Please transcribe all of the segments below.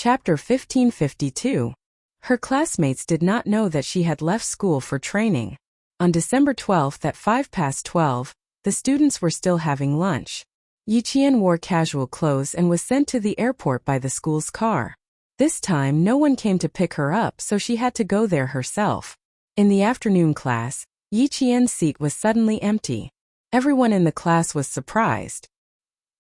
Chapter 1552. Her classmates did not know that she had left school for training. On December 12th at 12:05, the students were still having lunch. Yiqian wore casual clothes and was sent to the airport by the school's car. This time no one came to pick her up, so she had to go there herself. In the afternoon class, Yiqian's seat was suddenly empty. Everyone in the class was surprised.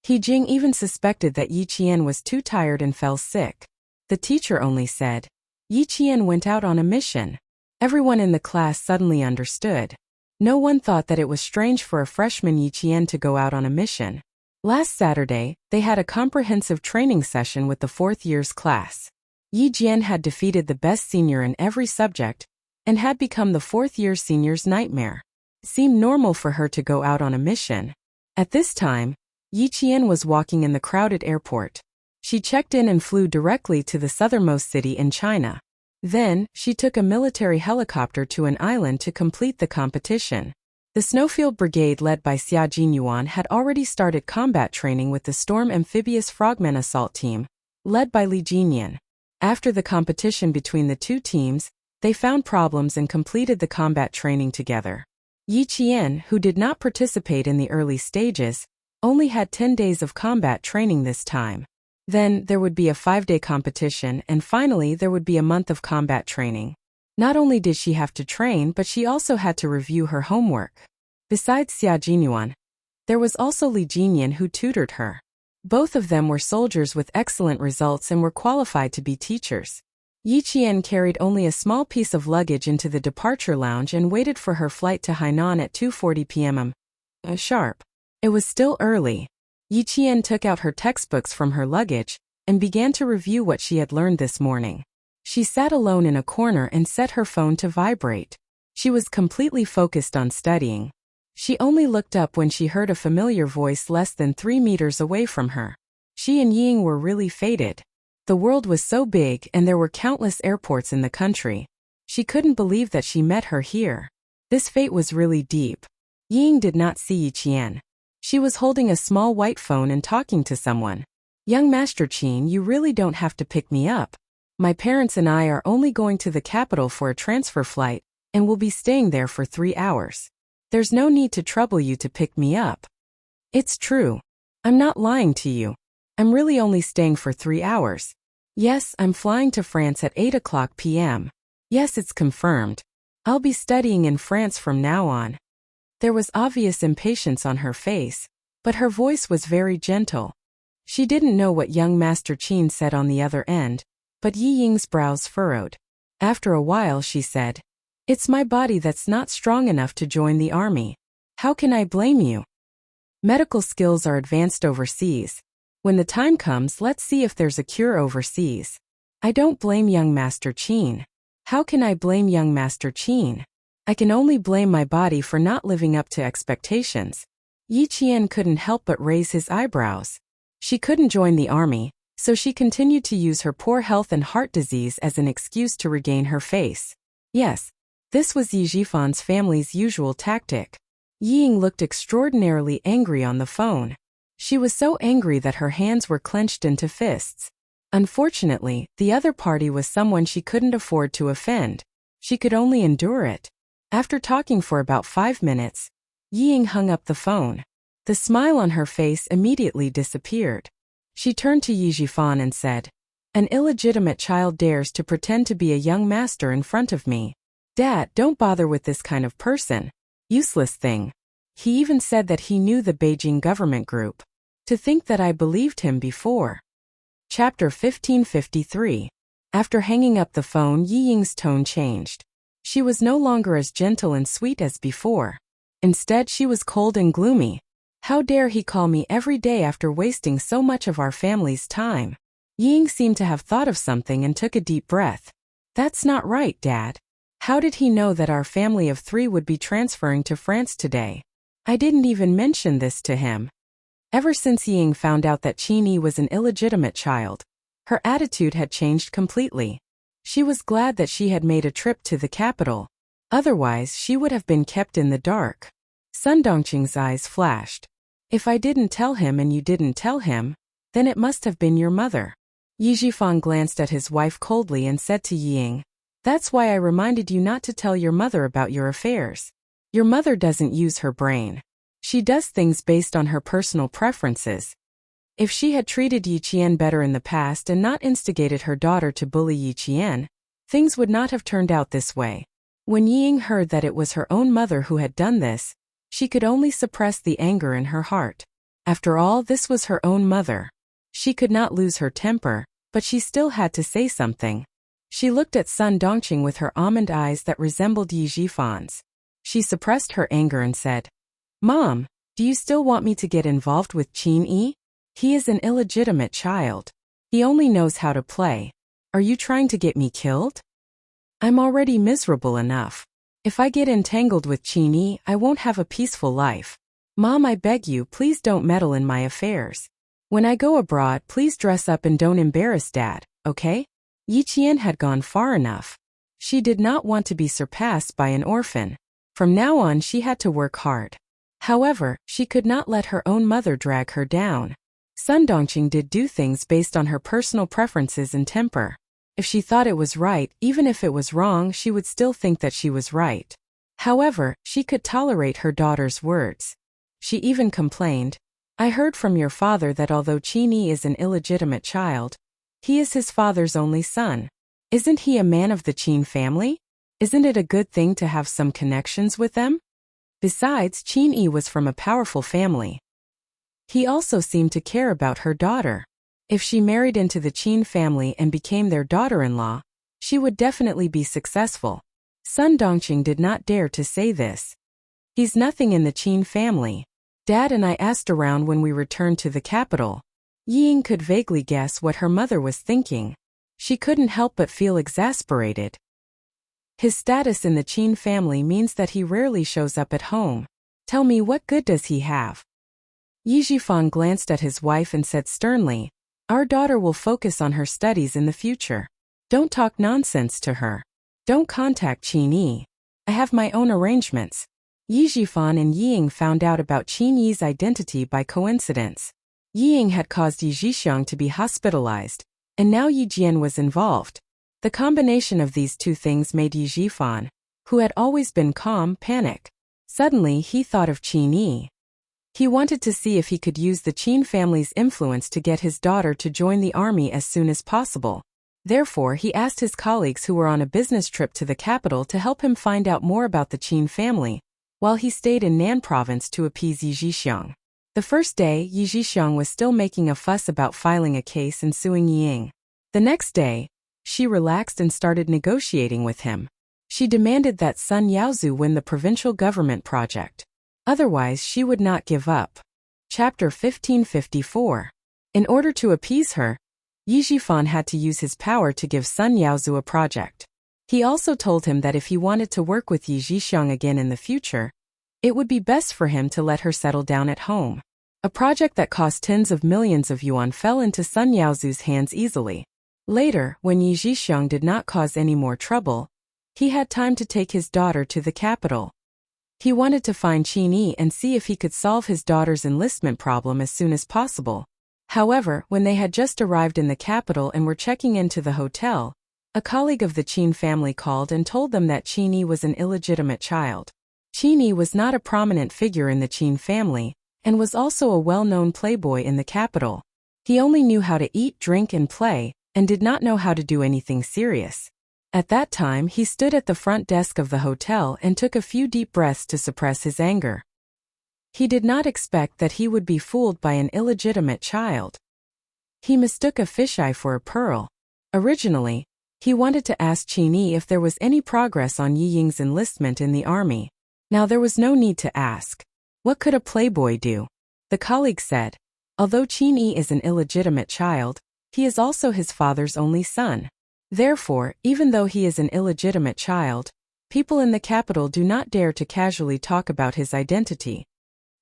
He Jing even suspected that Yiqian was too tired and fell sick. The teacher only said, "Yiqian went out on a mission." Everyone in the class suddenly understood. No one thought that it was strange for a freshman Yiqian to go out on a mission. Last Saturday, they had a comprehensive training session with the fourth year's class. Yiqian had defeated the best senior in every subject and had become the fourth year senior's nightmare. It seemed normal for her to go out on a mission. At this time, Yiqian was walking in the crowded airport. She checked in and flew directly to the southernmost city in China. Then, she took a military helicopter to an island to complete the competition. The Snowfield Brigade led by Xia Jinyuan had already started combat training with the Storm Amphibious Frogmen Assault Team, led by Li Jinyan. After the competition between the two teams, they found problems and completed the combat training together. Yiqian, who did not participate in the early stages, only had 10 days of combat training this time. Then, there would be a 5-day competition, and finally there would be a month of combat training. Not only did she have to train, but she also had to review her homework. Besides Xia Jinyuan, there was also Li Jinyan who tutored her. Both of them were soldiers with excellent results and were qualified to be teachers. Yiqian carried only a small piece of luggage into the departure lounge and waited for her flight to Hainan at 2:40 p.m. Sharp. It was still early. Yiqian took out her textbooks from her luggage and began to review what she had learned this morning. She sat alone in a corner and set her phone to vibrate. She was completely focused on studying. She only looked up when she heard a familiar voice less than 3 meters away from her. She and Ying were really fated. The world was so big and there were countless airports in the country. She couldn't believe that she met her here. This fate was really deep. Ying did not see Yiqian. She was holding a small white phone and talking to someone. "Young Master Qin, you really don't have to pick me up. My parents and I are only going to the capital for a transfer flight, and we'll be staying there for 3 hours. There's no need to trouble you to pick me up." "It's true. I'm not lying to you. I'm really only staying for 3 hours. Yes, I'm flying to France at 8 p.m. Yes, it's confirmed. I'll be studying in France from now on." There was obvious impatience on her face, but her voice was very gentle. She didn't know what young Master Qin said on the other end, but Yi Ying's brows furrowed. After a while she said, "It's my body that's not strong enough to join the army. How can I blame you? Medical skills are advanced overseas. When the time comes, let's see if there's a cure overseas. I don't blame young Master Qin. How can I blame young Master Qin? I can only blame my body for not living up to expectations." Yiqian couldn't help but raise his eyebrows. She couldn't join the army, so she continued to use her poor health and heart disease as an excuse to regain her face. Yes, this was Yi Jifan's family's usual tactic. Ying looked extraordinarily angry on the phone. She was so angry that her hands were clenched into fists. Unfortunately, the other party was someone she couldn't afford to offend. She could only endure it. After talking for about 5 minutes, Ying hung up the phone. The smile on her face immediately disappeared. She turned to Yi Jifan and said, "An illegitimate child dares to pretend to be a young master in front of me. Dad, don't bother with this kind of person. Useless thing. He even said that he knew the Beijing government group. To think that I believed him before." Chapter 1553. After hanging up the phone, Yi Ying's tone changed. She was no longer as gentle and sweet as before. Instead, she was cold and gloomy. "How dare he call me every day after wasting so much of our family's time?" Ying seemed to have thought of something and took a deep breath. "That's not right, Dad. How did he know that our family of 3 would be transferring to France today? I didn't even mention this to him." Ever since Ying found out that Qin Yi was an illegitimate child, her attitude had changed completely. She was glad that she had made a trip to the capital. Otherwise, she would have been kept in the dark. Sun Dongqing's eyes flashed. "If I didn't tell him and you didn't tell him, then it must have been your mother." Yi Zhifan glanced at his wife coldly and said to Ying, "That's why I reminded you not to tell your mother about your affairs. Your mother doesn't use her brain. She does things based on her personal preferences. If she had treated Yi Qian better in the past and not instigated her daughter to bully Yi Qian, things would not have turned out this way." When Ying heard that it was her own mother who had done this, she could only suppress the anger in her heart. After all, this was her own mother. She could not lose her temper, but she still had to say something. She looked at Sun Dongqing with her almond eyes that resembled Yi Zhifan's. She suppressed her anger and said, "Mom, do you still want me to get involved with Qin Yi? He is an illegitimate child. He only knows how to play. Are you trying to get me killed? I'm already miserable enough. If I get entangled with Qin Yi, I won't have a peaceful life. Mom, I beg you, please don't meddle in my affairs. When I go abroad, please dress up and don't embarrass Dad, okay?" Yi Qian had gone far enough. She did not want to be surpassed by an orphan. From now on, she had to work hard. However, she could not let her own mother drag her down. Sun Dongqing did do things based on her personal preferences and temper. If she thought it was right, even if it was wrong, she would still think that she was right. However, she could tolerate her daughter's words. She even complained, "I heard from your father that although Qin Yi is an illegitimate child, he is his father's only son. Isn't he a man of the Qin family? Isn't it a good thing to have some connections with them?" Besides, Qin Yi was from a powerful family. He also seemed to care about her daughter. If she married into the Qin family and became their daughter-in-law, she would definitely be successful. Sun Dongqing did not dare to say this. "He's nothing in the Qin family. Dad and I asked around when we returned to the capital." Ying could vaguely guess what her mother was thinking. She couldn't help but feel exasperated. His status in the Qin family means that he rarely shows up at home. Tell me, what good does he have? Yi Zhifan glanced at his wife and said sternly, "Our daughter will focus on her studies in the future. Don't talk nonsense to her. Don't contact Qin Yi. I have my own arrangements." Yi Zhifan and Ying found out about Qin Yi's identity by coincidence. Ying had caused Yi Zhixiang to be hospitalized, and now Yi Jian was involved. The combination of these two things made Yi Zhifan, who had always been calm, panic. Suddenly he thought of Qin Yi. He wanted to see if he could use the Qin family's influence to get his daughter to join the army as soon as possible. Therefore, he asked his colleagues who were on a business trip to the capital to help him find out more about the Qin family, while he stayed in Nan province to appease Yi Zhixiang. The first day, Yi Zhixiang was still making a fuss about filing a case and suing Ying. The next day, she relaxed and started negotiating with him. She demanded that Sun Yaozu win the provincial government project. Otherwise, she would not give up. Chapter 1554. In order to appease her, Yi Zhifan had to use his power to give Sun Yaozu a project. He also told him that if he wanted to work with Yi Zhixiang again in the future, it would be best for him to let her settle down at home. A project that cost tens of millions of yuan fell into Sun Yaozu's hands easily. Later, when Yi Zhixiang did not cause any more trouble, he had time to take his daughter to the capital. He wanted to find Qin Yi and see if he could solve his daughter's enlistment problem as soon as possible. However, when they had just arrived in the capital and were checking into the hotel, a colleague of the Qin family called and told them that Qin Yi was an illegitimate child. Qin Yi was not a prominent figure in the Qin family, and was also a well-known playboy in the capital. He only knew how to eat, drink, and play, and did not know how to do anything serious. At that time, he stood at the front desk of the hotel and took a few deep breaths to suppress his anger. He did not expect that he would be fooled by an illegitimate child. He mistook a fisheye for a pearl. Originally, he wanted to ask Qin Yi if there was any progress on Yi Ying's enlistment in the army. Now there was no need to ask. What could a playboy do? The colleague said, although Qin Yi is an illegitimate child, he is also his father's only son. Therefore, even though he is an illegitimate child, people in the capital do not dare to casually talk about his identity.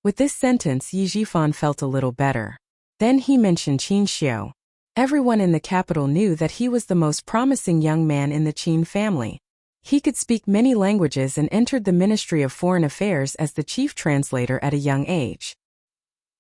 With this sentence, Yi Zhifan felt a little better. Then he mentioned Qin Xiu. Everyone in the capital knew that he was the most promising young man in the Qin family. He could speak many languages and entered the Ministry of Foreign Affairs as the chief translator at a young age.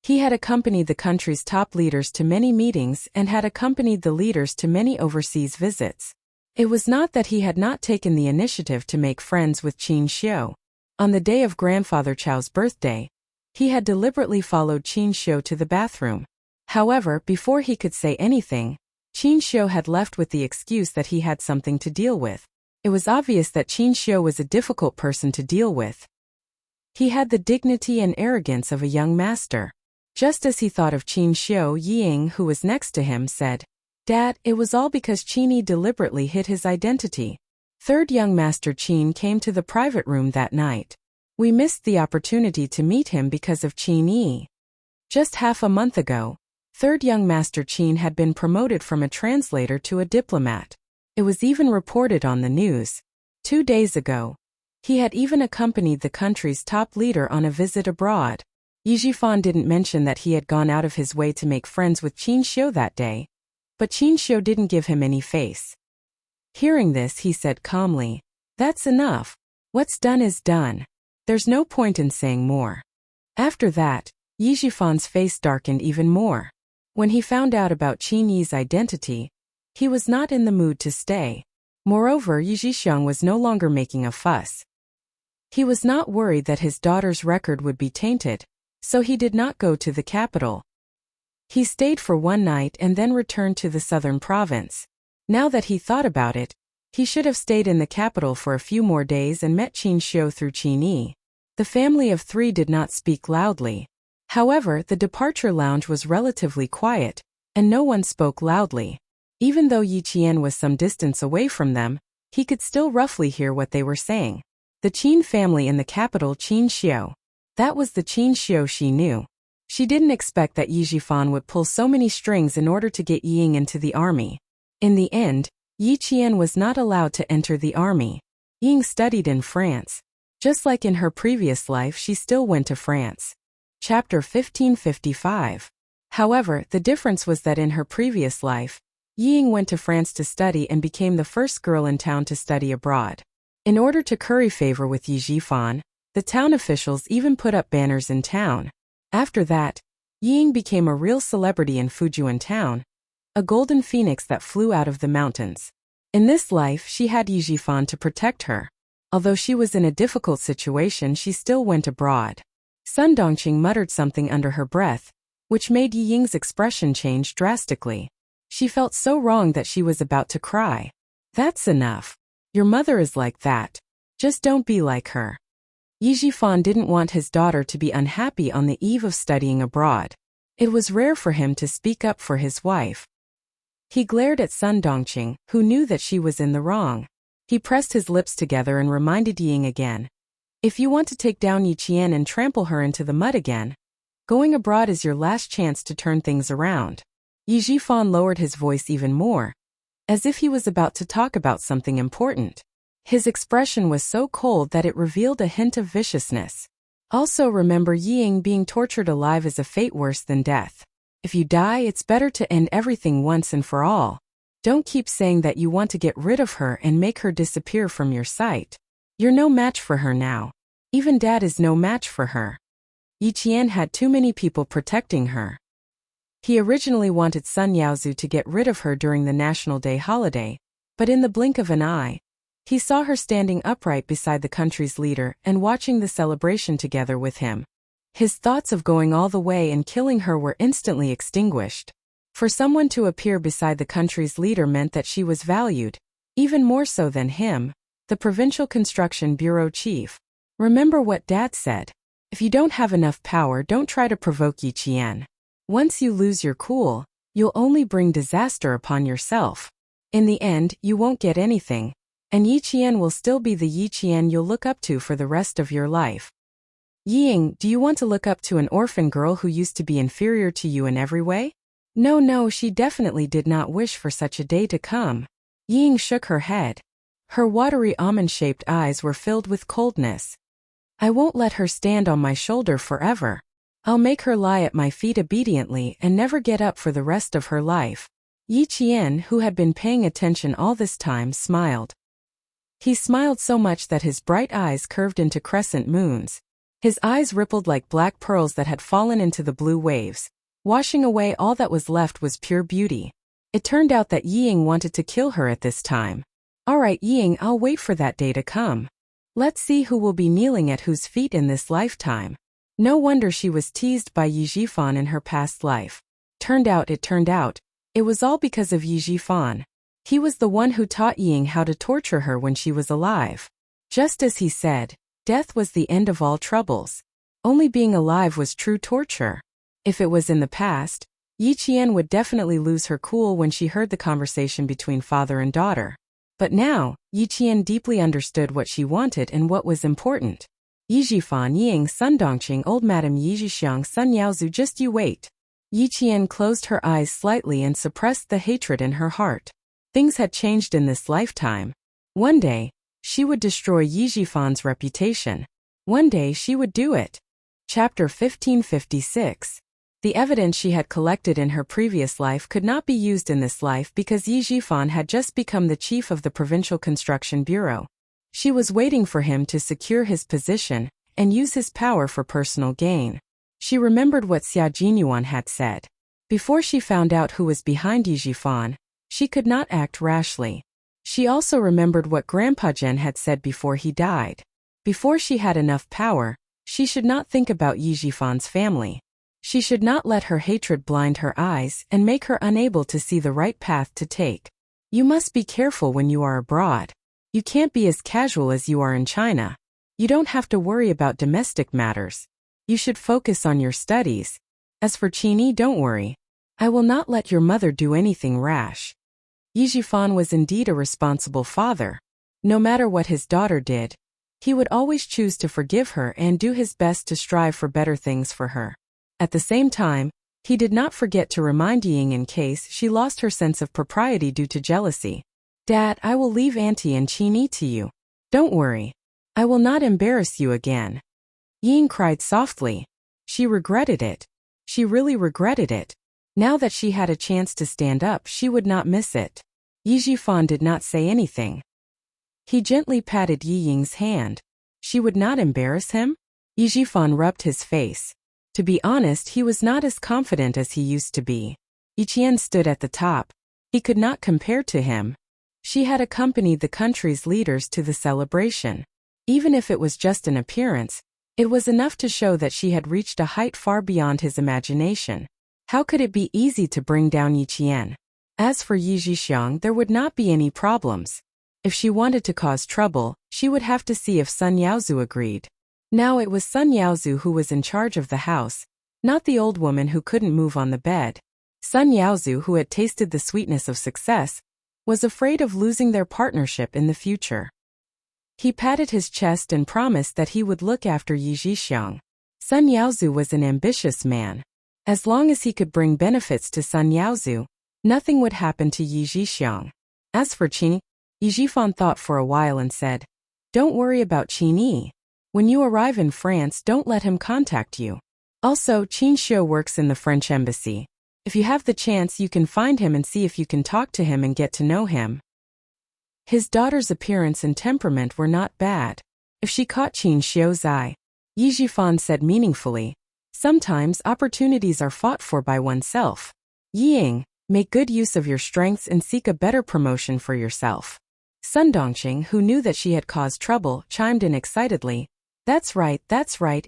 He had accompanied the country's top leaders to many meetings and had accompanied the leaders to many overseas visits. It was not that he had not taken the initiative to make friends with Qin Xiu. On the day of Grandfather Chow's birthday, he had deliberately followed Qin Xiu to the bathroom. However, before he could say anything, Qin Xiu had left with the excuse that he had something to deal with. It was obvious that Qin Xiu was a difficult person to deal with. He had the dignity and arrogance of a young master. Just as he thought of Qin Xiu, Ying, who was next to him, said, "Dad, it was all because Qin deliberately hid his identity." Third young master Qin came to the private room that night. We missed the opportunity to meet him because of Qin Yi. Just half a month ago, third young master Qin had been promoted from a translator to a diplomat. It was even reported on the news. 2 days ago, he had even accompanied the country's top leader on a visit abroad. Yi Jifan didn't mention that he had gone out of his way to make friends with Qin Xiu that day, but Qin Xiu didn't give him any face. Hearing this, he said calmly, "That's enough. What's done is done. There's no point in saying more." After that, Yi Jifan's face darkened even more. When he found out about Qin Yi's identity, he was not in the mood to stay. Moreover, Yi Jixiang was no longer making a fuss. He was not worried that his daughter's record would be tainted, so he did not go to the capital. He stayed for one night and then returned to the southern province. Now that he thought about it, he should have stayed in the capital for a few more days and met Qin Xiu through Qin Yi. The family of three did not speak loudly. However, the departure lounge was relatively quiet, and no one spoke loudly. Even though Yi Qian was some distance away from them, he could still roughly hear what they were saying. The Qin family in the capital, Qin Xiu. That was the Qin Xiu she knew. She didn't expect that Yi Jifan would pull so many strings in order to get Ying into the army. In the end, Yi Qian was not allowed to enter the army. Ying studied in France. Just like in her previous life, she still went to France. Chapter 1555. However, the difference was that in her previous life, Ying went to France to study and became the first girl in town to study abroad. In order to curry favor with Yi Jifan, the town officials even put up banners in town. After that, Ying became a real celebrity in Fujian town, a golden phoenix that flew out of the mountains. In this life, she had Yi Jifan to protect her. Although she was in a difficult situation, she still went abroad. Sun Dongqing muttered something under her breath, which made Yi Ying's expression change drastically. She felt so wrong that she was about to cry. "That's enough. Your mother is like that. Just don't be like her." Yi Jifan didn't want his daughter to be unhappy on the eve of studying abroad. It was rare for him to speak up for his wife. He glared at Sun Dongqing, who knew that she was in the wrong. He pressed his lips together and reminded Ying again. "If you want to take down Yi Qian and trample her into the mud again, going abroad is your last chance to turn things around." Yi Jifan lowered his voice even more, as if he was about to talk about something important. His expression was so cold that it revealed a hint of viciousness. Also, remember, Ying being tortured alive is a fate worse than death. If you die, it's better to end everything once and for all. Don't keep saying that you want to get rid of her and make her disappear from your sight. You're no match for her now. Even Dad is no match for her. Yi Qian had too many people protecting her. He originally wanted Sun Yaozu to get rid of her during the National Day holiday, but in the blink of an eye, he saw her standing upright beside the country's leader and watching the celebration together with him. His thoughts of going all the way and killing her were instantly extinguished. For someone to appear beside the country's leader meant that she was valued, even more so than him, the Provincial Construction Bureau chief. Remember what Dad said. If you don't have enough power, don't try to provoke Yi Qian. Once you lose your cool, you'll only bring disaster upon yourself. In the end, you won't get anything, and Yi Qian will still be the Yi Qian you'll look up to for the rest of your life. Ying, do you want to look up to an orphan girl who used to be inferior to you in every way? No, she definitely did not wish for such a day to come. Ying shook her head. Her watery almond-shaped eyes were filled with coldness. I won't let her stand on my shoulder forever. I'll make her lie at my feet obediently and never get up for the rest of her life. Yi Qian, who had been paying attention all this time, smiled. He smiled so much that his bright eyes curved into crescent moons. His eyes rippled like black pearls that had fallen into the blue waves. Washing away all that was left was pure beauty. It turned out that Ying wanted to kill her at this time. Alright Ying, I'll wait for that day to come. Let's see who will be kneeling at whose feet in this lifetime. No wonder she was teased by Yi Jifan in her past life. Turned out, it was all because of Yi Jifan. He was the one who taught Ying how to torture her when she was alive. Just as he said, death was the end of all troubles. Only being alive was true torture. If it was in the past, Yi Qian would definitely lose her cool when she heard the conversation between father and daughter. But now, Yi Qian deeply understood what she wanted and what was important. Yi Jifan Ying Sun Dongqing old Madam Yi Jixiang Sun Yaozu just you wait. Yi Qian closed her eyes slightly and suppressed the hatred in her heart. Things had changed in this lifetime. One day, she would destroy Yi Jifan's reputation. One day she would do it. Chapter 1556. The evidence she had collected in her previous life could not be used in this life because Yi Jifan had just become the chief of the Provincial Construction Bureau. She was waiting for him to secure his position and use his power for personal gain. She remembered what Xia Jinyuan had said. Before she found out who was behind Yi Jifan, she could not act rashly. She also remembered what Grandpa Zhen had said before he died. Before she had enough power, she should not think about Yi Jifan's family. She should not let her hatred blind her eyes and make her unable to see the right path to take. You must be careful when you are abroad. You can't be as casual as you are in China. You don't have to worry about domestic matters. You should focus on your studies. As for Qini, don't worry. I will not let your mother do anything rash. Yi Jifan was indeed a responsible father. No matter what his daughter did, he would always choose to forgive her and do his best to strive for better things for her. At the same time, he did not forget to remind Ying in case she lost her sense of propriety due to jealousy. Dad, I will leave Auntie and Qini to you. Don't worry. I will not embarrass you again. Ying cried softly. She regretted it. She really regretted it. Now that she had a chance to stand up, she would not miss it. Yi Jifan did not say anything. He gently patted Yi Ying's hand. She would not embarrass him? Yi Jifan rubbed his face. To be honest, he was not as confident as he used to be. Yi Qian stood at the top. He could not compare to him. She had accompanied the country's leaders to the celebration. Even if it was just an appearance, it was enough to show that she had reached a height far beyond his imagination. How could it be easy to bring down Yi Qian? As for Yi Jixiang, there would not be any problems. If she wanted to cause trouble, she would have to see if Sun Yaozu agreed. Now it was Sun Yaozu who was in charge of the house, not the old woman who couldn't move on the bed. Sun Yaozu, who had tasted the sweetness of success, was afraid of losing their partnership in the future. He patted his chest and promised that he would look after Yi Jixiang. Sun Yaozu was an ambitious man. As long as he could bring benefits to Sun Yaozu, nothing would happen to Yi Jixiang. As for Qini, Yi Jifan thought for a while and said, "Don't worry about Qini. When you arrive in France, don't let him contact you. Also, Qin Xiu works in the French embassy. If you have the chance, you can find him and see if you can talk to him and get to know him." His daughter's appearance and temperament were not bad. If she caught Qin Xiu's eye, Yi Jifan said meaningfully, "Sometimes opportunities are fought for by oneself. Ying, make good use of your strengths and seek a better promotion for yourself." Sun Dongqing, who knew that she had caused trouble, chimed in excitedly, that's right.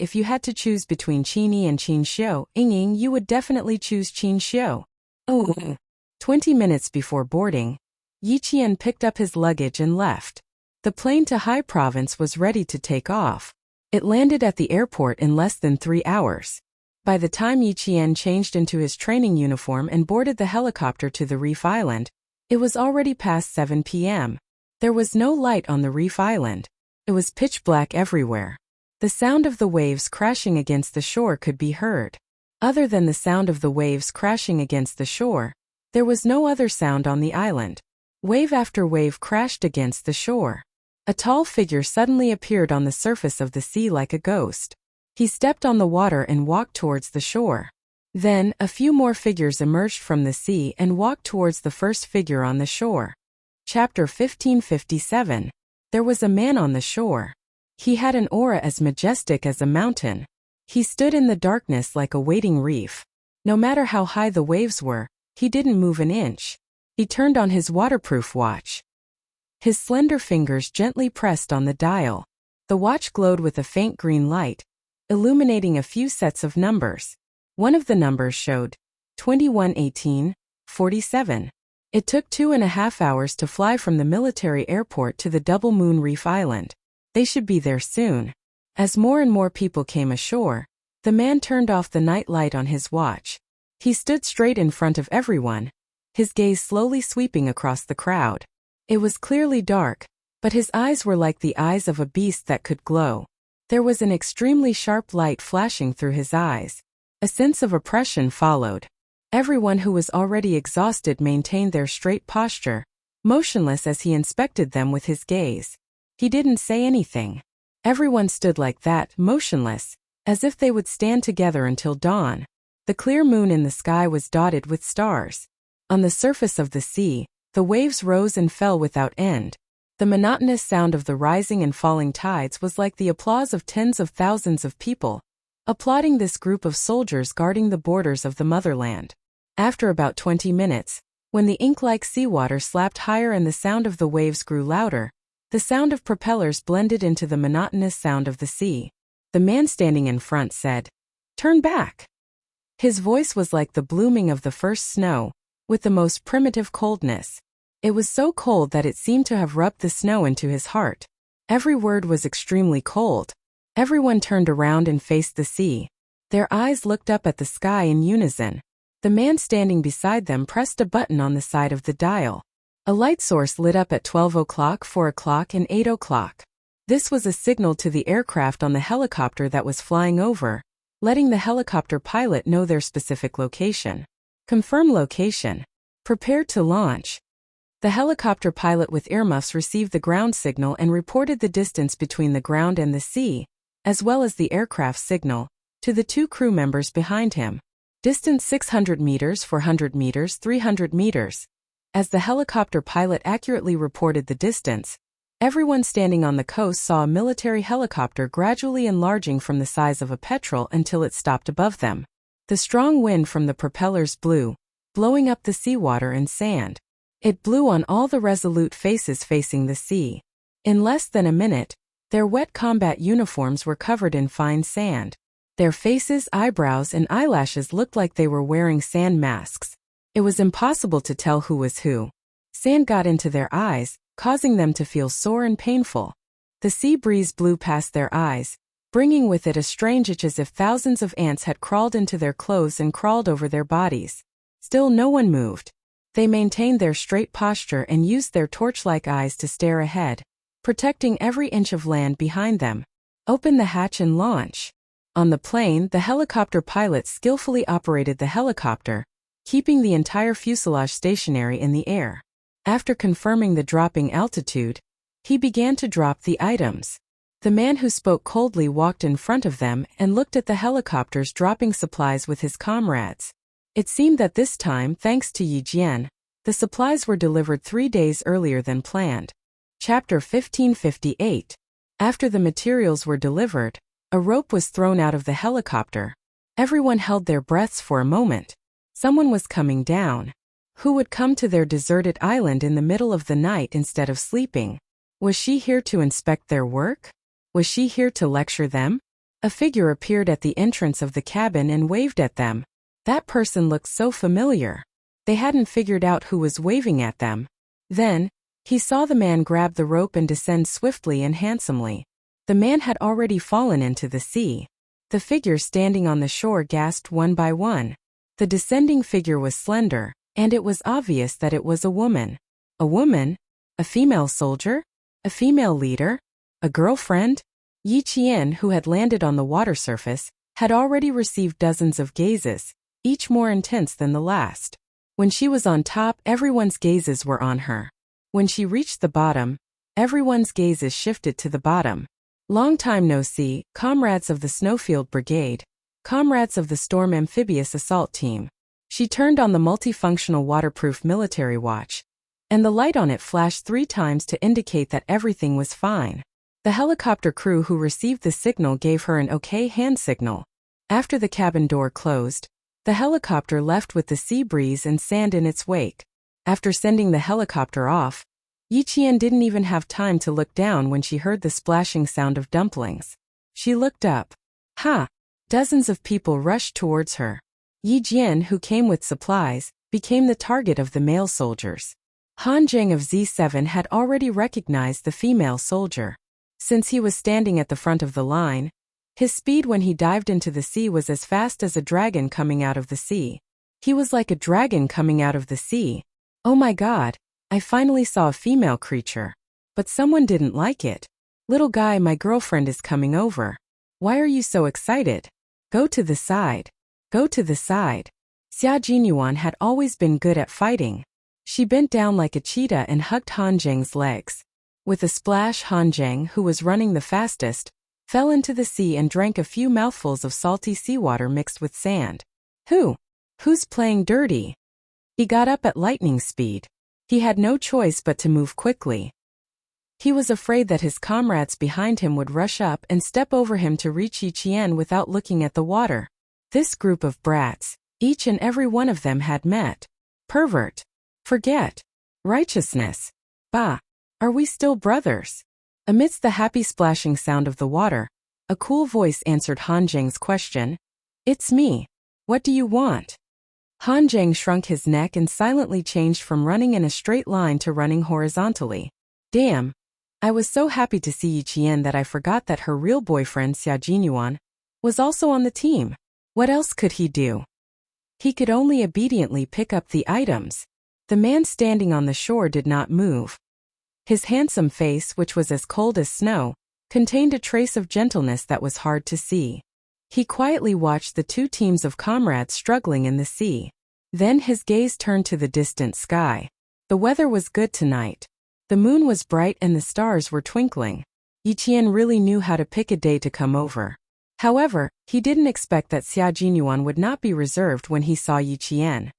If you had to choose between Qini and Qin Xiu, Ying, you would definitely choose Qin Xiu." Oh. 20 minutes before boarding, Yi Qian picked up his luggage and left. The plane to Hai Province was ready to take off. It landed at the airport in less than 3 hours. By the time Yi Qian changed into his training uniform and boarded the helicopter to the Reef Island, it was already past 7 p.m. There was no light on the Reef Island. It was pitch black everywhere. The sound of the waves crashing against the shore could be heard. Other than the sound of the waves crashing against the shore, there was no other sound on the island. Wave after wave crashed against the shore. A tall figure suddenly appeared on the surface of the sea like a ghost. He stepped on the water and walked towards the shore. Then, a few more figures emerged from the sea and walked towards the first figure on the shore. Chapter 1557. There was a man on the shore. He had an aura as majestic as a mountain. He stood in the darkness like a waiting reef. No matter how high the waves were, he didn't move an inch. He turned on his waterproof watch. His slender fingers gently pressed on the dial. The watch glowed with a faint green light, illuminating a few sets of numbers. One of the numbers showed 2118-47. It took 2.5 hours to fly from the military airport to the Double Moon Reef Island. They should be there soon. As more and more people came ashore, the man turned off the night light on his watch. He stood straight in front of everyone, his gaze slowly sweeping across the crowd. It was clearly dark, but his eyes were like the eyes of a beast that could glow. There was an extremely sharp light flashing through his eyes. A sense of oppression followed. Everyone who was already exhausted maintained their straight posture, motionless as he inspected them with his gaze. He didn't say anything. Everyone stood like that, motionless, as if they would stand together until dawn. The clear moon in the sky was dotted with stars. On the surface of the sea, the waves rose and fell without end. The monotonous sound of the rising and falling tides was like the applause of tens of thousands of people, applauding this group of soldiers guarding the borders of the motherland. After about 20 minutes, when the ink-like seawater slapped higher and the sound of the waves grew louder, the sound of propellers blended into the monotonous sound of the sea. The man standing in front said, "Turn back." His voice was like the blooming of the first snow, with the most primitive coldness. It was so cold that it seemed to have rubbed the snow into his heart. Every word was extremely cold. Everyone turned around and faced the sea. Their eyes looked up at the sky in unison. The man standing beside them pressed a button on the side of the dial. A light source lit up at 12 o'clock, 4 o'clock, and 8 o'clock. This was a signal to the aircraft on the helicopter that was flying over, letting the helicopter pilot know their specific location. Confirm location. Prepare to launch. The helicopter pilot with earmuffs received the ground signal and reported the distance between the ground and the sea, as well as the aircraft signal, to the two crew members behind him. Distance 600 meters, 400 meters, 300 meters. As the helicopter pilot accurately reported the distance, everyone standing on the coast saw a military helicopter gradually enlarging from the size of a petrel until it stopped above them. The strong wind from the propellers blew, blowing up the seawater and sand. It blew on all the resolute faces facing the sea. In less than a minute, their wet combat uniforms were covered in fine sand. Their faces, eyebrows, and eyelashes looked like they were wearing sand masks. It was impossible to tell who was who. Sand got into their eyes, causing them to feel sore and painful. The sea breeze blew past their eyes, bringing with it a strange itch as if thousands of ants had crawled into their clothes and crawled over their bodies. Still no one moved. They maintained their straight posture and used their torch-like eyes to stare ahead, protecting every inch of land behind them. Open the hatch and launch. On the plane, the helicopter pilot skillfully operated the helicopter, keeping the entire fuselage stationary in the air. After confirming the dropping altitude, he began to drop the items. The man who spoke coldly walked in front of them and looked at the helicopters dropping supplies with his comrades. It seemed that this time, thanks to Yi Jian, the supplies were delivered 3 days earlier than planned. Chapter 1558. After the materials were delivered, a rope was thrown out of the helicopter. Everyone held their breaths for a moment. Someone was coming down. Who would come to their deserted island in the middle of the night instead of sleeping? Was she here to inspect their work? Was she here to lecture them? A figure appeared at the entrance of the cabin and waved at them. That person looked so familiar. They hadn't figured out who was waving at them. Then, he saw the man grab the rope and descend swiftly and handsomely. The man had already fallen into the sea. The figures standing on the shore gasped one by one. The descending figure was slender, and it was obvious that it was a woman. A woman? A female soldier? A female leader? A girlfriend? Yi Qian, who had landed on the water surface, had already received dozens of gazes, each more intense than the last. When she was on top, everyone's gazes were on her. When she reached the bottom, everyone's gazes shifted to the bottom. Long time no see, comrades of the Snowfield Brigade, comrades of the Storm Amphibious Assault Team. She turned on the multifunctional waterproof military watch, and the light on it flashed 3 times to indicate that everything was fine. The helicopter crew who received the signal gave her an okay hand signal. After the cabin door closed, the helicopter left with the sea breeze and sand in its wake. After sending the helicopter off, Yiqian didn't even have time to look down when she heard the splashing sound of dumplings. She looked up. Ha! Dozens of people rushed towards her. Yi Jian, who came with supplies, became the target of the male soldiers. Han Zheng of Z7 had already recognized the female soldier. Since he was standing at the front of the line, his speed when he dived into the sea was as fast as a dragon coming out of the sea. He was like a dragon coming out of the sea. Oh my God, I finally saw a female creature. But someone didn't like it. Little guy, my girlfriend is coming over. Why are you so excited? Go to the side. Go to the side. Xia Jinyuan had always been good at fighting. She bent down like a cheetah and hugged Han Zheng's legs. With a splash, Han Zheng, who was running the fastest, fell into the sea and drank a few mouthfuls of salty seawater mixed with sand. Who's playing dirty? He got up at lightning speed. He had no choice but to move quickly. He was afraid that his comrades behind him would rush up and step over him to reach Yiqian without looking at the water. This group of brats, each and every one of them had met. Pervert. Forget. Righteousness. Bah. Are we still brothers? Amidst the happy splashing sound of the water, a cool voice answered Han Zheng's question. It's me. What do you want? Han Zheng shrunk his neck and silently changed from running in a straight line to running horizontally. Damn. I was so happy to see Yiqian that I forgot that her real boyfriend Xia Jinyuan was also on the team. What else could he do? He could only obediently pick up the items. The man standing on the shore did not move. His handsome face, which was as cold as snow, contained a trace of gentleness that was hard to see. He quietly watched the two teams of comrades struggling in the sea. Then his gaze turned to the distant sky. The weather was good tonight. The moon was bright and the stars were twinkling. Yiqian really knew how to pick a day to come over. However, he didn't expect that Xia Jinyuan would not be reserved when he saw Yiqian.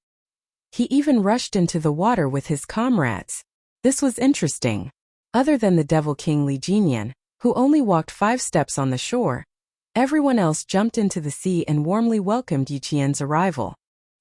He even rushed into the water with his comrades. This was interesting. Other than the Devil King Li Jinyan, who only walked 5 steps on the shore, everyone else jumped into the sea and warmly welcomed Yiqian's arrival.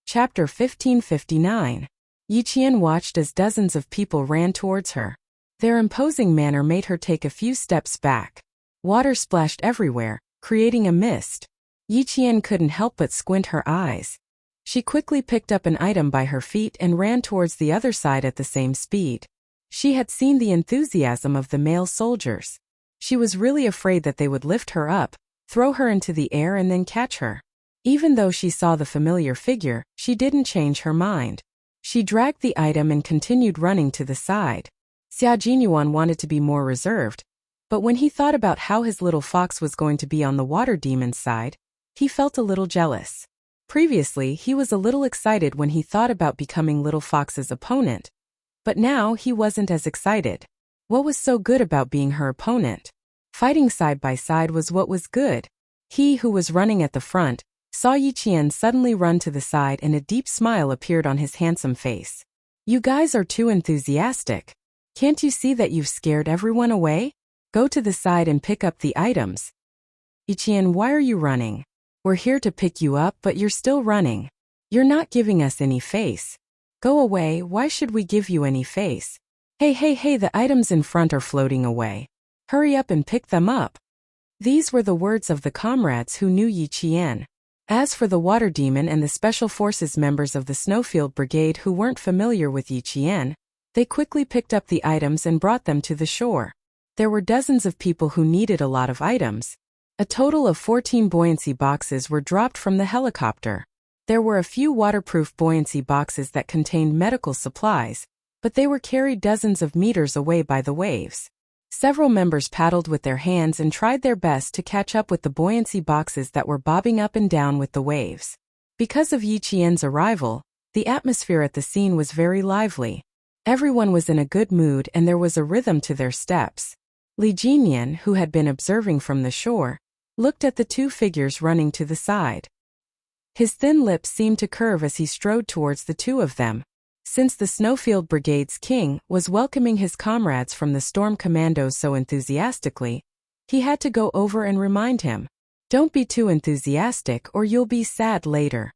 Chapter 1559. Yiqian watched as dozens of people ran towards her. Their imposing manner made her take a few steps back. Water splashed everywhere, creating a mist. Yiqian couldn't help but squint her eyes. She quickly picked up an item by her feet and ran towards the other side at the same speed. She had seen the enthusiasm of the male soldiers. She was really afraid that they would lift her up, throw her into the air and then catch her. Even though she saw the familiar figure, she didn't change her mind. She dragged the item and continued running to the side. Xia Jinyuan wanted to be more reserved, but when he thought about how his little fox was going to be on the water demon's side, he felt a little jealous. Previously, he was a little excited when he thought about becoming Little Fox's opponent. But now he wasn't as excited. What was so good about being her opponent? Fighting side by side was what was good. He who was running at the front saw Yiqian suddenly run to the side and a deep smile appeared on his handsome face. You guys are too enthusiastic. Can't you see that you've scared everyone away? Go to the side and pick up the items. Yiqian, why are you running? We're here to pick you up, but you're still running. You're not giving us any face. Go away, why should we give you any face? Hey, the items in front are floating away. Hurry up and pick them up. These were the words of the comrades who knew Yiqian. As for the water demon and the special forces members of the Snowfield Brigade who weren't familiar with Yiqian, they quickly picked up the items and brought them to the shore. There were dozens of people who needed a lot of items. A total of 14 buoyancy boxes were dropped from the helicopter. There were a few waterproof buoyancy boxes that contained medical supplies, but they were carried dozens of meters away by the waves. Several members paddled with their hands and tried their best to catch up with the buoyancy boxes that were bobbing up and down with the waves. Because of Yiqian's arrival, the atmosphere at the scene was very lively. Everyone was in a good mood and there was a rhythm to their steps. Li Jinyan, who had been observing from the shore, looked at the two figures running to the side. His thin lips seemed to curve as he strode towards the two of them. Since the Snowfield Brigade's king was welcoming his comrades from the Storm Commandos so enthusiastically, He had to go over and remind him. Don't be too enthusiastic or you'll be sad later.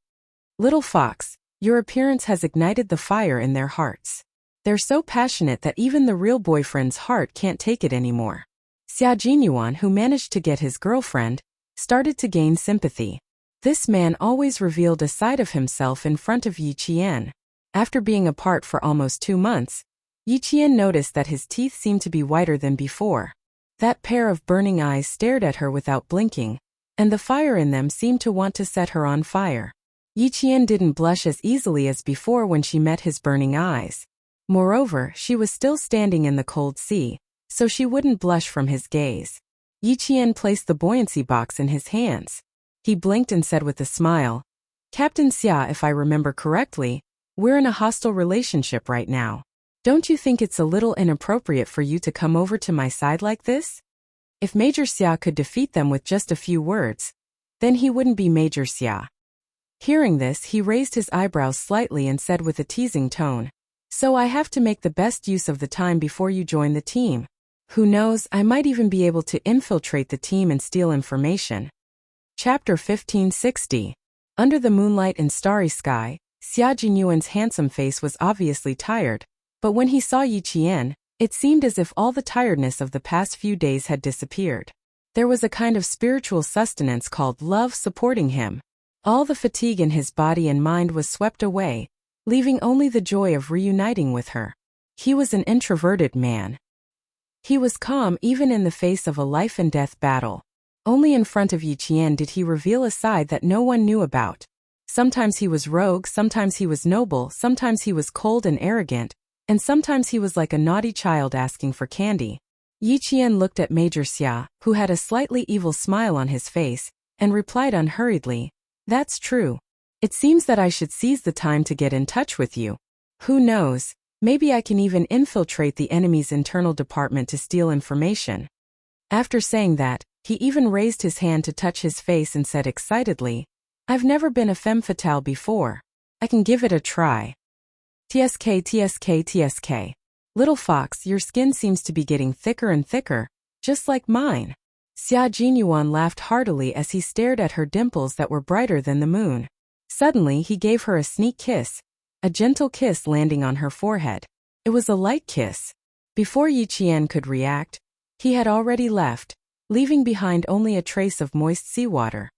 Little fox, your appearance has ignited the fire in their hearts. They're so passionate that even the real boyfriend's heart can't take it anymore. Xia Jinyuan, who managed to get his girlfriend, started to gain sympathy. This man always revealed a side of himself in front of Yi Qian. After being apart for almost 2 months, Yi Qian noticed that his teeth seemed to be whiter than before. That pair of burning eyes stared at her without blinking, and the fire in them seemed to want to set her on fire. Yi Qian didn't blush as easily as before when she met his burning eyes. Moreover, she was still standing in the cold sea, so she wouldn't blush from his gaze. Yi Qian placed the buoyancy box in his hands. He blinked and said with a smile, Captain Xia, if I remember correctly, we're in a hostile relationship right now. Don't you think it's a little inappropriate for you to come over to my side like this? If Major Xia could defeat them with just a few words, then he wouldn't be Major Xia. Hearing this, he raised his eyebrows slightly and said with a teasing tone, So I have to make the best use of the time before you join the team. Who knows, I might even be able to infiltrate the team and steal information. Chapter 1560. Under the moonlight and starry sky, Xia Jinyuan's handsome face was obviously tired, but when he saw Yi Qian, it seemed as if all the tiredness of the past few days had disappeared. There was a kind of spiritual sustenance called love supporting him. All the fatigue in his body and mind was swept away, leaving only the joy of reuniting with her. He was an introverted man. He was calm even in the face of a life-and-death battle. Only in front of Yi Qian did he reveal a side that no one knew about. Sometimes he was rogue, sometimes he was noble, sometimes he was cold and arrogant, and sometimes he was like a naughty child asking for candy. Yi Qian looked at Major Xia, who had a slightly evil smile on his face, and replied unhurriedly, That's true. It seems that I should seize the time to get in touch with you. Who knows, maybe I can even infiltrate the enemy's internal department to steal information. After saying that, he even raised his hand to touch his face and said excitedly, I've never been a femme fatale before. I can give it a try. TSK, TSK, TSK. Little fox, your skin seems to be getting thicker and thicker, just like mine. Xia Jinyuan laughed heartily as he stared at her dimples that were brighter than the moon. Suddenly he gave her a sneak kiss, a gentle kiss landing on her forehead. It was a light kiss. Before Yi Qian could react, he had already left, leaving behind only a trace of moist seawater.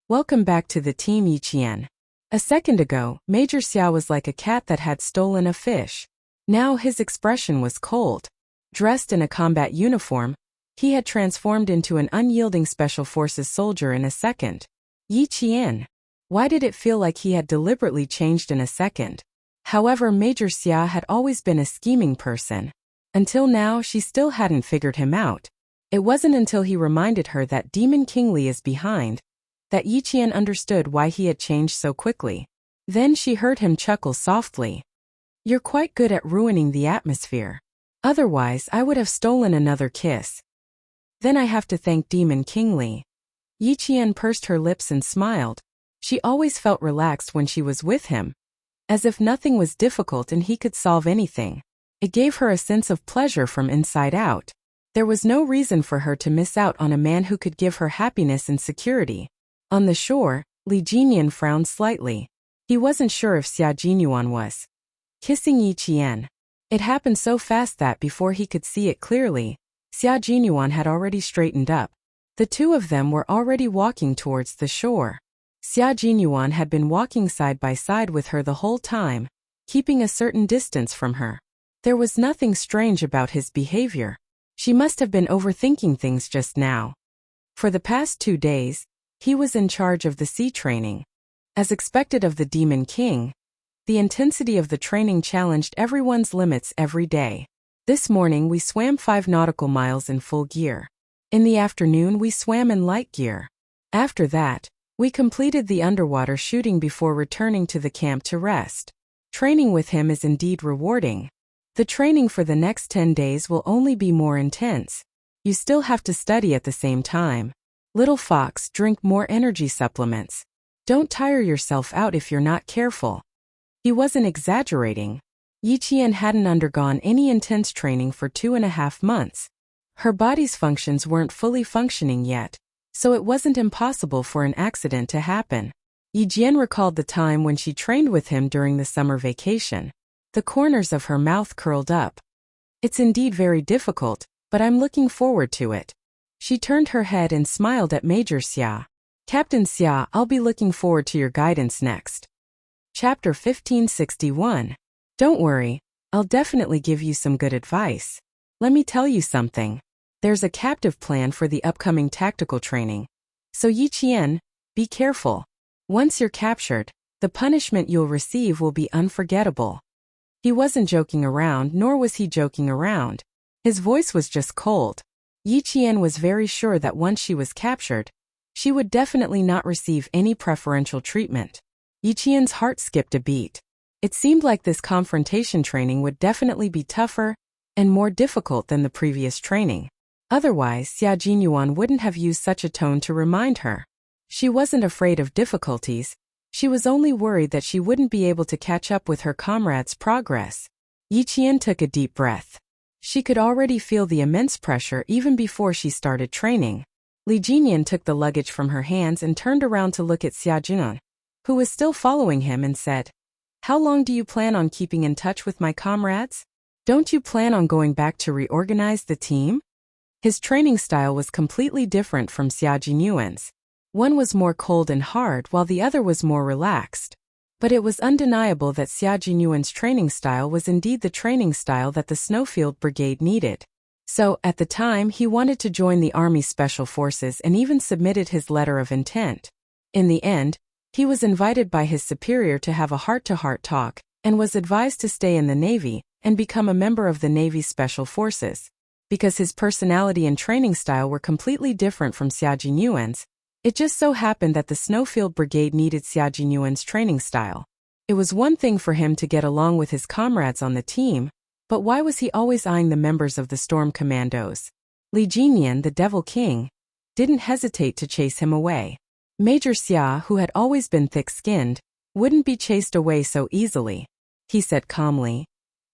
Welcome back to the team, Yi Qian. A second ago, Major Xia was like a cat that had stolen a fish. Now his expression was cold. Dressed in a combat uniform, he had transformed into an unyielding special forces soldier in a second. Yi Qian. Why did it feel like he had deliberately changed in a second? However, Major Xia had always been a scheming person. Until now, she still hadn't figured him out. It wasn't until he reminded her that Demon King Li is behind, that Yi Qian understood why he had changed so quickly. Then she heard him chuckle softly. You're quite good at ruining the atmosphere. Otherwise, I would have stolen another kiss. Then I have to thank Demon King Li. Yi Qian pursed her lips and smiled. She always felt relaxed when she was with him, as if nothing was difficult and he could solve anything. It gave her a sense of pleasure from inside out. There was no reason for her to miss out on a man who could give her happiness and security. On the shore, Li Jinyan frowned slightly. He wasn't sure if Xia Jinyuan was kissing Yi Qian. It happened so fast that before he could see it clearly, Xia Jinyuan had already straightened up. The two of them were already walking towards the shore. Xia Jinyuan had been walking side by side with her the whole time, keeping a certain distance from her. There was nothing strange about his behavior. She must have been overthinking things just now. For the past 2 days, he was in charge of the sea training. As expected of the Demon King, the intensity of the training challenged everyone's limits every day. This morning we swam 5 nautical miles in full gear. In the afternoon we swam in light gear. After that, we completed the underwater shooting before returning to the camp to rest. Training with him is indeed rewarding. The training for the next 10 days will only be more intense. You still have to study at the same time. Little fox, drink more energy supplements. Don't tire yourself out if you're not careful. He wasn't exaggerating. Yi Qian hadn't undergone any intense training for 2.5 months. Her body's functions weren't fully functioning yet, so it wasn't impossible for an accident to happen. Yi Jian recalled the time when she trained with him during the summer vacation. The corners of her mouth curled up. It's indeed very difficult, but I'm looking forward to it. She turned her head and smiled at Major Xia. Captain Xia, I'll be looking forward to your guidance next. Chapter 1561. Don't worry, I'll definitely give you some good advice. Let me tell you something. There's a captive plan for the upcoming tactical training. So Yi Qian, be careful. Once you're captured, the punishment you'll receive will be unforgettable. He wasn't joking around, nor was he joking around. His voice was just cold. Yi Qian was very sure that once she was captured, she would definitely not receive any preferential treatment. Yi Qian's heart skipped a beat. It seemed like this confrontation training would definitely be tougher and more difficult than the previous training. Otherwise, Xia Jinyuan wouldn't have used such a tone to remind her. She wasn't afraid of difficulties. She was only worried that she wouldn't be able to catch up with her comrades' progress. Yi Qian took a deep breath. She could already feel the immense pressure even before she started training. Li Jinyan took the luggage from her hands and turned around to look at Xia Jinyuan, who was still following him, and said, "How long do you plan on keeping in touch with my comrades? Don't you plan on going back to reorganize the team?" His training style was completely different from Xia Jinyuan's. One was more cold and hard while the other was more relaxed. But it was undeniable that Xia Jinyuan's training style was indeed the training style that the Snowfield Brigade needed. So, at the time, he wanted to join the Army Special Forces and even submitted his letter of intent. In the end, he was invited by his superior to have a heart-to-heart talk, and was advised to stay in the Navy and become a member of the Navy Special Forces. Because his personality and training style were completely different from Xia Jinyuan's, it just so happened that the Snowfield Brigade needed Xia Jinyuan's training style. It was one thing for him to get along with his comrades on the team, but why was he always eyeing the members of the Storm Commandos? Li Jinyan, the Devil King, didn't hesitate to chase him away. Major Xia, who had always been thick-skinned, wouldn't be chased away so easily. He said calmly,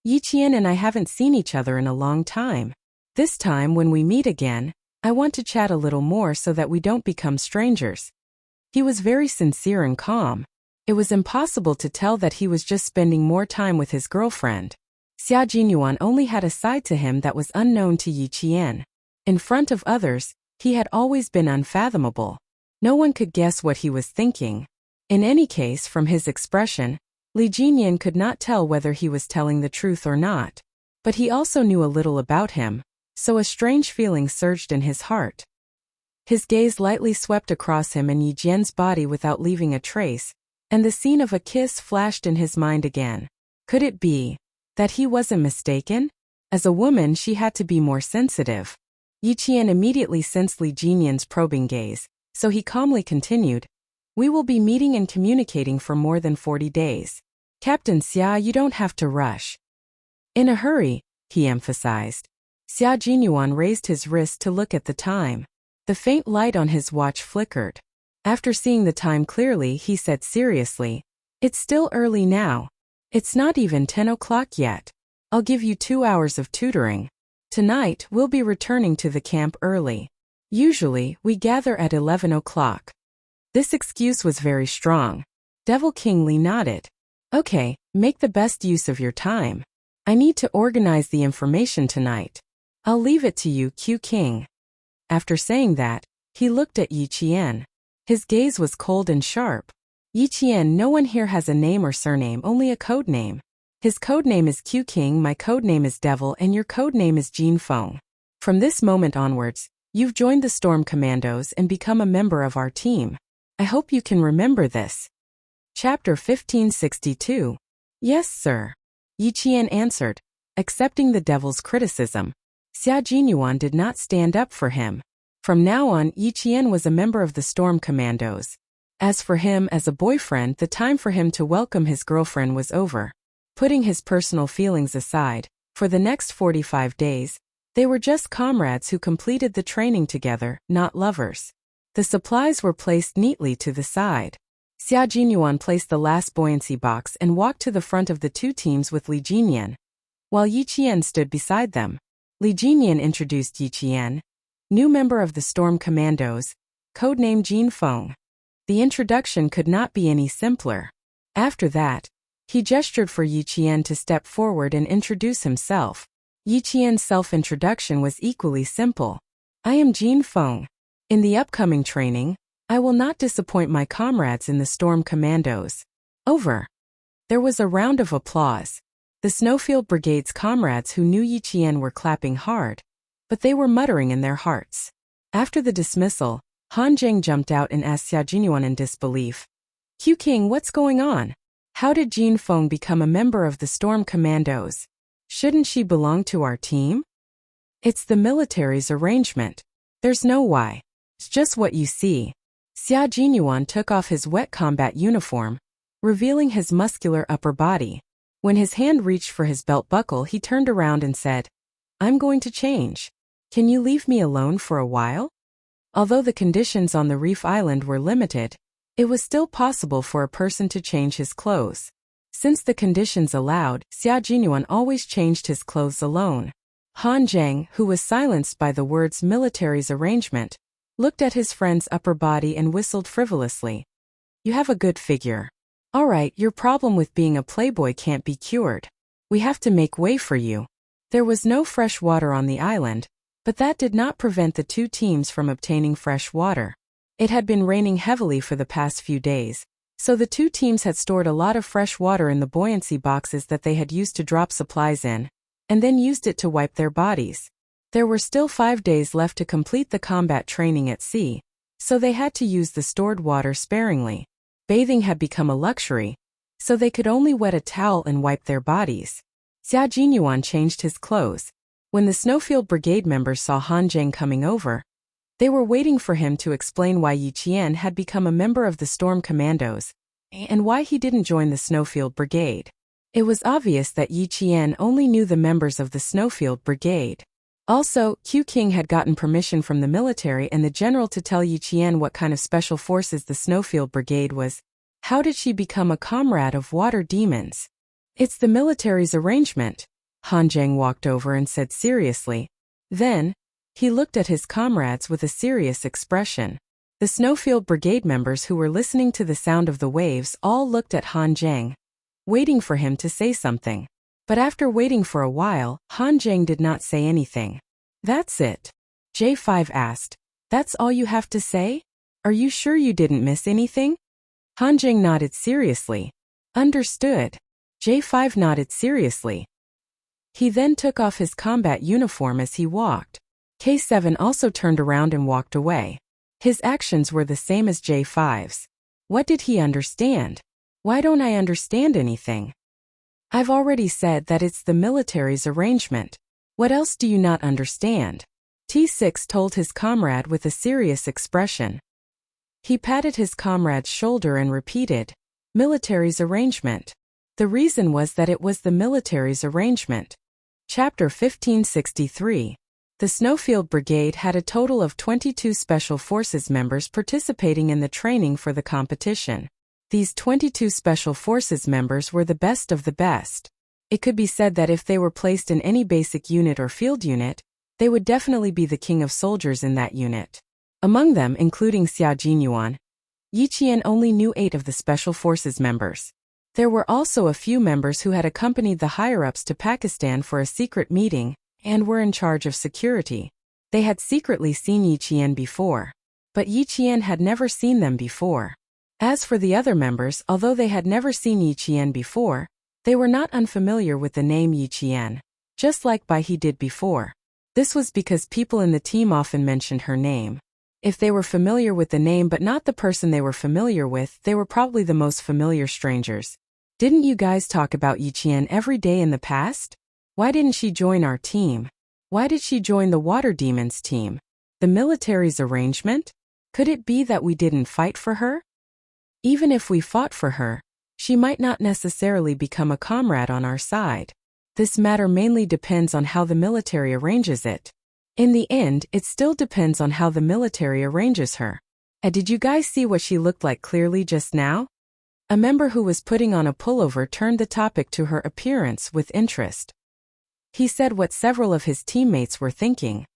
"Yi Qian and I haven't seen each other in a long time. This time when we meet again, I want to chat a little more so that we don't become strangers." He was very sincere and calm. It was impossible to tell that he was just spending more time with his girlfriend. Xia Jinyuan only had a side to him that was unknown to Yi Qian. In front of others, he had always been unfathomable. No one could guess what he was thinking. In any case, from his expression, Li Jinyan could not tell whether he was telling the truth or not. But he also knew a little about him, so a strange feeling surged in his heart. His gaze lightly swept across him and Yi Jian's body without leaving a trace, and the scene of a kiss flashed in his mind again. Could it be that he wasn't mistaken? As a woman, she had to be more sensitive. Yi Qian immediately sensed Li Jinyan's probing gaze, so he calmly continued, "We will be meeting and communicating for more than 40 days. Captain Xia, you don't have to rush." "In a hurry," he emphasized. Xia Jinyuan raised his wrist to look at the time. The faint light on his watch flickered. After seeing the time clearly, he said seriously, "It's still early now. It's not even 10 o'clock yet. I'll give you 2 hours of tutoring. Tonight, we'll be returning to the camp early. Usually, we gather at 11 o'clock. This excuse was very strong. Devil King Li nodded. "Okay, make the best use of your time. I need to organize the information tonight. I'll leave it to you, Q King." After saying that, he looked at Yi Qian. His gaze was cold and sharp. "Yi Qian, no one here has a name or surname, only a code name. His code name is Q King, my code name is Devil, and your code name is Jin Feng. From this moment onwards, you've joined the Storm Commandos and become a member of our team. I hope you can remember this." Chapter 1562. "Yes, sir," Yi Qian answered, accepting the devil's criticism. Xia Jinyuan did not stand up for him. From now on, Yi Qian was a member of the Storm Commandos. As for him as a boyfriend, the time for him to welcome his girlfriend was over. Putting his personal feelings aside, for the next 45 days, they were just comrades who completed the training together, not lovers. The supplies were placed neatly to the side. Xia Jinyuan placed the last buoyancy box and walked to the front of the two teams with Li Jinyan, while Yi Qian stood beside them. Li Jinyan introduced Yi Qian, new member of the Storm Commandos, codenamed Jin Feng. The introduction could not be any simpler. After that, he gestured for Yi Qian to step forward and introduce himself. Yi Qian's self-introduction was equally simple. I am Jin Feng. In the upcoming training, I will not disappoint my comrades in the Storm Commandos. Over. There was a round of applause. The Snowfield Brigade's comrades who knew Yi Qian were clapping hard, but they were muttering in their hearts. After the dismissal, Han Zheng jumped out and asked Xia Jinyuan in disbelief. Q King, what's going on? How did Jin Feng become a member of the Storm Commandos? Shouldn't she belong to our team? It's the military's arrangement. There's no why. It's just what you see. Xia Jinyuan took off his wet combat uniform, revealing his muscular upper body. When his hand reached for his belt buckle, he turned around and said, I'm going to change. Can you leave me alone for a while? Although the conditions on the Reef Island were limited, it was still possible for a person to change his clothes. Since the conditions allowed, Xia Jinyuan always changed his clothes alone. Han Zheng, who was silenced by the words military's arrangement, looked at his friend's upper body and whistled frivolously. You have a good figure. All right, your problem with being a playboy can't be cured. We have to make way for you. There was no fresh water on the island, but that did not prevent the two teams from obtaining fresh water. It had been raining heavily for the past few days, so the two teams had stored a lot of fresh water in the buoyancy boxes that they had used to drop supplies in, and then used it to wipe their bodies. There were still 5 days left to complete the combat training at sea, so they had to use the stored water sparingly. Bathing had become a luxury, so they could only wet a towel and wipe their bodies. Xia Jinyuan changed his clothes. When the Snowfield Brigade members saw Han Zheng coming over, they were waiting for him to explain why Yi Qian had become a member of the Storm Commandos, and why he didn't join the Snowfield Brigade. It was obvious that Yi Qian only knew the members of the Snowfield Brigade. Also, Q King had gotten permission from the military and the general to tell Yi Qian what kind of special forces the Snowfield Brigade was. How did she become a comrade of water demons? It's the military's arrangement. Han Zheng walked over and said seriously. Then, he looked at his comrades with a serious expression. The Snowfield Brigade members who were listening to the sound of the waves all looked at Han Zheng, waiting for him to say something. But after waiting for a while, Han Zheng did not say anything. That's it. J5 asked. That's all you have to say? Are you sure you didn't miss anything? Han Zheng nodded seriously. Understood. J5 nodded seriously. He then took off his combat uniform as he walked. K7 also turned around and walked away. His actions were the same as J5's. What did he understand? Why don't I understand anything? I've already said that it's the military's arrangement. What else do you not understand? T6 told his comrade with a serious expression. He patted his comrade's shoulder and repeated, military's arrangement. The reason was that it was the military's arrangement. Chapter 1563. The Snowfield Brigade had a total of 22 Special Forces members participating in the training for the competition. These 22 Special Forces members were the best of the best. It could be said that if they were placed in any basic unit or field unit, they would definitely be the king of soldiers in that unit. Among them, including Xia Jinyuan, Yi Qian only knew 8 of the Special Forces members. There were also a few members who had accompanied the higher-ups to Pakistan for a secret meeting, and were in charge of security. They had secretly seen Yi Qian before, but Yi Qian had never seen them before. As for the other members, although they had never seen Yi Qian before, they were not unfamiliar with the name Yi Qian, just like Bai He did before. This was because people in the team often mentioned her name. If they were familiar with the name but not the person they were familiar with, they were probably the most familiar strangers. Didn't you guys talk about Yi Qian every day in the past? Why didn't she join our team? Why did she join the Water Demons team? The military's arrangement? Could it be that we didn't fight for her? Even if we fought for her, she might not necessarily become a comrade on our side. This matter mainly depends on how the military arranges it. In the end, it still depends on how the military arranges her. Did you guys see what she looked like clearly just now? A member who was putting on a pullover turned the topic to her appearance with interest. He said what several of his teammates were thinking.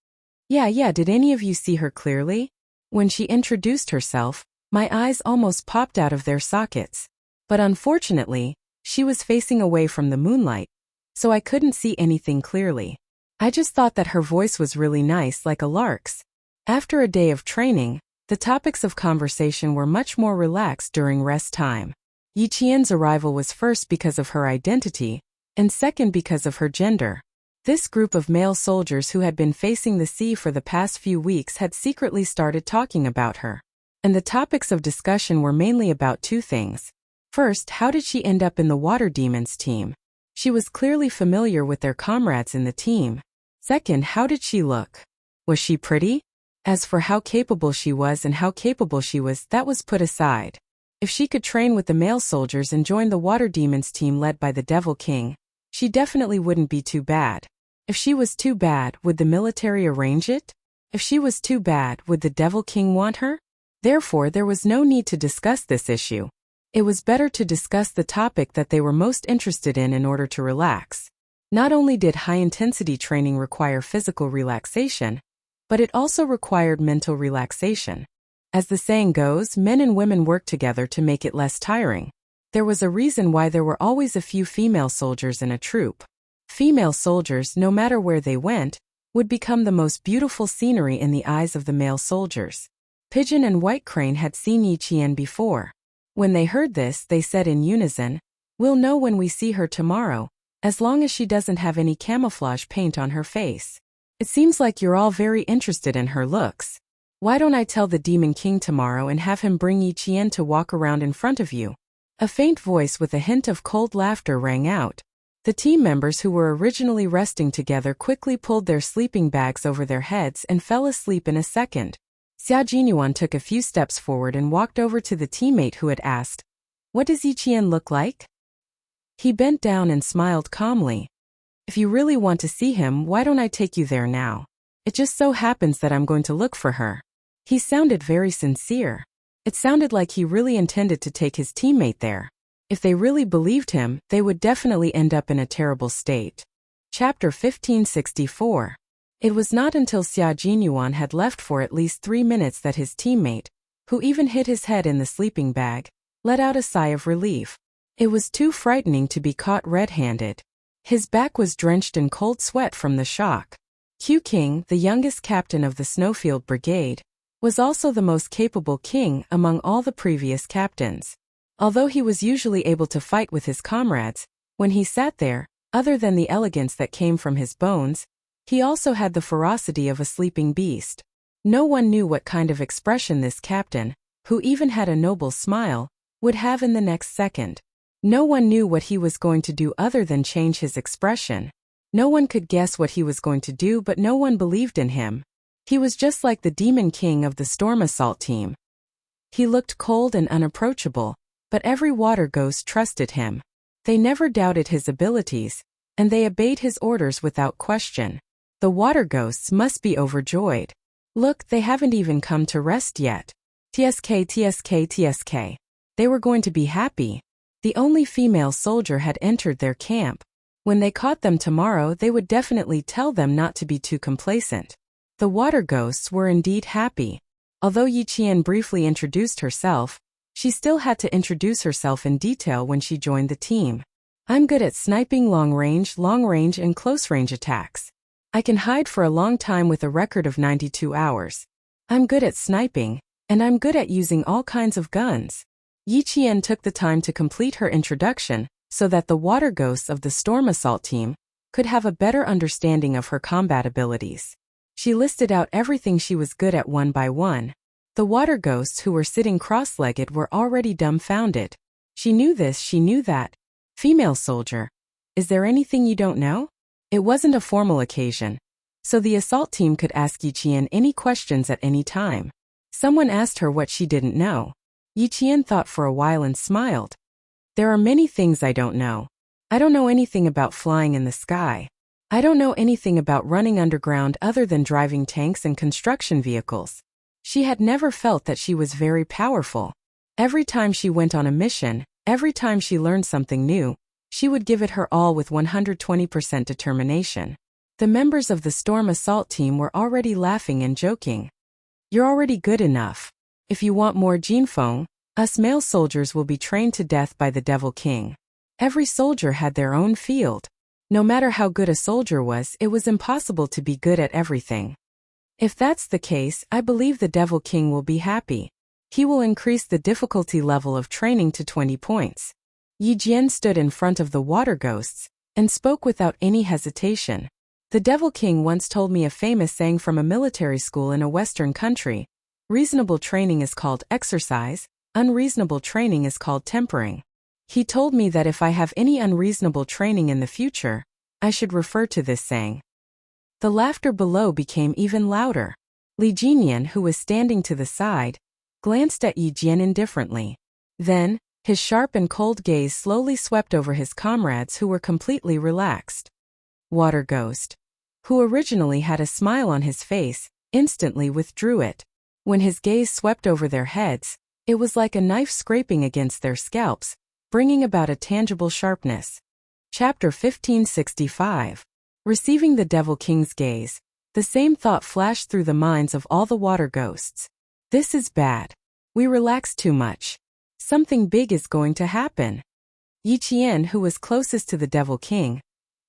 Yeah, did any of you see her clearly? When she introduced herself, my eyes almost popped out of their sockets. But unfortunately, she was facing away from the moonlight, so I couldn't see anything clearly. I just thought that her voice was really nice, like a lark's. After a day of training, the topics of conversation were much more relaxed during rest time. Yi Qian's arrival was first because of her identity, and second because of her gender. This group of male soldiers who had been facing the sea for the past few weeks had secretly started talking about her. And the topics of discussion were mainly about two things. First, how did she end up in the Water Demons team? She was clearly familiar with their comrades in the team. Second, how did she look? Was she pretty? As for how capable she was, that was put aside. If she could train with the male soldiers and join the Water Demons team led by the Devil King, she definitely wouldn't be too bad. If she was too bad, would the military arrange it? If she was too bad, would the Devil King want her? Therefore, there was no need to discuss this issue. It was better to discuss the topic that they were most interested in order to relax. Not only did high-intensity training require physical relaxation, but it also required mental relaxation. As the saying goes, men and women work together to make it less tiring. There was a reason why there were always a few female soldiers in a troop. Female soldiers, no matter where they went, would become the most beautiful scenery in the eyes of the male soldiers. Pigeon and White Crane had seen Yi Qian before. When they heard this, they said in unison, "We'll know when we see her tomorrow, as long as she doesn't have any camouflage paint on her face. It seems like you're all very interested in her looks. Why don't I tell the Demon King tomorrow and have him bring Yi Qian to walk around in front of you?" A faint voice with a hint of cold laughter rang out. The team members who were originally resting together quickly pulled their sleeping bags over their heads and fell asleep in a second. Xia Jinyuan took a few steps forward and walked over to the teammate who had asked, "What does Yi Qian look like?" He bent down and smiled calmly. "If you really want to see him, why don't I take you there now? It just so happens that I'm going to look for her." He sounded very sincere. It sounded like he really intended to take his teammate there. If they really believed him, they would definitely end up in a terrible state. Chapter 1564. It was not until Xia Jinyuan had left for at least 3 minutes that his teammate, who even hid his head in the sleeping bag, let out a sigh of relief. It was too frightening to be caught red-handed. His back was drenched in cold sweat from the shock. Q King, the youngest captain of the Snowfield Brigade, was also the most capable king among all the previous captains. Although he was usually able to fight with his comrades, when he sat there, other than the elegance that came from his bones, he also had the ferocity of a sleeping beast. No one knew what kind of expression this captain, who even had a noble smile, would have in the next second. No one knew what he was going to do other than change his expression. No one could guess what he was going to do, but no one believed in him. He was just like the Demon King of the Storm Assault team. He looked cold and unapproachable, but every water ghost trusted him. They never doubted his abilities, and they obeyed his orders without question. The water ghosts must be overjoyed. Look, they haven't even come to rest yet. TSK. They were going to be happy. The only female soldier had entered their camp. When they caught them tomorrow, they would definitely tell them not to be too complacent. The water ghosts were indeed happy. Although Yi Qian briefly introduced herself, she still had to introduce herself in detail when she joined the team. "I'm good at sniping long range, and close-range attacks. I can hide for a long time with a record of 92 hours. I'm good at sniping, and I'm good at using all kinds of guns." Yi Qian took the time to complete her introduction so that the water ghosts of the Storm Assault team could have a better understanding of her combat abilities. She listed out everything she was good at one by one. The water ghosts who were sitting cross-legged were already dumbfounded. She knew this, she knew that. "Female soldier, is there anything you don't know?" It wasn't a formal occasion, so the assault team could ask Yi Qian any questions at any time. Someone asked her what she didn't know. Yi Qian thought for a while and smiled. "There are many things I don't know. I don't know anything about flying in the sky. I don't know anything about running underground other than driving tanks and construction vehicles." She had never felt that she was very powerful. Every time she went on a mission, every time she learned something new, She would give it her all with 120% determination. The members of the storm assault team were already laughing and joking. You're already good enough. If you want more Jinfeng, us male soldiers will be trained to death by the Devil King. Every soldier had their own field. No matter how good a soldier was, it was impossible to be good at everything. If that's the case, I believe the Devil King will be happy. He will increase the difficulty level of training to 20 points. Yi Jian stood in front of the water ghosts and spoke without any hesitation. The Devil King once told me a famous saying from a military school in a Western country. Reasonable training is called exercise, unreasonable training is called tempering. He told me that if I have any unreasonable training in the future, I should refer to this saying. The laughter below became even louder. Li Jinyan, who was standing to the side, glanced at Yi Jian indifferently. Then, his sharp and cold gaze slowly swept over his comrades who were completely relaxed. Water Ghost, who originally had a smile on his face, instantly withdrew it. When his gaze swept over their heads, it was like a knife scraping against their scalps, bringing about a tangible sharpness. Chapter 1565. Receiving the Devil King's gaze, the same thought flashed through the minds of all the water ghosts. This is bad. We relax too much. Something big is going to happen. Yi Qian, who was closest to the Devil King,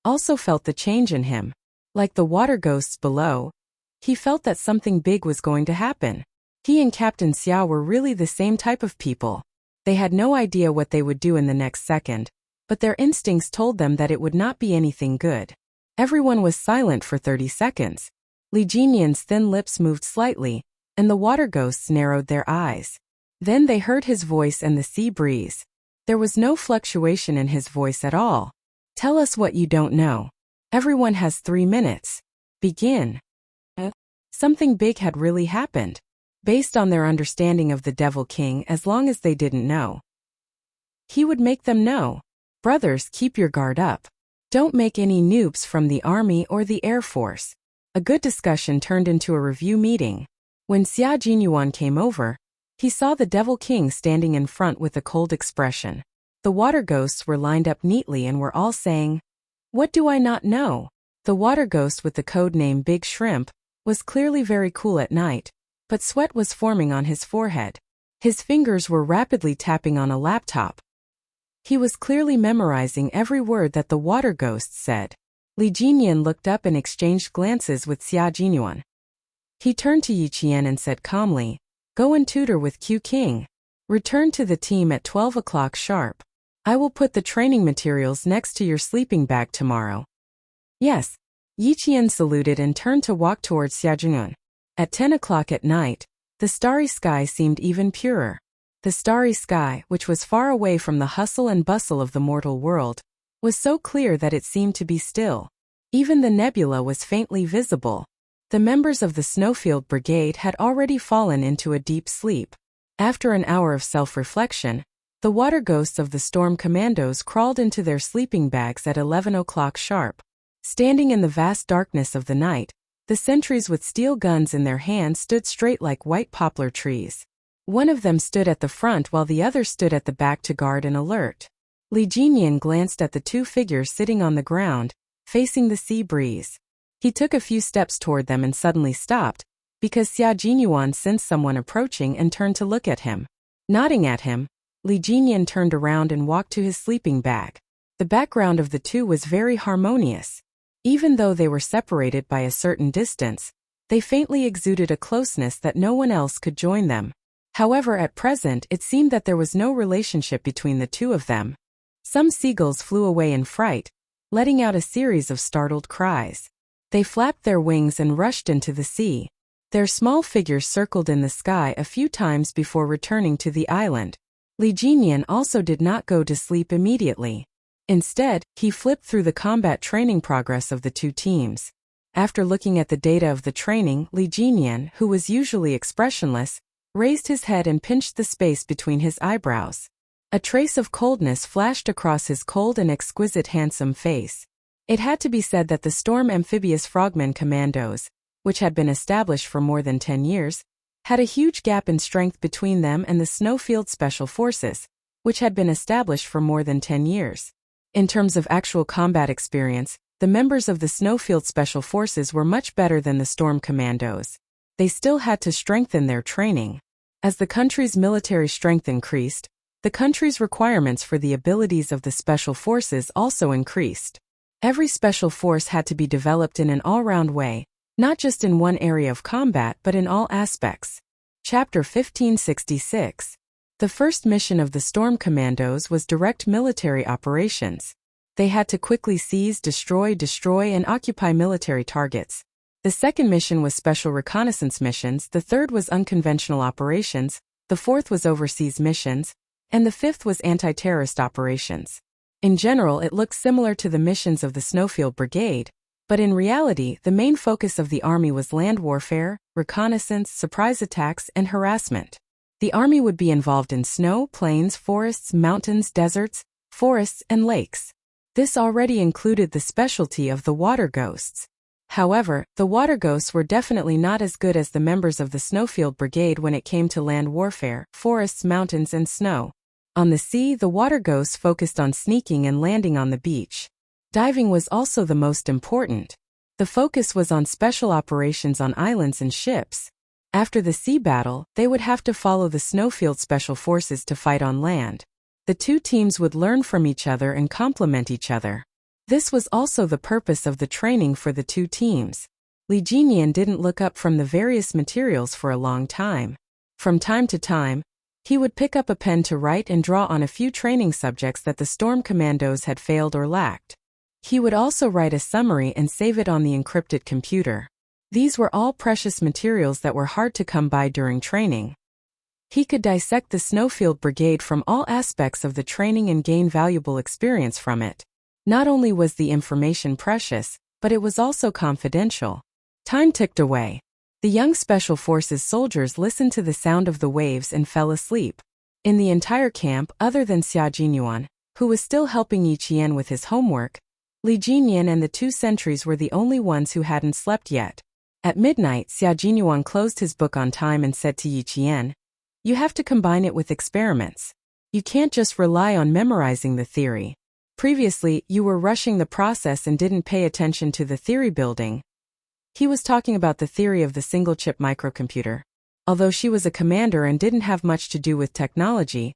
also felt the change in him. Like the water ghosts below, he felt that something big was going to happen. He and Captain Xiao were really the same type of people. They had no idea what they would do in the next second, but their instincts told them that it would not be anything good. Everyone was silent for 30 seconds. Li Jinyan's thin lips moved slightly, and the water ghosts narrowed their eyes. Then they heard his voice and the sea breeze. There was no fluctuation in his voice at all. Tell us what you don't know. Everyone has 3 minutes. Begin. Something big had really happened, based on their understanding of the Devil King. As long as they didn't know, he would make them know. Brothers, keep your guard up. Don't make any noobs from the army or the air force. A good discussion turned into a review meeting. When Xia Jinyuan came over, he saw the Devil King standing in front with a cold expression. The water ghosts were lined up neatly and were all saying, "What do I not know?" The water ghost with the code name Big Shrimp was clearly very cool at night, but sweat was forming on his forehead. His fingers were rapidly tapping on a laptop. He was clearly memorizing every word that the water ghost said. Li Jinyan looked up and exchanged glances with Xia Jinyuan. He turned to Yi Qian and said calmly, "Go and tutor with Q King. Return to the team at 12 o'clock sharp. I will put the training materials next to your sleeping bag tomorrow." Yes. Yi Qian saluted and turned to walk towards Xia Jinyuan. At 10 o'clock at night, the starry sky seemed even purer. The starry sky, which was far away from the hustle and bustle of the mortal world, was so clear that it seemed to be still. Even the nebula was faintly visible. The members of the Snowfield Brigade had already fallen into a deep sleep. After an hour of self-reflection, the water ghosts of the Storm Commandos crawled into their sleeping bags at 11 o'clock sharp. Standing in the vast darkness of the night, the sentries with steel guns in their hands stood straight like white poplar trees. One of them stood at the front while the other stood at the back to guard and alert. Li Jinyan glanced at the two figures sitting on the ground, facing the sea breeze. He took a few steps toward them and suddenly stopped, because Xia Jinyuan sensed someone approaching and turned to look at him. Nodding at him, Li Jinyan turned around and walked to his sleeping bag. The background of the two was very harmonious. Even though they were separated by a certain distance, they faintly exuded a closeness that no one else could join them. However, at present it seemed that there was no relationship between the two of them. Some seagulls flew away in fright, letting out a series of startled cries. They flapped their wings and rushed into the sea. Their small figures circled in the sky a few times before returning to the island. Li Jinyan also did not go to sleep immediately. Instead, he flipped through the combat training progress of the two teams. After looking at the data of the training, Li Jinyan, who was usually expressionless, raised his head and pinched the space between his eyebrows. A trace of coldness flashed across his cold and exquisite handsome face. It had to be said that the Storm Amphibious Frogmen Commandos, which had been established for more than 10 years, had a huge gap in strength between them and the Snowfield Special Forces, which had been established for more than 10 years. In terms of actual combat experience, the members of the Snowfield Special Forces were much better than the Storm Commandos. They still had to strengthen their training. As the country's military strength increased, the country's requirements for the abilities of the Special Forces also increased. Every special force had to be developed in an all-round way, not just in one area of combat but in all aspects. Chapter 1566. The first mission of the Storm Commandos was direct military operations. They had to quickly seize, destroy, and occupy military targets. The second mission was special reconnaissance missions, the third was unconventional operations, the fourth was overseas missions, and the fifth was anti-terrorist operations. In general, it looked similar to the missions of the Snowfield Brigade, but in reality, the main focus of the Army was land warfare, reconnaissance, surprise attacks, and harassment. The Army would be involved in snow, plains, forests, mountains, deserts, forests, and lakes. This already included the specialty of the water ghosts. However, the water ghosts were definitely not as good as the members of the Snowfield Brigade when it came to land warfare, forests, mountains, and snow. On the sea, the water ghosts focused on sneaking and landing on the beach. Diving was also the most important. The focus was on special operations on islands and ships. After the sea battle, they would have to follow the Snowfield Special Forces to fight on land. The two teams would learn from each other and complement each other. This was also the purpose of the training for the two teams. Li Jinyan didn't look up from the various materials for a long time. From time to time, he would pick up a pen to write and draw on a few training subjects that the Storm Commandos had failed or lacked. He would also write a summary and save it on the encrypted computer. These were all precious materials that were hard to come by during training. He could dissect the Snowfield Brigade from all aspects of the training and gain valuable experience from it. Not only was the information precious, but it was also confidential. Time ticked away. The young Special Forces soldiers listened to the sound of the waves and fell asleep. In the entire camp, other than Xia Jinyuan, who was still helping Yi Qian with his homework, Li Jinyan and the two sentries were the only ones who hadn't slept yet. At midnight, Xia Jinyuan closed his book on time and said to Yi Qian, "You have to combine it with experiments. You can't just rely on memorizing the theory. Previously, you were rushing the process and didn't pay attention to the theory building." He was talking about the theory of the single-chip microcomputer. Although she was a commander and didn't have much to do with technology,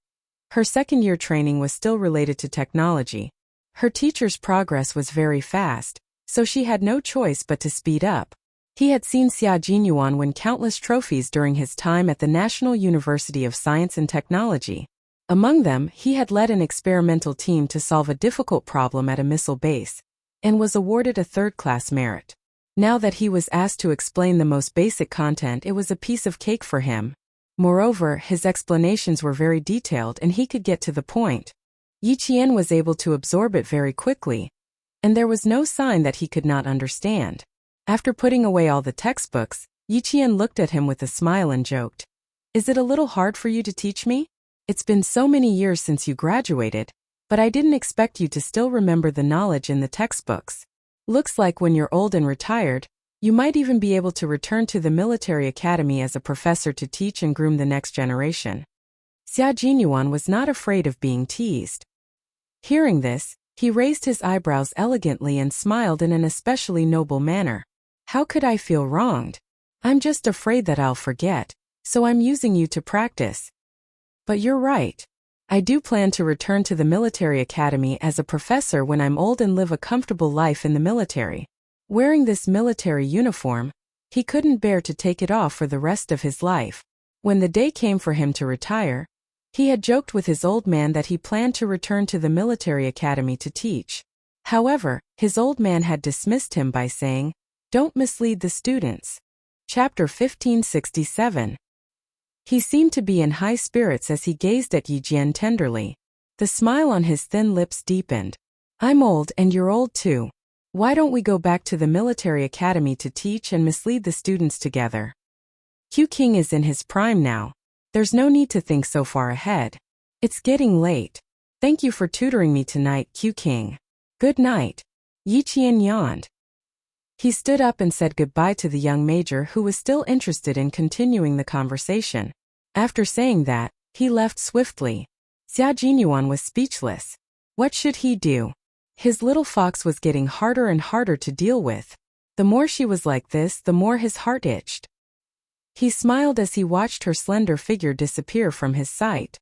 her second-year training was still related to technology. Her teacher's progress was very fast, so she had no choice but to speed up. He had seen Xia Jinyuan win countless trophies during his time at the National University of Science and Technology. Among them, he had led an experimental team to solve a difficult problem at a missile base, and was awarded a third-class merit. Now that he was asked to explain the most basic content, it was a piece of cake for him. Moreover, his explanations were very detailed and he could get to the point. Yi Qian was able to absorb it very quickly, and there was no sign that he could not understand. After putting away all the textbooks, Yi Qian looked at him with a smile and joked, "Is it a little hard for you to teach me? It's been so many years since you graduated, but I didn't expect you to still remember the knowledge in the textbooks. Looks like when you're old and retired, you might even be able to return to the military academy as a professor to teach and groom the next generation." Xia Jinyuan was not afraid of being teased. Hearing this, he raised his eyebrows elegantly and smiled in an especially noble manner. "How could I feel wronged? I'm just afraid that I'll forget, so I'm using you to practice. But you're right. I do plan to return to the military academy as a professor when I'm old and live a comfortable life in the military." Wearing this military uniform, he couldn't bear to take it off for the rest of his life. When the day came for him to retire, he had joked with his old man that he planned to return to the military academy to teach. However, his old man had dismissed him by saying, "Don't mislead the students." Chapter 1567. He seemed to be in high spirits as he gazed at Yi Jian tenderly. The smile on his thin lips deepened. "I'm old and you're old too. Why don't we go back to the military academy to teach and mislead the students together? Q King is in his prime now. There's no need to think so far ahead. It's getting late. Thank you for tutoring me tonight, Q King. Good night." Yi Qian yawned. He stood up and said goodbye to the young major who was still interested in continuing the conversation. After saying that, he left swiftly. Xia Jinyuan was speechless. What should he do? His little fox was getting harder and harder to deal with. The more she was like this, the more his heart itched. He smiled as he watched her slender figure disappear from his sight.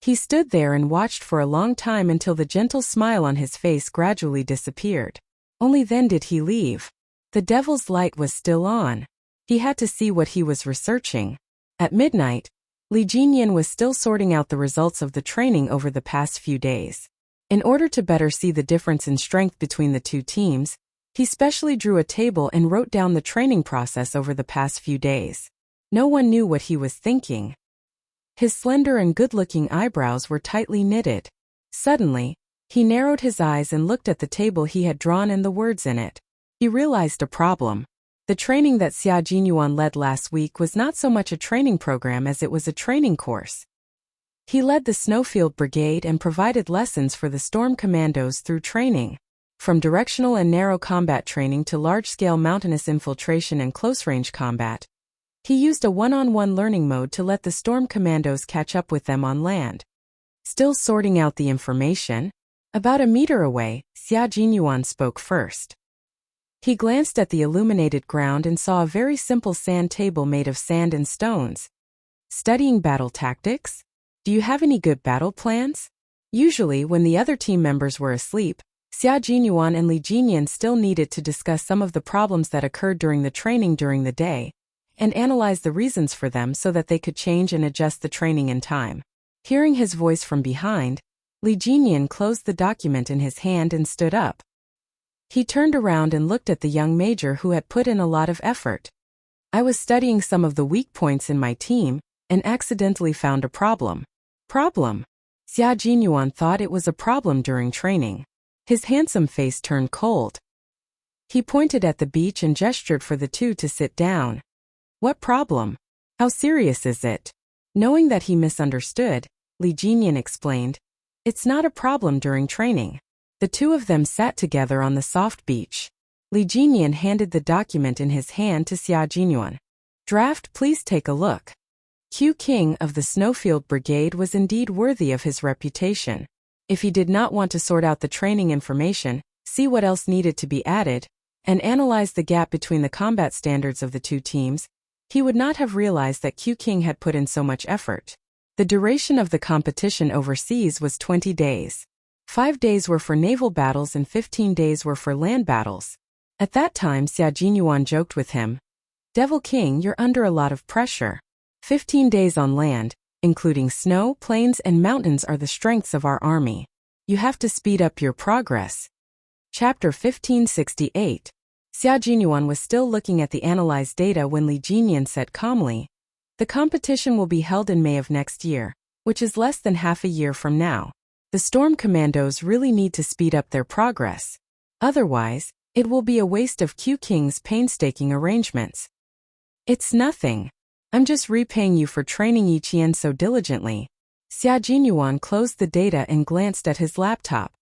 He stood there and watched for a long time until the gentle smile on his face gradually disappeared. Only then did he leave. The devil's light was still on. He had to see what he was researching. At midnight, Li Jinyan was still sorting out the results of the training over the past few days. In order to better see the difference in strength between the two teams, he specially drew a table and wrote down the training process over the past few days. No one knew what he was thinking. His slender and good-looking eyebrows were tightly knitted. Suddenly, he narrowed his eyes and looked at the table he had drawn and the words in it. He realized a problem. The training that Xia Jinyuan led last week was not so much a training program as it was a training course. He led the Snowfield Brigade and provided lessons for the Storm Commandos through training. From directional and narrow combat training to large-scale mountainous infiltration and close-range combat, he used a one-on-one learning mode to let the Storm Commandos catch up with them on land. Still sorting out the information, about a meter away, Xia Jinyuan spoke first. He glanced at the illuminated ground and saw a very simple sand table made of sand and stones. Studying battle tactics? Do you have any good battle plans? Usually, when the other team members were asleep, Xia Jinyuan and Li Jinyan still needed to discuss some of the problems that occurred during the training during the day, and analyze the reasons for them so that they could change and adjust the training in time. Hearing his voice from behind, Li Jinyan closed the document in his hand and stood up. He turned around and looked at the young major who had put in a lot of effort. I was studying some of the weak points in my team, and accidentally found a problem. Problem? Xia Jinyuan thought it was a problem during training. His handsome face turned cold. He pointed at the beach and gestured for the two to sit down. What problem? How serious is it? Knowing that he misunderstood, Li Jinyan explained, it's not a problem during training. The two of them sat together on the soft beach. Li Jinyan handed the document in his hand to Xia Jinyuan. Draft, please take a look. Q King of the Snowfield Brigade was indeed worthy of his reputation. If he did not want to sort out the training information, see what else needed to be added, and analyze the gap between the combat standards of the two teams, he would not have realized that Q King had put in so much effort. The duration of the competition overseas was 20 days. 5 days were for naval battles and 15 days were for land battles. At that time, Xia Jinyuan joked with him, Devil King, you're under a lot of pressure. 15 days on land, including snow, plains, and mountains are the strengths of our army. You have to speed up your progress. Chapter 1568. Xia Jinyuan was still looking at the analyzed data when Li Jinyan said calmly, the competition will be held in May of next year, which is less than half a year from now. The Storm Commandos really need to speed up their progress. Otherwise, it will be a waste of Q King's painstaking arrangements. It's nothing. I'm just repaying you for training Yiqian so diligently. Xia Jinyuan closed the data and glanced at his laptop.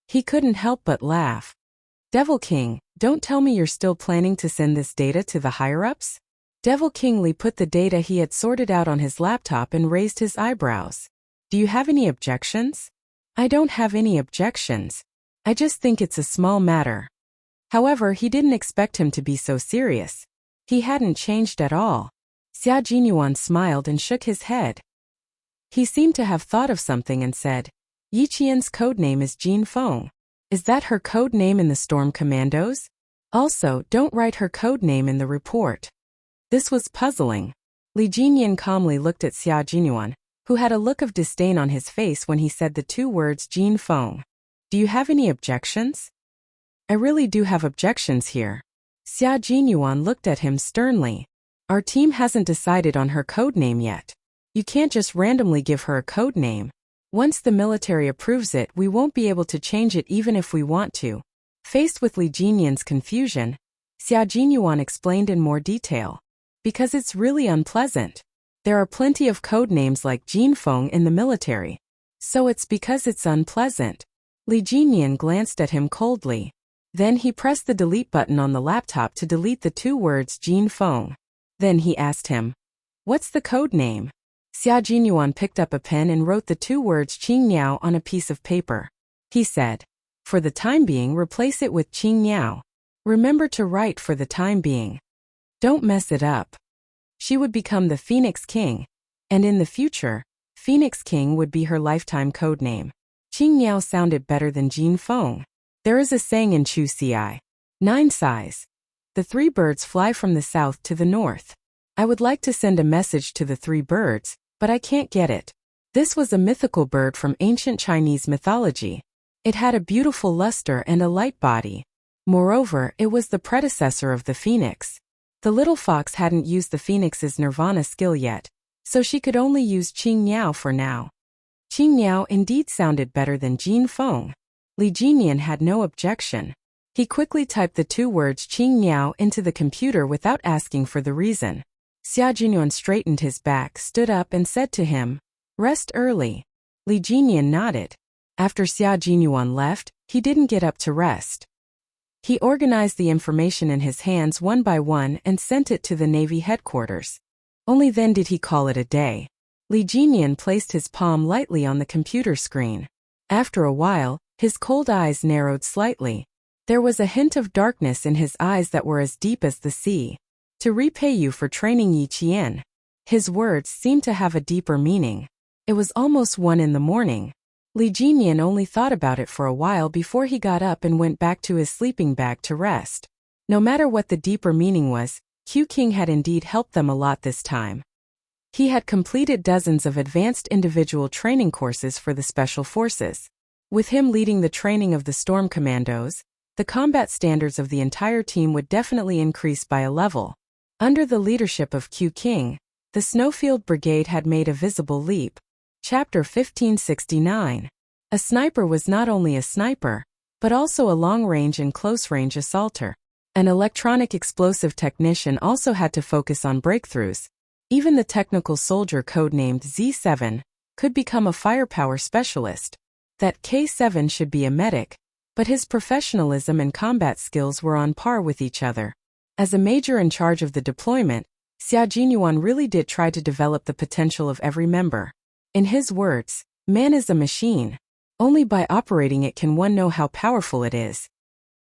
He couldn't help but laugh. Devil King, don't tell me you're still planning to send this data to the higher-ups? Devil King Li put the data he had sorted out on his laptop and raised his eyebrows. Do you have any objections? I don't have any objections. I just think it's a small matter. However, he didn't expect him to be so serious. He hadn't changed at all. Xia Jinyuan smiled and shook his head. He seemed to have thought of something and said, Yiqian's codename is Jin Feng. Is that her code name in the Storm Commandos? Also, don't write her code name in the report. This was puzzling. Li Jinyan calmly looked at Xia Jinyuan, who had a look of disdain on his face when he said the two words Jin Feng. Do you have any objections? I really do have objections here. Xia Jinyuan looked at him sternly. Our team hasn't decided on her code name yet. You can't just randomly give her a code name. Once the military approves it, we won't be able to change it even if we want to. Faced with Li Jinyan's confusion, Xia Jinyuan explained in more detail. Because it's really unpleasant. There are plenty of code names like Jin Feng in the military. So it's because it's unpleasant. Li Jinyan glanced at him coldly. Then he pressed the delete button on the laptop to delete the two words Jin Feng. Then he asked him, what's the code name? Xia Jinyuan picked up a pen and wrote the two words Qing Niao on a piece of paper. He said, For the time being, replace it with Qing Niao. Remember to write for the time being. Don't mess it up. She would become the Phoenix King, and in the future, Phoenix King would be her lifetime code name. Qing Niao sounded better than Jin Feng. There is a saying in Chu Ci. 9 size. The 3 birds fly from the south to the north. I would like to send a message to the 3 birds, but I can't get it. This was a mythical bird from ancient Chinese mythology. It had a beautiful luster and a light body. Moreover, it was the predecessor of the phoenix. The little fox hadn't used the phoenix's nirvana skill yet, so she could only use Qing Niao for now. Qing Niao indeed sounded better than Jin Feng. Li Jinyan had no objection. He quickly typed the 2 words Qing Niao into the computer without asking for the reason. Xia Jinyuan straightened his back, stood up and said to him, "Rest early." Li Jinyan nodded. After Xia Jinyuan left, he didn't get up to rest. He organized the information in his hands one by one and sent it to the Navy headquarters. Only then did he call it a day. Li Jinyan placed his palm lightly on the computer screen. After a while, his cold eyes narrowed slightly. There was a hint of darkness in his eyes that were as deep as the sea. "To repay you for training Yi Qian." His words seemed to have a deeper meaning. It was almost 1 in the morning. Li Jinyan only thought about it for a while before he got up and went back to his sleeping bag to rest. No matter what the deeper meaning was, Q King had indeed helped them a lot this time. He had completed dozens of advanced individual training courses for the Special Forces. With him leading the training of the Storm Commandos, the combat standards of the entire team would definitely increase by a level. Under the leadership of Q King, the Snowfield Brigade had made a visible leap. Chapter 1569. A sniper was not only a sniper, but also a long-range and close-range assaulter. An electronic explosive technician also had to focus on breakthroughs. Even the technical soldier codenamed Z7 could become a firepower specialist. That K7 should be a medic, but his professionalism and combat skills were on par with each other. As a major in charge of the deployment, Xia Jinyuan really did try to develop the potential of every member. In his words, "Man is a machine. Only by operating it can one know how powerful it is."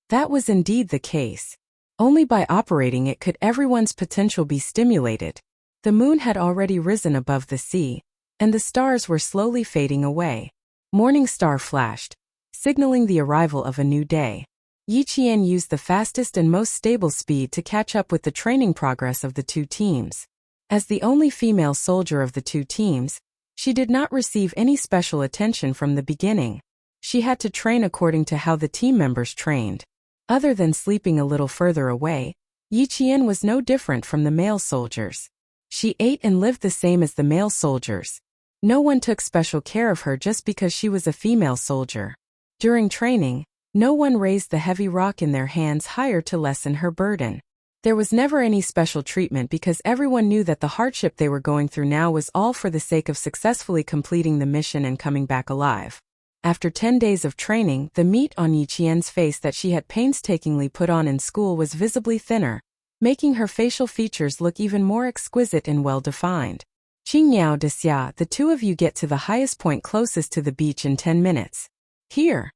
That was indeed the case. Only by operating it could everyone's potential be stimulated. The moon had already risen above the sea, and the stars were slowly fading away. Morning star flashed, signaling the arrival of a new day. Yi Qian used the fastest and most stable speed to catch up with the training progress of the 2 teams. As the only female soldier of the 2 teams, she did not receive any special attention from the beginning. She had to train according to how the team members trained. Other than sleeping a little further away, Yi Qian was no different from the male soldiers. She ate and lived the same as the male soldiers. No one took special care of her just because she was a female soldier. During training, no one raised the heavy rock in their hands higher to lessen her burden. There was never any special treatment because everyone knew that the hardship they were going through now was all for the sake of successfully completing the mission and coming back alive. After 10 days of training, the meat on Yi Qian's face that she had painstakingly put on in school was visibly thinner, making her facial features look even more exquisite and well-defined. "Qing Niao de Xia, the 2 of you get to the highest point closest to the beach in 10 minutes. Here."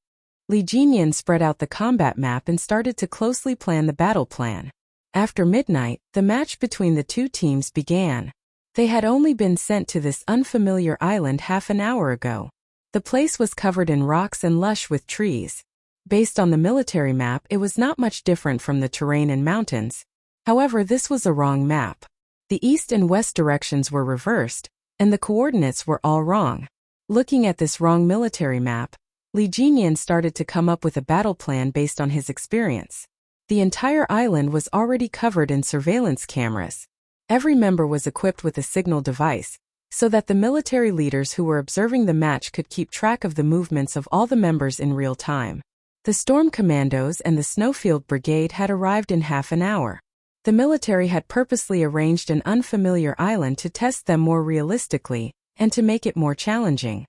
Li Jinyan spread out the combat map and started to closely plan the battle plan. After midnight, the match between the 2 teams began. They had only been sent to this unfamiliar island half an hour ago. The place was covered in rocks and lush with trees. Based on the military map, it was not much different from the terrain and mountains. However, this was a wrong map. The east and west directions were reversed, and the coordinates were all wrong. Looking at this wrong military map, Li Jinyan started to come up with a battle plan based on his experience. The entire island was already covered in surveillance cameras. Every member was equipped with a signal device, so that the military leaders who were observing the match could keep track of the movements of all the members in real time. The Storm Commandos and the Snowfield Brigade had arrived in half an hour. The military had purposely arranged an unfamiliar island to test them more realistically, and to make it more challenging.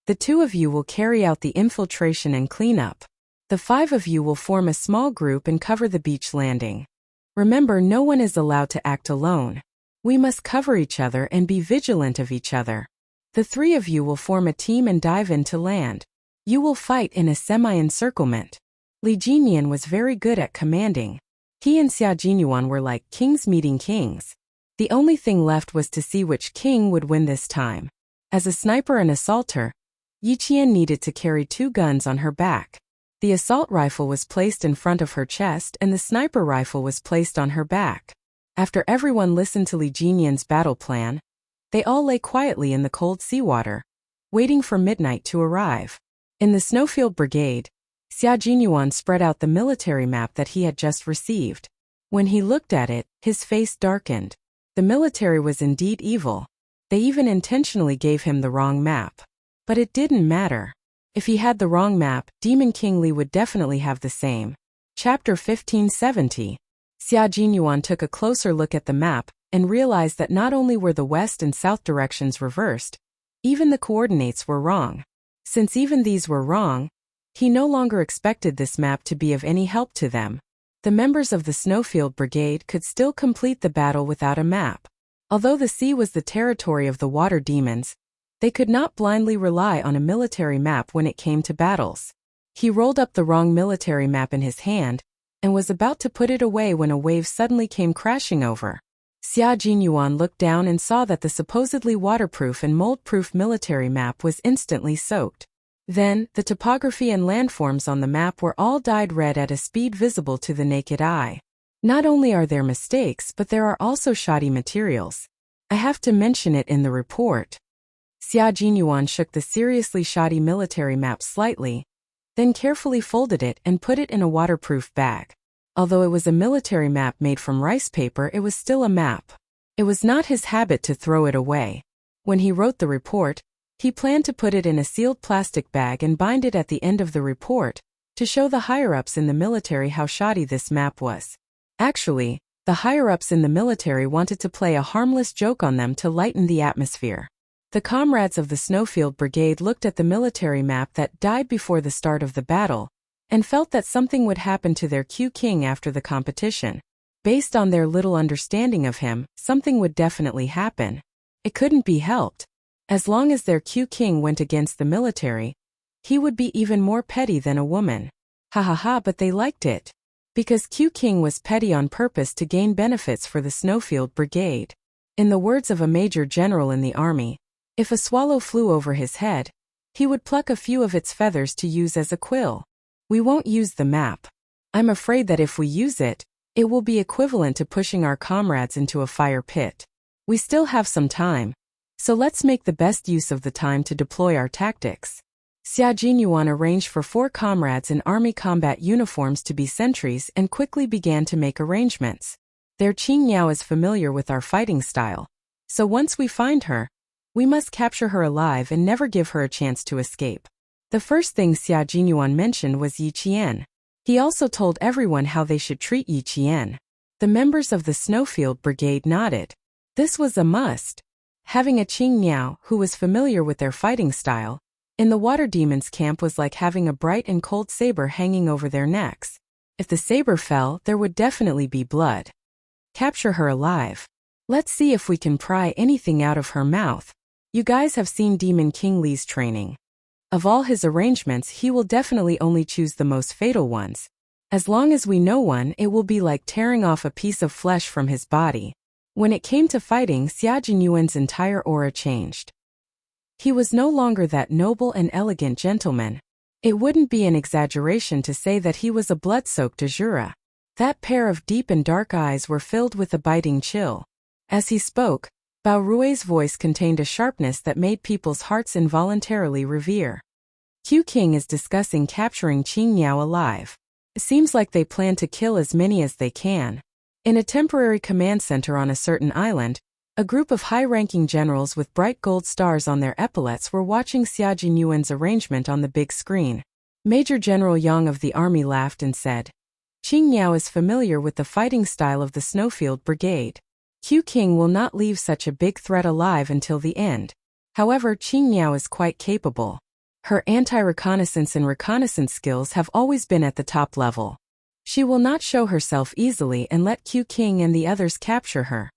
"The 2 of you will carry out the infiltration and cleanup. The 5 of you will form a small group and cover the beach landing. Remember, no one is allowed to act alone. We must cover each other and be vigilant of each other. The 3 of you will form a team and dive in to land. You will fight in a semi-encirclement. Li Jinyan was very good at commanding. He and Xia Jinyuan were like kings meeting kings. The only thing left was to see which king would win this time. As a sniper and assaulter, Yi Qian needed to carry 2 guns on her back. The assault rifle was placed in front of her chest and the sniper rifle was placed on her back. After everyone listened to Li Jinyan's battle plan, they all lay quietly in the cold seawater, waiting for midnight to arrive. In the Snowfield Brigade, Xia Jinyuan spread out the military map that he had just received. When he looked at it, his face darkened. The military was indeed evil. They even intentionally gave him the wrong map. But it didn't matter. If he had the wrong map, Demon King Li would definitely have the same. Chapter 1570. Xia Jinyuan took a closer look at the map and realized that not only were the west and south directions reversed, even the coordinates were wrong. Since even these were wrong, he no longer expected this map to be of any help to them. The members of the Snowfield Brigade could still complete the battle without a map. Although the sea was the territory of the water demons, they could not blindly rely on a military map when it came to battles. He rolled up the wrong military map in his hand and was about to put it away when a wave suddenly came crashing over. Xia Jinyuan looked down and saw that the supposedly waterproof and mold-proof military map was instantly soaked. Then, the topography and landforms on the map were all dyed red at a speed visible to the naked eye. Not only are there mistakes, but there are also shoddy materials. I have to mention it in the report. Xia Jinyuan shook the seriously shoddy military map slightly, then carefully folded it and put it in a waterproof bag. Although it was a military map made from rice paper, it was still a map. It was not his habit to throw it away. When he wrote the report, he planned to put it in a sealed plastic bag and bind it at the end of the report, to show the higher-ups in the military how shoddy this map was. Actually, the higher-ups in the military wanted to play a harmless joke on them to lighten the atmosphere. The comrades of the Snowfield Brigade looked at the military map that died before the start of the battle, and felt that something would happen to their Q King after the competition. Based on their little understanding of him, something would definitely happen. It couldn't be helped. As long as their Q King went against the military, he would be even more petty than a woman. Ha ha ha, but they liked it. Because Q King was petty on purpose to gain benefits for the Snowfield Brigade. In the words of a major general in the army, if a swallow flew over his head, he would pluck a few of its feathers to use as a quill. We won't use the map. I'm afraid that if we use it, it will be equivalent to pushing our comrades into a fire pit. We still have some time, so let's make the best use of the time to deploy our tactics. Xia Jinyuan arranged for 4 comrades in army combat uniforms to be sentries and quickly began to make arrangements. Their Qing Niao is familiar with our fighting style, so once we find her, we must capture her alive and never give her a chance to escape. The first thing Xia Jinyuan mentioned was Yi Qian. He also told everyone how they should treat Yi Qian. The members of the Snowfield Brigade nodded. This was a must. Having a Qing Niao who was familiar with their fighting style in the water demons camp was like having a bright and cold saber hanging over their necks. If the saber fell, there would definitely be blood. Capture her alive. Let's see if we can pry anything out of her mouth. You guys have seen Demon King Li's training. Of all his arrangements, he will definitely only choose the most fatal ones. As long as we know one, it will be like tearing off a piece of flesh from his body. When it came to fighting, Xia Jinyuan's entire aura changed. He was no longer that noble and elegant gentleman. It wouldn't be an exaggeration to say that he was a blood-soaked Azura. That pair of deep and dark eyes were filled with a biting chill. As he spoke, Bao Rui's voice contained a sharpness that made people's hearts involuntarily revere. Q King is discussing capturing Qing Niao alive. It seems like they plan to kill as many as they can. In a temporary command center on a certain island, a group of high-ranking generals with bright gold stars on their epaulets were watching Xia Jinyuan's arrangement on the big screen. Major General Yang of the army laughed and said, Qing Niao is familiar with the fighting style of the Snowfield Brigade. Q King will not leave such a big threat alive until the end. However, Qing Niao is quite capable. Her anti-reconnaissance and reconnaissance skills have always been at the top level. She will not show herself easily and let Q King and the others capture her.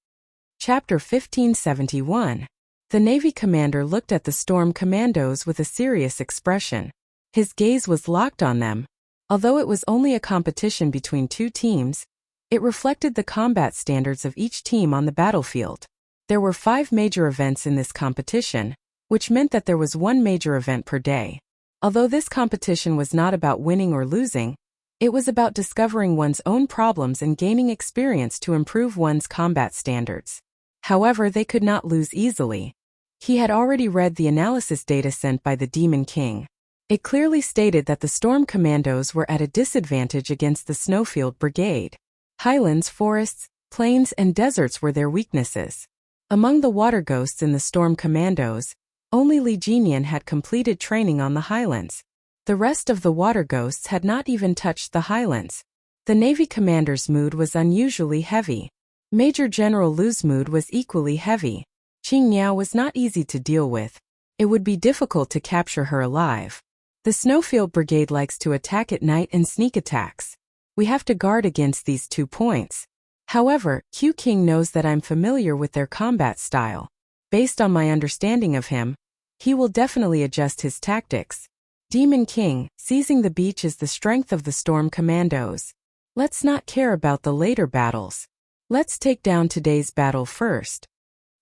Chapter 1571. The Navy commander looked at the Storm Commandos with a serious expression. His gaze was locked on them. Although it was only a competition between two teams, it reflected the combat standards of each team on the battlefield. There were 5 major events in this competition, which meant that there was 1 major event per day. Although this competition was not about winning or losing, it was about discovering one's own problems and gaining experience to improve one's combat standards. However, they could not lose easily. He had already read the analysis data sent by the Demon King. It clearly stated that the Storm Commandos were at a disadvantage against the Snowfield Brigade. Highlands, forests, plains, and deserts were their weaknesses. Among the water ghosts in the Storm Commandos, only Li Jinyan had completed training on the highlands. The rest of the water ghosts had not even touched the highlands. The Navy commander's mood was unusually heavy. Major General Lu's mood was equally heavy. Qing Niao was not easy to deal with. It would be difficult to capture her alive. The Snowfield Brigade likes to attack at night and sneak attacks. We have to guard against these 2 points. However, Q King knows that I'm familiar with their combat style. Based on my understanding of him, he will definitely adjust his tactics. Demon King, seizing the beach is the strength of the Storm Commandos. Let's not care about the later battles. Let's take down today's battle first.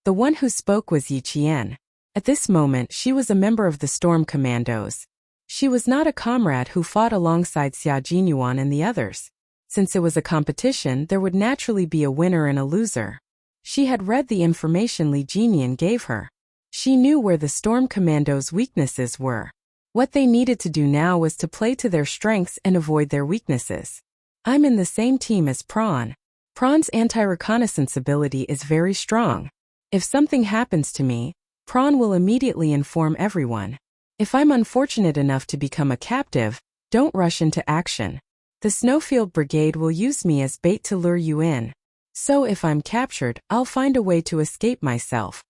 The one who spoke was Yi Qian. At this moment, she was a member of the Storm Commandos. She was not a comrade who fought alongside Xia Jinyuan and the others. Since it was a competition, there would naturally be a winner and a loser. She had read the information Li Jinyan gave her. She knew where the Storm Commandos' weaknesses were. What they needed to do now was to play to their strengths and avoid their weaknesses. I'm in the same team as Prawn. Prawn's anti-reconnaissance ability is very strong. If something happens to me, Prawn will immediately inform everyone. If I'm unfortunate enough to become a captive, don't rush into action. The Snowfield Brigade will use me as bait to lure you in. So if I'm captured, I'll find a way to escape myself.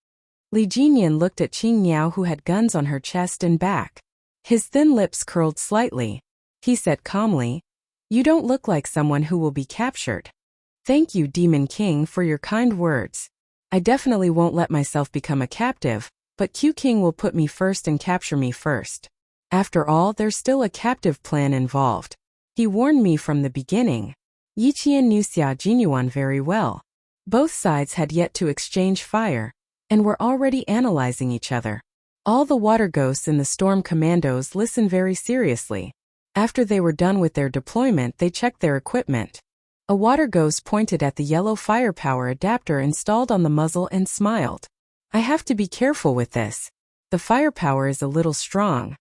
Li Jinyan looked at Qing Niao, who had guns on her chest and back. His thin lips curled slightly. He said calmly, "You don't look like someone who will be captured." "Thank you, Demon King, for your kind words. I definitely won't let myself become a captive, but Q King will put me first and capture me first. After all, there's still a captive plan involved. He warned me from the beginning." Yi Qian knew Xia Jinyuan very well. Both sides had yet to exchange fire, and were already analyzing each other. All the water ghosts in the Storm Commandos listened very seriously. After they were done with their deployment, they checked their equipment. A water ghost pointed at the yellow firepower adapter installed on the muzzle and smiled. "I have to be careful with this. The firepower is a little strong."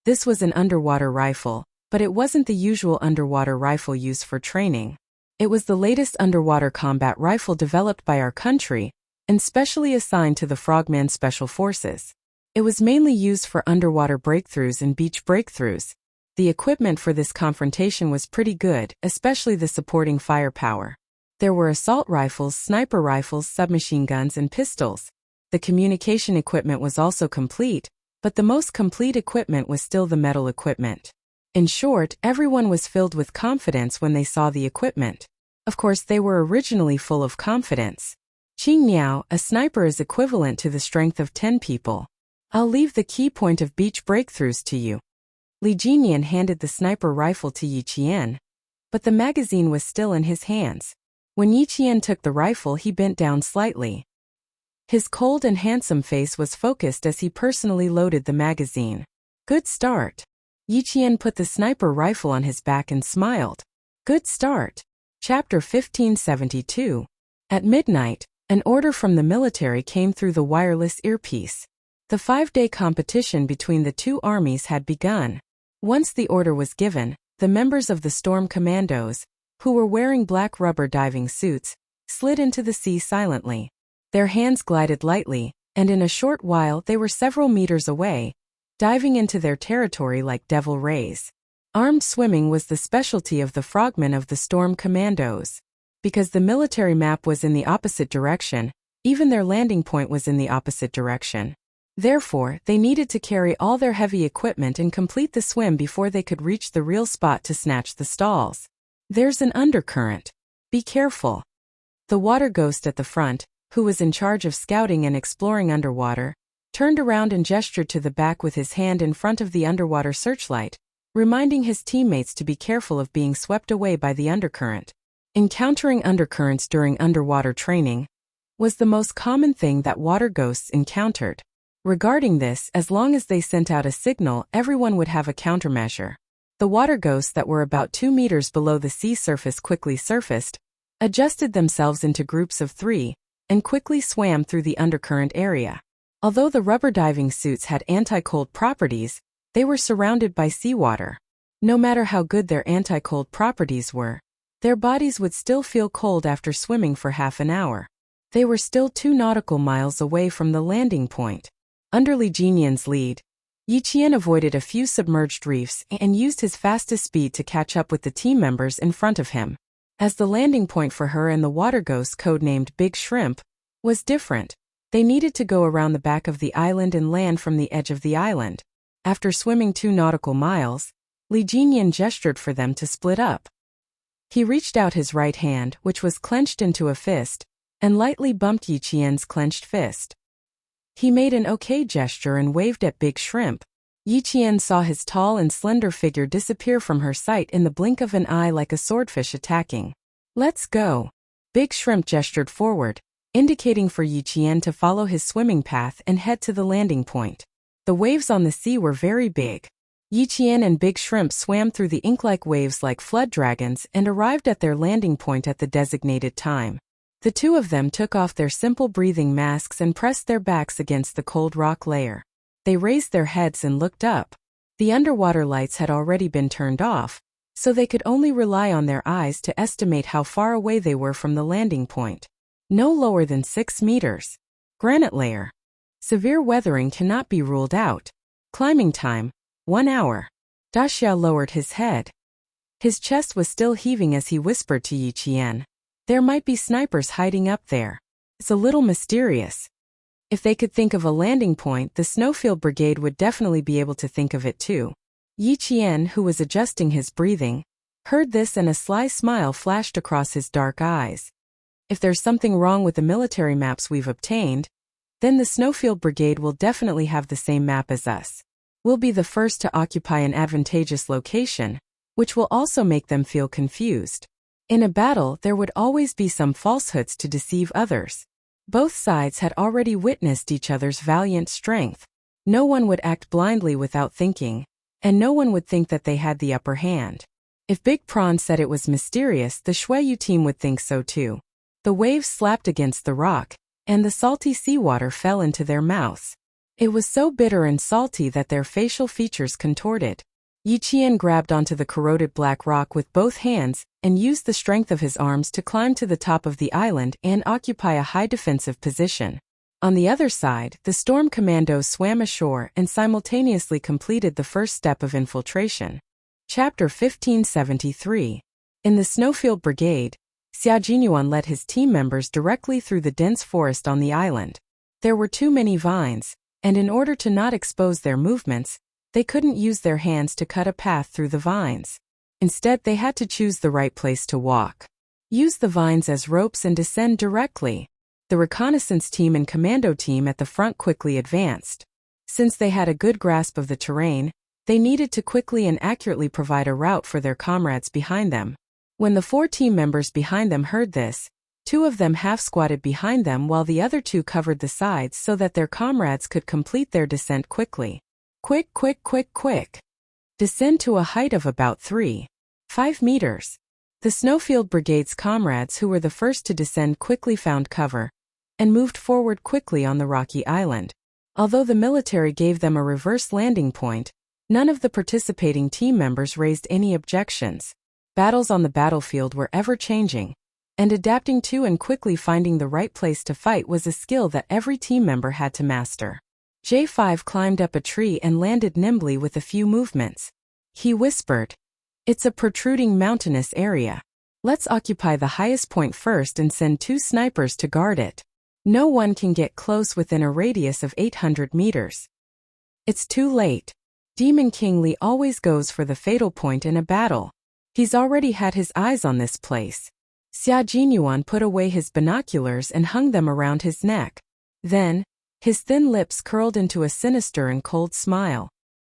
This was an underwater rifle, but it wasn't the usual underwater rifle used for training. It was the latest underwater combat rifle developed by our country, and specially assigned to the Frogman Special Forces. It was mainly used for underwater breakthroughs and beach breakthroughs. The equipment for this confrontation was pretty good, especially the supporting firepower. There were assault rifles, sniper rifles, submachine guns, and pistols. The communication equipment was also complete, but the most complete equipment was still the metal equipment. In short, everyone was filled with confidence when they saw the equipment. Of course, they were originally full of confidence. Qing Niao, a sniper is equivalent to the strength of 10 people. I'll leave the key point of beach breakthroughs to you. Li Jinyan handed the sniper rifle to Yi Qian, but the magazine was still in his hands. When Yi Qian took the rifle, he bent down slightly. His cold and handsome face was focused as he personally loaded the magazine. "Good start." Yi Qian put the sniper rifle on his back and smiled. "Good start." Chapter 1572. At midnight, an order from the military came through the wireless earpiece. The 5-day competition between the two armies had begun. Once the order was given, the members of the Storm Commandos, who were wearing black rubber diving suits, slid into the sea silently. Their hands glided lightly, and in a short while they were several meters away, diving into their territory like devil rays. Armed swimming was the specialty of the frogmen of the Storm Commandos. Because the military map was in the opposite direction, even their landing point was in the opposite direction. Therefore, they needed to carry all their heavy equipment and complete the swim before they could reach the real spot to snatch the stalls. There's an undercurrent. Be careful. The water ghost at the front, who was in charge of scouting and exploring underwater, turned around and gestured to the back with his hand in front of the underwater searchlight, reminding his teammates to be careful of being swept away by the undercurrent. Encountering undercurrents during underwater training was the most common thing that water ghosts encountered. Regarding this, as long as they sent out a signal, everyone would have a countermeasure. The water ghosts that were about 2 meters below the sea surface quickly surfaced, adjusted themselves into groups of 3, and quickly swam through the undercurrent area. Although the rubber diving suits had anti-cold properties, they were surrounded by seawater. No matter how good their anti-cold properties were, their bodies would still feel cold after swimming for half an hour. They were still 2 nautical miles away from the landing point. Under Li Jinyan's lead, Yi Qian avoided a few submerged reefs and used his fastest speed to catch up with the team members in front of him. As the landing point for her and the water ghost, codenamed Big Shrimp, was different, they needed to go around the back of the island and land from the edge of the island. After swimming 2 nautical miles, Li Jinyan gestured for them to split up. He reached out his right hand, which was clenched into a fist, and lightly bumped Yi Qian's clenched fist. He made an okay gesture and waved at Big Shrimp. Yi Qian saw his tall and slender figure disappear from her sight in the blink of an eye like a swordfish attacking. "Let's go." Big Shrimp gestured forward, indicating for Yi Qian to follow his swimming path and head to the landing point. The waves on the sea were very big. Yi Qian and Big Shrimp swam through the ink-like waves like flood dragons and arrived at their landing point at the designated time. The two of them took off their simple breathing masks and pressed their backs against the cold rock layer. They raised their heads and looked up. The underwater lights had already been turned off, so they could only rely on their eyes to estimate how far away they were from the landing point. No lower than 6 meters. Granite layer. Severe weathering cannot be ruled out. Climbing time, 1 hour. Da Xiao lowered his head. His chest was still heaving as he whispered to Yi Qian. There might be snipers hiding up there. It's a little mysterious. If they could think of a landing point, the Snowfield Brigade would definitely be able to think of it too. Yi Qian, who was adjusting his breathing, heard this and a sly smile flashed across his dark eyes. If there's something wrong with the military maps we've obtained, then the Snowfield Brigade will definitely have the same map as us. We'll be the first to occupy an advantageous location, which will also make them feel confused. In a battle, there would always be some falsehoods to deceive others. Both sides had already witnessed each other's valiant strength. No one would act blindly without thinking, and no one would think that they had the upper hand. If Big Prawn said it was mysterious, the Shuiyu team would think so too. The waves slapped against the rock, and the salty seawater fell into their mouths. It was so bitter and salty that their facial features contorted. Yi Qian grabbed onto the corroded black rock with both hands and used the strength of his arms to climb to the top of the island and occupy a high defensive position. On the other side, the storm commandos swam ashore and simultaneously completed the first step of infiltration. Chapter 1573. In the Snowfield Brigade, Xia Jinyuan led his team members directly through the dense forest on the island. There were too many vines, and in order to not expose their movements, they couldn't use their hands to cut a path through the vines. Instead, they had to choose the right place to walk. Use the vines as ropes and descend directly. The reconnaissance team and commando team at the front quickly advanced. Since they had a good grasp of the terrain, they needed to quickly and accurately provide a route for their comrades behind them. When the 4 team members behind them heard this, 2 of them half-squatted behind them while the other 2 covered the sides so that their comrades could complete their descent quickly. Quick, quick, quick, quick. Descend to a height of about 3.5 meters. The Snowfield Brigade's comrades who were the first to descend quickly found cover and moved forward quickly on the rocky island. Although the military gave them a reverse landing point, none of the participating team members raised any objections. Battles on the battlefield were ever-changing, and adapting to and quickly finding the right place to fight was a skill that every team member had to master. J5 climbed up a tree and landed nimbly with a few movements. He whispered, "It's a protruding mountainous area. Let's occupy the highest point first and send 2 snipers to guard it. No one can get close within a radius of 800 meters. It's too late. Demon King Li always goes for the fatal point in a battle. He's already had his eyes on this place." Xia Jinyuan put away his binoculars and hung them around his neck. Then, His thin lips curled into a sinister and cold smile.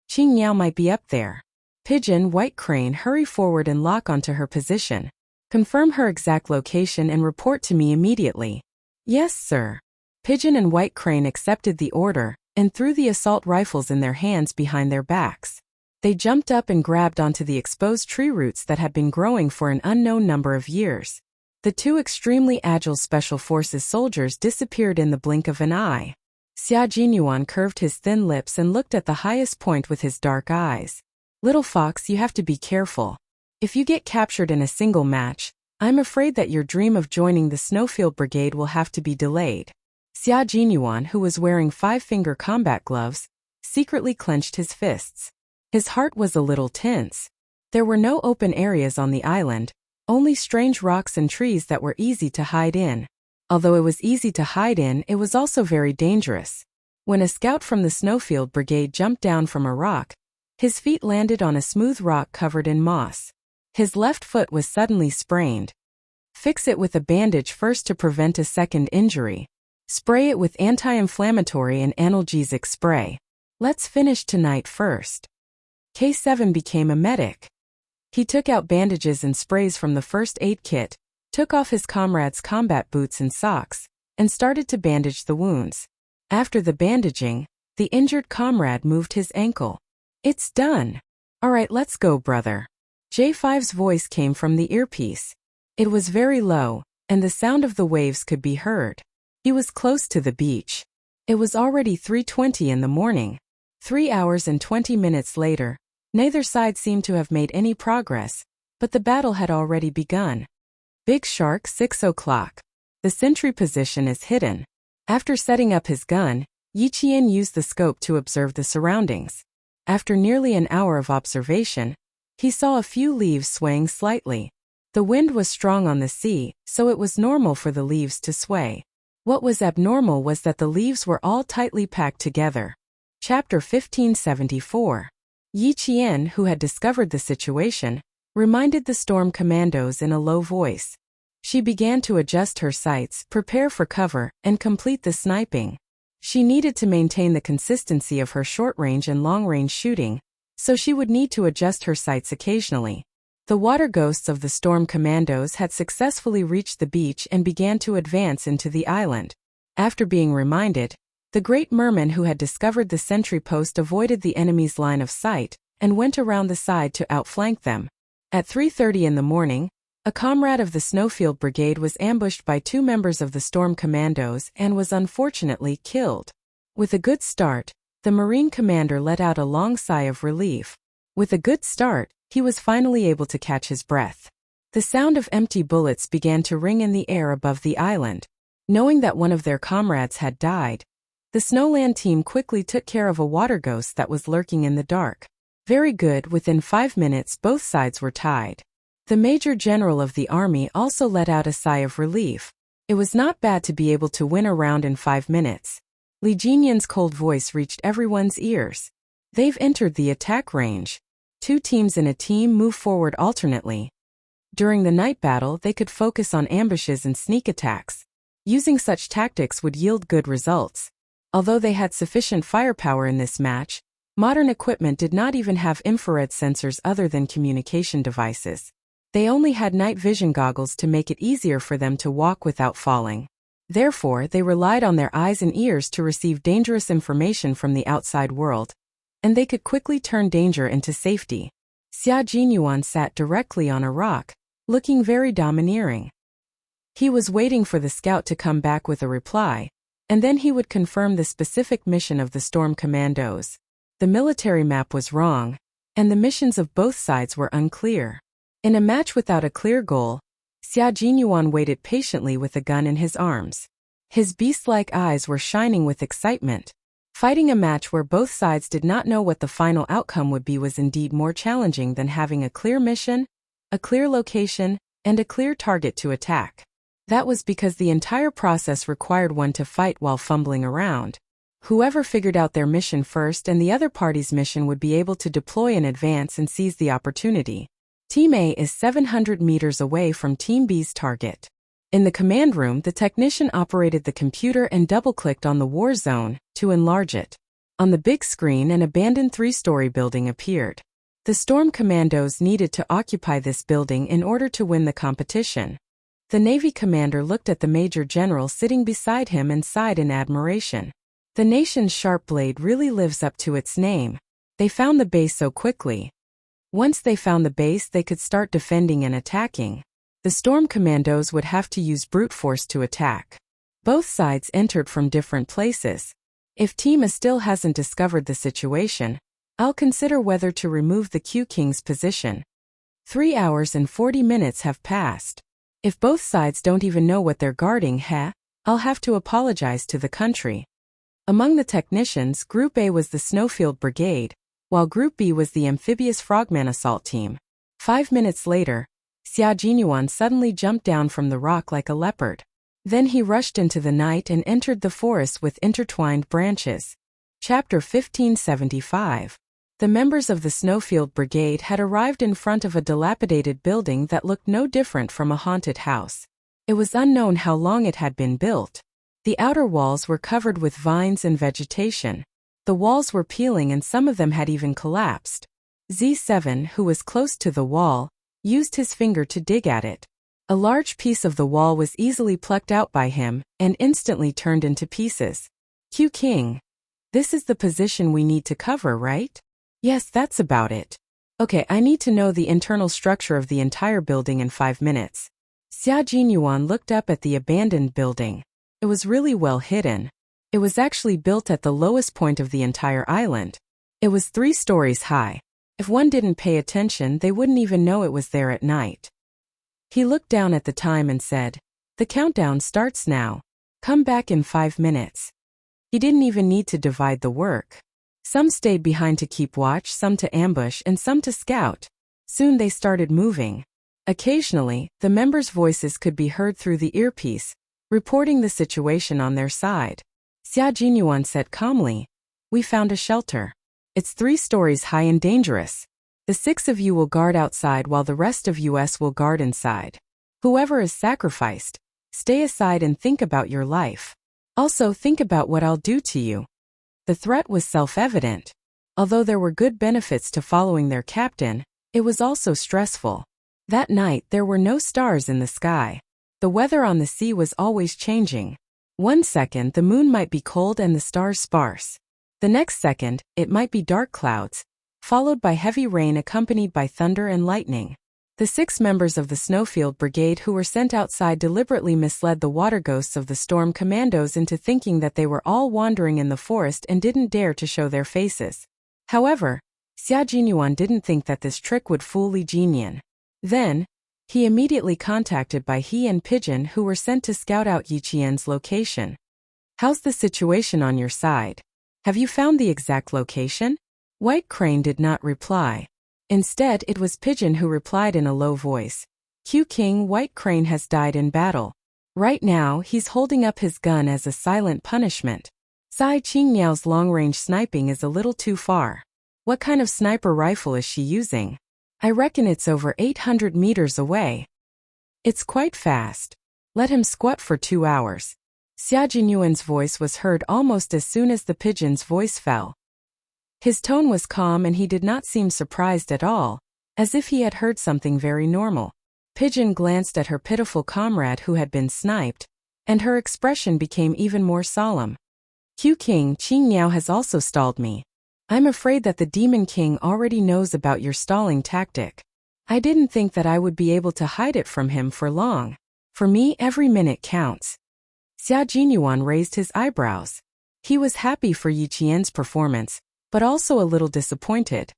Qing Miao might be up there. Pigeon White Crane, hurry forward and lock onto her position. Confirm her exact location and report to me immediately. Yes, sir. Pigeon and White Crane accepted the order and threw the assault rifles in their hands behind their backs. They jumped up and grabbed onto the exposed tree roots that had been growing for an unknown number of years. The two extremely agile Special Forces soldiers disappeared in the blink of an eye. Xia Jinyuan curved his thin lips and looked at the highest point with his dark eyes. Little fox, you have to be careful. If you get captured in a single match, I'm afraid that your dream of joining the Snowfield Brigade will have to be delayed. Xia Jinyuan, who was wearing 5-finger combat gloves, secretly clenched his fists. His heart was a little tense. There were no open areas on the island, only strange rocks and trees that were easy to hide in. Although it was easy to hide in, it was also very dangerous. When a scout from the Snowfield Brigade jumped down from a rock, his feet landed on a smooth rock covered in moss. His left foot was suddenly sprained. Fix it with a bandage first to prevent a second injury. Spray it with anti-inflammatory and analgesic spray. Let's finish tonight first. K7 became a medic. He took out bandages and sprays from the first aid kit, took off his comrade's combat boots and socks, and started to bandage the wounds. After the bandaging, the injured comrade moved his ankle. It's done. All right, let's go, brother. J5's voice came from the earpiece. It was very low, and the sound of the waves could be heard. He was close to the beach. It was already 3:20 in the morning. 3 hours and 20 minutes later, neither side seemed to have made any progress, but the battle had already begun. Big Shark, 6 o'clock. The sentry position is hidden. After setting up his gun, Yi Qian used the scope to observe the surroundings. After nearly an hour of observation, he saw a few leaves swaying slightly. The wind was strong on the sea, so it was normal for the leaves to sway. What was abnormal was that the leaves were all tightly packed together. Chapter 1574. Yi Qian, who had discovered the situation, reminded the storm commandos in a low voice. She began to adjust her sights, prepare for cover, and complete the sniping. She needed to maintain the consistency of her short-range and long-range shooting, so she would need to adjust her sights occasionally. The water ghosts of the storm commandos had successfully reached the beach and began to advance into the island. After being reminded, the great merman who had discovered the sentry post avoided the enemy's line of sight and went around the side to outflank them. At 3:30 in the morning, a comrade of the Snowfield Brigade was ambushed by 2 members of the Storm Commandos and was unfortunately killed. With a good start, the Marine commander let out a long sigh of relief. With a good start, he was finally able to catch his breath. The sound of empty bullets began to ring in the air above the island. Knowing that one of their comrades had died, the Snowland team quickly took care of a water ghost that was lurking in the dark. Very good, within 5 minutes both sides were tied. The Major General of the Army also let out a sigh of relief. It was not bad to be able to win a round in 5 minutes. Li Jinyan's cold voice reached everyone's ears. They've entered the attack range. 2 teams in a team move forward alternately. During the night battle, they could focus on ambushes and sneak attacks. Using such tactics would yield good results. Although they had sufficient firepower in this match, modern equipment did not even have infrared sensors other than communication devices. They only had night vision goggles to make it easier for them to walk without falling. Therefore, they relied on their eyes and ears to receive dangerous information from the outside world, and they could quickly turn danger into safety. Xia Jinyuan sat directly on a rock, looking very domineering. He was waiting for the scout to come back with a reply, and then he would confirm the specific mission of the Storm Commandos. The military map was wrong, and the missions of both sides were unclear. In a match without a clear goal, Xia Jinyuan waited patiently with a gun in his arms. His beast-like eyes were shining with excitement. Fighting a match where both sides did not know what the final outcome would be was indeed more challenging than having a clear mission, a clear location, and a clear target to attack. That was because the entire process required one to fight while fumbling around. Whoever figured out their mission first and the other party's mission would be able to deploy in advance and seize the opportunity. Team A is 700 meters away from Team B's target. In the command room, the technician operated the computer and double-clicked on the war zone to enlarge it. On the big screen, an abandoned 3-story building appeared. The Storm Commandos needed to occupy this building in order to win the competition. The Navy commander looked at the Major General sitting beside him and sighed in admiration. The nation's sharp blade really lives up to its name. They found the base so quickly. Once they found the base, they could start defending and attacking. The Storm Commandos would have to use brute force to attack. Both sides entered from different places. If Team A still hasn't discovered the situation, I'll consider whether to remove the Q King's position. 3 hours and 40 minutes have passed. If both sides don't even know what they're guarding, I'll have to apologize to the country. Among the technicians, Group A was the Snowfield Brigade, while Group B was the Amphibious Frogman Assault Team. 5 minutes later, Xia Jinyuan suddenly jumped down from the rock like a leopard. Then he rushed into the night and entered the forest with intertwined branches. Chapter 1575. The members of the Snowfield Brigade had arrived in front of a dilapidated building that looked no different from a haunted house. It was unknown how long it had been built. The outer walls were covered with vines and vegetation. The walls were peeling and some of them had even collapsed. Z7, who was close to the wall, used his finger to dig at it. A large piece of the wall was easily plucked out by him and instantly turned into pieces. Q King. This is the position we need to cover, right? Yes, that's about it. Okay, I need to know the internal structure of the entire building in 5 minutes. Xia Jinyuan looked up at the abandoned building. It was really well hidden. It was actually built at the lowest point of the entire island. It was 3 stories high. If one didn't pay attention, they wouldn't even know it was there at night. He looked down at the time and said, "The countdown starts now. Come back in 5 minutes." He didn't even need to divide the work. Some stayed behind to keep watch, some to ambush, and some to scout. Soon they started moving. Occasionally, the members' voices could be heard through the earpiece, reporting the situation on their side. Xia Jinyuan said calmly, "We found a shelter. It's 3 stories high and dangerous. The 6 of you will guard outside while the rest of us will guard inside. Whoever is sacrificed, stay aside and think about your life. Also think about what I'll do to you." The threat was self-evident. Although there were good benefits to following their captain, it was also stressful. That night there were no stars in the sky. The weather on the sea was always changing. One second the moon might be cold and the stars sparse. The next second, it might be dark clouds, followed by heavy rain accompanied by thunder and lightning. The 6 members of the Snowfield Brigade who were sent outside deliberately misled the water ghosts of the Storm Commandos into thinking that they were all wandering in the forest and didn't dare to show their faces. However, Xia Jinyuan didn't think that this trick would fool Li Jinyan. Then, he immediately contacted Bai He and Pigeon who were sent to scout out Yi Qian's location. "How's the situation on your side? Have you found the exact location?" White Crane did not reply. Instead, it was Pigeon who replied in a low voice. "Q King, White Crane has died in battle. Right now, he's holding up his gun as a silent punishment. Cai Qingmiao's long-range sniping is a little too far. What kind of sniper rifle is she using? I reckon it's over 800 meters away. It's quite fast. Let him squat for 2 hours." Xia Jinyuan's voice was heard almost as soon as the Pigeon's voice fell. His tone was calm and he did not seem surprised at all, as if he had heard something very normal. Pigeon glanced at her pitiful comrade who had been sniped, and her expression became even more solemn. "Q King, Qing Miao has also stalled me. I'm afraid that the Demon King already knows about your stalling tactic. I didn't think that I would be able to hide it from him for long. For me, every minute counts." Xia Jinyuan raised his eyebrows. He was happy for Yi Qian's performance, but also a little disappointed.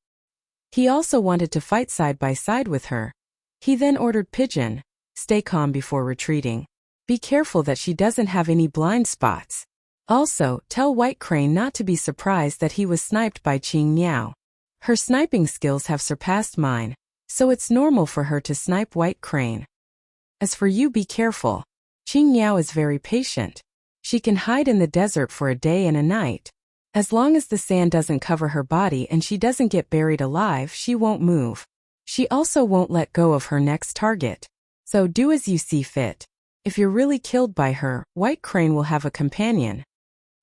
He also wanted to fight side by side with her. He then ordered Pigeon, "Stay calm before retreating. Be careful that she doesn't have any blind spots. Also, tell White Crane not to be surprised that he was sniped by Qing Miao. Her sniping skills have surpassed mine, so it's normal for her to snipe White Crane. As for you, be careful. Qing Miao is very patient. She can hide in the desert for a day and a night. As long as the sand doesn't cover her body and she doesn't get buried alive, she won't move. She also won't let go of her next target. So do as you see fit. If you're really killed by her, White Crane will have a companion.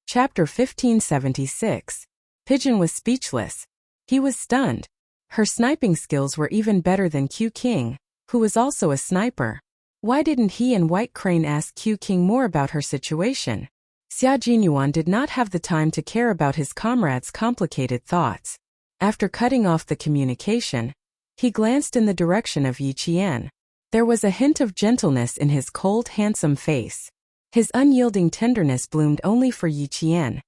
Chapter 1576. Pigeon was speechless. He was stunned. Her sniping skills were even better than Q King, who was also a sniper. Why didn't he and White Crane ask Q King more about her situation? Xia Jinyuan did not have the time to care about his comrade's complicated thoughts. After cutting off the communication, he glanced in the direction of Yi Qian. There was a hint of gentleness in his cold, handsome face. His unyielding tenderness bloomed only for Yi Qian.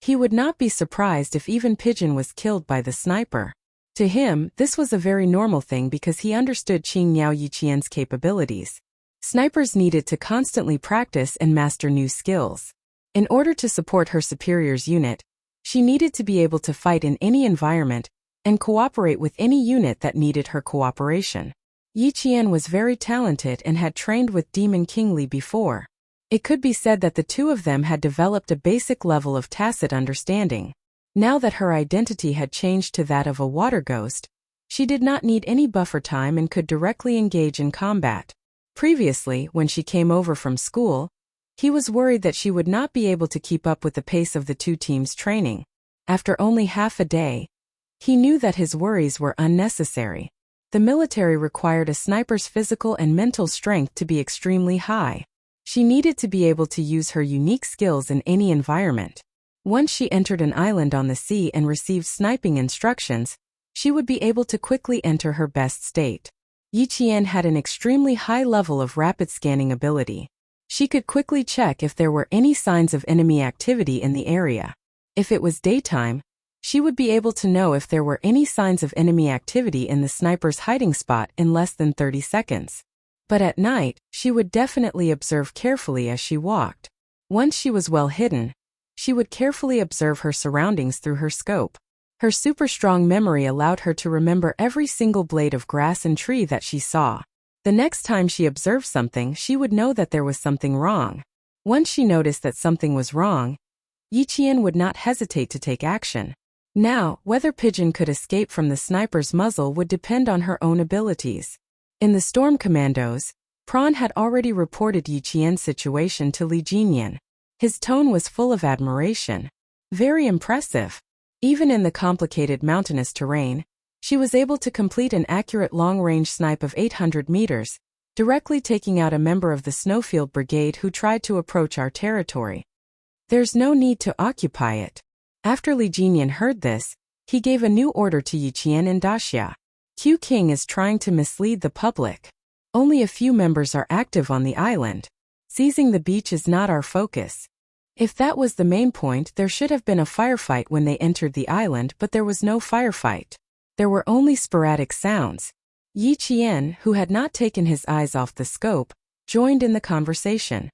He would not be surprised if even Pigeon was killed by the sniper. To him, this was a very normal thing because he understood Qing Niao Yi Qian's capabilities. Snipers needed to constantly practice and master new skills. In order to support her superior's unit, she needed to be able to fight in any environment and cooperate with any unit that needed her cooperation. Yi Qian was very talented and had trained with Demon King Li before. It could be said that the two of them had developed a basic level of tacit understanding. Now that her identity had changed to that of a water ghost, she did not need any buffer time and could directly engage in combat. Previously, when she came over from school, he was worried that she would not be able to keep up with the pace of the two teams' training. After only half a day, he knew that his worries were unnecessary. The military required a sniper's physical and mental strength to be extremely high. She needed to be able to use her unique skills in any environment. Once she entered an island on the sea and received sniping instructions, she would be able to quickly enter her best state. Yi Qian had an extremely high level of rapid scanning ability. She could quickly check if there were any signs of enemy activity in the area. If it was daytime, she would be able to know if there were any signs of enemy activity in the sniper's hiding spot in less than 30 seconds. But at night, she would definitely observe carefully as she walked. Once she was well hidden, she would carefully observe her surroundings through her scope. Her super strong memory allowed her to remember every single blade of grass and tree that she saw. The next time she observed something, she would know that there was something wrong. Once she noticed that something was wrong, Yi Qian would not hesitate to take action. Now, whether Pigeon could escape from the sniper's muzzle would depend on her own abilities. In the Storm Commandos, Prawn had already reported Yi Qian's situation to Li Jinyan. His tone was full of admiration. Very impressive. Even in the complicated mountainous terrain, she was able to complete an accurate long-range snipe of 800 meters, directly taking out a member of the Snowfield Brigade who tried to approach our territory. There's no need to occupy it. After Li Jinyan heard this, he gave a new order to Yi Qian and Daxia. Q King is trying to mislead the public. Only a few members are active on the island. Seizing the beach is not our focus. If that was the main point, there should have been a firefight when they entered the island, but there was no firefight. There were only sporadic sounds. Yi Qian, who had not taken his eyes off the scope, joined in the conversation.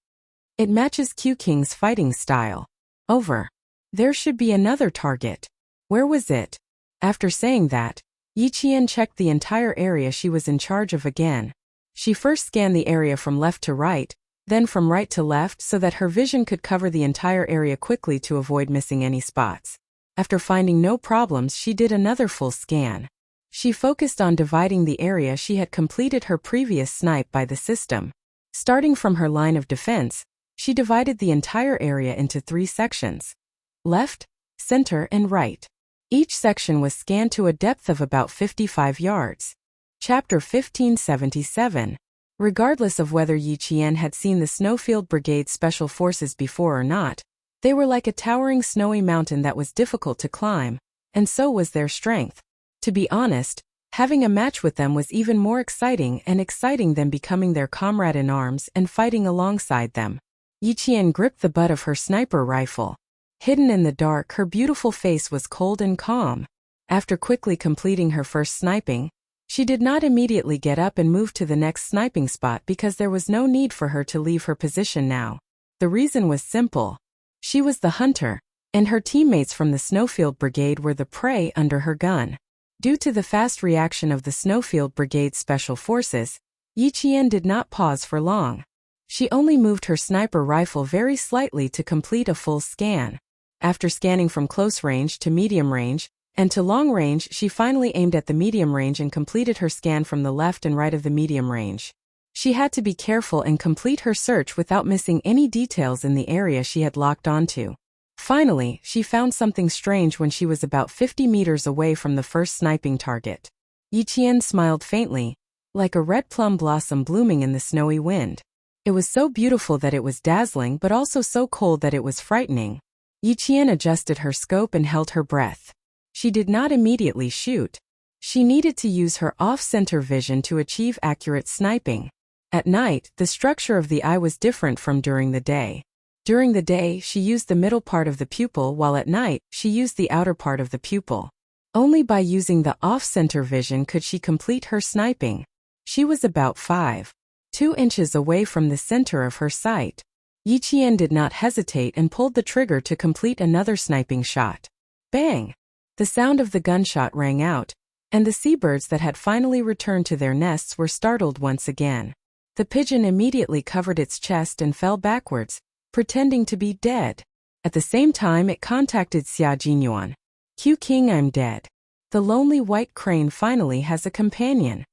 It matches Q King's fighting style. Over. There should be another target. Where was it? After saying that, Yi Qian checked the entire area she was in charge of again. She first scanned the area from left to right, then from right to left so that her vision could cover the entire area quickly to avoid missing any spots. After finding no problems, she did another full scan. She focused on dividing the area she had completed her previous snipe by the system. Starting from her line of defense, she divided the entire area into 3 sections: left, center, and right. Each section was scanned to a depth of about 55 yards. Chapter 1577. Regardless of whether Yi Qian had seen the Snowfield Brigade Special Forces before or not, they were like a towering snowy mountain that was difficult to climb, and so was their strength. To be honest, having a match with them was even more exciting than becoming their comrade in arms and fighting alongside them. Yi Qian gripped the butt of her sniper rifle. Hidden in the dark, her beautiful face was cold and calm. After quickly completing her first sniping, she did not immediately get up and move to the next sniping spot because there was no need for her to leave her position now. The reason was simple. She was the hunter, and her teammates from the Snowfield Brigade were the prey under her gun. Due to the fast reaction of the Snowfield Brigade Special Forces, Yi Qian did not pause for long. She only moved her sniper rifle very slightly to complete a full scan. After scanning from close range to medium range, and to long range, she finally aimed at the medium range and completed her scan from the left and right of the medium range. She had to be careful and complete her search without missing any details in the area she had locked onto. Finally, she found something strange when she was about 50 meters away from the first sniping target. Yiqian smiled faintly, like a red plum blossom blooming in the snowy wind. It was so beautiful that it was dazzling but also so cold that it was frightening. Yiqian adjusted her scope and held her breath. She did not immediately shoot. She needed to use her off-center vision to achieve accurate sniping. At night, the structure of the eye was different from during the day. During the day, she used the middle part of the pupil, while at night, she used the outer part of the pupil. Only by using the off-center vision could she complete her sniping. She was about 5.2 inches away from the center of her sight. Yiqian did not hesitate and pulled the trigger to complete another sniping shot. Bang! The sound of the gunshot rang out, and the seabirds that had finally returned to their nests were startled once again. The pigeon immediately covered its chest and fell backwards, pretending to be dead. At the same time it contacted Xia Jinyuan. "Q King, I'm dead. The lonely white crane finally has a companion."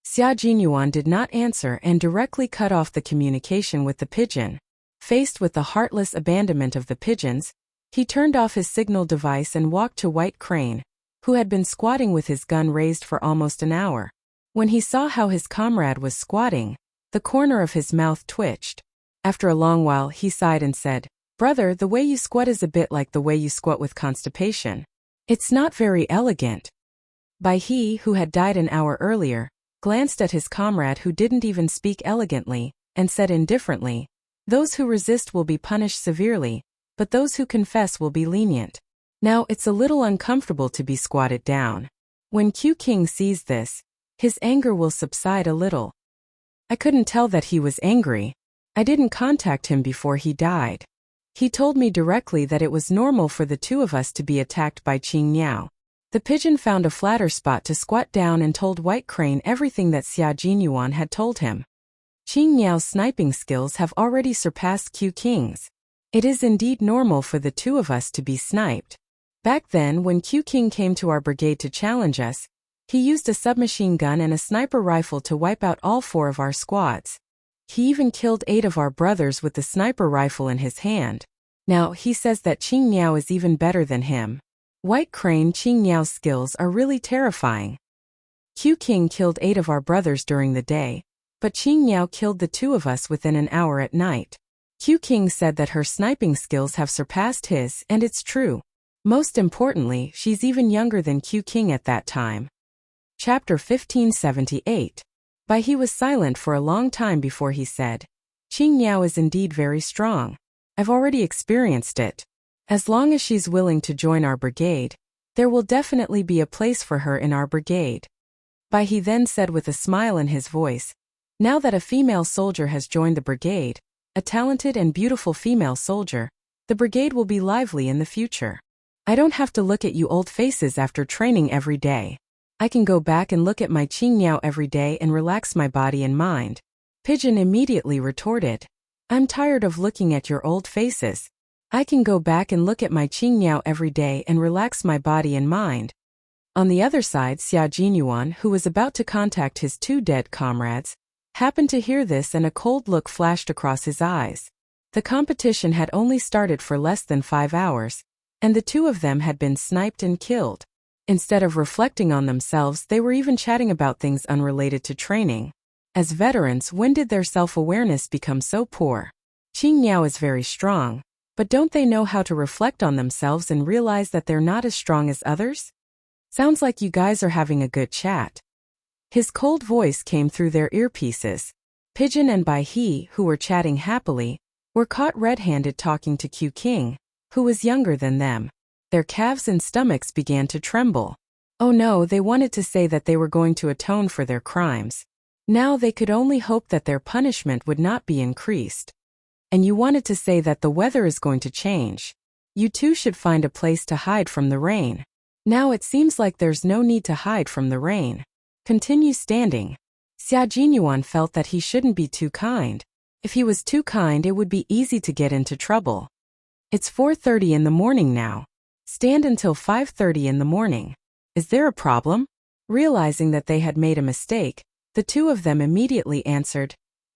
Xia Jinyuan did not answer and directly cut off the communication with the pigeon. Faced with the heartless abandonment of the pigeons, he turned off his signal device and walked to White Crane, who had been squatting with his gun raised for almost an hour. When he saw how his comrade was squatting, the corner of his mouth twitched. After a long while he sighed and said, "Brother, the way you squat is a bit like the way you squat with constipation. It's not very elegant." Bai He, who had died an hour earlier, glanced at his comrade who didn't even speak elegantly, and said indifferently, "Those who resist will be punished severely, but those who confess will be lenient. Now it's a little uncomfortable to be squatted down. When Q King sees this, his anger will subside a little." I couldn't tell that he was angry. I didn't contact him before he died. He told me directly that it was normal for the two of us to be attacked by Qing Niao. The pigeon found a flatter spot to squat down and told White Crane everything that Xia Jinyuan had told him. Qing Niao's sniping skills have already surpassed Q King's. It is indeed normal for the two of us to be sniped. Back then, when Q King came to our brigade to challenge us, he used a submachine gun and a sniper rifle to wipe out all 4 of our squads. He even killed 8 of our brothers with the sniper rifle in his hand. Now, he says that Qing Niao is even better than him. White Crane, Qing Niao's skills are really terrifying. Q King killed 8 of our brothers during the day, but Qing Niao killed the 2 of us within an hour at night. Q King said that her sniping skills have surpassed his, and it's true. Most importantly, she's even younger than Q King at that time. Chapter 1578. Bai He was silent for a long time before he said, "Qing Niao is indeed very strong. I've already experienced it. As long as she's willing to join our brigade, there will definitely be a place for her in our brigade." Bai He then said with a smile in his voice, "Now that a female soldier has joined the brigade, a talented and beautiful female soldier, the brigade will be lively in the future. I don't have to look at you old faces after training every day. I can go back and look at my Qing Niao every day and relax my body and mind." Pigeon immediately retorted, "I'm tired of looking at your old faces. I can go back and look at my Qing Niao every day and relax my body and mind." On the other side, Xia Jinyuan, who was about to contact his 2 dead comrades, happened to hear this and a cold look flashed across his eyes. The competition had only started for less than 5 hours, and the 2 of them had been sniped and killed. Instead of reflecting on themselves, they were even chatting about things unrelated to training. As veterans, when did their self-awareness become so poor? Qing Niao is very strong, but don't they know how to reflect on themselves and realize that they're not as strong as others? Sounds like you guys are having a good chat. His cold voice came through their earpieces. Pigeon and Bai He, who were chatting happily, were caught red-handed talking to Q King, who was younger than them. Their calves and stomachs began to tremble. Oh no, they wanted to say that they were going to atone for their crimes. Now they could only hope that their punishment would not be increased. And you wanted to say that the weather is going to change. You two should find a place to hide from the rain. Now it seems like there's no need to hide from the rain. Continue standing. Xia Jinyuan felt that he shouldn't be too kind. If he was too kind, it would be easy to get into trouble. It's 4:30 in the morning now. Stand until 5:30 in the morning. Is there a problem? Realizing that they had made a mistake, the 2 of them immediately answered,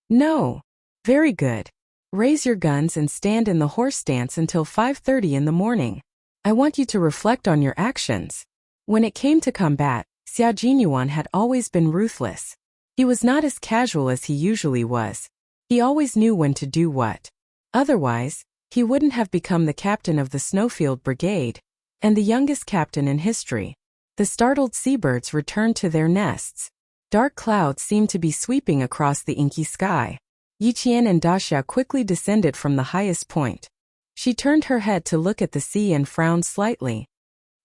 No. Very good. Raise your guns and stand in the horse stance until 5:30 in the morning. I want you to reflect on your actions. When it came to combat, Xia Jinyuan had always been ruthless. He was not as casual as he usually was. He always knew when to do what. Otherwise, he wouldn't have become the captain of the Snowfield Brigade, and the youngest captain in history. The startled seabirds returned to their nests. Dark clouds seemed to be sweeping across the inky sky. Yiqian and Daxia quickly descended from the highest point. She turned her head to look at the sea and frowned slightly.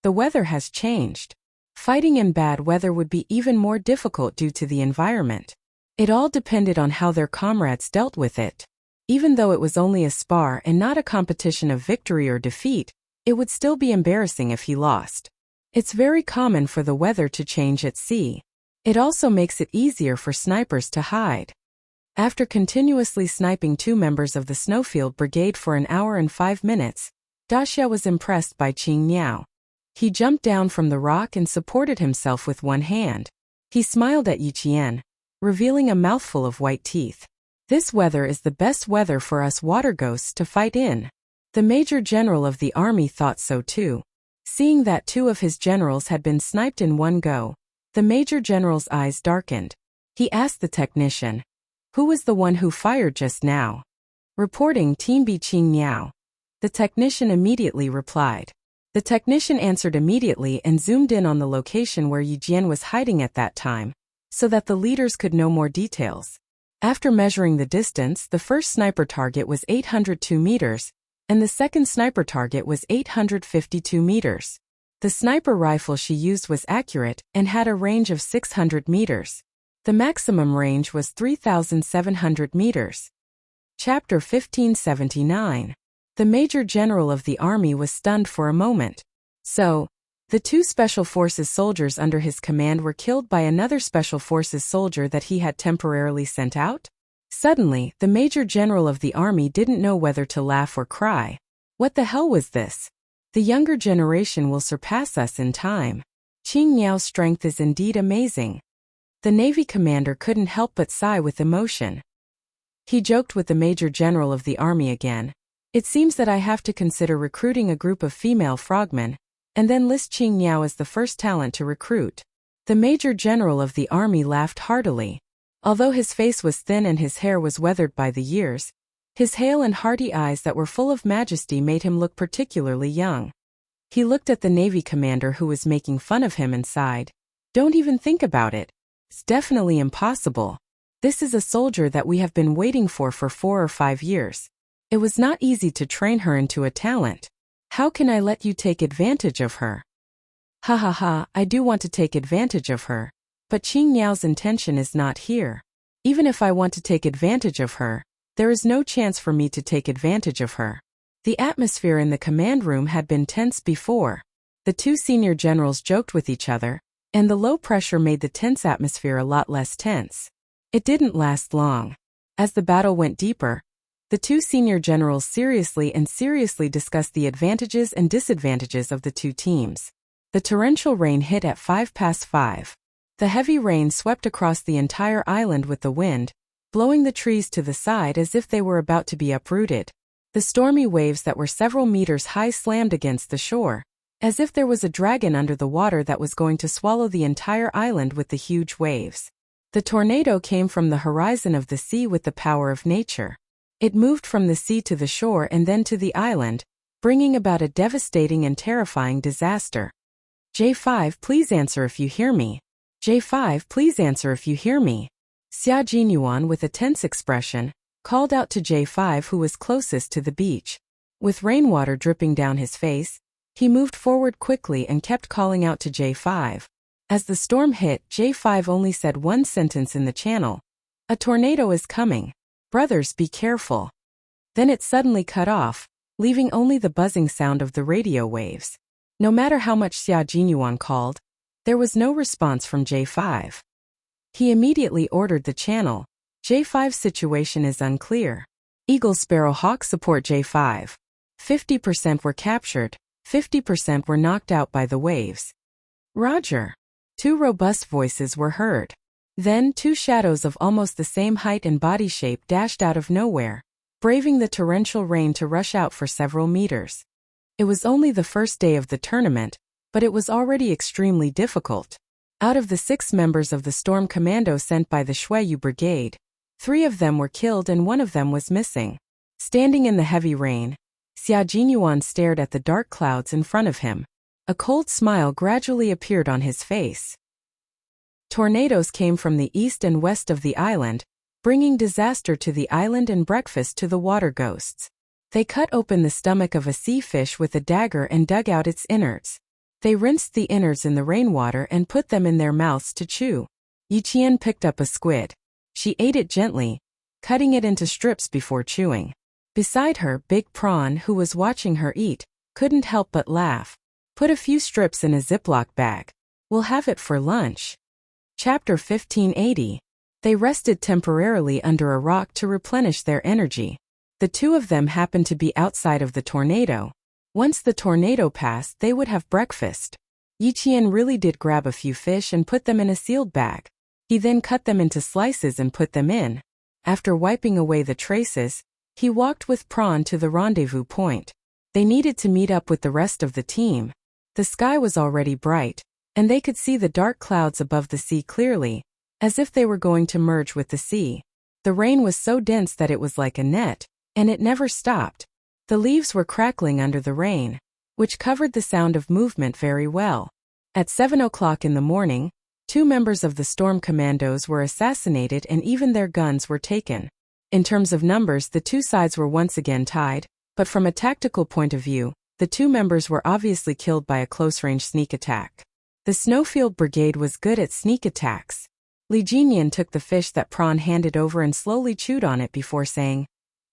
The weather has changed. Fighting in bad weather would be even more difficult due to the environment. It all depended on how their comrades dealt with it. Even though it was only a spar and not a competition of victory or defeat, it would still be embarrassing if he lost. It's very common for the weather to change at sea. It also makes it easier for snipers to hide. After continuously sniping 2 members of the Snowfield Brigade for an hour and 5 minutes, Daxia was impressed by Qing Miao. He jumped down from the rock and supported himself with one hand. He smiled at Yiqian, revealing a mouthful of white teeth. This weather is the best weather for us water ghosts to fight in. The Major General of the army thought so too. Seeing that 2 of his generals had been sniped in one go, the Major General's eyes darkened. He asked the technician, "Who was the one who fired just now?" "Reporting Team B Qing Miao." The technician immediately replied. The technician answered immediately and zoomed in on the location where Yijian was hiding at that time, so that the leaders could know more details. After measuring the distance, the first sniper target was 802 meters, and the second sniper target was 852 meters. The sniper rifle she used was accurate and had a range of 600 meters. The maximum range was 3,700 meters. Chapter 1579. The Major General of the army was stunned for a moment. So, the 2 Special Forces soldiers under his command were killed by another Special Forces soldier that he had temporarily sent out? Suddenly, the Major General of the army didn't know whether to laugh or cry. What the hell was this? The younger generation will surpass us in time. Qing Miao's strength is indeed amazing. The Navy commander couldn't help but sigh with emotion. He joked with the Major General of the army again. "It seems that I have to consider recruiting a group of female frogmen, and then list Qing Miao as the first talent to recruit." The Major General of the army laughed heartily. Although his face was thin and his hair was weathered by the years, his hale and hearty eyes that were full of majesty made him look particularly young. He looked at the Navy commander who was making fun of him and sighed. "Don't even think about it. It's definitely impossible. This is a soldier that we have been waiting for 4 or 5 years. It was not easy to train her into a talent. How can I let you take advantage of her?" "Ha ha ha, I do want to take advantage of her. But Qing Miao's intention is not here. Even if I want to take advantage of her, there is no chance for me to take advantage of her." The atmosphere in the command room had been tense before. The 2 senior generals joked with each other, and the low pressure made the tense atmosphere a lot less tense. It didn't last long. As the battle went deeper, the 2 senior generals seriously discussed the advantages and disadvantages of the 2 teams. The torrential rain hit at 5:05. The heavy rain swept across the entire island with the wind, blowing the trees to the side as if they were about to be uprooted. The stormy waves that were several meters high slammed against the shore, as if there was a dragon under the water that was going to swallow the entire island with the huge waves. The tornado came from the horizon of the sea with the power of nature. It moved from the sea to the shore and then to the island, bringing about a devastating and terrifying disaster. "J5, please answer if you hear me. J5, please answer if you hear me." Xia Jinyuan, with a tense expression, called out to J5, who was closest to the beach. With rainwater dripping down his face, he moved forward quickly and kept calling out to J5. As the storm hit, J5 only said one sentence in the channel. "A tornado is coming. Brothers, be careful." Then it suddenly cut off, leaving only the buzzing sound of the radio waves. No matter how much Xia Jinyuan called, there was no response from J5. He immediately ordered the channel. "J5's situation is unclear. Eagle, Sparrow, Hawk support J5. 50% were captured, 50% were knocked out by the waves." "Roger." 2 robust voices were heard. Then 2 shadows of almost the same height and body shape dashed out of nowhere, braving the torrential rain to rush out for several meters. It was only the first day of the tournament, but it was already extremely difficult. Out of the 6 members of the Storm Commando sent by the Shuiyu Brigade, 3 of them were killed and 1 of them was missing. Standing in the heavy rain, Xia Jinyuan stared at the dark clouds in front of him. A cold smile gradually appeared on his face. Tornadoes came from the east and west of the island, bringing disaster to the island and breakfast to the water ghosts. They cut open the stomach of a sea fish with a dagger and dug out its innards. They rinsed the innards in the rainwater and put them in their mouths to chew. Yiqian picked up a squid. She ate it gently, cutting it into strips before chewing. Beside her, Big Prawn, who was watching her eat, couldn't help but laugh. Put a few strips in a Ziploc bag. We'll have it for lunch. Chapter 1580. They rested temporarily under a rock to replenish their energy. The 2 of them happened to be outside of the tornado. Once the tornado passed, they would have breakfast. Yiqian really did grab a few fish and put them in a sealed bag. He then cut them into slices and put them in. After wiping away the traces, he walked with Prawn to the rendezvous point. They needed to meet up with the rest of the team. The sky was already bright, and they could see the dark clouds above the sea clearly, as if they were going to merge with the sea. The rain was so dense that it was like a net, and it never stopped. The leaves were crackling under the rain, which covered the sound of movement very well. At 7 o'clock in the morning, 2 members of the Storm Commandos were assassinated and even their guns were taken. In terms of numbers, the 2 sides were once again tied, but from a tactical point of view, the 2 members were obviously killed by a close-range sneak attack. The Snowfield Brigade was good at sneak attacks. Li Jinyan took the fish that Prawn handed over and slowly chewed on it before saying,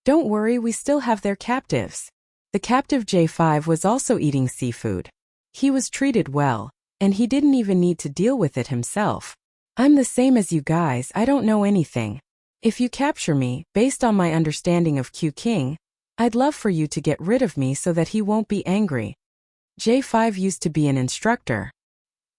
"Don't worry, we still have their captives." The captive J5 was also eating seafood. He was treated well, and he didn't even need to deal with it himself. "I'm the same as you guys, I don't know anything. If you capture me, based on my understanding of Q King, I'd love for you to get rid of me so that he won't be angry." J5 used to be an instructor.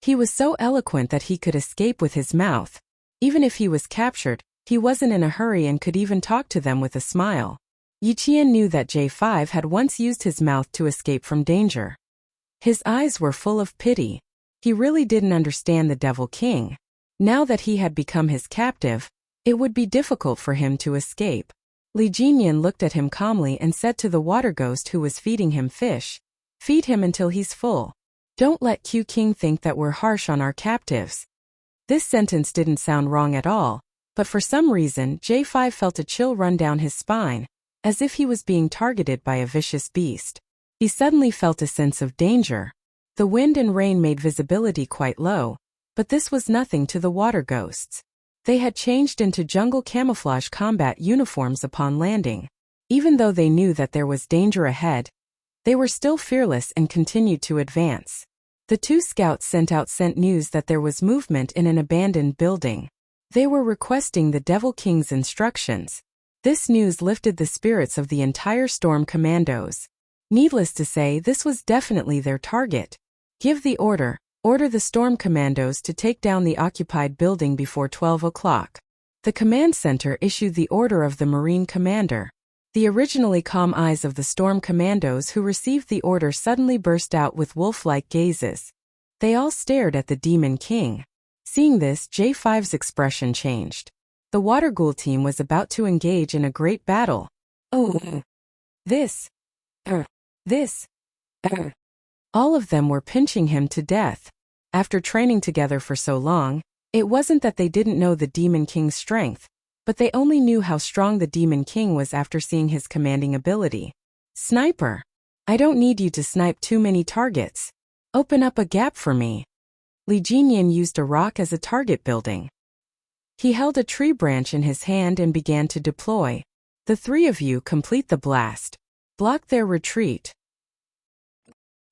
He was so eloquent that he could escape with his mouth. Even if he was captured, he wasn't in a hurry and could even talk to them with a smile. Yiqian knew that J5 had once used his mouth to escape from danger. His eyes were full of pity. He really didn't understand the Devil King. Now that he had become his captive, it would be difficult for him to escape. Li Jinyan looked at him calmly and said to the water ghost who was feeding him fish, "Feed him until he's full. Don't let Q King think that we're harsh on our captives." This sentence didn't sound wrong at all, but for some reason J5 felt a chill run down his spine, as if he was being targeted by a vicious beast. He suddenly felt a sense of danger. The wind and rain made visibility quite low, but this was nothing to the water ghosts. They had changed into jungle camouflage combat uniforms upon landing. Even though they knew that there was danger ahead, they were still fearless and continued to advance. The 2 scouts sent news that there was movement in an abandoned building. They were requesting the Devil King's instructions. This news lifted the spirits of the entire Storm Commandos. Needless to say, this was definitely their target. "Give the order. Order the Storm Commandos to take down the occupied building before 12 o'clock. The command center issued the order of the Marine Commander. The originally calm eyes of the Storm Commandos who received the order suddenly burst out with wolf-like gazes. They all stared at the Demon King. Seeing this, J5's expression changed. The Water Ghoul team was about to engage in a great battle. "Oh, this. All of them were pinching him to death. After training together for so long, it wasn't that they didn't know the Demon King's strength, but they only knew how strong the Demon King was after seeing his commanding ability. "Sniper! I don't need you to snipe too many targets. Open up a gap for me." Li Jinyan used a rock as a target building. He held a tree branch in his hand and began to deploy. "The 3 of you complete the blast. Block their retreat."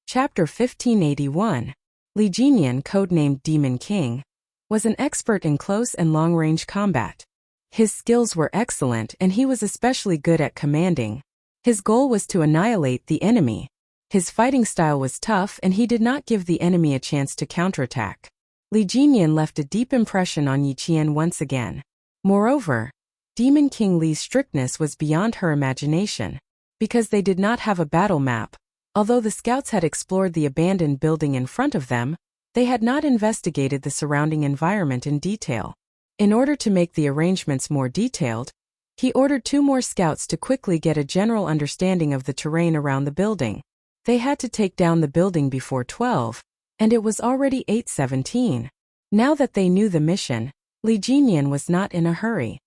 Chapter 1581. Li Jinyan, codenamed Demon King, was an expert in close and long-range combat. His skills were excellent and he was especially good at commanding. His goal was to annihilate the enemy. His fighting style was tough and he did not give the enemy a chance to counterattack. Li Jinyan left a deep impression on Yi Qian once again. Moreover, Demon King Li's strictness was beyond her imagination. Because they did not have a battle map, although the scouts had explored the abandoned building in front of them, they had not investigated the surrounding environment in detail. In order to make the arrangements more detailed, he ordered 2 more scouts to quickly get a general understanding of the terrain around the building. They had to take down the building before 12, and it was already 8:17. Now that they knew the mission, Li Jinyan was not in a hurry.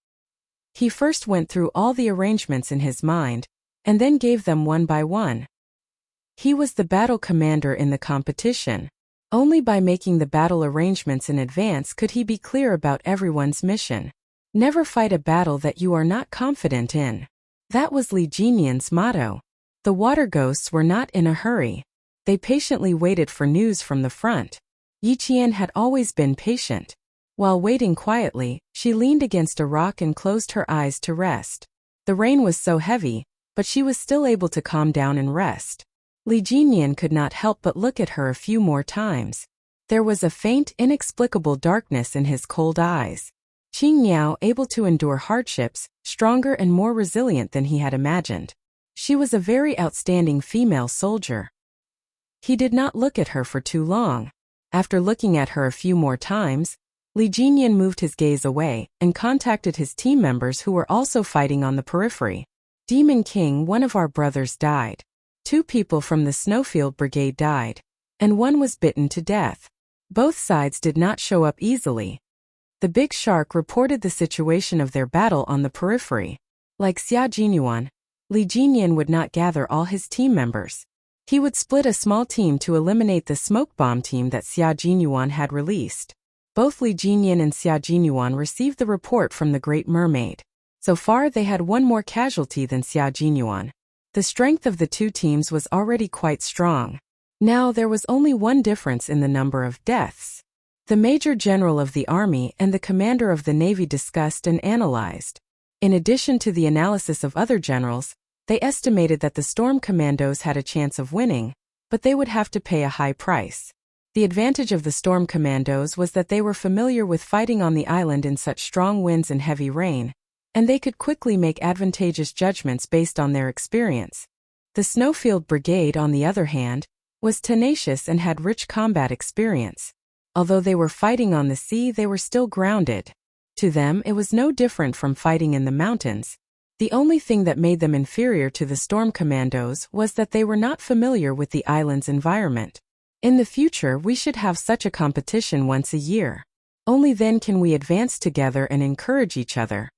He first went through all the arrangements in his mind, and then gave them one by one. He was the battle commander in the competition. Only by making the battle arrangements in advance could he be clear about everyone's mission. Never fight a battle that you are not confident in. That was Li Jinyan's motto. The water ghosts were not in a hurry. They patiently waited for news from the front. Yi Qian had always been patient. While waiting quietly, she leaned against a rock and closed her eyes to rest. The rain was so heavy, but she was still able to calm down and rest. Li Jinyan could not help but look at her a few more times. There was a faint, inexplicable darkness in his cold eyes. Qing Niao, able to endure hardships, stronger and more resilient than he had imagined. She was a very outstanding female soldier. He did not look at her for too long. After looking at her a few more times, Li Jinyan moved his gaze away and contacted his team members who were also fighting on the periphery. Demon King, one of our brothers died. 2 people from the Snowfield Brigade died, and 1 was bitten to death. Both sides did not show up easily. The Big Shark reported the situation of their battle on the periphery. Like Xia Jinyuan, Li Jinyan would not gather all his team members. He would split a small team to eliminate the smoke bomb team that Xia Jinyuan had released. Both Li Jinyan and Xia Jinyuan received the report from the Great Mermaid. So far they had 1 more casualty than Xia Jinyuan. The strength of the 2 teams was already quite strong. Now there was only one difference in the number of deaths. The Major General of the Army and the Commander of the Navy discussed and analyzed. In addition to the analysis of other generals, they estimated that the Storm Commandos had a chance of winning, but they would have to pay a high price. The advantage of the Storm Commandos was that they were familiar with fighting on the island in such strong winds and heavy rain, and they could quickly make advantageous judgments based on their experience. The Snowfield Brigade, on the other hand, was tenacious and had rich combat experience. Although they were fighting on the sea, they were still grounded. To them, it was no different from fighting in the mountains. The only thing that made them inferior to the Storm Commandos was that they were not familiar with the island's environment. In the future, we should have such a competition once a year. Only then can we advance together and encourage each other.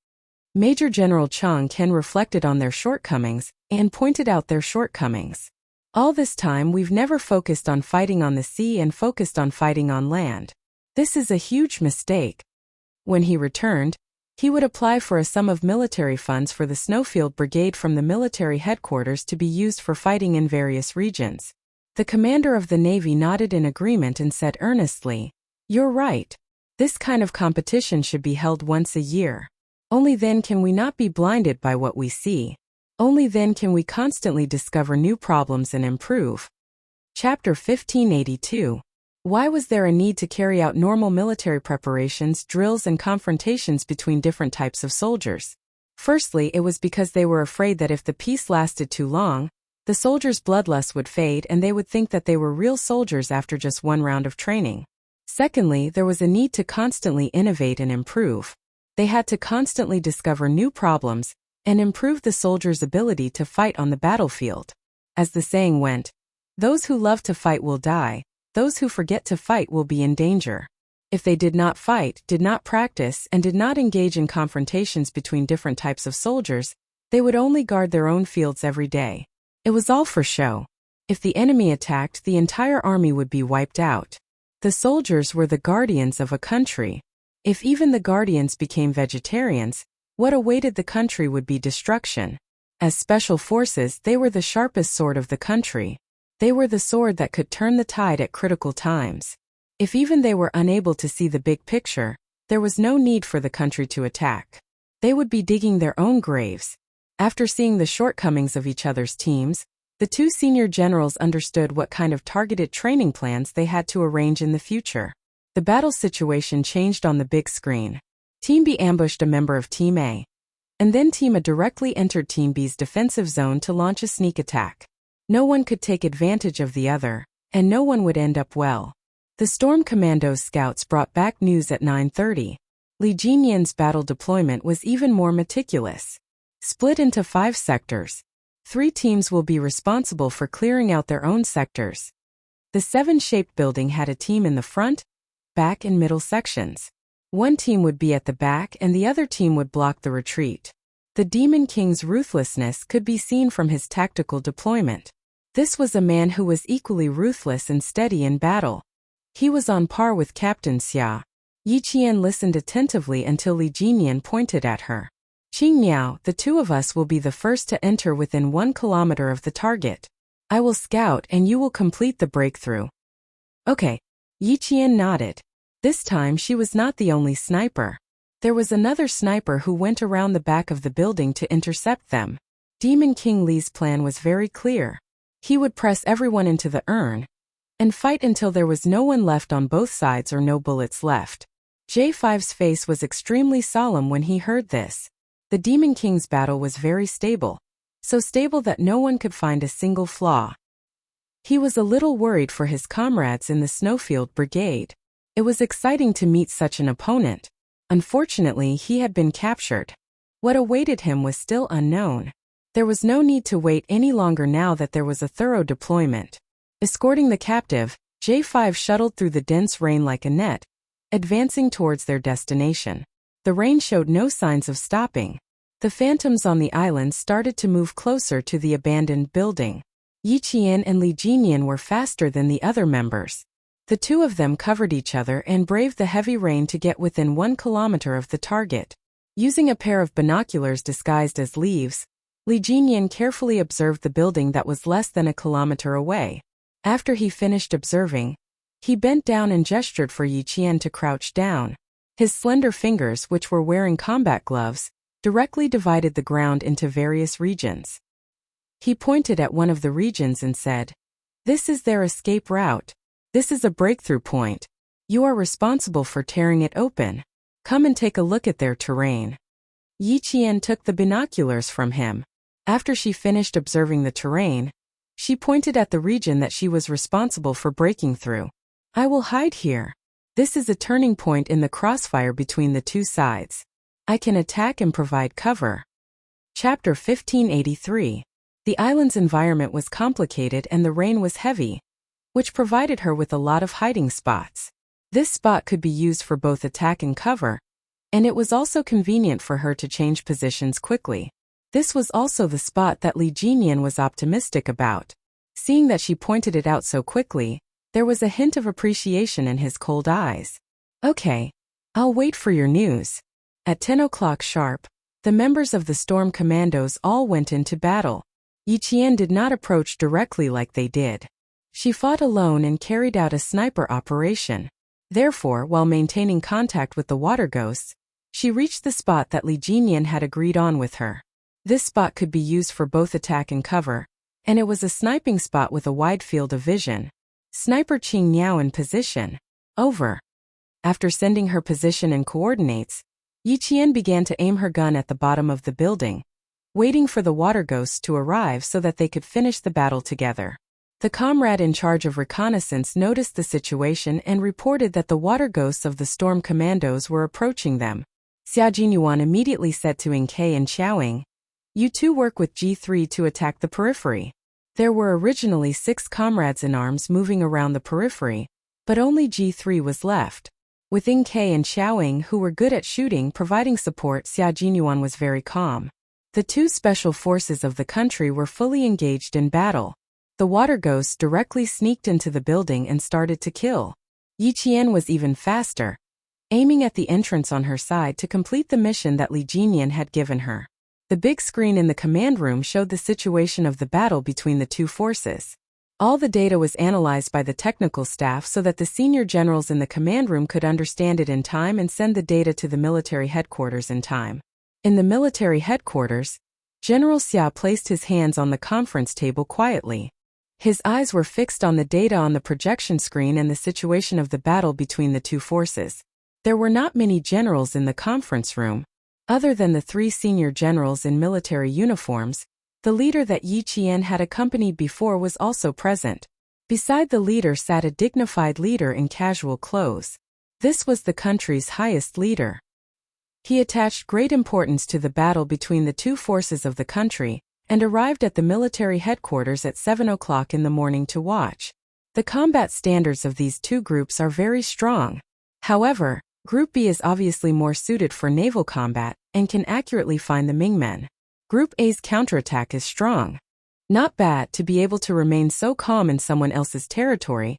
Major General Chang Ken reflected on their shortcomings and pointed out their shortcomings. All this time we've never focused on fighting on the sea and focused on fighting on land. This is a huge mistake. When he returned, he would apply for a sum of military funds for the Snowfield Brigade from the military headquarters to be used for fighting in various regions. The commander of the Navy nodded in agreement and said earnestly, "You're right. This kind of competition should be held once a year. Only then can we not be blinded by what we see. Only then can we constantly discover new problems and improve." Chapter 1582. Why was there a need to carry out normal military preparations, drills and confrontations between different types of soldiers? Firstly, it was because they were afraid that if the peace lasted too long, the soldiers' bloodlust would fade and they would think that they were real soldiers after just 1 round of training. Secondly, there was a need to constantly innovate and improve. They had to constantly discover new problems and improve the soldiers' ability to fight on the battlefield. As the saying went, "Those who love to fight will die, those who forget to fight will be in danger." If they did not fight, did not practice, and did not engage in confrontations between different types of soldiers, they would only guard their own fields every day. It was all for show. If the enemy attacked, the entire army would be wiped out. The soldiers were the guardians of a country. If even the guardians became vegetarians, what awaited the country would be destruction. As special forces, they were the sharpest sword of the country. They were the sword that could turn the tide at critical times. If even they were unable to see the big picture, there was no need for the country to attack. They would be digging their own graves. After seeing the shortcomings of each other's teams, the 2 senior generals understood what kind of targeted training plans they had to arrange in the future. The battle situation changed on the big screen. Team B ambushed a member of Team A, and then Team A directly entered Team B's defensive zone to launch a sneak attack. No one could take advantage of the other, and no one would end up well. The Storm Commandos scouts brought back news at 9:30. Li Jinyan's battle deployment was even more meticulous. Split into 5 sectors. 3 teams will be responsible for clearing out their own sectors. The 7-shaped building had a team in the front, back and middle sections. One team would be at the back and the other team would block the retreat. The Demon King's ruthlessness could be seen from his tactical deployment. This was a man who was equally ruthless and steady in battle. He was on par with Captain Xia. Yi Qian listened attentively until Li Jinyan pointed at her. Qing Miao, the 2 of us will be the first to enter within 1 kilometer of the target. I will scout and you will complete the breakthrough. Okay. Yi Qian nodded. This time she was not the only sniper. There was another sniper who went around the back of the building to intercept them. Demon King Li's plan was very clear. He would press everyone into the urn and fight until there was no one left on both sides or no bullets left. J5's face was extremely solemn when he heard this. The Demon King's battle was very stable. So stable that no one could find a single flaw. He was a little worried for his comrades in the Snowfield Brigade. It was exciting to meet such an opponent. Unfortunately, he had been captured. What awaited him was still unknown. There was no need to wait any longer now that there was a thorough deployment. Escorting the captive, J5 shuttled through the dense rain like a net, advancing towards their destination. The rain showed no signs of stopping. The phantoms on the island started to move closer to the abandoned building. Yi Qian and Li Jinyan were faster than the other members. The 2 of them covered each other and braved the heavy rain to get within 1 kilometer of the target. Using a pair of binoculars disguised as leaves, Li Jinyan carefully observed the building that was less than a kilometer away. After he finished observing, he bent down and gestured for Yi Qian to crouch down. His slender fingers, which were wearing combat gloves, directly divided the ground into various regions. He pointed at one of the regions and said, "This is their escape route. This is a breakthrough point. You are responsible for tearing it open. Come and take a look at their terrain." Yi Qian took the binoculars from him. After she finished observing the terrain, she pointed at the region that she was responsible for breaking through. "I will hide here. This is a turning point in the crossfire between the 2 sides. I can attack and provide cover." Chapter 1583. The island's environment was complicated and the rain was heavy, which provided her with a lot of hiding spots. This spot could be used for both attack and cover, and it was also convenient for her to change positions quickly. This was also the spot that Li Jinyan was optimistic about. Seeing that she pointed it out so quickly, there was a hint of appreciation in his cold eyes. "Okay, I'll wait for your news." At 10 o'clock sharp, the members of the Storm Commandos all went into battle. Yi Qian did not approach directly like they did. She fought alone and carried out a sniper operation. Therefore, while maintaining contact with the water ghosts, she reached the spot that Li Jinyan had agreed on with her. This spot could be used for both attack and cover, and it was a sniping spot with a wide field of vision. Sniper Qing Miao in position. Over. After sending her position and coordinates, Yi Qian began to aim her gun at the bottom of the building, waiting for the water ghosts to arrive so that they could finish the battle together. The comrade in charge of reconnaissance noticed the situation and reported that the water ghosts of the Storm Commandos were approaching them. Xia Jinyuan immediately said to Inkei and Xiaoying, "You 2 work with G3 to attack the periphery." There were originally 6 comrades in arms moving around the periphery, but only G3 was left. With Inkei and Xiaoying, who were good at shooting, providing support, Xia Jinyuan was very calm. The 2 special forces of the country were fully engaged in battle. The water ghosts directly sneaked into the building and started to kill. Yi Qian was even faster, aiming at the entrance on her side to complete the mission that Li Jinyan had given her. The big screen in the command room showed the situation of the battle between the 2 forces. All the data was analyzed by the technical staff so that the senior generals in the command room could understand it in time and send the data to the military headquarters in time. In the military headquarters, General Xia placed his hands on the conference table quietly. His eyes were fixed on the data on the projection screen and the situation of the battle between the two forces. There were not many generals in the conference room. Other than the 3 senior generals in military uniforms, the leader that Yi Qian had accompanied before was also present. Beside the leader sat a dignified leader in casual clothes. This was the country's highest leader. He attached great importance to the battle between the two forces of the country, and arrived at the military headquarters at 7 o'clock in the morning to watch. The combat standards of these two groups are very strong. However, Group B is obviously more suited for naval combat, and can accurately find the Mingmen. Group A's counterattack is strong. Not bad to be able to remain so calm in someone else's territory.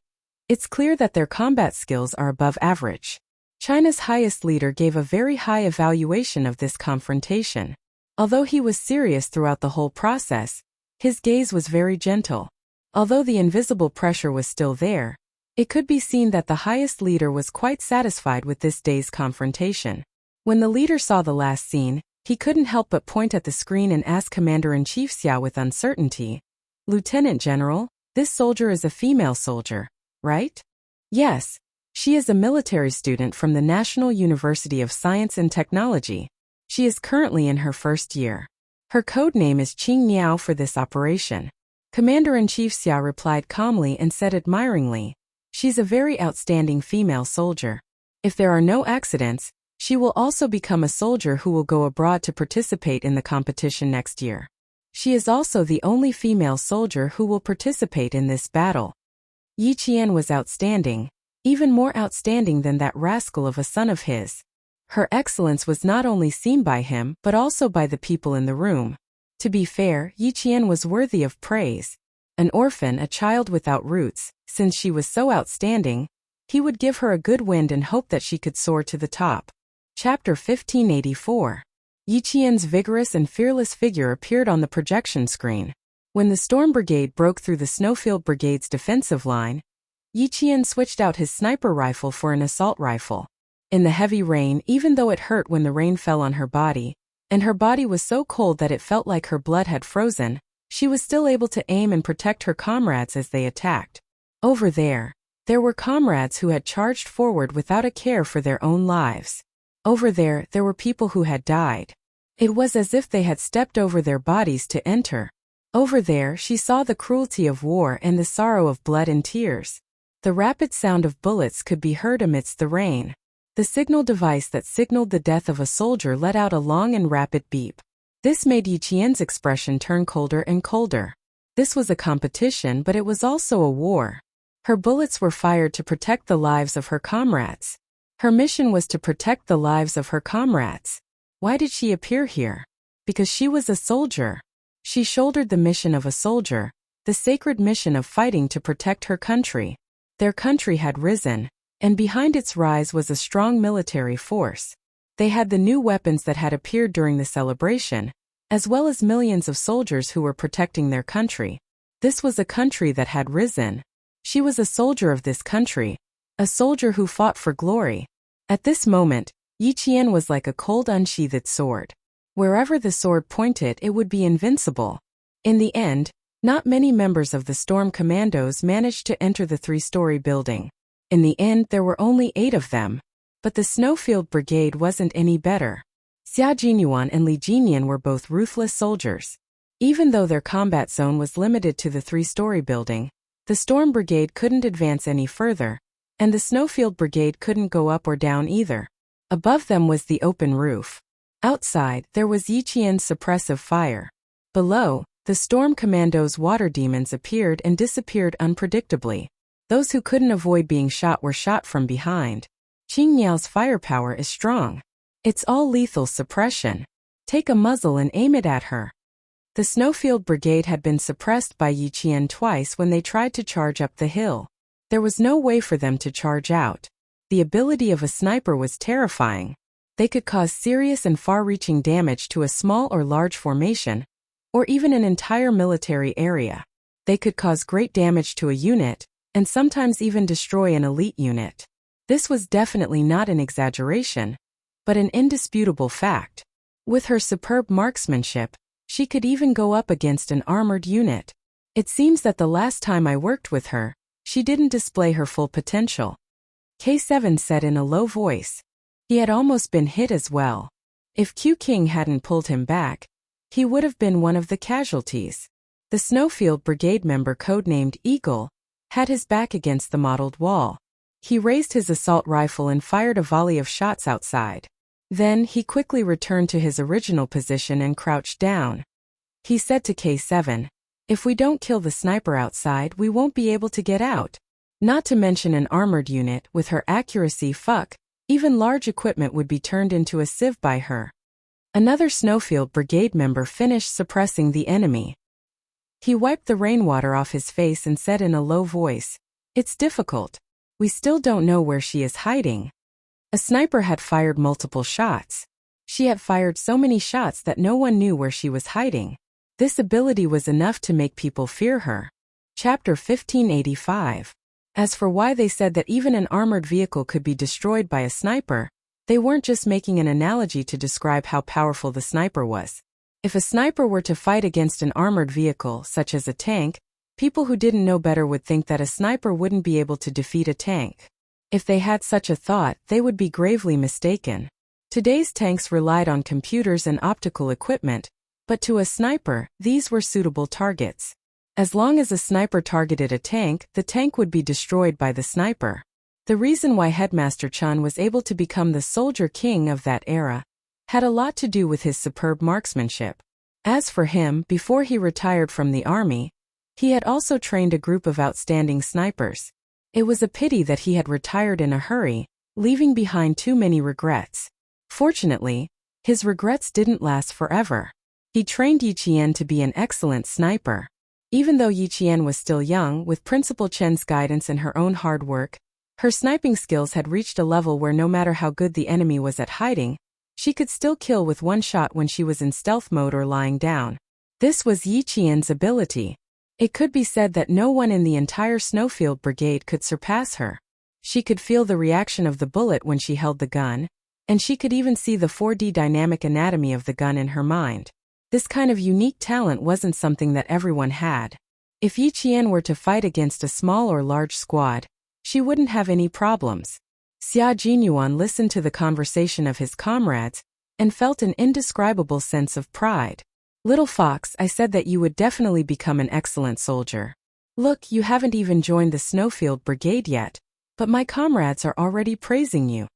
It's clear that their combat skills are above average. China's highest leader gave a very high evaluation of this confrontation. Although he was serious throughout the whole process, his gaze was very gentle. Although the invisible pressure was still there, it could be seen that the highest leader was quite satisfied with this day's confrontation. When the leader saw the last scene, he couldn't help but point at the screen and ask Commander-in-Chief Xia with uncertainty, "Lieutenant General, this soldier is a female soldier, right?" "Yes. She is a military student from the National University of Science and Technology. She is currently in her first year. Her code name is Qing Miao for this operation." Commander-in-Chief Xia replied calmly and said admiringly, "She's a very outstanding female soldier. If there are no accidents, she will also become a soldier who will go abroad to participate in the competition next year. She is also the only female soldier who will participate in this battle." Yi Qian was outstanding, even more outstanding than that rascal of a son of his. Her excellence was not only seen by him but also by the people in the room. To be fair, Yi Qian was worthy of praise. An orphan, a child without roots, since she was so outstanding, he would give her a good wind and hope that she could soar to the top. Chapter 1584. Yi Qian's vigorous and fearless figure appeared on the projection screen. When the Storm Brigade broke through the Snowfield Brigade's defensive line, Yi Qian switched out his sniper rifle for an assault rifle. In the heavy rain, even though it hurt when the rain fell on her body, and her body was so cold that it felt like her blood had frozen, she was still able to aim and protect her comrades as they attacked. Over there were comrades who had charged forward without a care for their own lives. Over there were people who had died. It was as if they had stepped over their bodies to enter. Over there she saw the cruelty of war and the sorrow of blood and tears. The rapid sound of bullets could be heard amidst the rain. The signal device that signaled the death of a soldier let out a long and rapid beep. This made Yi Qian's expression turn colder and colder. This was a competition, but it was also a war. Her bullets were fired to protect the lives of her comrades. Her mission was to protect the lives of her comrades. Why did she appear here? Because she was a soldier. She shouldered the mission of a soldier, the sacred mission of fighting to protect her country. Their country had risen, and behind its rise was a strong military force. They had the new weapons that had appeared during the celebration, as well as millions of soldiers who were protecting their country. This was a country that had risen. She was a soldier of this country, a soldier who fought for glory. At this moment, Yi Qian was like a cold unsheathed sword. Wherever the sword pointed, it would be invincible. In the end, not many members of the Storm Commandos managed to enter the 3-story building. In the end, there were only 8 of them. But the Snowfield Brigade wasn't any better. Xia Jinyuan and Li Jinyan were both ruthless soldiers. Even though their combat zone was limited to the 3-story building, the Storm Brigade couldn't advance any further, and the Snowfield Brigade couldn't go up or down either. Above them was the open roof. Outside, there was Yi Qian's suppressive fire. Below, the Storm Commandos' water demons appeared and disappeared unpredictably. Those who couldn't avoid being shot were shot from behind. Qing Miao's firepower is strong. It's all lethal suppression. Take a muzzle and aim it at her. The Snowfield Brigade had been suppressed by Yi Qian twice when they tried to charge up the hill. There was no way for them to charge out. The ability of a sniper was terrifying. They could cause serious and far-reaching damage to a small or large formation, or even an entire military area. They could cause great damage to a unit, and sometimes even destroy an elite unit. This was definitely not an exaggeration, but an indisputable fact. With her superb marksmanship, she could even go up against an armored unit. It seems that the last time I worked with her, she didn't display her full potential. K7 said in a low voice. He had almost been hit as well. If Q King hadn't pulled him back, he would have been one of the casualties. The Snowfield Brigade member codenamed Eagle had his back against the mottled wall. He raised his assault rifle and fired a volley of shots outside. Then he quickly returned to his original position and crouched down. He said to K7, "If we don't kill the sniper outside, we won't be able to get out." Not to mention an armored unit with her accuracy, even large equipment would be turned into a sieve by her. Another Snowfield Brigade member finished suppressing the enemy. He wiped the rainwater off his face and said in a low voice, "It's difficult. We still don't know where she is hiding." A sniper had fired multiple shots. She had fired so many shots that no one knew where she was hiding. This ability was enough to make people fear her. Chapter 1585. As for why they said that even an armored vehicle could be destroyed by a sniper, they weren't just making an analogy to describe how powerful the sniper was. If a sniper were to fight against an armored vehicle, such as a tank, people who didn't know better would think that a sniper wouldn't be able to defeat a tank. If they had such a thought, they would be gravely mistaken. Today's tanks relied on computers and optical equipment, but to a sniper, these were suitable targets. As long as a sniper targeted a tank, the tank would be destroyed by the sniper. The reason why Headmaster Chun was able to become the soldier king of that era had a lot to do with his superb marksmanship. As for him, before he retired from the army, he had also trained a group of outstanding snipers. It was a pity that he had retired in a hurry, leaving behind too many regrets. Fortunately, his regrets didn't last forever. He trained Yi Qian to be an excellent sniper. Even though Yi Qian was still young, with Principal Chen's guidance and her own hard work, her sniping skills had reached a level where no matter how good the enemy was at hiding, she could still kill with one shot when she was in stealth mode or lying down. This was Yi Qian's ability. It could be said that no one in the entire Snowfield Brigade could surpass her. She could feel the reaction of the bullet when she held the gun, and she could even see the 4D dynamic anatomy of the gun in her mind. This kind of unique talent wasn't something that everyone had. If Yi Qian were to fight against a small or large squad, she wouldn't have any problems. Xia Jinyuan listened to the conversation of his comrades and felt an indescribable sense of pride. "Little fox, I said that you would definitely become an excellent soldier. Look, you haven't even joined the Snowfield Brigade yet, but my comrades are already praising you."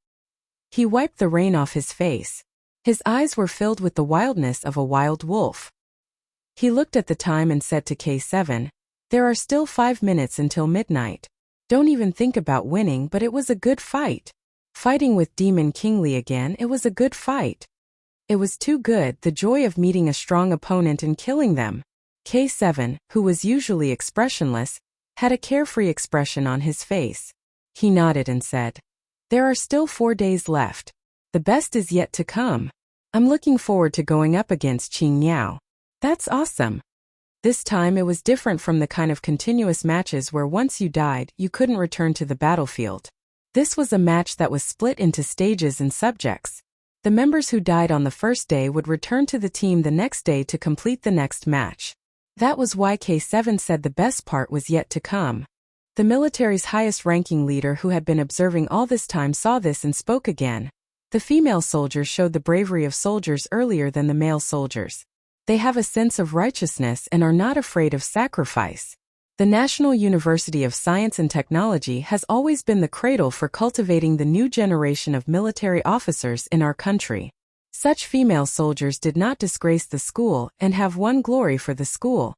He wiped the rain off his face. His eyes were filled with the wildness of a wild wolf. He looked at the time and said to K7, "There are still 5 minutes until midnight. Don't even think about winning, but it was a good fight. Fighting with Demon King Li again, it was a good fight. It was too good, the joy of meeting a strong opponent and killing them." K7, who was usually expressionless, had a carefree expression on his face. He nodded and said, "There are still 4 days left. The best is yet to come. I'm looking forward to going up against Qing Niao." "That's awesome." This time it was different from the kind of continuous matches where once you died, you couldn't return to the battlefield. This was a match that was split into stages and subjects. The members who died on the first day would return to the team the next day to complete the next match. That was why K7 said the best part was yet to come. The military's highest-ranking leader who had been observing all this time saw this and spoke again. The female soldiers showed the bravery of soldiers earlier than the male soldiers. They have a sense of righteousness and are not afraid of sacrifice. The National University of Science and Technology has always been the cradle for cultivating the new generation of military officers in our country. Such female soldiers did not disgrace the school and have won glory for the school.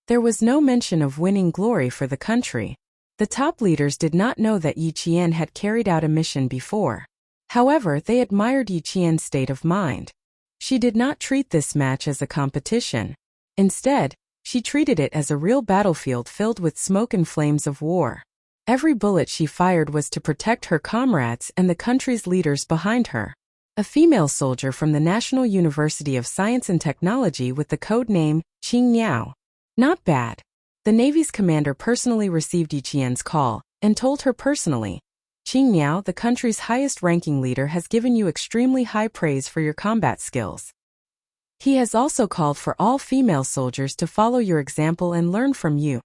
There was no mention of winning glory for the country. The top leaders did not know that Yi Qian had carried out a mission before. However, they admired Yi Qian's state of mind. She did not treat this match as a competition. Instead, she treated it as a real battlefield filled with smoke and flames of war. Every bullet she fired was to protect her comrades and the country's leaders behind her. A female soldier from the National University of Science and Technology with the code name Qing Niao. Not bad. The Navy's commander personally received Yi Qian's call and told her personally, "Qing Niao, the country's highest-ranking leader, has given you extremely high praise for your combat skills." He has also called for all female soldiers to follow your example and learn from you.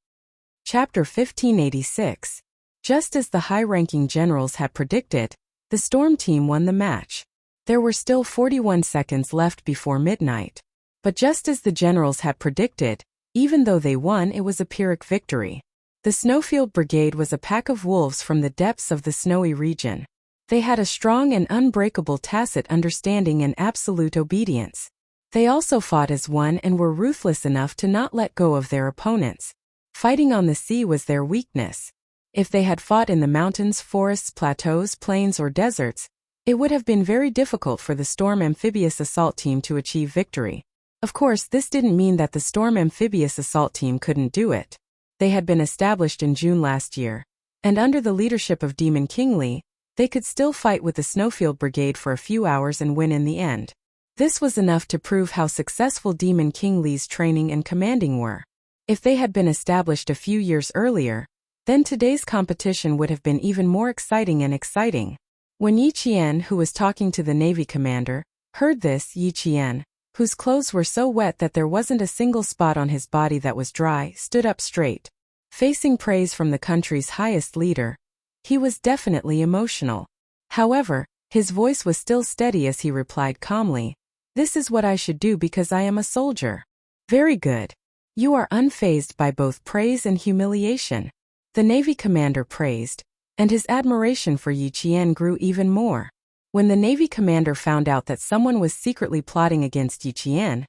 Chapter 1586. Just as the high-ranking generals had predicted, the Storm team won the match. There were still 41 seconds left before midnight. But just as the generals had predicted, even though they won, it was a Pyrrhic victory. The Snowfield Brigade was a pack of wolves from the depths of the snowy region. They had a strong and unbreakable tacit understanding and absolute obedience. They also fought as one and were ruthless enough to not let go of their opponents. Fighting on the sea was their weakness. If they had fought in the mountains, forests, plateaus, plains, or deserts, it would have been very difficult for the Storm Amphibious Assault Team to achieve victory. Of course, this didn't mean that the Storm Amphibious Assault Team couldn't do it. They had been established in June last year, and under the leadership of Demon King Lee, they could still fight with the Snowfield Brigade for a few hours and win in the end. This was enough to prove how successful Demon King Lee's training and commanding were. If they had been established a few years earlier, then today's competition would have been even more exciting. When Yi Qian, who was talking to the Navy commander, heard this, Yi Qian, whose clothes were so wet that there wasn't a single spot on his body that was dry, stood up straight. Facing praise from the country's highest leader, he was definitely emotional. However, his voice was still steady as he replied calmly, "This is what I should do because I am a soldier." Very good. You are unfazed by both praise and humiliation. The Navy commander praised, and his admiration for Yi Qian grew even more. When the Navy commander found out that someone was secretly plotting against Yi Qian,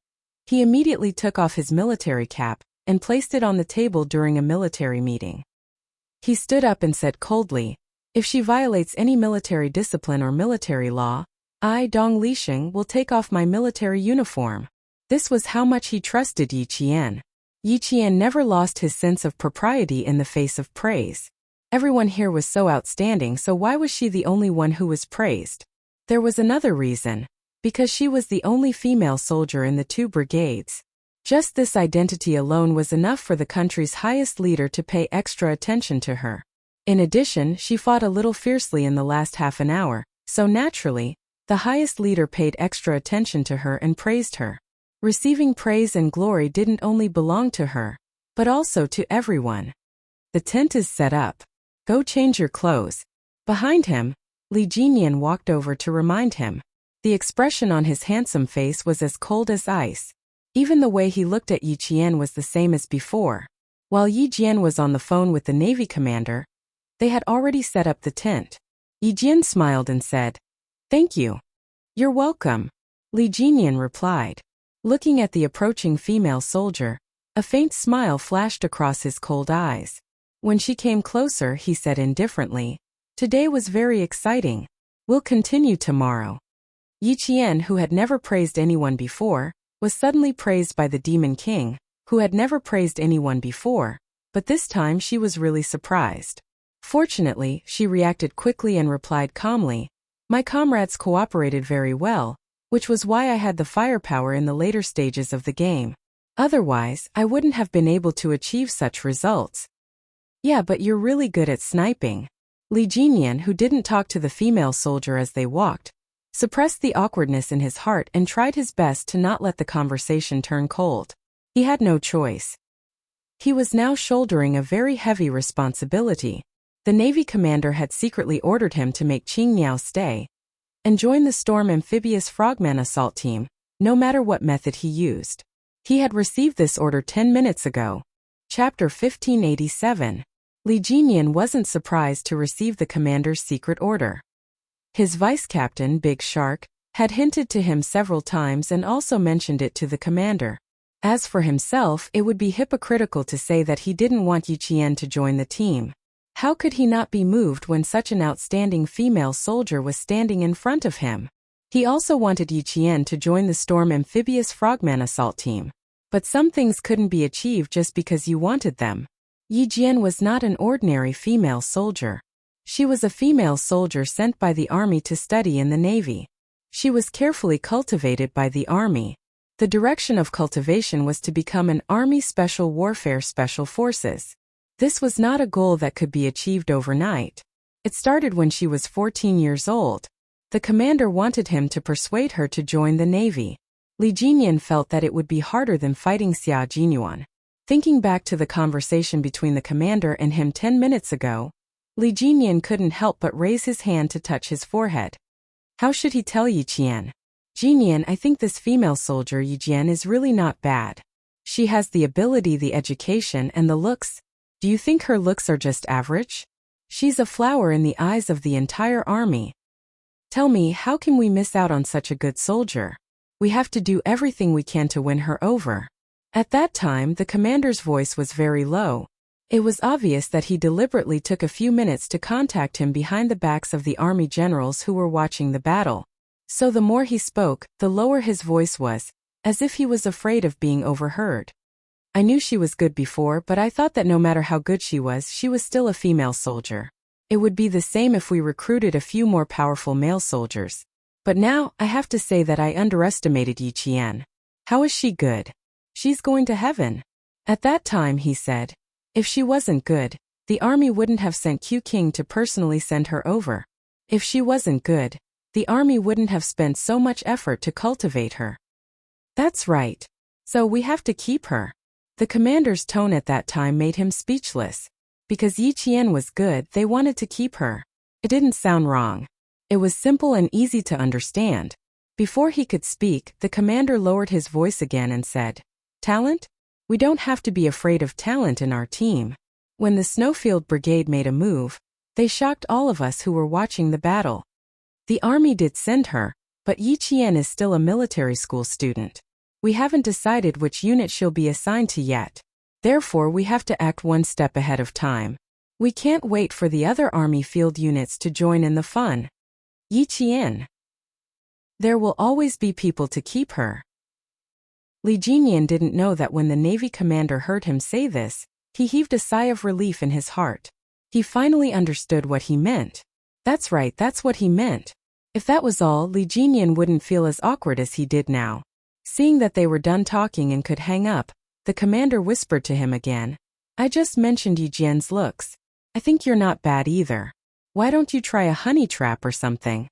he immediately took off his military cap and placed it on the table during a military meeting. He stood up and said coldly, "If she violates any military discipline or military law, I, Dong Lixing, will take off my military uniform." This was how much he trusted Yi Qian. Yi Qian never lost his sense of propriety in the face of praise. Everyone here was so outstanding, so why was she the only one who was praised? There was another reason. Because she was the only female soldier in the two brigades. Just this identity alone was enough for the country's highest leader to pay extra attention to her. In addition, she fought a little fiercely in the last half an hour, so naturally, the highest leader paid extra attention to her and praised her. Receiving praise and glory didn't only belong to her, but also to everyone. The tent is set up. Go change your clothes. Behind him, Li Jinyan walked over to remind him. The expression on his handsome face was as cold as ice. Even the way he looked at Yi Qian was the same as before. While Yi Jian was on the phone with the Navy commander, they had already set up the tent. Yi Jian smiled and said, "Thank you." "You're welcome," Li Jinyan replied. Looking at the approaching female soldier, a faint smile flashed across his cold eyes. When she came closer, he said indifferently, "Today was very exciting. We'll continue tomorrow." Yi Qian, who had never praised anyone before, was suddenly praised by the Demon King, who had never praised anyone before, but this time she was really surprised. Fortunately, she reacted quickly and replied calmly, "My comrades cooperated very well, which was why I had the firepower in the later stages of the game. Otherwise, I wouldn't have been able to achieve such results." "Yeah, but you're really good at sniping." Li Jinyan, who didn't talk to the female soldier as they walked, suppressed the awkwardness in his heart and tried his best to not let the conversation turn cold. He had no choice. He was now shouldering a very heavy responsibility. The Navy commander had secretly ordered him to make Qing Niao stay and join the Storm Amphibious Frogman Assault Team, no matter what method he used. He had received this order 10 minutes ago. Chapter 1587. Li Jinyan wasn't surprised to receive the commander's secret order. His vice-captain, Big Shark, had hinted to him several times and also mentioned it to the commander. As for himself, it would be hypocritical to say that he didn't want Yi Qian to join the team. How could he not be moved when such an outstanding female soldier was standing in front of him? He also wanted Yi Qian to join the Storm Amphibious Frogman Assault Team. But some things couldn't be achieved just because you wanted them. Yi Jian was not an ordinary female soldier. She was a female soldier sent by the army to study in the Navy. She was carefully cultivated by the army. The direction of cultivation was to become an Army Special Warfare Special Forces. This was not a goal that could be achieved overnight. It started when she was 14 years old. The commander wanted him to persuade her to join the Navy. Li Jinyan felt that it would be harder than fighting Xia Jinyuan. Thinking back to the conversation between the commander and him 10 minutes ago, Li Jinyan couldn't help but raise his hand to touch his forehead. How should he tell Yi Qian? Jinyan, I think this female soldier Yi Jian is really not bad. She has the ability, the education, and the looks. Do you think her looks are just average? She's a flower in the eyes of the entire army. Tell me, how can we miss out on such a good soldier? We have to do everything we can to win her over. At that time, the commander's voice was very low. It was obvious that he deliberately took a few minutes to contact him behind the backs of the army generals who were watching the battle. So the more he spoke, the lower his voice was, as if he was afraid of being overheard. I knew she was good before, but I thought that no matter how good she was still a female soldier. It would be the same if we recruited a few more powerful male soldiers. But now, I have to say that I underestimated Yi Qian. How is she good? She's going to heaven. At that time, he said. If she wasn't good, the army wouldn't have sent Q King to personally send her over. If she wasn't good, the army wouldn't have spent so much effort to cultivate her. That's right. So we have to keep her. The commander's tone at that time made him speechless. Because Yi Qian was good, they wanted to keep her. It didn't sound wrong. It was simple and easy to understand. Before he could speak, the commander lowered his voice again and said, Talent? We don't have to be afraid of talent in our team. When the Snowfield Brigade made a move, they shocked all of us who were watching the battle. The army did send her, but Yi Qian is still a military school student. We haven't decided which unit she'll be assigned to yet. Therefore, we have to act one step ahead of time. We can't wait for the other army field units to join in the fun. Yi Qian. There will always be people to keep her. Li Jinyan didn't know that when the Navy commander heard him say this, he heaved a sigh of relief in his heart. He finally understood what he meant. That's right, that's what he meant. If that was all, Li Jinyan wouldn't feel as awkward as he did now. Seeing that they were done talking and could hang up, the commander whispered to him again. I just mentioned Yi Jian's looks. I think you're not bad either. Why don't you try a honey trap or something?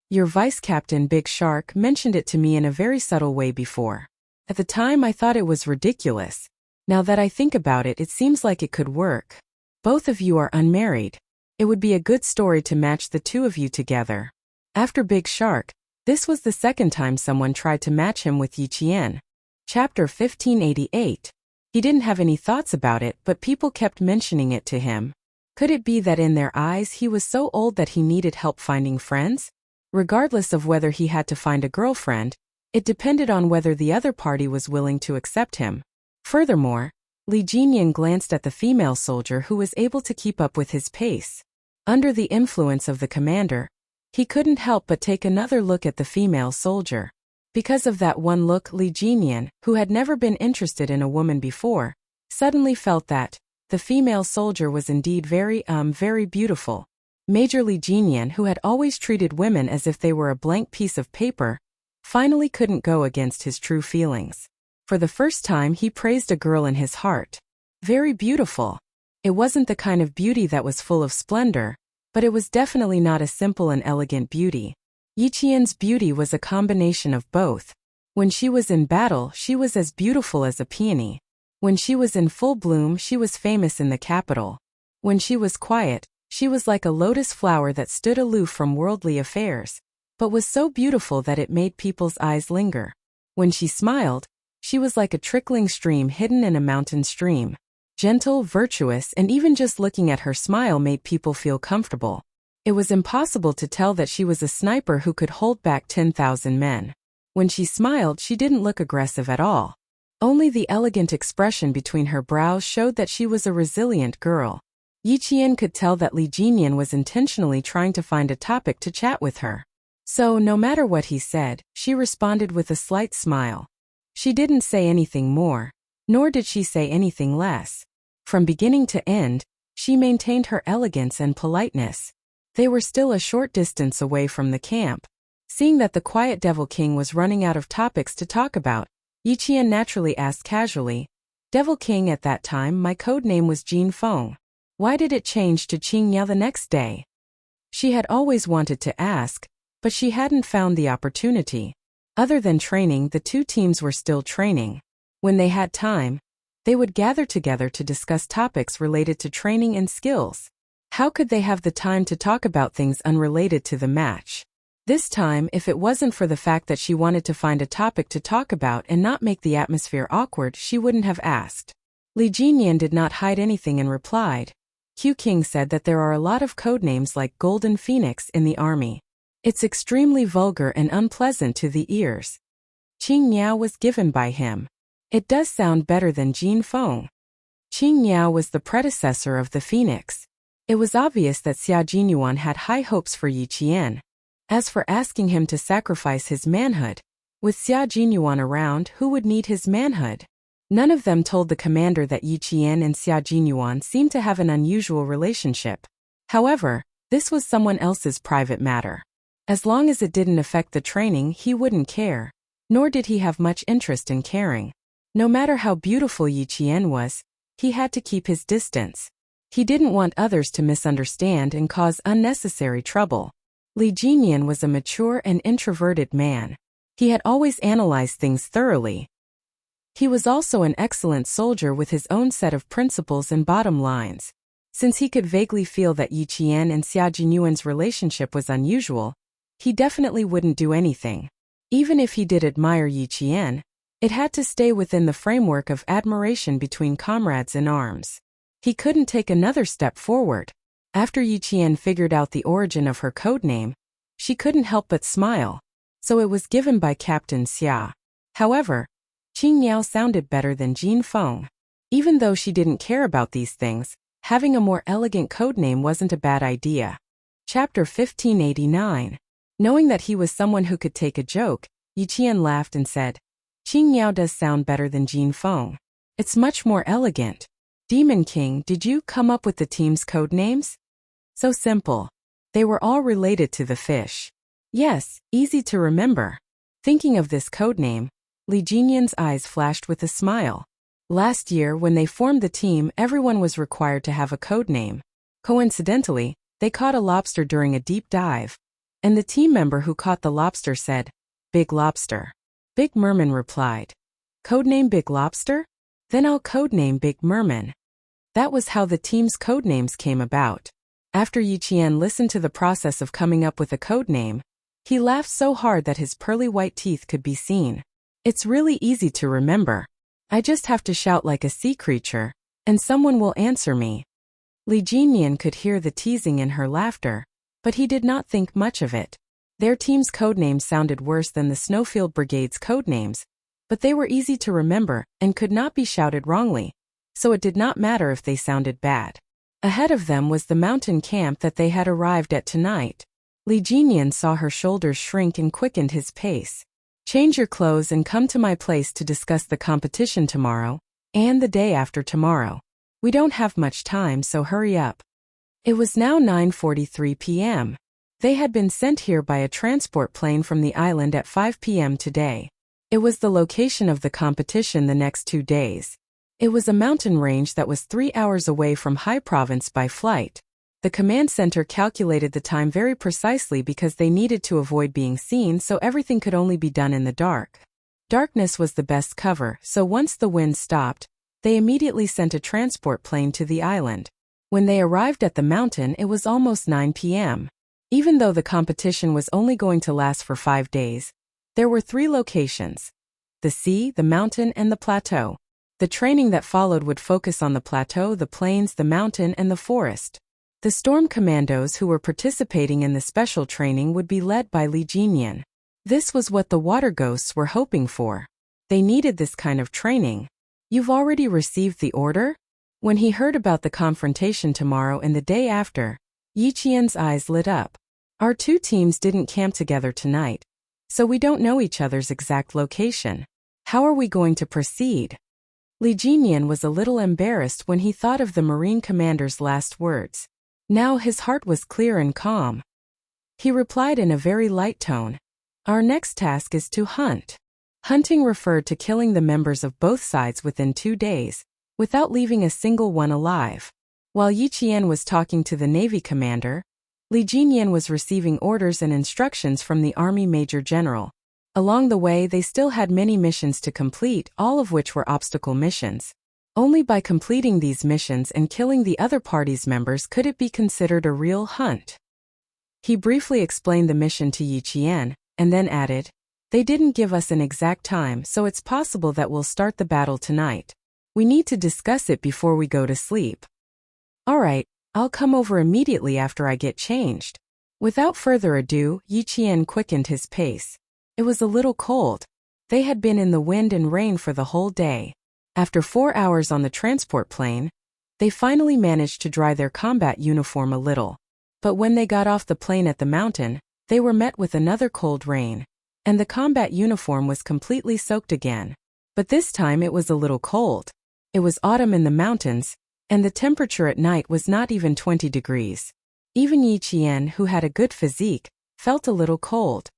Your vice captain Big Shark mentioned it to me in a very subtle way before. At the time I thought it was ridiculous. Now that I think about it, it seems like it could work. Both of you are unmarried. It would be a good story to match the two of you together. After Big Shark, this was the second time someone tried to match him with Yi Qian. Chapter 1588. He didn't have any thoughts about it, but people kept mentioning it to him. Could it be that in their eyes he was so old that he needed help finding friends? Regardless of whether he had to find a girlfriend, it depended on whether the other party was willing to accept him. Furthermore, Li Jinyan glanced at the female soldier who was able to keep up with his pace. Under the influence of the commander, he couldn't help but take another look at the female soldier. Because of that one look, Li Jinyan, who had never been interested in a woman before, suddenly felt that the female soldier was indeed very beautiful. Major Li Jinyan, who had always treated women as if they were a blank piece of paper, finally couldn't go against his true feelings. For the first time, he praised a girl in his heart. Very beautiful. It wasn't the kind of beauty that was full of splendor, but it was definitely not a simple and elegant beauty. Yi Qian's beauty was a combination of both. When she was in battle, she was as beautiful as a peony. When she was in full bloom, she was famous in the capital. When she was quiet, she was like a lotus flower that stood aloof from worldly affairs, but was so beautiful that it made people's eyes linger. When she smiled, she was like a trickling stream hidden in a mountain stream. Gentle, virtuous, and even just looking at her smile made people feel comfortable. It was impossible to tell that she was a sniper who could hold back 10,000 men. When she smiled, she didn't look aggressive at all. Only the elegant expression between her brows showed that she was a resilient girl. Yi Qian could tell that Li Jinyan was intentionally trying to find a topic to chat with her. So, no matter what he said, she responded with a slight smile. She didn't say anything more, nor did she say anything less. From beginning to end, she maintained her elegance and politeness. They were still a short distance away from the camp. Seeing that the quiet Devil King was running out of topics to talk about, Yi Qian naturally asked casually, Devil King, at that time my code name was Jin Feng. Why did it change to Qing Ya the next day? She had always wanted to ask, but she hadn't found the opportunity. Other than training, the two teams were still training. When they had time, they would gather together to discuss topics related to training and skills. How could they have the time to talk about things unrelated to the match? This time, if it wasn't for the fact that she wanted to find a topic to talk about and not make the atmosphere awkward, she wouldn't have asked. Li Jinyan did not hide anything and replied. Q King said that there are a lot of codenames like Golden Phoenix in the army. It's extremely vulgar and unpleasant to the ears. Qing Niao was given by him. It does sound better than Jin Feng. Qing Niao was the predecessor of the Phoenix. It was obvious that Xia Jinyuan had high hopes for Yi Qian. As for asking him to sacrifice his manhood, with Xia Jinyuan around, who would need his manhood? None of them told the commander that Yi Qian and Xia Jinyuan seemed to have an unusual relationship. However, this was someone else's private matter. As long as it didn't affect the training, he wouldn't care. Nor did he have much interest in caring. No matter how beautiful Yi Qian was, he had to keep his distance. He didn't want others to misunderstand and cause unnecessary trouble. Li Jinyan was a mature and introverted man. He had always analyzed things thoroughly. He was also an excellent soldier with his own set of principles and bottom lines. Since he could vaguely feel that Yi Qian and Xia Jinyuan's relationship was unusual, he definitely wouldn't do anything. Even if he did admire Yi Qian, it had to stay within the framework of admiration between comrades in arms. He couldn't take another step forward. After Yi Qian figured out the origin of her codename, she couldn't help but smile. So it was given by Captain Xia. However, Qing Niao sounded better than Jin Feng. Even though she didn't care about these things, having a more elegant codename wasn't a bad idea. Chapter 1589. Knowing that he was someone who could take a joke, Yi Qian laughed and said, Qing Niao does sound better than Jin Feng. It's much more elegant. Demon King, did you come up with the team's codenames? So simple. They were all related to the fish. Yes, easy to remember. Thinking of this codename, Li Jinyan's eyes flashed with a smile. Last year, when they formed the team, everyone was required to have a codename. Coincidentally, they caught a lobster during a deep dive. And the team member who caught the lobster said, Big Lobster. Big Merman replied, Codename Big Lobster? Then I'll codename Big Merman. That was how the team's codenames came about. After Yi Qian listened to the process of coming up with a codename, he laughed so hard that his pearly white teeth could be seen. It's really easy to remember. I just have to shout like a sea creature, and someone will answer me. Li Jinyan could hear the teasing in her laughter, but he did not think much of it. Their team's codenames sounded worse than the Snowfield Brigade's codenames, but they were easy to remember and could not be shouted wrongly, so it did not matter if they sounded bad. Ahead of them was the mountain camp that they had arrived at tonight. Li Jinyan saw her shoulders shrink and quickened his pace. Change your clothes and come to my place to discuss the competition tomorrow, and the day after tomorrow. We don't have much time, so hurry up. It was now 9:43 p.m. They had been sent here by a transport plane from the island at 5 p.m. today. It was the location of the competition the next 2 days. It was a mountain range that was 3 hours away from Hai Province by flight. The command center calculated the time very precisely because they needed to avoid being seen, so everything could only be done in the dark. Darkness was the best cover, so once the wind stopped, they immediately sent a transport plane to the island. When they arrived at the mountain, it was almost 9 p.m. Even though the competition was only going to last for 5 days, there were 3 locations: the sea, the mountain, and the plateau. The training that followed would focus on the plateau, the plains, the mountain, and the forest. The storm commandos who were participating in the special training would be led by Li Jinyan. This was what the water ghosts were hoping for. They needed this kind of training. You've already received the order? When he heard about the confrontation tomorrow and the day after, Yi Qian's eyes lit up. Our 2 teams didn't camp together tonight, so we don't know each other's exact location. How are we going to proceed? Li Jinyan was a little embarrassed when he thought of the Marine commander's last words. Now his heart was clear and calm. He replied in a very light tone, Our next task is to hunt. Hunting referred to killing the members of both sides within 2 days, without leaving a single one alive. While Yi Qian was talking to the Navy commander, Li Jinyan was receiving orders and instructions from the Army Major General. Along the way, they still had many missions to complete, all of which were obstacle missions. Only by completing these missions and killing the other party's members could it be considered a real hunt. He briefly explained the mission to Yi Qian, and then added, "They didn't give us an exact time, so it's possible that we'll start the battle tonight. We need to discuss it before we go to sleep." "All right, I'll come over immediately after I get changed." Without further ado, Yi Qian quickened his pace. It was a little cold. They had been in the wind and rain for the whole day. After 4 hours on the transport plane, they finally managed to dry their combat uniform a little. But when they got off the plane at the mountain, they were met with another cold rain, and the combat uniform was completely soaked again. But this time it was a little cold. It was autumn in the mountains, and the temperature at night was not even 20 degrees. Even Yi Qian, who had a good physique, felt a little cold.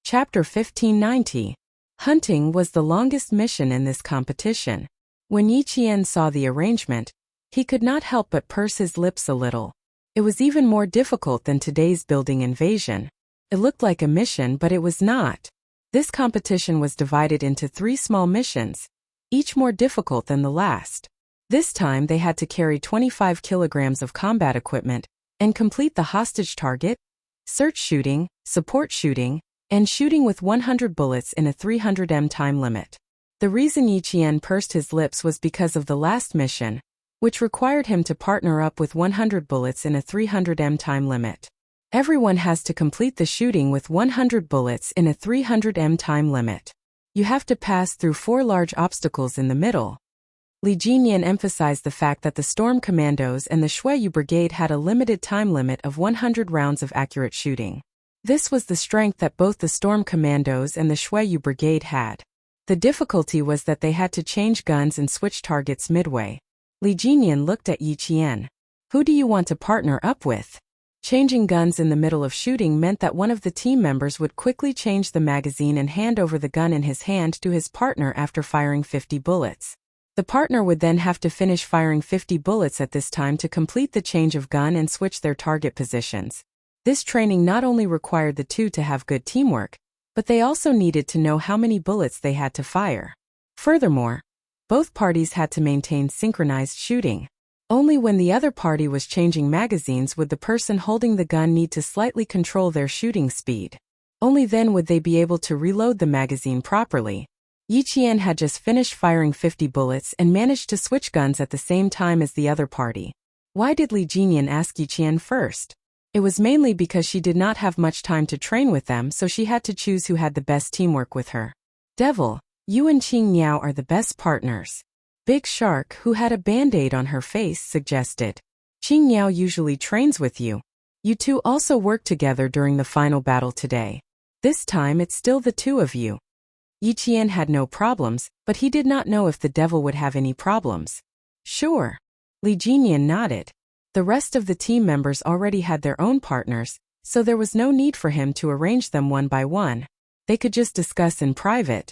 Chapter 1590. Hunting was the longest mission in this competition. When Yi Qian saw the arrangement, he could not help but purse his lips a little. It was even more difficult than today's building invasion. It looked like a mission, but it was not. This competition was divided into 3 small missions, each more difficult than the last. This time they had to carry 25 kilograms of combat equipment and complete the hostage target, search shooting, support shooting, and shooting with 100 bullets in a 300 time limit. The reason Yi Qian pursed his lips was because of the last mission, which required him to partner up with 100 bullets in a 300 time limit. Everyone has to complete the shooting with 100 bullets in a 300 time limit. You have to pass through 4 large obstacles in the middle. Li Jinyan emphasized the fact that the Storm Commandos and the Shuiyu Brigade had a limited time limit of 100 rounds of accurate shooting. This was the strength that both the Storm Commandos and the Shuiyu Brigade had. The difficulty was that they had to change guns and switch targets midway. Li Jinyan looked at Yi Qian. "Who do you want to partner up with?" Changing guns in the middle of shooting meant that one of the team members would quickly change the magazine and hand over the gun in his hand to his partner after firing 50 bullets. The partner would then have to finish firing 50 bullets at this time to complete the change of gun and switch their target positions. This training not only required the two to have good teamwork, but they also needed to know how many bullets they had to fire. Furthermore, both parties had to maintain synchronized shooting. Only when the other party was changing magazines would the person holding the gun need to slightly control their shooting speed. Only then would they be able to reload the magazine properly. Yi Qian had just finished firing 50 bullets and managed to switch guns at the same time as the other party. Why did Li Jinyan ask Yi Qian first? It was mainly because she did not have much time to train with them, so she had to choose who had the best teamwork with her. "Devil, you and Qing Niao are the best partners." Big Shark, who had a band-aid on her face, suggested. "Qing Niao usually trains with you. You two also work together during the final battle today. This time it's still the two of you." Yi Qian had no problems, but he did not know if the devil would have any problems. "Sure." Li Jinyan nodded. The rest of the team members already had their own partners, so there was no need for him to arrange them one by one. They could just discuss in private.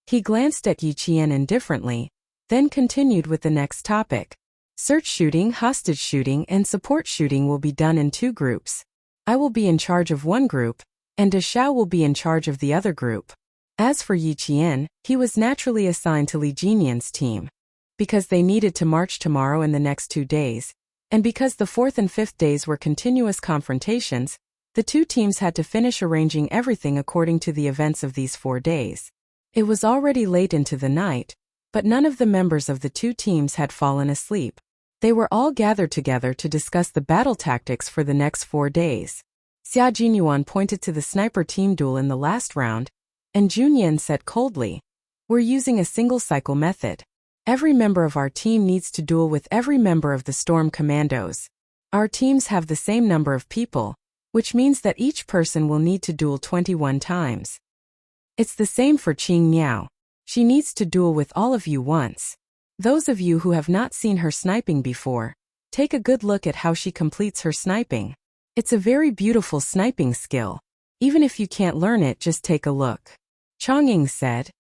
He glanced at Yi Qian indifferently, then continued with the next topic. "Search shooting, hostage shooting, and support shooting will be done in 2 groups. I will be in charge of one group, and De Xiao will be in charge of the other group." As for Yi Qian, he was naturally assigned to Li Jinyan's team. Because they needed to march tomorrow and the next 2 days, and because the 4th and 5th days were continuous confrontations, the 2 teams had to finish arranging everything according to the events of these 4 days. It was already late into the night, but none of the members of the 2 teams had fallen asleep. They were all gathered together to discuss the battle tactics for the next 4 days. Xia Jinyuan pointed to the sniper team duel in the last round, and Junyan said coldly, "We're using a single-cycle method. Every member of our team needs to duel with every member of the Storm Commandos. Our teams have the same number of people, which means that each person will need to duel 21 times. It's the same for Qing Niao. She needs to duel with all of you once. Those of you who have not seen her sniping before, take a good look at how she completes her sniping. It's a very beautiful sniping skill. Even if you can't learn it, just take a look." Chongying said,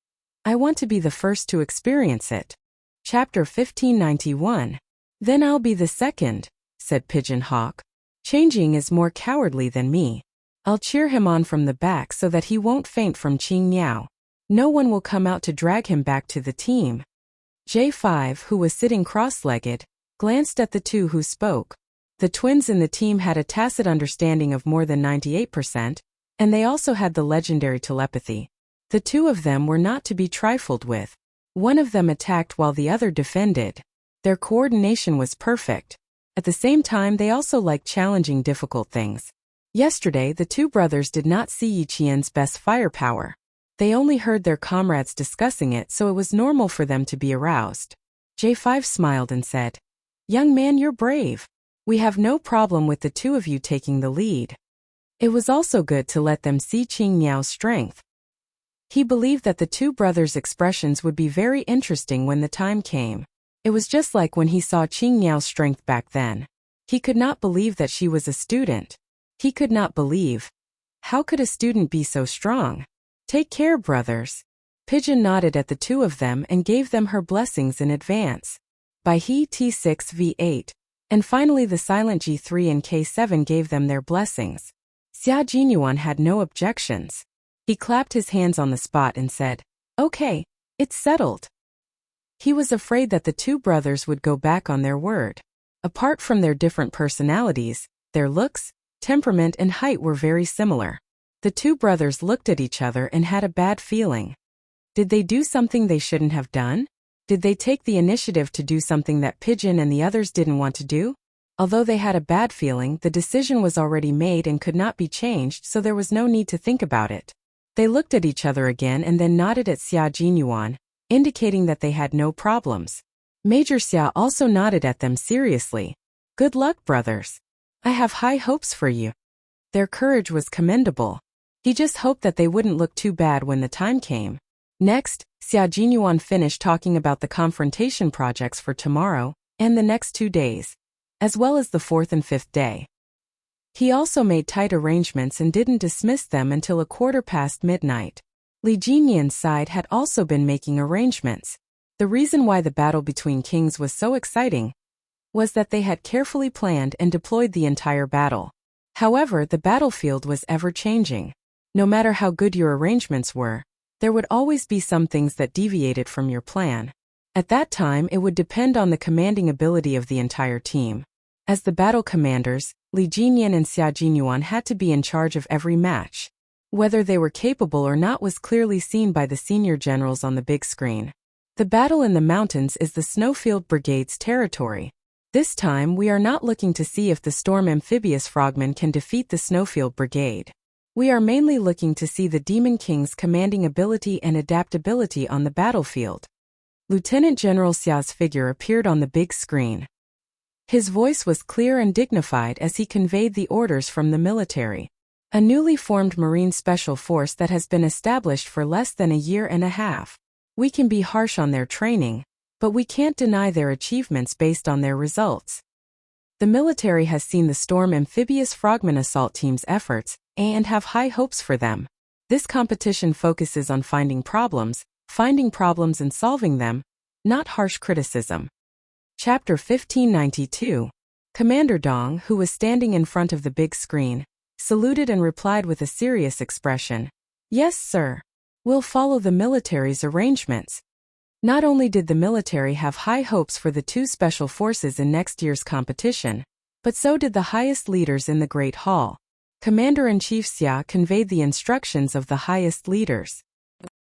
"I want to be the first to experience it." Chapter 1591. "Then I'll be the second," said Pigeon Hawk. "Changing is more cowardly than me. I'll cheer him on from the back so that he won't faint from Qing Niao. No one will come out to drag him back to the team. J5, who was sitting cross-legged, glanced at the two who spoke. The twins in the team had a tacit understanding of more than 98%, and they also had the legendary telepathy. The two of them were not to be trifled with. One of them attacked while the other defended. Their coordination was perfect. At the same time, they also liked challenging difficult things. Yesterday, the two brothers did not see Yi Qian's best firepower. They only heard their comrades discussing it, so it was normal for them to be aroused. J5 smiled and said, "Young man, you're brave. We have no problem with the two of you taking the lead." It was also good to let them see Qing Niao's strength. He believed that the two brothers' expressions would be very interesting when the time came. It was just like when he saw Qing Niao's strength back then. He could not believe that she was a student. He could not believe. How could a student be so strong? Take care, brothers. Pigeon nodded at the two of them and gave them her blessings in advance. By he T6 V8. And finally the silent G3 and K7 gave them their blessings. Xia Jinyuan had no objections. He clapped his hands on the spot and said, "Okay, it's settled." He was afraid that the two brothers would go back on their word. Apart from their different personalities, their looks, temperament and height were very similar. The two brothers looked at each other and had a bad feeling. Did they do something they shouldn't have done? Did they take the initiative to do something that Pigeon and the others didn't want to do? Although they had a bad feeling, the decision was already made and could not be changed, so there was no need to think about it. They looked at each other again and then nodded at Xia Jinyuan, indicating that they had no problems. Major Xia also nodded at them seriously. "Good luck, brothers. I have high hopes for you." Their courage was commendable. He just hoped that they wouldn't look too bad when the time came. Next, Xia Jinyuan finished talking about the confrontation projects for tomorrow and the next 2 days, as well as the 4th and 5th day. He also made tight arrangements and didn't dismiss them until 1:15 midnight. Li Jinyan's side had also been making arrangements. The reason why the battle between kings was so exciting was that they had carefully planned and deployed the entire battle. However, the battlefield was ever-changing. No matter how good your arrangements were, there would always be some things that deviated from your plan. At that time, it would depend on the commanding ability of the entire team. As the battle commanders, Li Jinyan and Xia Jinyuan had to be in charge of every match. Whether they were capable or not was clearly seen by the senior generals on the big screen. The battle in the mountains is the Snowfield Brigade's territory. This time, we are not looking to see if the Storm Amphibious Frogmen can defeat the Snowfield Brigade. We are mainly looking to see the Demon King's commanding ability and adaptability on the battlefield. Lieutenant General Xia's figure appeared on the big screen. His voice was clear and dignified as he conveyed the orders from the military. A newly formed Marine Special Force that has been established for less than a year and a half. We can be harsh on their training, but we can't deny their achievements based on their results. The military has seen the Storm Amphibious Frogmen Assault Team's efforts and have high hopes for them. This competition focuses on finding problems and solving them, not harsh criticism. Chapter 1592. Commander Dong, who was standing in front of the big screen, saluted and replied with a serious expression. "Yes, sir. We'll follow the military's arrangements." Not only did the military have high hopes for the two special forces in next year's competition, but so did the highest leaders in the Great Hall. Commander-in-Chief Xia conveyed the instructions of the highest leaders.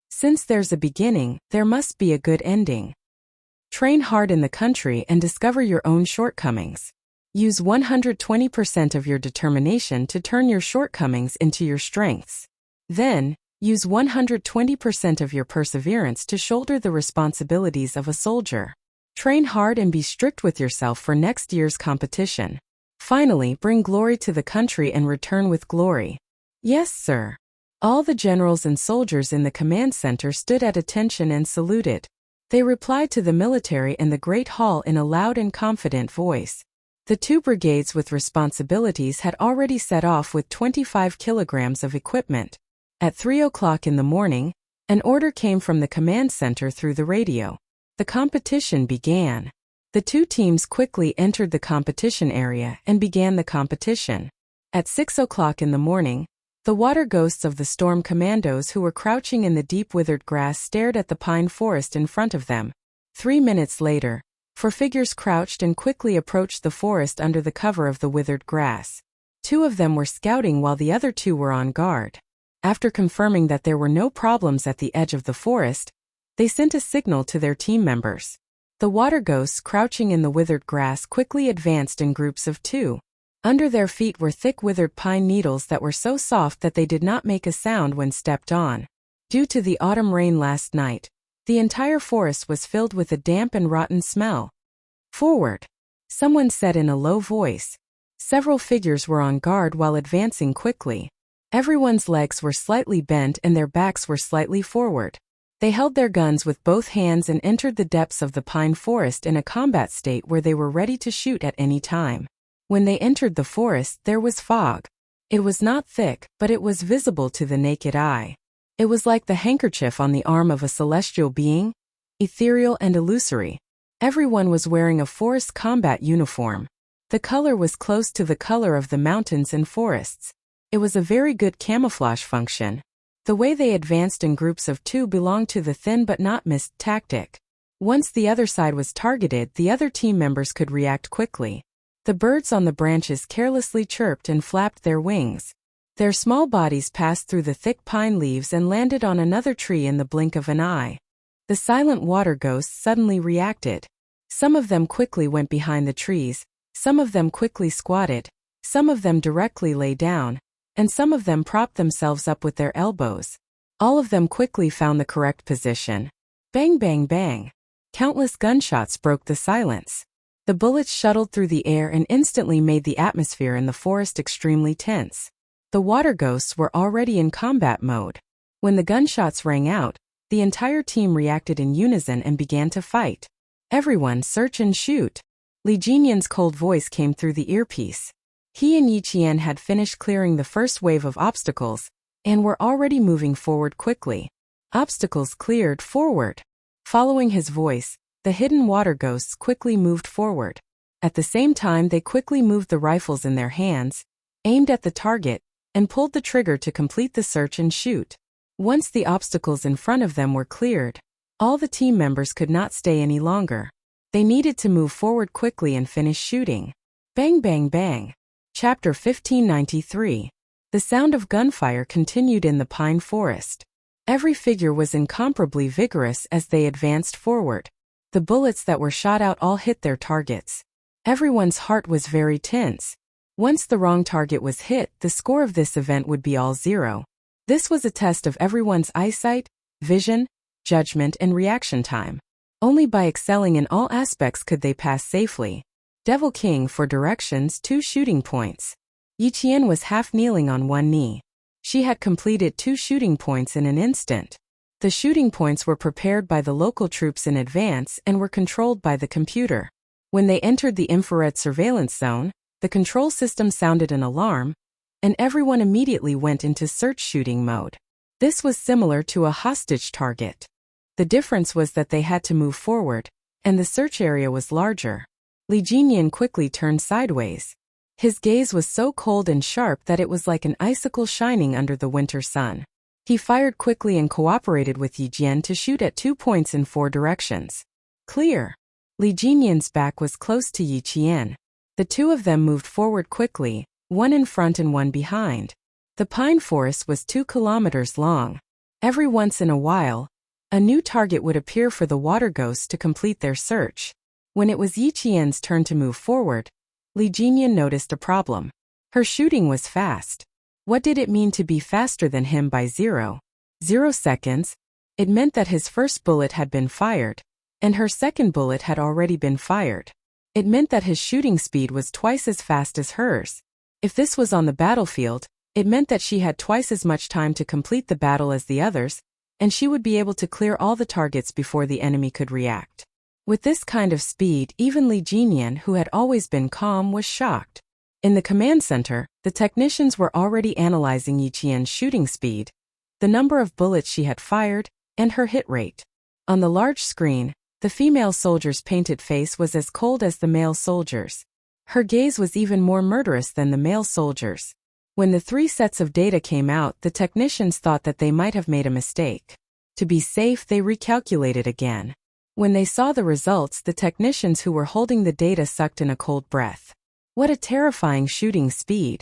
Since there's a beginning, there must be a good ending. Train hard in the country and discover your own shortcomings. Use 120% of your determination to turn your shortcomings into your strengths. Then, use 120% of your perseverance to shoulder the responsibilities of a soldier. Train hard and be strict with yourself for next year's competition. Finally, bring glory to the country and return with glory. Yes, sir. All the generals and soldiers in the command center stood at attention and saluted. They replied to the military and the Great Hall in a loud and confident voice. The two brigades with responsibilities had already set off with 25 kilograms of equipment. At 3 o'clock in the morning, an order came from the command center through the radio. The competition began. The two teams quickly entered the competition area and began the competition. At 6 o'clock in the morning, The water ghosts of the storm commandos who were crouching in the deep withered grass stared at the pine forest in front of them. 3 minutes later, 4 figures crouched and quickly approached the forest under the cover of the withered grass. 2 of them were scouting while the other 2 were on guard. After confirming that there were no problems at the edge of the forest, they sent a signal to their team members. The water ghosts crouching in the withered grass quickly advanced in groups of 2. Under their feet were thick withered pine needles that were so soft that they did not make a sound when stepped on. Due to the autumn rain last night, the entire forest was filled with a damp and rotten smell. "Forward," someone said in a low voice. Several figures were on guard while advancing quickly. Everyone's legs were slightly bent and their backs were slightly forward. They held their guns with both hands and entered the depths of the pine forest in a combat state where they were ready to shoot at any time. When they entered the forest, there was fog. It was not thick, but it was visible to the naked eye. It was like the handkerchief on the arm of a celestial being, ethereal and illusory. Everyone was wearing a forest combat uniform. The color was close to the color of the mountains and forests. It was a very good camouflage function. The way they advanced in groups of 2 belonged to the thin but not missed tactic. Once the other side was targeted, the other team members could react quickly. The birds on the branches carelessly chirped and flapped their wings. Their small bodies passed through the thick pine leaves and landed on another tree in the blink of an eye. The silent water ghosts suddenly reacted. Some of them quickly went behind the trees, some of them quickly squatted, some of them directly lay down, and some of them propped themselves up with their elbows. All of them quickly found the correct position. Bang, bang, bang. Countless gunshots broke the silence. The bullets shuttled through the air and instantly made the atmosphere in the forest extremely tense. The water ghosts were already in combat mode. When the gunshots rang out, the entire team reacted in unison and began to fight. "Everyone search and shoot." Li Jinyan's cold voice came through the earpiece. He and Yi Qian had finished clearing the first wave of obstacles, and were already moving forward quickly. Obstacles cleared, forward. Following his voice, the hidden water ghosts quickly moved forward. At the same time they quickly moved the rifles in their hands, aimed at the target, and pulled the trigger to complete the search and shoot. Once the obstacles in front of them were cleared, all the team members could not stay any longer. They needed to move forward quickly and finish shooting. Bang, bang, bang. Chapter 1593. The sound of gunfire continued in the pine forest. Every figure was incomparably vigorous as they advanced forward. The bullets that were shot out all hit their targets. Everyone's heart was very tense. Once the wrong target was hit, the score of this event would be all 0. This was a test of everyone's eyesight, vision, judgment, and reaction time. Only by excelling in all aspects could they pass safely. Devil King for directions, 2 shooting points. Yi Qian was half kneeling on one knee. She had completed 2 shooting points in an instant. The shooting points were prepared by the local troops in advance and were controlled by the computer. When they entered the infrared surveillance zone, the control system sounded an alarm, and everyone immediately went into search shooting mode. This was similar to a hostage target. The difference was that they had to move forward, and the search area was larger. Li Jinyan quickly turned sideways. His gaze was so cold and sharp that it was like an icicle shining under the winter sun. He fired quickly and cooperated with Yi Jian to shoot at 2 points in 4 directions. Clear. Li Jinyan's back was close to Yi Qian. The 2 of them moved forward quickly, one in front and one behind. The pine forest was 2 kilometers long. Every once in a while, a new target would appear for the water ghosts to complete their search. When it was Yi Qian's turn to move forward, Li Jinyan noticed a problem. Her shooting was fast. What did it mean to be faster than him by 0 seconds? It meant that his first bullet had been fired, and her second bullet had already been fired. It meant that his shooting speed was twice as fast as hers. If this was on the battlefield, it meant that she had twice as much time to complete the battle as the others, and she would be able to clear all the targets before the enemy could react. With this kind of speed, even Li Jinyan, who had always been calm, was shocked. In the command center, the technicians were already analyzing Yi Qian's shooting speed, the number of bullets she had fired, and her hit rate. On the large screen, the female soldier's painted face was as cold as the male soldier's. Her gaze was even more murderous than the male soldier's. When the 3 sets of data came out, the technicians thought that they might have made a mistake. To be safe, they recalculated again. When they saw the results, the technicians who were holding the data sucked in a cold breath. What a terrifying shooting speed!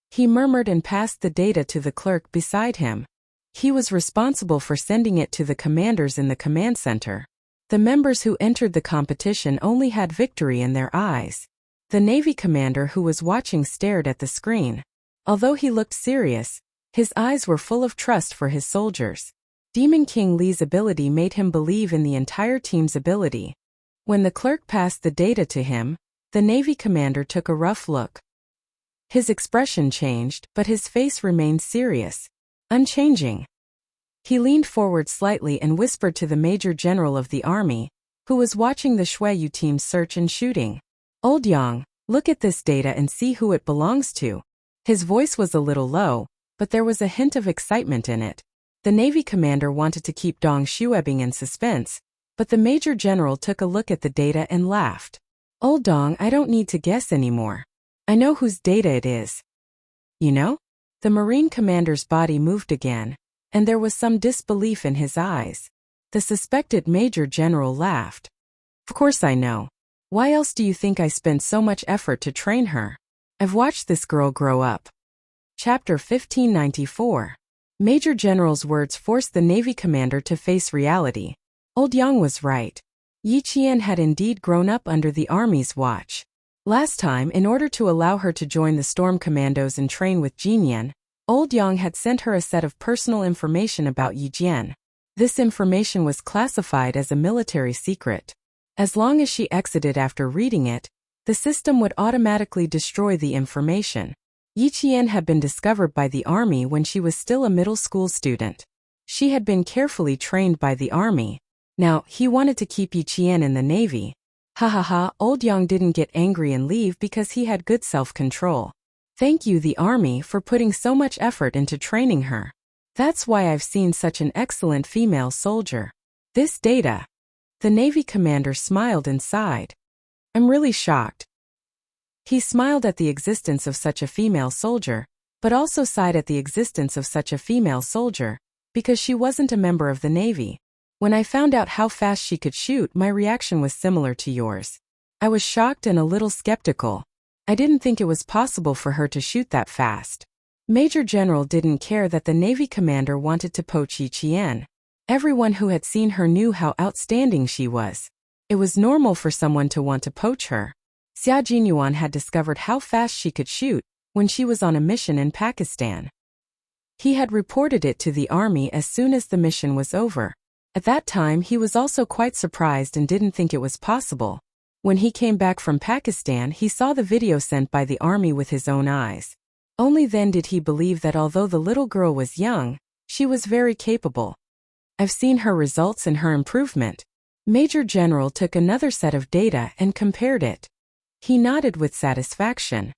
He murmured and passed the data to the clerk beside him. He was responsible for sending it to the commanders in the command center. The members who entered the competition only had victory in their eyes. The Navy commander who was watching stared at the screen. Although he looked serious, his eyes were full of trust for his soldiers. Demon King Lee's ability made him believe in the entire team's ability. When the clerk passed the data to him, the Navy commander took a rough look. His expression changed, but his face remained serious, unchanging. He leaned forward slightly and whispered to the Major General of the Army, who was watching the Shuayu team's search and shooting. "Old Yang, look at this data and see who it belongs to." His voice was a little low, but there was a hint of excitement in it. The Navy commander wanted to keep Dong Shuebing in suspense, but the Major General took a look at the data and laughed. "Old Dong, I don't need to guess anymore. I know whose data it is." "You know?" The Marine commander's body moved again, and there was some disbelief in his eyes. The suspected Major General laughed. "Of course I know. Why else do you think I spent so much effort to train her? I've watched this girl grow up." Chapter 1594. Major General's words forced the Navy commander to face reality. Old Yang was right. Yi Qian had indeed grown up under the Army's watch. Last time, in order to allow her to join the Storm Commandos and train with Jinyan, Old Yang had sent her a set of personal information about Yi Jian. This information was classified as a military secret. As long as she exited after reading it, the system would automatically destroy the information. Yi Qian had been discovered by the Army when she was still a middle school student. She had been carefully trained by the Army. Now, he wanted to keep Yi Qian in the Navy. Ha ha ha, Old Yang didn't get angry and leave because he had good self-control. "Thank you, the Army, for putting so much effort into training her. That's why I've seen such an excellent female soldier. This data." The Navy commander smiled and sighed. "I'm really shocked." He smiled at the existence of such a female soldier, but also sighed at the existence of such a female soldier, because she wasn't a member of the Navy. "When I found out how fast she could shoot, my reaction was similar to yours. I was shocked and a little skeptical. I didn't think it was possible for her to shoot that fast." Major General didn't care that the Navy commander wanted to poach Yi Qian. Everyone who had seen her knew how outstanding she was. It was normal for someone to want to poach her. Xia Jinyuan had discovered how fast she could shoot when she was on a mission in Pakistan. He had reported it to the Army as soon as the mission was over. At that time, he was also quite surprised and didn't think it was possible. When he came back from Pakistan, he saw the video sent by the Army with his own eyes. Only then did he believe that although the little girl was young, she was very capable. "I've seen her results and her improvement." Major General took another set of data and compared it. He nodded with satisfaction.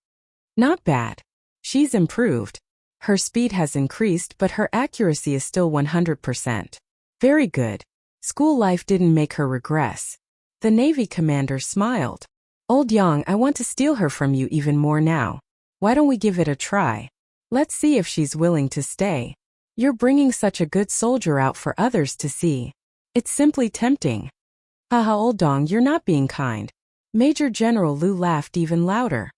"Not bad. She's improved. Her speed has increased, but her accuracy is still 100%. Very good. School life didn't make her regress." The Navy commander smiled. "Old Yang, I want to steal her from you even more now. Why don't we give it a try? Let's see if she's willing to stay. You're bringing such a good soldier out for others to see. It's simply tempting." "Haha, Old Dong, you're not being kind." Major General Lu laughed even louder.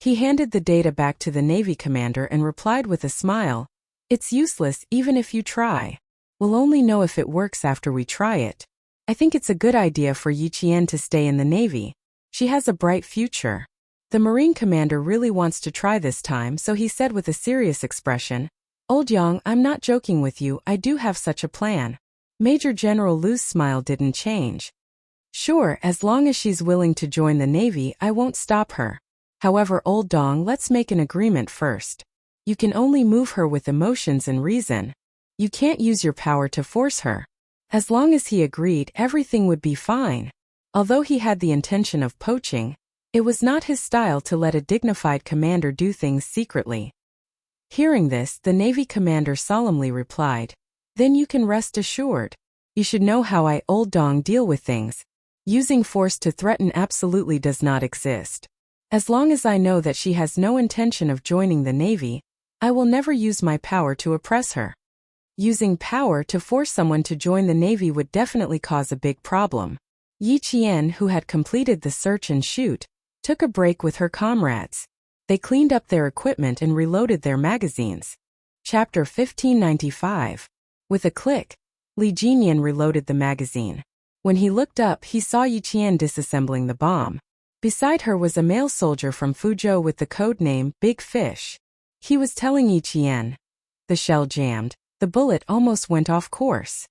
He handed the data back to the Navy commander and replied with a smile, "It's useless even if you try. We'll only know if it works after we try it. I think it's a good idea for Yi Qian to stay in the Navy. She has a bright future." The Marine commander really wants to try this time, so he said with a serious expression, "Old Yang, I'm not joking with you, I do have such a plan." Major General Lu's smile didn't change. "Sure, as long as she's willing to join the Navy, I won't stop her. However, Old Dong, let's make an agreement first. You can only move her with emotions and reason. You can't use your power to force her." As long as he agreed, everything would be fine. Although he had the intention of poaching, it was not his style to let a dignified commander do things secretly. Hearing this, the Navy commander solemnly replied, "Then you can rest assured. You should know how I, Old Dong, deal with things. Using force to threaten absolutely does not exist. As long as I know that she has no intention of joining the Navy, I will never use my power to oppress her. Using power to force someone to join the Navy would definitely cause a big problem. Yi Qian, who had completed the search and shoot, took a break with her comrades. They cleaned up their equipment and reloaded their magazines. Chapter 1595. With a click, Li Jinyan reloaded the magazine. When he looked up, he saw Yi Qian disassembling the bomb. Beside her was a male soldier from Fuzhou with the code name Big Fish. He was telling Yi Qian. The shell jammed. The bullet almost went off course.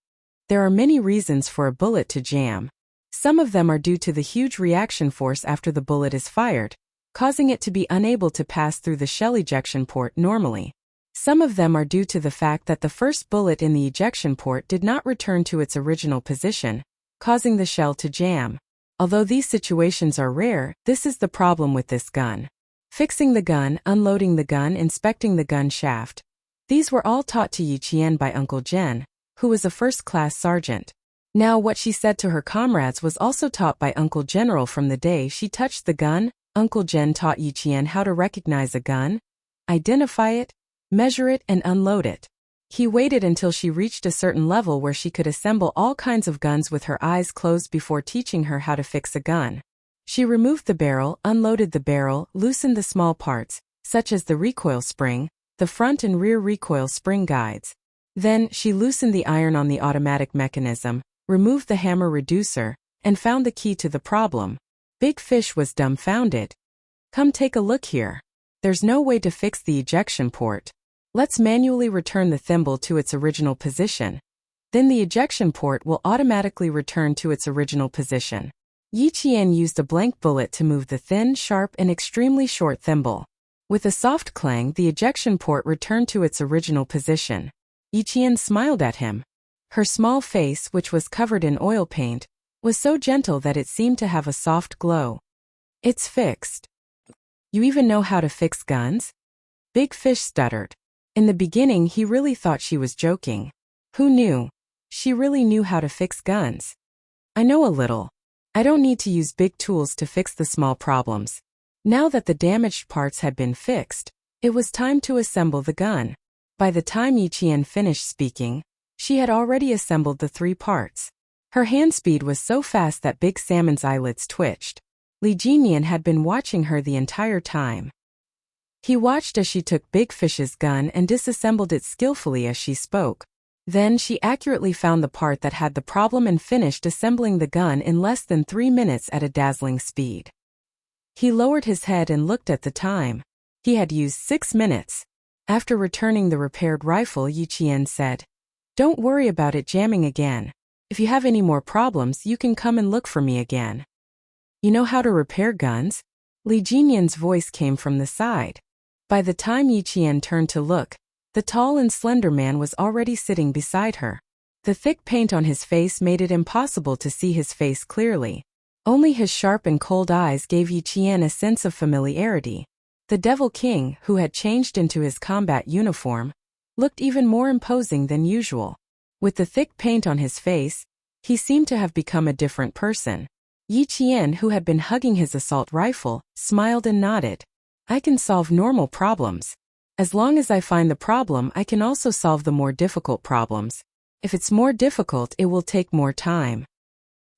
There are many reasons for a bullet to jam. Some of them are due to the huge reaction force after the bullet is fired, causing it to be unable to pass through the shell ejection port normally. Some of them are due to the fact that the first bullet in the ejection port did not return to its original position, causing the shell to jam. Although these situations are rare, this is the problem with this gun. Fixing the gun, unloading the gun, inspecting the gun shaft. These were all taught to Yi Qian by Uncle Zhen, who was a first-class sergeant. Now what she said to her comrades was also taught by Uncle General from the day she touched the gun. Uncle Zhen taught Yi Qian how to recognize a gun, identify it, measure it, and unload it. He waited until she reached a certain level where she could assemble all kinds of guns with her eyes closed before teaching her how to fix a gun. She removed the barrel, unloaded the barrel, loosened the small parts, such as the recoil spring, the front and rear recoil spring guides. Then, she loosened the iron on the automatic mechanism, removed the hammer reducer, and found the key to the problem. Big Fish was dumbfounded. Come take a look here. There's no way to fix the ejection port. Let's manually return the thimble to its original position. Then the ejection port will automatically return to its original position. Yi Qian used a blank bullet to move the thin, sharp, and extremely short thimble. With a soft clang, the ejection port returned to its original position. Yi Qian smiled at him. Her small face, which was covered in oil paint, was so gentle that it seemed to have a soft glow. It's fixed. You even know how to fix guns? Big Fish stuttered. In the beginning, he really thought she was joking. Who knew? She really knew how to fix guns. I know a little. I don't need to use big tools to fix the small problems. Now that the damaged parts had been fixed, it was time to assemble the gun. By the time Yi Qian finished speaking, she had already assembled the 3 parts. Her hand speed was so fast that Big Salmon's eyelids twitched. Li Jinyan had been watching her the entire time. He watched as she took Big Fish's gun and disassembled it skillfully as she spoke. Then she accurately found the part that had the problem and finished assembling the gun in less than 3 minutes at a dazzling speed. He lowered his head and looked at the time. He had used 6 minutes. After returning the repaired rifle, Yi Qian said, "Don't worry about it jamming again. If you have any more problems, you can come and look for me again." You know how to repair guns? Li Jinyan's voice came from the side. By the time Yi Qian turned to look, the tall and slender man was already sitting beside her. The thick paint on his face made it impossible to see his face clearly. Only his sharp and cold eyes gave Yi Qian a sense of familiarity. The Devil King, who had changed into his combat uniform, looked even more imposing than usual. With the thick paint on his face, he seemed to have become a different person. Yi Qian, who had been hugging his assault rifle, smiled and nodded. I can solve normal problems. As long as I find the problem, I can also solve the more difficult problems. If it's more difficult, it will take more time.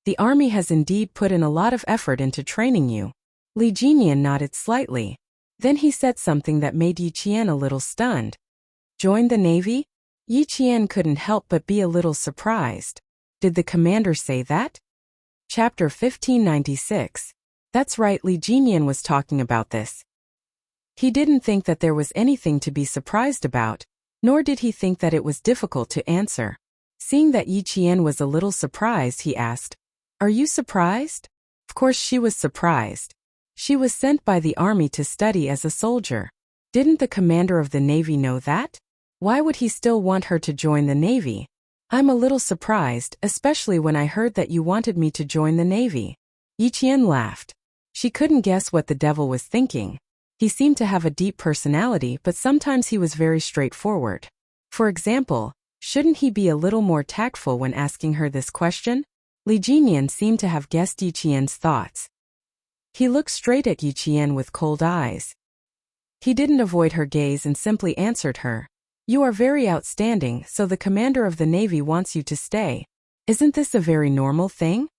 The army has indeed put in a lot of effort into training you. Li Jinyan nodded slightly. Then he said something that made Yi Qian a little stunned. Join the Navy? Yi Qian couldn't help but be a little surprised. Did the commander say that? Chapter 1596. That's right, Li Jinyan was talking about this. He didn't think that there was anything to be surprised about, nor did he think that it was difficult to answer. Seeing that Yi Qian was a little surprised, he asked, "Are you surprised?" Of course she was surprised. She was sent by the army to study as a soldier. Didn't the commander of the Navy know that? Why would he still want her to join the Navy? I'm a little surprised, especially when I heard that you wanted me to join the Navy. Yi Qian laughed. She couldn't guess what the devil was thinking. He seemed to have a deep personality, but sometimes he was very straightforward. For example, shouldn't he be a little more tactful when asking her this question? Li Jinyan seemed to have guessed Yi Qian's thoughts. He looked straight at Yi Qian with cold eyes. He didn't avoid her gaze and simply answered her. You are very outstanding, so the commander of the Navy wants you to stay. Isn't this a very normal thing?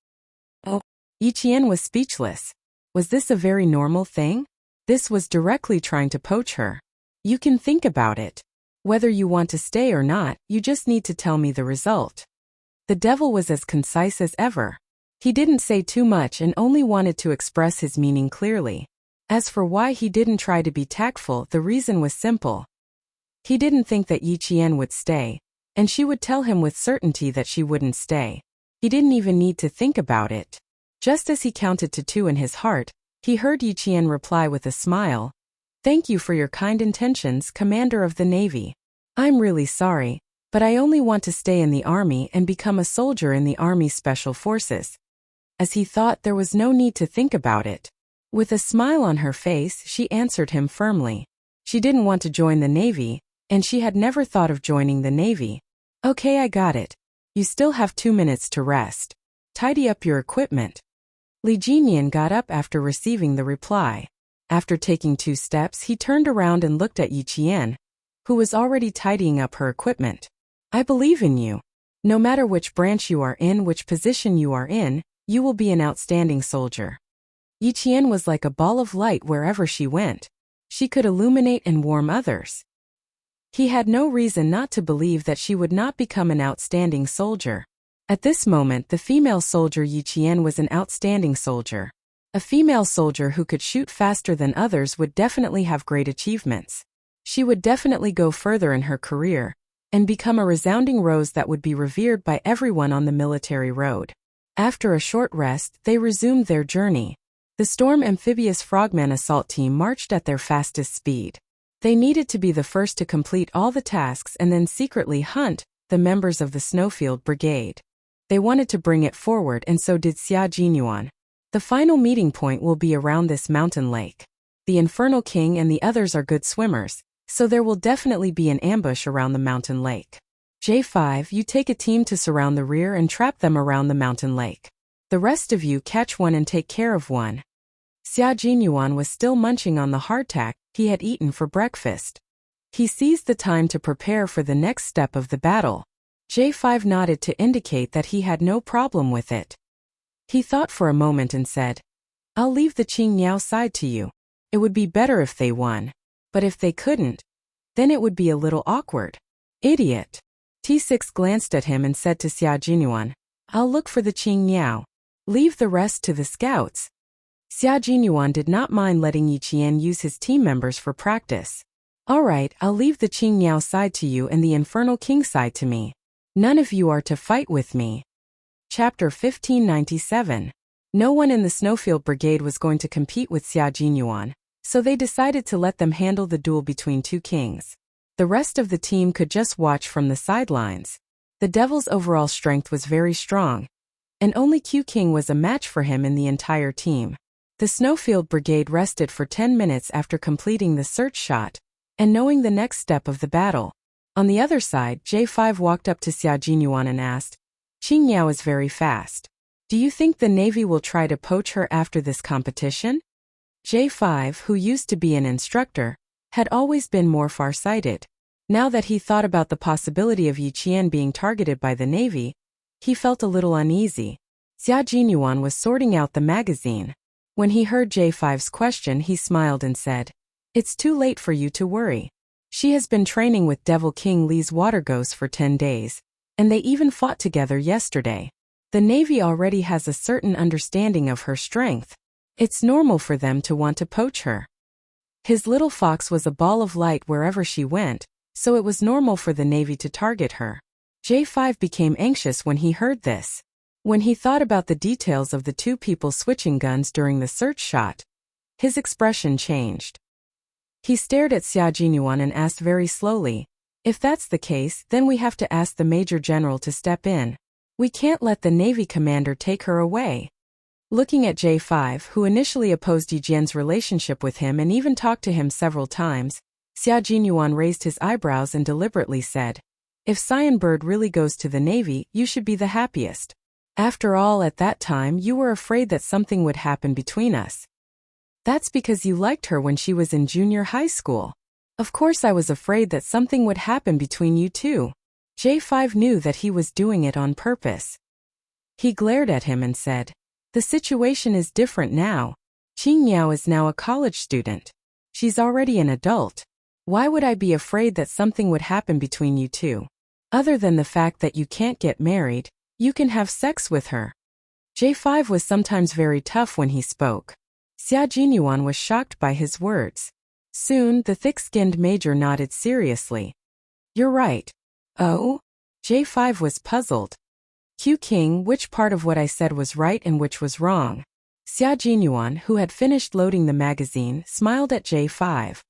Oh. Yi Qian was speechless. Was this a very normal thing? This was directly trying to poach her. You can think about it. Whether you want to stay or not, you just need to tell me the result. The devil was as concise as ever. He didn't say too much and only wanted to express his meaning clearly. As for why he didn't try to be tactful, the reason was simple. He didn't think that Yi Qian would stay, and she would tell him with certainty that she wouldn't stay. He didn't even need to think about it. Just as he counted to 2 in his heart, he heard Yi Qian reply with a smile. Thank you for your kind intentions, Commander of the Navy. I'm really sorry, but I only want to stay in the army and become a soldier in the Army Special Forces. As he thought, there was no need to think about it. With a smile on her face, she answered him firmly. She didn't want to join the Navy, and she had never thought of joining the Navy. Okay, I got it. You still have 2 minutes to rest. Tidy up your equipment. Li Jinyan got up after receiving the reply. After taking 2 steps, he turned around and looked at Yi Qian, who was already tidying up her equipment. I believe in you. No matter which branch you are in, which position you are in, you will be an outstanding soldier. Yi Qian was like a ball of light wherever she went. She could illuminate and warm others. He had no reason not to believe that she would not become an outstanding soldier. At this moment, the female soldier Yi Qian was an outstanding soldier. A female soldier who could shoot faster than others would definitely have great achievements. She would definitely go further in her career and become a resounding rose that would be revered by everyone on the military road. After a short rest, they resumed their journey. The Storm Amphibious Frogman Assault Team marched at their fastest speed. They needed to be the first to complete all the tasks and then secretly hunt the members of the Snowfield Brigade. They wanted to bring it forward, and so did Xia Jinyuan. The final meeting point will be around this mountain lake. The Infernal King and the others are good swimmers, so there will definitely be an ambush around the mountain lake. J5, you take a team to surround the rear and trap them around the mountain lake. The rest of you catch one and take care of one. Xia Jinyuan was still munching on the hardtack he had eaten for breakfast. He seized the time to prepare for the next step of the battle. J5 nodded to indicate that he had no problem with it. He thought for a moment and said, I'll leave the Qingyao side to you. It would be better if they won. But if they couldn't, then it would be a little awkward. Idiot. T6 glanced at him and said to Xia Jinyuan, I'll look for the Qingyao. Leave the rest to the scouts. Xia Jinyuan did not mind letting Yi Qian use his team members for practice. All right, I'll leave the Qingyao side to you and the Infernal King side to me. None of you are to fight with me. Chapter 1597. No one in the Snowfield Brigade was going to compete with Xia Jinyuan, so they decided to let them handle the duel between 2 kings. The rest of the team could just watch from the sidelines. The Devil's overall strength was very strong, and only Q King was a match for him in the entire team. The Snowfield Brigade rested for 10 minutes after completing the search shot and knowing the next step of the battle. On the other side, J5 walked up to Xia Jinyuan and asked, Qingyao is very fast. Do you think the Navy will try to poach her after this competition? J5, who used to be an instructor, had always been more far-sighted. Now that he thought about the possibility of Yi Qian being targeted by the Navy, he felt a little uneasy. Xia Jinyuan was sorting out the magazine. When he heard J5's question, he smiled and said, It's too late for you to worry. She has been training with Devil King Li's water ghosts for 10 days, and they even fought together yesterday. The Navy already has a certain understanding of her strength. It's normal for them to want to poach her. His little fox was a ball of light wherever she went, so it was normal for the Navy to target her. J5 became anxious when he heard this. When he thought about the details of the 2 people switching guns during the search shot, his expression changed. He stared at Xia Jinyuan and asked very slowly, If that's the case, then we have to ask the Major General to step in. We can't let the Navy commander take her away. Looking at J5, who initially opposed Yi Jian's relationship with him and even talked to him several times, Xia Jinyuan raised his eyebrows and deliberately said, If Cyan Bird really goes to the Navy, you should be the happiest. After all, at that time you were afraid that something would happen between us. That's because you liked her when she was in junior high school. Of course I was afraid that something would happen between you two. J5 knew that he was doing it on purpose. He glared at him and said, "The situation is different now. Qing Miao is now a college student. She's already an adult. Why would I be afraid that something would happen between you two? Other than the fact that you can't get married, you can have sex with her." J5 was sometimes very tough when he spoke. Xia Jinyuan was shocked by his words. Soon, the thick-skinned major nodded seriously. "You're right." "Oh?" J5 was puzzled. "Q King, which part of what I said was right and which was wrong?" Xia Jinyuan, who had finished loading the magazine, smiled at J5.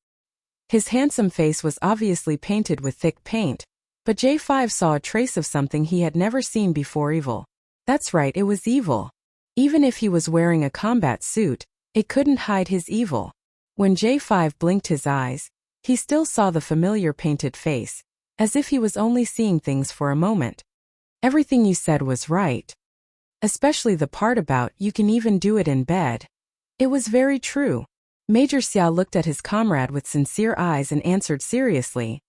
His handsome face was obviously painted with thick paint, but J5 saw a trace of something he had never seen before: evil. That's right, it was evil. Even if he was wearing a combat suit, it couldn't hide his evil. When J5 blinked his eyes, he still saw the familiar painted face, as if he was only seeing things for a moment. "Everything you said was right. Especially the part about you can even do it in bed. It was very true." Major Xia looked at his comrade with sincere eyes and answered seriously,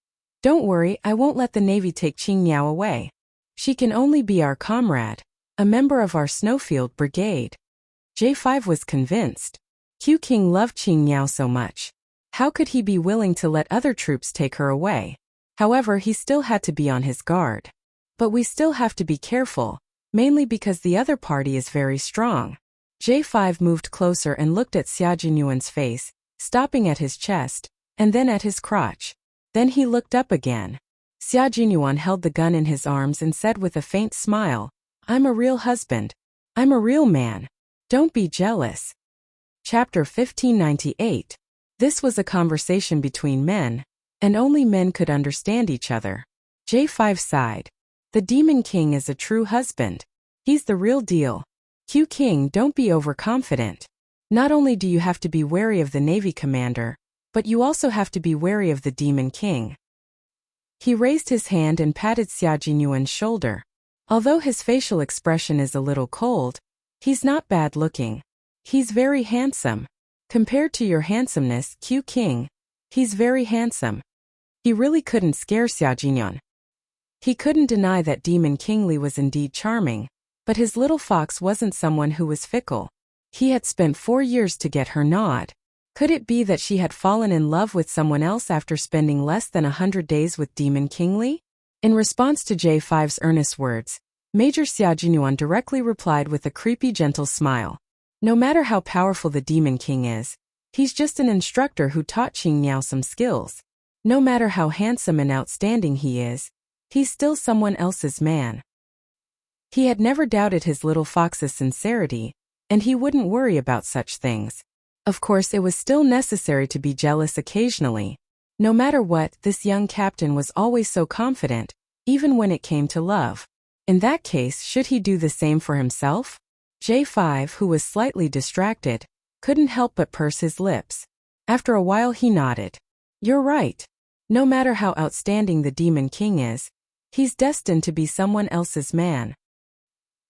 "Don't worry, I won't let the Navy take Qing Miao away. She can only be our comrade, a member of our Snowfield Brigade." J5 was convinced. Q King loved Qing Miao so much. How could he be willing to let other troops take her away? However, he still had to be on his guard. "But we still have to be careful, mainly because the other party is very strong." J5 moved closer and looked at Xia Jinyuan's face, stopping at his chest, and then at his crotch. Then he looked up again. Xia Jinyuan held the gun in his arms and said with a faint smile, "I'm a real husband. I'm a real man. Don't be jealous." Chapter 1598. This was a conversation between men, and only men could understand each other. J5 sighed. "The Demon King is a true husband. He's the real deal. Q King, don't be overconfident. Not only do you have to be wary of the Navy commander, but you also have to be wary of the Demon King." He raised his hand and patted Xia Jinyuan's shoulder. Although his facial expression is a little cold, he's not bad looking. He's very handsome. Compared to your handsomeness, Q King, he's very handsome. He really couldn't scare Xia Jinyuan. He couldn't deny that Demon King Li was indeed charming, but his little fox wasn't someone who was fickle. He had spent 4 years to get her nod. Could it be that she had fallen in love with someone else after spending less than 100 days with Demon King Li? In response to J5's earnest words, Major Xia Jinyuan directly replied with a creepy gentle smile. "No matter how powerful the Demon King is, he's just an instructor who taught Qing Miao some skills. No matter how handsome and outstanding he is, he's still someone else's man." He had never doubted his little fox's sincerity, and he wouldn't worry about such things. Of course, it was still necessary to be jealous occasionally. No matter what, this young captain was always so confident, even when it came to love. In that case, should he do the same for himself? J5, who was slightly distracted, couldn't help but purse his lips. After a while he nodded. "You're right. No matter how outstanding the Demon King is, he's destined to be someone else's man."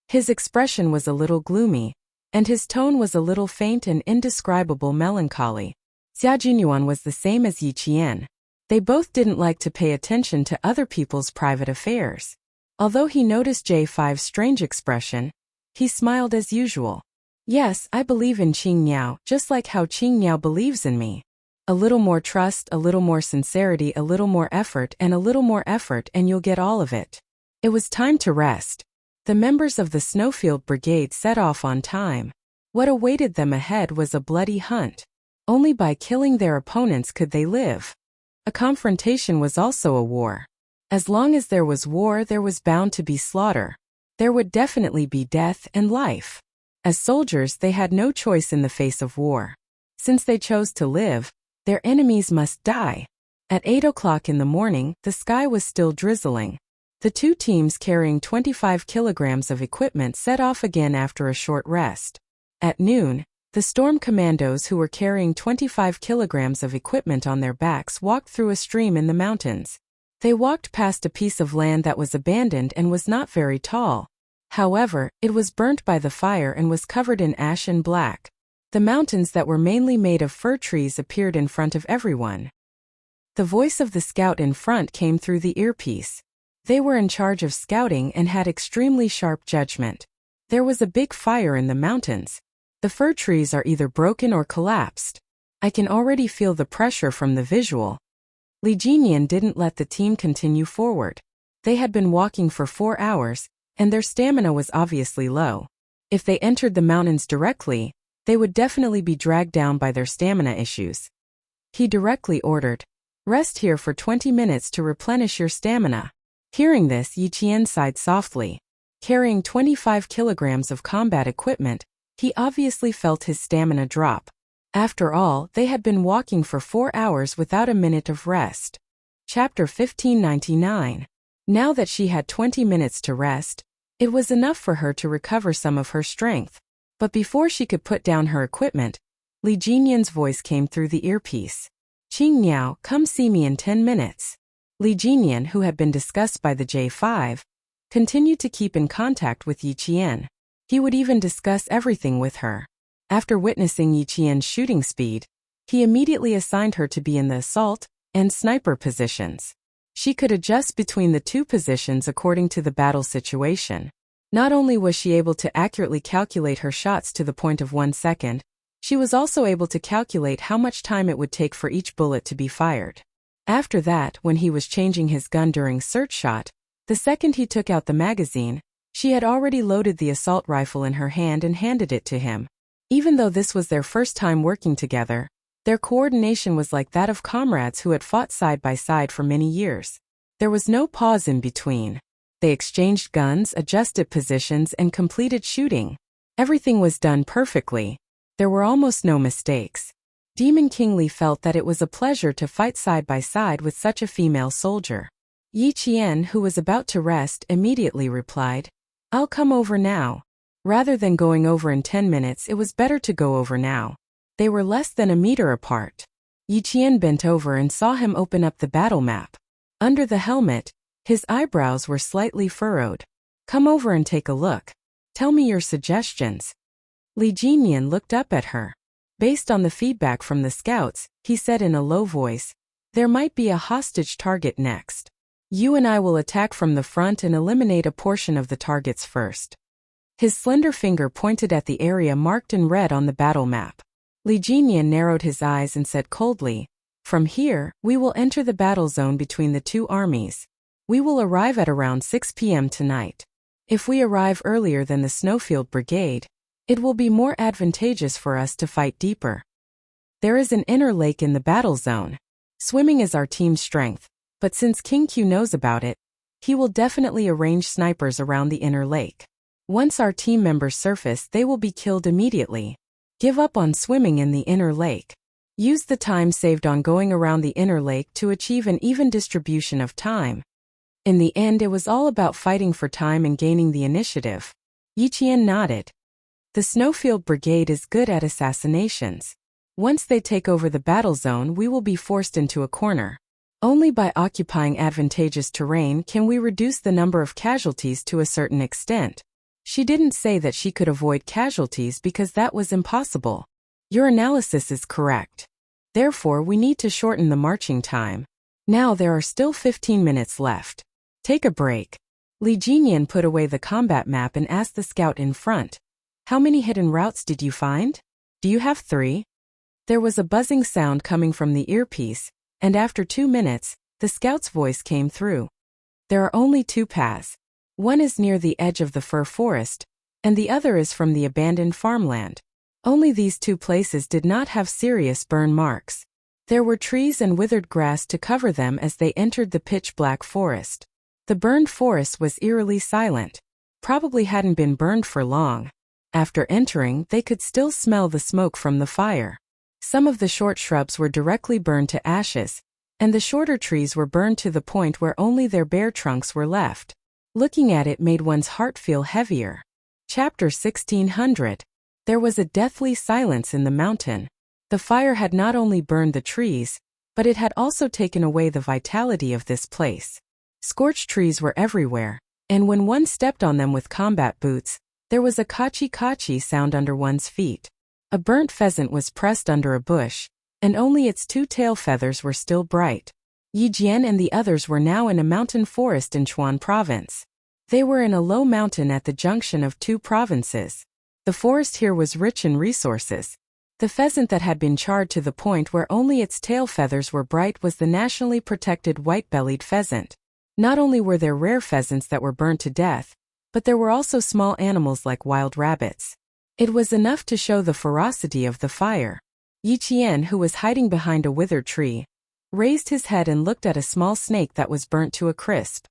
His expression was a little gloomy, and his tone was a little faint and indescribable melancholy. Xia Jinyuan was the same as Yi Qian. They both didn't like to pay attention to other people's private affairs. Although he noticed J5's strange expression, he smiled as usual. "Yes, I believe in Qing Miao, just like how Qing Miao believes in me. A little more trust, a little more sincerity, a little more effort, and a little more effort, and you'll get all of it." It was time to rest. The members of the Snowfield Brigade set off on time. What awaited them ahead was a bloody hunt. Only by killing their opponents could they live. A confrontation was also a war. As long as there was war, there was bound to be slaughter. There would definitely be death and life. As soldiers, they had no choice in the face of war. Since they chose to live, their enemies must die. At 8 o'clock in the morning, the sky was still drizzling. The two teams carrying 25 kilograms of equipment set off again after a short rest. At noon, the storm commandos who were carrying 25 kilograms of equipment on their backs walked through a stream in the mountains. They walked past a piece of land that was abandoned and was not very tall. However, it was burnt by the fire and was covered in ash and black. The mountains that were mainly made of fir trees appeared in front of everyone. The voice of the scout in front came through the earpiece. They were in charge of scouting and had extremely sharp judgment. There was a big fire in the mountains. The fir trees are either broken or collapsed. I can already feel the pressure from the visual. Li Jinyan didn't let the team continue forward. They had been walking for 4 hours, and their stamina was obviously low. If they entered the mountains directly, they would definitely be dragged down by their stamina issues. He directly ordered, "Rest here for 20 minutes to replenish your stamina." Hearing this, Yi Qian sighed softly. Carrying 25 kilograms of combat equipment, he obviously felt his stamina drop. After all, they had been walking for 4 hours without a minute of rest. Chapter 1599. Now that she had 20 minutes to rest, it was enough for her to recover some of her strength. But before she could put down her equipment, Li Jinyan's voice came through the earpiece. "Qing Niao, come see me in 10 minutes. Li Jinyan, who had been discussed by the J5, continued to keep in contact with Yi Qian. He would even discuss everything with her. After witnessing Yi Qian's shooting speed, he immediately assigned her to be in the assault and sniper positions. She could adjust between the two positions according to the battle situation. Not only was she able to accurately calculate her shots to the point of 1 second, she was also able to calculate how much time it would take for each bullet to be fired. After that, when he was changing his gun during search shot, the second he took out the magazine, she had already loaded the assault rifle in her hand and handed it to him. Even though this was their first time working together, their coordination was like that of comrades who had fought side by side for many years. There was no pause in between. They exchanged guns, adjusted positions, and completed shooting. Everything was done perfectly. There were almost no mistakes. Demon King Li felt that it was a pleasure to fight side by side with such a female soldier. Yi Qian, who was about to rest, immediately replied, "I'll come over now." Rather than going over in 10 minutes, it was better to go over now. They were less than a meter apart. Yi Qian bent over and saw him open up the battle map. Under the helmet, his eyebrows were slightly furrowed. "Come over and take a look. Tell me your suggestions." Li Jinyan looked up at her. Based on the feedback from the scouts, he said in a low voice, "There might be a hostage target next. You and I will attack from the front and eliminate a portion of the targets first." His slender finger pointed at the area marked in red on the battle map. Li Jinyan narrowed his eyes and said coldly, "From here, we will enter the battle zone between the two armies. We will arrive at around 6 p.m. tonight. If we arrive earlier than the Snowfield Brigade, it will be more advantageous for us to fight deeper. There is an inner lake in the battle zone. Swimming is our team's strength, but since King Q knows about it, he will definitely arrange snipers around the inner lake. Once our team members surface, they will be killed immediately. Give up on swimming in the inner lake. Use the time saved on going around the inner lake to achieve an even distribution of time." In the end, it was all about fighting for time and gaining the initiative. Yi Qian nodded. The Snowfield Brigade is good at assassinations. Once they take over the battle zone, we will be forced into a corner. Only by occupying advantageous terrain can we reduce the number of casualties to a certain extent. She didn't say that she could avoid casualties because that was impossible. Your analysis is correct. Therefore, we need to shorten the marching time. Now there are still 15 minutes left. Take a break. Li Jinyan put away the combat map and asked the scout in front, "How many hidden routes did you find? Do you have 3? There was a buzzing sound coming from the earpiece, and after 2 minutes, the scout's voice came through. "There are only 2 paths. One is near the edge of the fir forest, and the other is from the abandoned farmland. Only these 2 places did not have serious burn marks. There were trees and withered grass to cover them as they entered the pitch-black forest. The burned forest was eerily silent. Probably hadn't been burned for long. After entering, they could still smell the smoke from the fire. Some of the short shrubs were directly burned to ashes, and the shorter trees were burned to the point where only their bare trunks were left. Looking at it made one's heart feel heavier." Chapter 1600. There was a deathly silence in the mountain. The fire had not only burned the trees, but it had also taken away the vitality of this place. Scorched trees were everywhere, and when one stepped on them with combat boots, there was a kachi-kachi sound under one's feet. A burnt pheasant was pressed under a bush, and only its two tail feathers were still bright. Yi Jian and the others were now in a mountain forest in Chuan province. They were in a low mountain at the junction of two provinces. The forest here was rich in resources. The pheasant that had been charred to the point where only its tail feathers were bright was the nationally protected white-bellied pheasant. Not only were there rare pheasants that were burnt to death, but there were also small animals like wild rabbits. It was enough to show the ferocity of the fire. Yi Qian, who was hiding behind a withered tree, raised his head and looked at a small snake that was burnt to a crisp.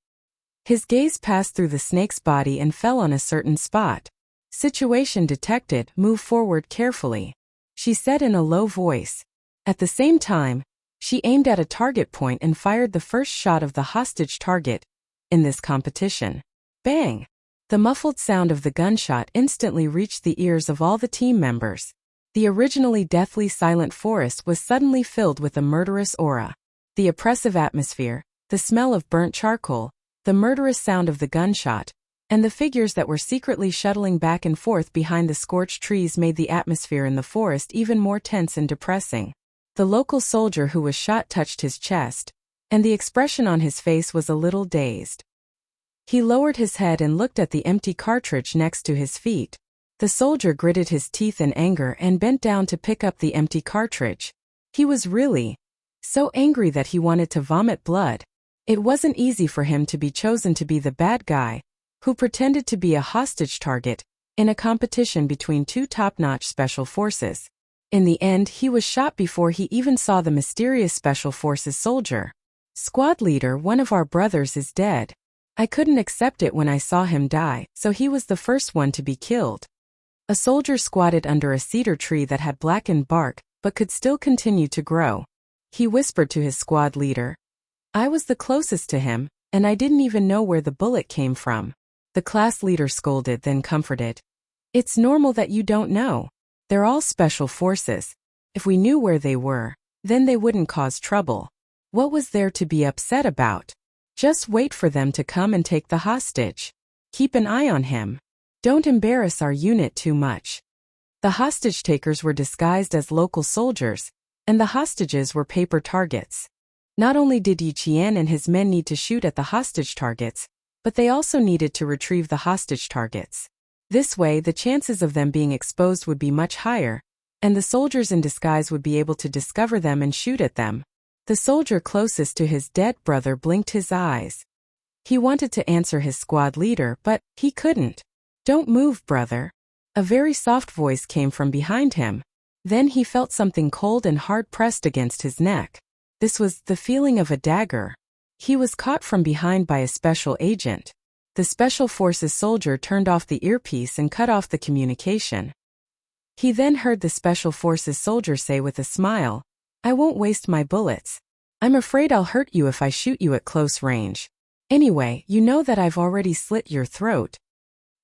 His gaze passed through the snake's body and fell on a certain spot. Situation detected, move forward carefully, she said in a low voice. At the same time, she aimed at a target point and fired the first shot of the hostage target in this competition. Bang! The muffled sound of the gunshot instantly reached the ears of all the team members. The originally deathly silent forest was suddenly filled with a murderous aura. The oppressive atmosphere, the smell of burnt charcoal, the murderous sound of the gunshot, and the figures that were secretly shuttling back and forth behind the scorched trees made the atmosphere in the forest even more tense and depressing. The local soldier who was shot touched his chest, and the expression on his face was a little dazed. He lowered his head and looked at the empty cartridge next to his feet. The soldier gritted his teeth in anger and bent down to pick up the empty cartridge. He was really so angry that he wanted to vomit blood. It wasn't easy for him to be chosen to be the bad guy, who pretended to be a hostage target, in a competition between two top-notch special forces. In the end, he was shot before he even saw the mysterious special forces soldier. Squad leader, one of our brothers is dead. I couldn't accept it when I saw him die, so he was the first one to be killed. A soldier squatted under a cedar tree that had blackened bark, but could still continue to grow. He whispered to his squad leader. I was the closest to him, and I didn't even know where the bullet came from. The class leader scolded, then comforted. It's normal that you don't know. They're all special forces. If we knew where they were, then they wouldn't cause trouble. What was there to be upset about? Just wait for them to come and take the hostage. Keep an eye on him. Don't embarrass our unit too much. The hostage takers were disguised as local soldiers, and the hostages were paper targets. Not only did Yi Qian and his men need to shoot at the hostage targets, but they also needed to retrieve the hostage targets. This way, the chances of them being exposed would be much higher, and the soldiers in disguise would be able to discover them and shoot at them. The soldier closest to his dead brother blinked his eyes. He wanted to answer his squad leader, but he couldn't. Don't move, brother. A very soft voice came from behind him. Then he felt something cold and hard pressed against his neck. This was the feeling of a dagger. He was caught from behind by a special agent. The special forces soldier turned off the earpiece and cut off the communication. He then heard the special forces soldier say with a smile, I won't waste my bullets. I'm afraid I'll hurt you if I shoot you at close range. Anyway, you know that I've already slit your throat.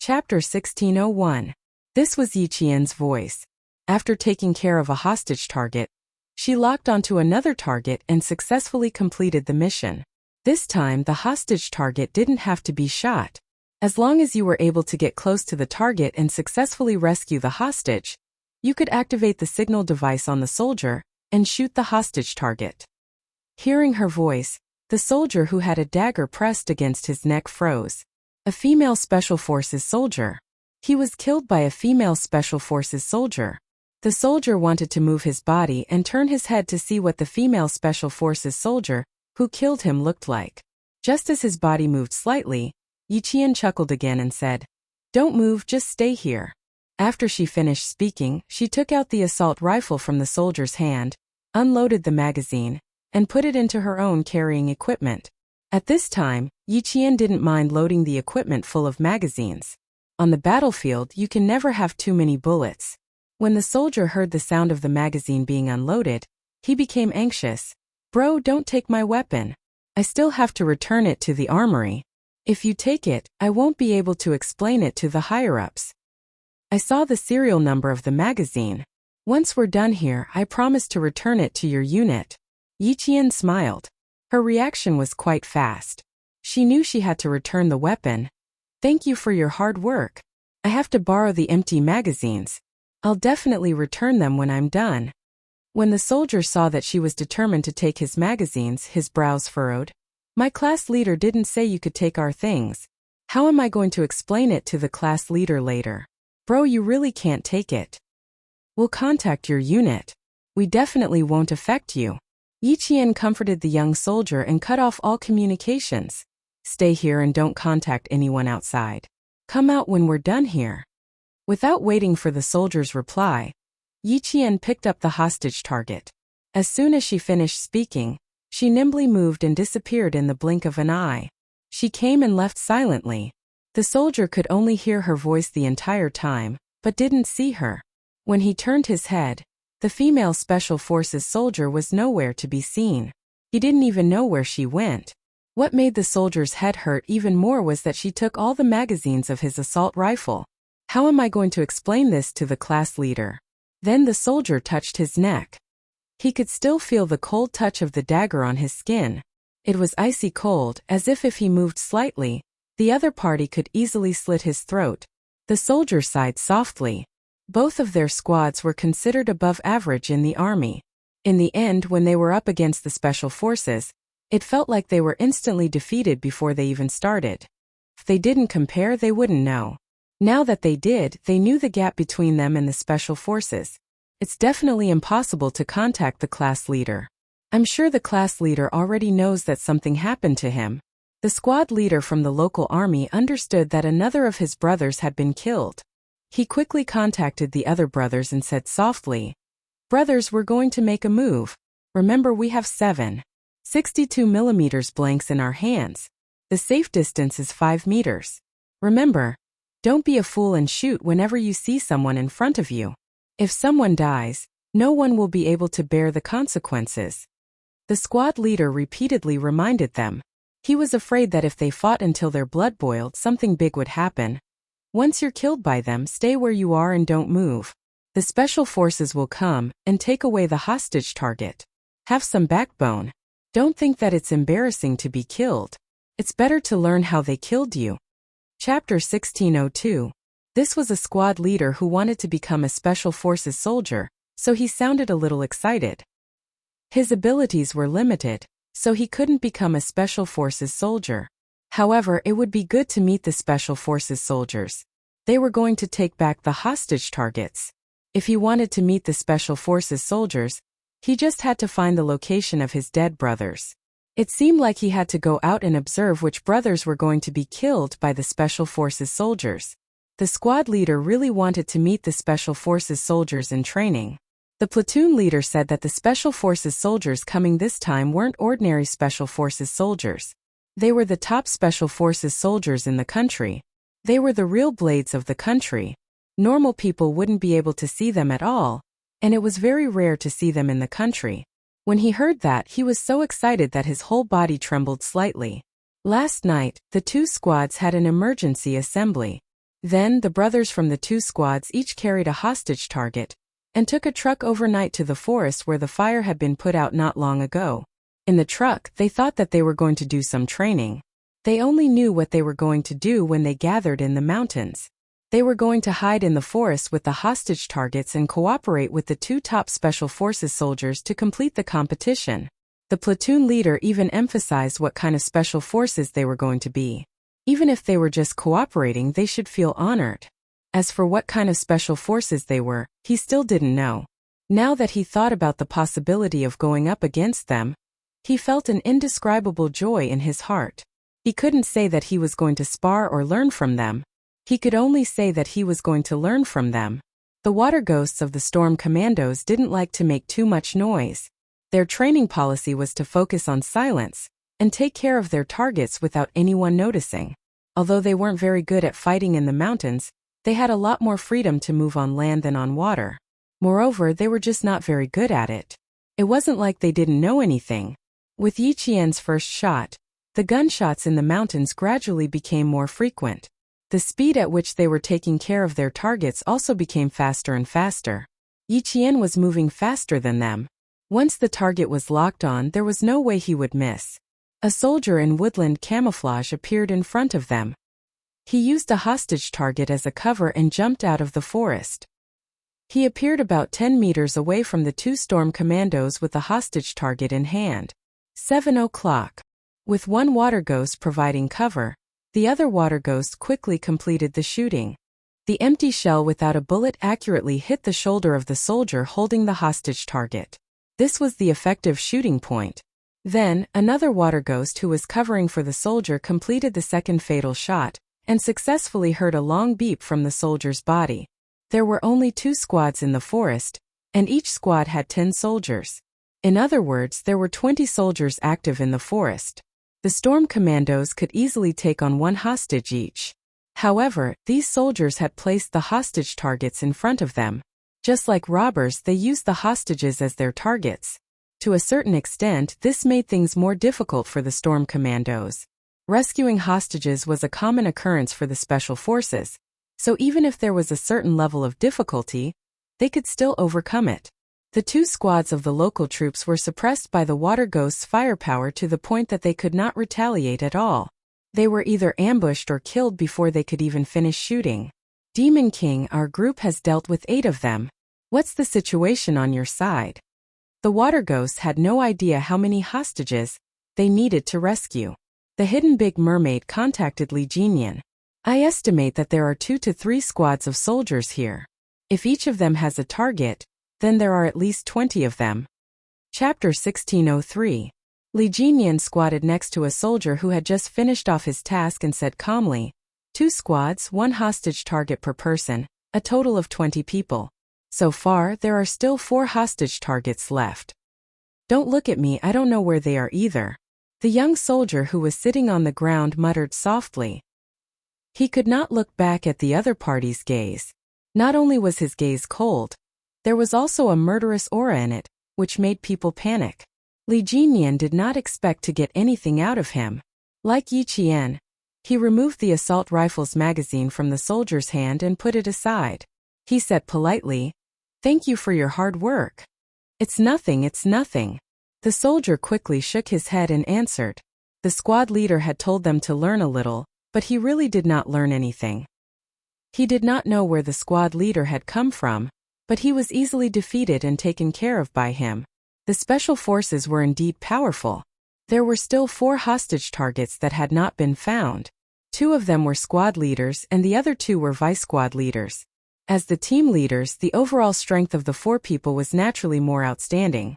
Chapter 1601. This was Yi Qian's voice. After taking care of a hostage target, she locked onto another target and successfully completed the mission. This time, the hostage target didn't have to be shot. As long as you were able to get close to the target and successfully rescue the hostage, you could activate the signal device on the soldier and shoot the hostage target. Hearing her voice, the soldier who had a dagger pressed against his neck froze. A female Special Forces soldier. He was killed by a female Special Forces soldier. The soldier wanted to move his body and turn his head to see what the female Special Forces soldier who killed him looked like. Just as his body moved slightly, Yi Qian chuckled again and said, Don't move, just stay here. After she finished speaking, she took out the assault rifle from the soldier's hand, unloaded the magazine, and put it into her own carrying equipment. At this time, Yi Qian didn't mind loading the equipment full of magazines. On the battlefield, you can never have too many bullets. When the soldier heard the sound of the magazine being unloaded, he became anxious. Bro, don't take my weapon. I still have to return it to the armory. If you take it, I won't be able to explain it to the higher-ups. I saw the serial number of the magazine. Once we're done here, I promise to return it to your unit. Yi Qian smiled. Her reaction was quite fast. She knew she had to return the weapon. Thank you for your hard work. I have to borrow the empty magazines. I'll definitely return them when I'm done. When the soldier saw that she was determined to take his magazines, his brows furrowed. My class leader didn't say you could take our things. How am I going to explain it to the class leader later? Bro, you really can't take it. We'll contact your unit. We definitely won't affect you. Yi Qian comforted the young soldier and cut off all communications. Stay here and don't contact anyone outside. Come out when we're done here. Without waiting for the soldier's reply, Yi Qian picked up the hostage target. As soon as she finished speaking, she nimbly moved and disappeared in the blink of an eye. She came and left silently. The soldier could only hear her voice the entire time, but didn't see her. When he turned his head, the female Special Forces soldier was nowhere to be seen. He didn't even know where she went. What made the soldier's head hurt even more was that she took all the magazines of his assault rifle. How am I going to explain this to the class leader? Then the soldier touched his neck. He could still feel the cold touch of the dagger on his skin. It was icy cold, as if he moved slightly, the other party could easily slit his throat. The soldier sighed softly. Both of their squads were considered above average in the army. In the end, when they were up against the Special Forces, it felt like they were instantly defeated before they even started. If they didn't compare, they wouldn't know. Now that they did, they knew the gap between them and the Special Forces. It's definitely impossible to contact the class leader. I'm sure the class leader already knows that something happened to him. The squad leader from the local army understood that another of his brothers had been killed. He quickly contacted the other brothers and said softly, "Brothers, we're going to make a move. Remember, we have 7.62mm blanks in our hands. The safe distance is 5 meters. Remember, don't be a fool and shoot whenever you see someone in front of you. If someone dies, no one will be able to bear the consequences." The squad leader repeatedly reminded them. He was afraid that if they fought until their blood boiled, something big would happen. Once you're killed by them, stay where you are and don't move. The Special Forces will come and take away the hostage target. Have some backbone. Don't think that it's embarrassing to be killed. It's better to learn how they killed you. Chapter 1602. This was a squad leader who wanted to become a Special Forces soldier, so he sounded a little excited. His abilities were limited, so he couldn't become a Special Forces soldier. However, it would be good to meet the Special Forces soldiers. They were going to take back the hostage targets. If he wanted to meet the Special Forces soldiers, he just had to find the location of his dead brothers. It seemed like he had to go out and observe which brothers were going to be killed by the Special Forces soldiers. The squad leader really wanted to meet the Special Forces soldiers in training. The platoon leader said that the Special Forces soldiers coming this time weren't ordinary Special Forces soldiers. They were the top Special Forces soldiers in the country. They were the real blades of the country. Normal people wouldn't be able to see them at all, and it was very rare to see them in the country. When he heard that, he was so excited that his whole body trembled slightly. Last night, the two squads had an emergency assembly. Then, the brothers from the two squads each carried a hostage target and took a truck overnight to the forest where the fire had been put out not long ago. In the truck, they thought that they were going to do some training. They only knew what they were going to do when they gathered in the mountains. They were going to hide in the forest with the hostage targets and cooperate with the two top Special Forces soldiers to complete the competition. The platoon leader even emphasized what kind of Special Forces they were going to be. Even if they were just cooperating, they should feel honored. As for what kind of Special Forces they were, he still didn't know. Now that he thought about the possibility of going up against them, he felt an indescribable joy in his heart. He couldn't say that he was going to spar or learn from them. He could only say that he was going to learn from them. The water ghosts of the Storm Commandos didn't like to make too much noise. Their training policy was to focus on silence and take care of their targets without anyone noticing. Although they weren't very good at fighting in the mountains, they had a lot more freedom to move on land than on water. Moreover, they were just not very good at it. It wasn't like they didn't know anything. With Yi Qian's first shot, the gunshots in the mountains gradually became more frequent. The speed at which they were taking care of their targets also became faster and faster. Yi Qian was moving faster than them. Once the target was locked on, there was no way he would miss. A soldier in woodland camouflage appeared in front of them. He used a hostage target as a cover and jumped out of the forest. He appeared about 10 meters away from the two storm commandos with the hostage target in hand. 7 o'clock. With one water ghost providing cover, the other water ghost quickly completed the shooting. The empty shell without a bullet accurately hit the shoulder of the soldier holding the hostage target. This was the effective shooting point. Then, another water ghost who was covering for the soldier completed the second fatal shot, and successfully heard a long beep from the soldier's body. There were only 2 squads in the forest, and each squad had 10 soldiers. In other words, there were 20 soldiers active in the forest. The storm commandos could easily take on 1 hostage each. However, these soldiers had placed the hostage targets in front of them. Just like robbers, they used the hostages as their targets. To a certain extent, this made things more difficult for the storm commandos. Rescuing hostages was a common occurrence for the special forces, so even if there was a certain level of difficulty, they could still overcome it. The 2 squads of the local troops were suppressed by the water ghost's firepower to the point that they could not retaliate at all. They were either ambushed or killed before they could even finish shooting. Demon King, our group has dealt with 8 of them. What's the situation on your side? The water ghosts had no idea how many hostages they needed to rescue. The hidden big mermaid contacted Li Jinyan. I estimate that there are 2 to 3 squads of soldiers here. If each of them has a target, then there are at least 20 of them. Chapter 1603. Li Jinyan squatted next to a soldier who had just finished off his task and said calmly, 2 squads, 1 hostage target per person, a total of 20 people. So far, there are still 4 hostage targets left. Don't look at me, I don't know where they are either. The young soldier who was sitting on the ground muttered softly. He could not look back at the other party's gaze. Not only was his gaze cold, there was also a murderous aura in it, which made people panic. Li Jinyan did not expect to get anything out of him. Like Yi Qian, he removed the assault rifle's magazine from the soldier's hand and put it aside. He said politely, "Thank you for your hard work." It's nothing, it's nothing." The soldier quickly shook his head and answered. The squad leader had told them to learn a little, but he really did not learn anything. He did not know where the squad leader had come from, but he was easily defeated and taken care of by him. The special forces were indeed powerful. There were still 4 hostage targets that had not been found. 2 of them were squad leaders and the other 2 were vice squad leaders. As the team leaders, the overall strength of the 4 people was naturally more outstanding.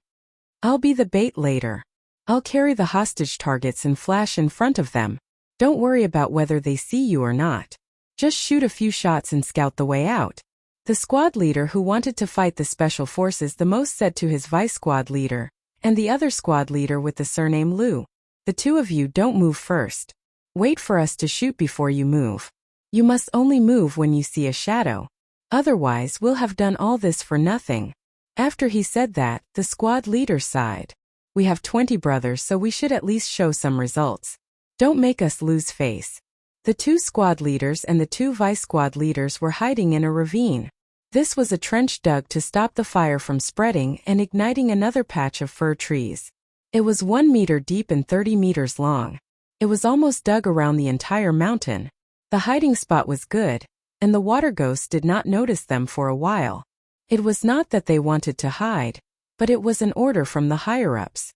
I'll be the bait later. I'll carry the hostage targets and flash in front of them. Don't worry about whether they see you or not. Just shoot a few shots and scout the way out. The squad leader who wanted to fight the special forces the most said to his vice squad leader, and the other squad leader with the surname Lu. The 2 of you don't move first. Wait for us to shoot before you move. You must only move when you see a shadow. Otherwise, we'll have done all this for nothing. After he said that, the squad leader sighed. We have 20 brothers, so we should at least show some results. Don't make us lose face. The 2 squad leaders and the 2 vice squad leaders were hiding in a ravine. This was a trench dug to stop the fire from spreading and igniting another patch of fir trees. It was 1 meter deep and 30 meters long. It was almost dug around the entire mountain. The hiding spot was good, and the water ghosts did not notice them for a while. It was not that they wanted to hide, but it was an order from the higher-ups.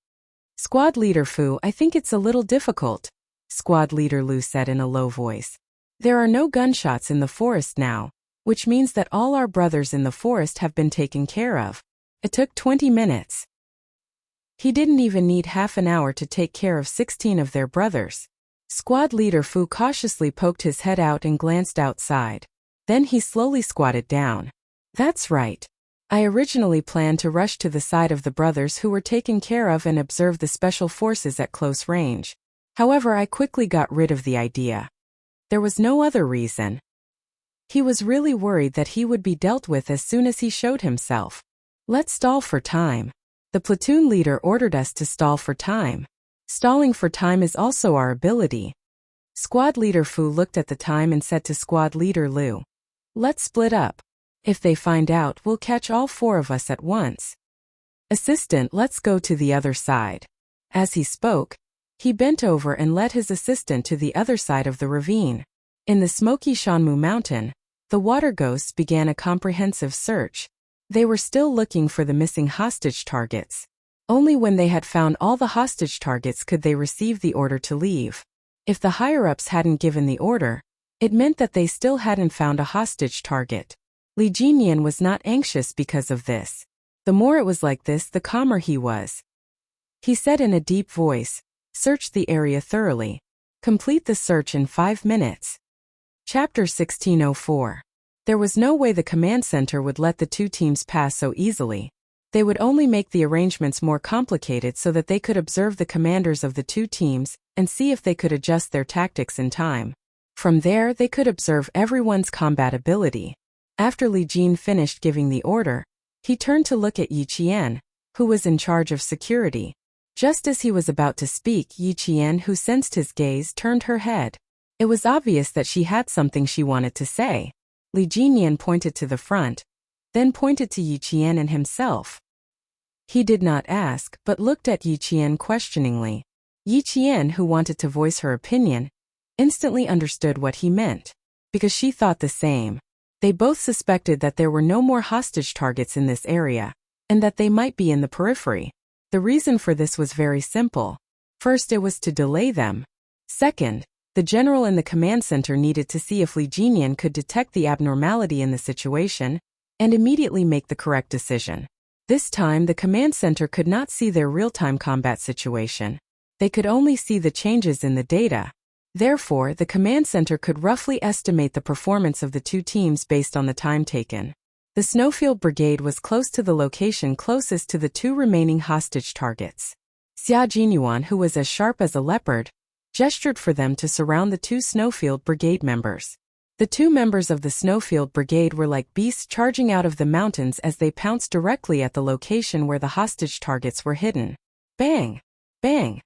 Squad leader Fu, I think it's a little difficult, Squad leader Lu said in a low voice. There are no gunshots in the forest now, which means that all our brothers in the forest have been taken care of. It took 20 minutes. He didn't even need half an hour to take care of 16 of their brothers. Squad leader Fu cautiously poked his head out and glanced outside. Then he slowly squatted down. That's right. I originally planned to rush to the side of the brothers who were taken care of and observe the special forces at close range. However, I quickly got rid of the idea. There was no other reason. He was really worried that he would be dealt with as soon as he showed himself. Let's stall for time. The platoon leader ordered us to stall for time. Stalling for time is also our ability. Squad leader Fu looked at the time and said to squad leader Lu, let's split up. If they find out, we'll catch all 4 of us at once. Assistant, let's go to the other side. As he spoke, he bent over and led his assistant to the other side of the ravine. In the smoky Shanmu mountain, the water ghosts began a comprehensive search. They were still looking for the missing hostage targets. Only when they had found all the hostage targets could they receive the order to leave. If the higher-ups hadn't given the order, it meant that they still hadn't found a hostage target. Li Jinyan was not anxious because of this. The more it was like this, the calmer he was. He said in a deep voice, "Search the area thoroughly. Complete the search in 5 minutes." Chapter 1604. There was no way the command center would let the two teams pass so easily. They would only make the arrangements more complicated so that they could observe the commanders of the two teams and see if they could adjust their tactics in time. From there, they could observe everyone's combat ability. After Li Jin finished giving the order, he turned to look at Yi Qian, who was in charge of security. Just as he was about to speak, Yi Qian, who sensed his gaze, turned her head. It was obvious that she had something she wanted to say. Li Jinyan pointed to the front, then pointed to Yi Qian and himself. He did not ask, but looked at Yi Qian questioningly. Yi Qian, who wanted to voice her opinion, instantly understood what he meant, because she thought the same. They both suspected that there were no more hostage targets in this area, and that they might be in the periphery. The reason for this was very simple. First, it was to delay them. Second, the general in the command center needed to see if Li Jinyan could detect the abnormality in the situation and immediately make the correct decision. This time, the command center could not see their real-time combat situation. They could only see the changes in the data. Therefore, the command center could roughly estimate the performance of the two teams based on the time taken. The Snowfield Brigade was close to the location closest to the two remaining hostage targets. Xia Jinyuan, who was as sharp as a leopard, gestured for them to surround the two Snowfield Brigade members. The two members of the Snowfield Brigade were like beasts charging out of the mountains as they pounced directly at the location where the hostage targets were hidden. Bang! Bang!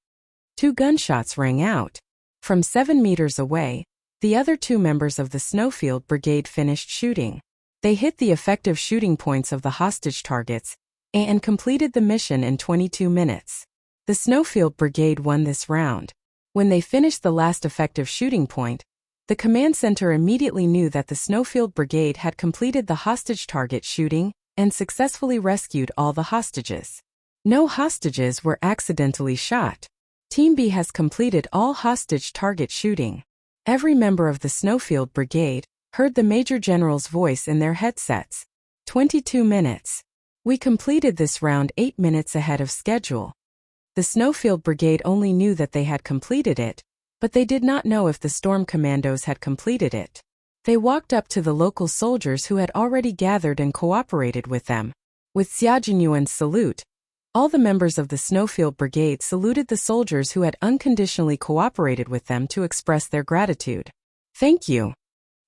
2 gunshots rang out. From 7 meters away, the other two members of the Snowfield Brigade finished shooting. They hit the effective shooting points of the hostage targets and completed the mission in 22 minutes. The Snowfield Brigade won this round. When they finished the last effective shooting point, the command center immediately knew that the Snowfield Brigade had completed the hostage target shooting and successfully rescued all the hostages. No hostages were accidentally shot. Team B has completed all hostage target shooting. Every member of the Snowfield Brigade heard the Major General's voice in their headsets. 22 minutes. We completed this round 8 minutes ahead of schedule. The Snowfield Brigade only knew that they had completed it, but they did not know if the Storm Commandos had completed it. They walked up to the local soldiers who had already gathered and cooperated with them. With Xia Jinyuan's salute, all the members of the Snowfield Brigade saluted the soldiers who had unconditionally cooperated with them to express their gratitude. Thank you.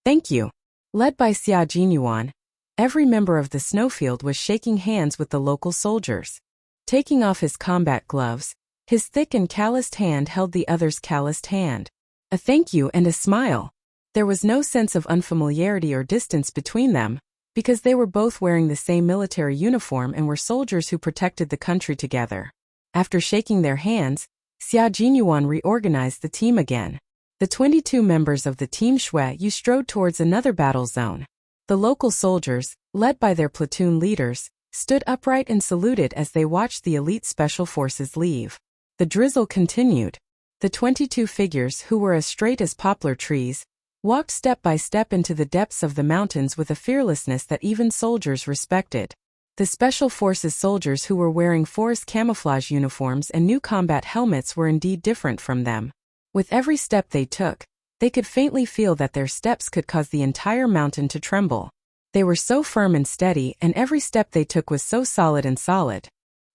Thank you. Led by Xia Jinyuan, every member of the Snowfield was shaking hands with the local soldiers. Taking off his combat gloves, his thick and calloused hand held the other's calloused hand. A thank you and a smile. There was no sense of unfamiliarity or distance between them, because they were both wearing the same military uniform and were soldiers who protected the country together. After shaking their hands, Xia Jinyuan reorganized the team again. The 22 members of the Team Shui strode towards another battle zone. The local soldiers, led by their platoon leaders, stood upright and saluted as they watched the elite special forces leave. The drizzle continued. The 22 figures, who were as straight as poplar trees, walked step by step into the depths of the mountains with a fearlessness that even soldiers respected. The Special Forces soldiers who were wearing forest camouflage uniforms and new combat helmets were indeed different from them. With every step they took, they could faintly feel that their steps could cause the entire mountain to tremble. They were so firm and steady, and every step they took was so solid and solid.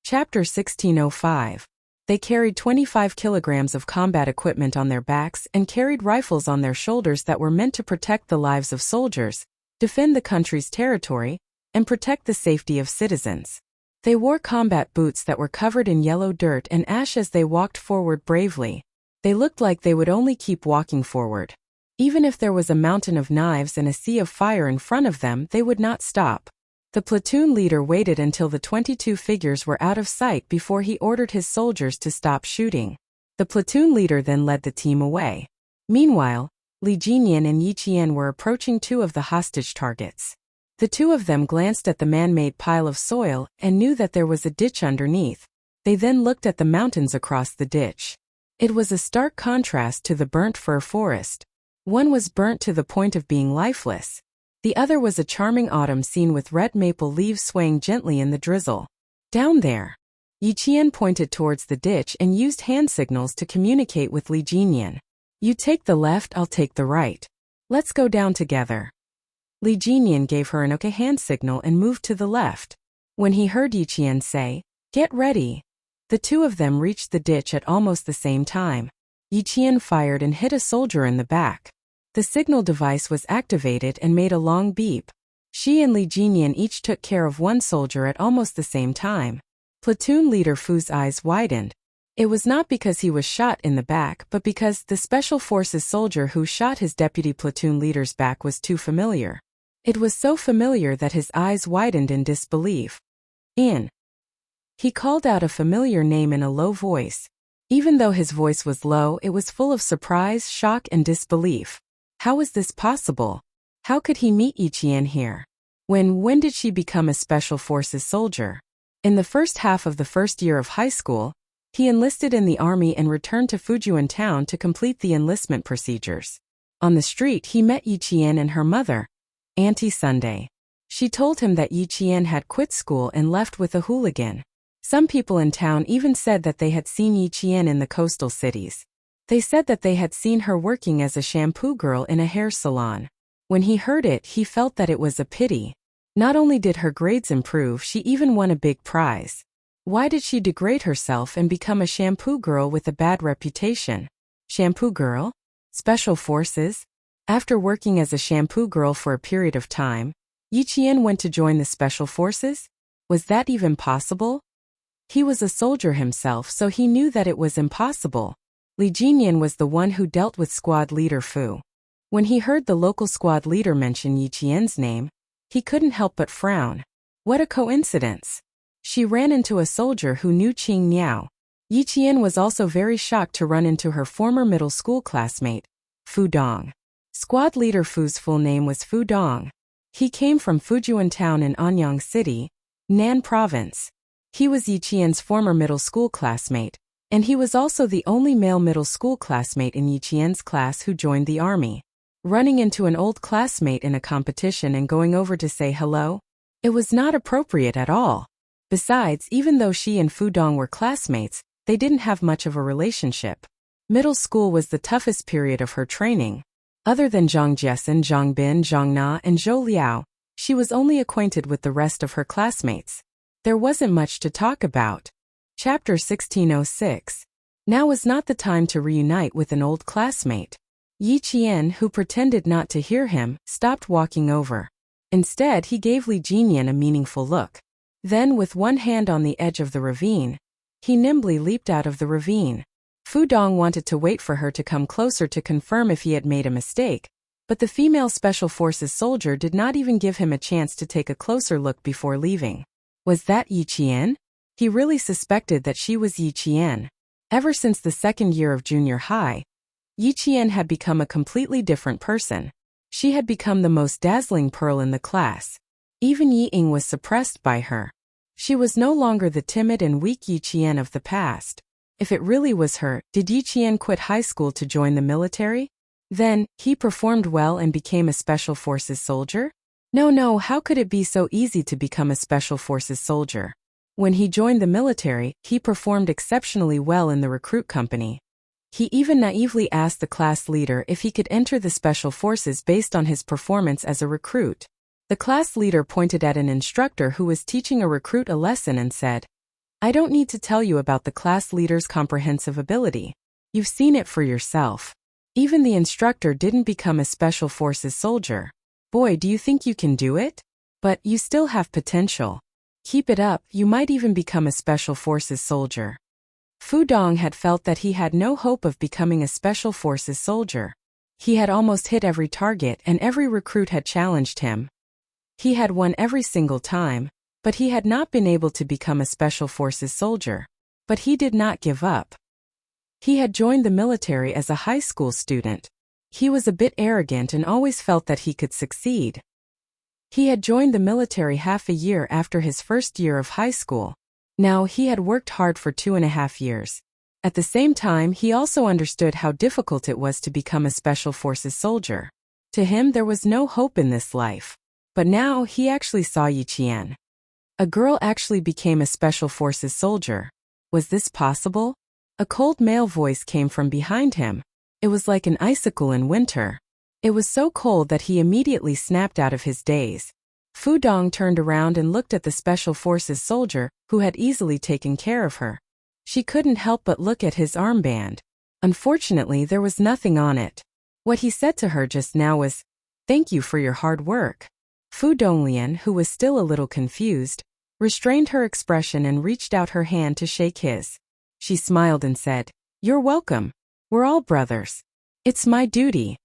Chapter 1605. They carried 25 kilograms of combat equipment on their backs and carried rifles on their shoulders that were meant to protect the lives of soldiers, defend the country's territory, and protect the safety of citizens. They wore combat boots that were covered in yellow dirt and ash as they walked forward bravely. They looked like they would only keep walking forward. Even if there was a mountain of knives and a sea of fire in front of them, they would not stop. The platoon leader waited until the 22 figures were out of sight before he ordered his soldiers to stop shooting. The platoon leader then led the team away. Meanwhile, Li Jinyan and Yi Qian were approaching 2 of the hostage targets. The two of them glanced at the man-made pile of soil and knew that there was a ditch underneath. They then looked at the mountains across the ditch. It was a stark contrast to the burnt fir forest. One was burnt to the point of being lifeless. The other was a charming autumn scene with red maple leaves swaying gently in the drizzle. Down there. Yi Qian pointed towards the ditch and used hand signals to communicate with Li Jinyan. You take the left, I'll take the right. Let's go down together. Li Jinyan gave her an okay hand signal and moved to the left. When he heard Yi Qian say, "Get ready," the two of them reached the ditch at almost the same time. Yi Qian fired and hit a soldier in the back. The signal device was activated and made a long beep. She and Li Jinyan each took care of one soldier at almost the same time. Platoon leader Fu's eyes widened. It was not because he was shot in the back, but because the Special Forces soldier who shot his deputy platoon leader's back was too familiar. It was so familiar that his eyes widened in disbelief. He called out a familiar name in a low voice. Even though his voice was low, it was full of surprise, shock, and disbelief. How was this possible? How could he meet Yi Qian here? When did she become a Special Forces soldier? In the first half of the first year of high school, he enlisted in the army and returned to Fujian town to complete the enlistment procedures. On the street he met Yi Qian and her mother, Auntie Sunday. She told him that Yi Qian had quit school and left with a hooligan. Some people in town even said that they had seen Yi Qian in the coastal cities. They said that they had seen her working as a shampoo girl in a hair salon. When he heard it, he felt that it was a pity. Not only did her grades improve, she even won a big prize. Why did she degrade herself and become a shampoo girl with a bad reputation? Shampoo girl? Special Forces? After working as a shampoo girl for a period of time, Yi Qian went to join the Special Forces? Was that even possible? He was a soldier himself, so he knew that it was impossible. Li Jinyan was the one who dealt with squad leader Fu. When he heard the local squad leader mention Yi Qian's name, he couldn't help but frown. What a coincidence! She ran into a soldier who knew Qing Miao. Yi Qian was also very shocked to run into her former middle school classmate, Fu Dong. Squad leader Fu's full name was Fu Dong. He came from Fujian town in Anyang City, Nan Province. He was Yi Qian's former middle school classmate, and he was also the only male middle school classmate in Yi Qian's class who joined the army. Running into an old classmate in a competition and going over to say hello? It was not appropriate at all. Besides, even though she and Fu Dong were classmates, they didn't have much of a relationship. Middle school was the toughest period of her training. Other than Zhang Jiesin, Zhang Bin, Zhang Na, and Zhou Liao, she was only acquainted with the rest of her classmates. There wasn't much to talk about. Chapter 1606. Now was not the time to reunite with an old classmate. Yi Qian, who pretended not to hear him, stopped walking over. Instead, he gave Li Jinyan a meaningful look. Then, with one hand on the edge of the ravine, he nimbly leaped out of the ravine. Fu Dong wanted to wait for her to come closer to confirm if he had made a mistake, but the female Special Forces soldier did not even give him a chance to take a closer look before leaving. Was that Yi Qian? He really suspected that she was Yi Qian. Ever since the second year of junior high, Yi Qian had become a completely different person. She had become the most dazzling pearl in the class. Even Yi Ying was suppressed by her. She was no longer the timid and weak Yi Qian of the past. If it really was her, did Yi Qian quit high school to join the military? Then, he performed well and became a Special Forces soldier? No, how could it be so easy to become a Special Forces soldier? When he joined the military, he performed exceptionally well in the recruit company. He even naively asked the class leader if he could enter the Special Forces based on his performance as a recruit. The class leader pointed at an instructor who was teaching a recruit a lesson and said, "I don't need to tell you about the class leader's comprehensive ability. You've seen it for yourself." Even the instructor didn't become a Special Forces soldier. Boy, do you think you can do it? But you still have potential. Keep it up, you might even become a Special Forces soldier. Fu Dong had felt that he had no hope of becoming a Special Forces soldier. He had almost hit every target and every recruit had challenged him. He had won every single time, but he had not been able to become a Special Forces soldier. But he did not give up. He had joined the military as a high school student. He was a bit arrogant and always felt that he could succeed. He had joined the military half a year after his first year of high school. Now he had worked hard for 2.5 years. At the same time, he also understood how difficult it was to become a Special Forces soldier. To him, there was no hope in this life. But now he actually saw Yi Qian. A girl actually became a Special Forces soldier. Was this possible? A cold male voice came from behind him. It was like an icicle in winter. It was so cold that he immediately snapped out of his daze. Fu Dong turned around and looked at the Special Forces soldier, who had easily taken care of her. She couldn't help but look at his armband. Unfortunately, there was nothing on it. What he said to her just now was, "Thank you for your hard work." Fu Donglian, who was still a little confused, restrained her expression and reached out her hand to shake his. She smiled and said, "You're welcome. We're all brothers. It's my duty."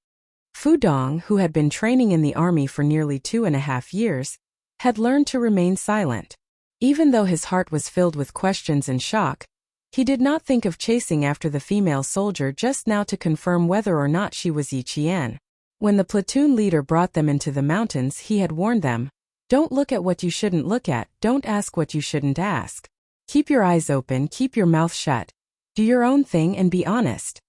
Fu Dong, who had been training in the army for nearly 2.5 years, had learned to remain silent. Even though his heart was filled with questions and shock, he did not think of chasing after the female soldier just now to confirm whether or not she was Yi Qian. When the platoon leader brought them into the mountains, he had warned them, "Don't look at what you shouldn't look at, don't ask what you shouldn't ask. Keep your eyes open, keep your mouth shut. Do your own thing and be honest."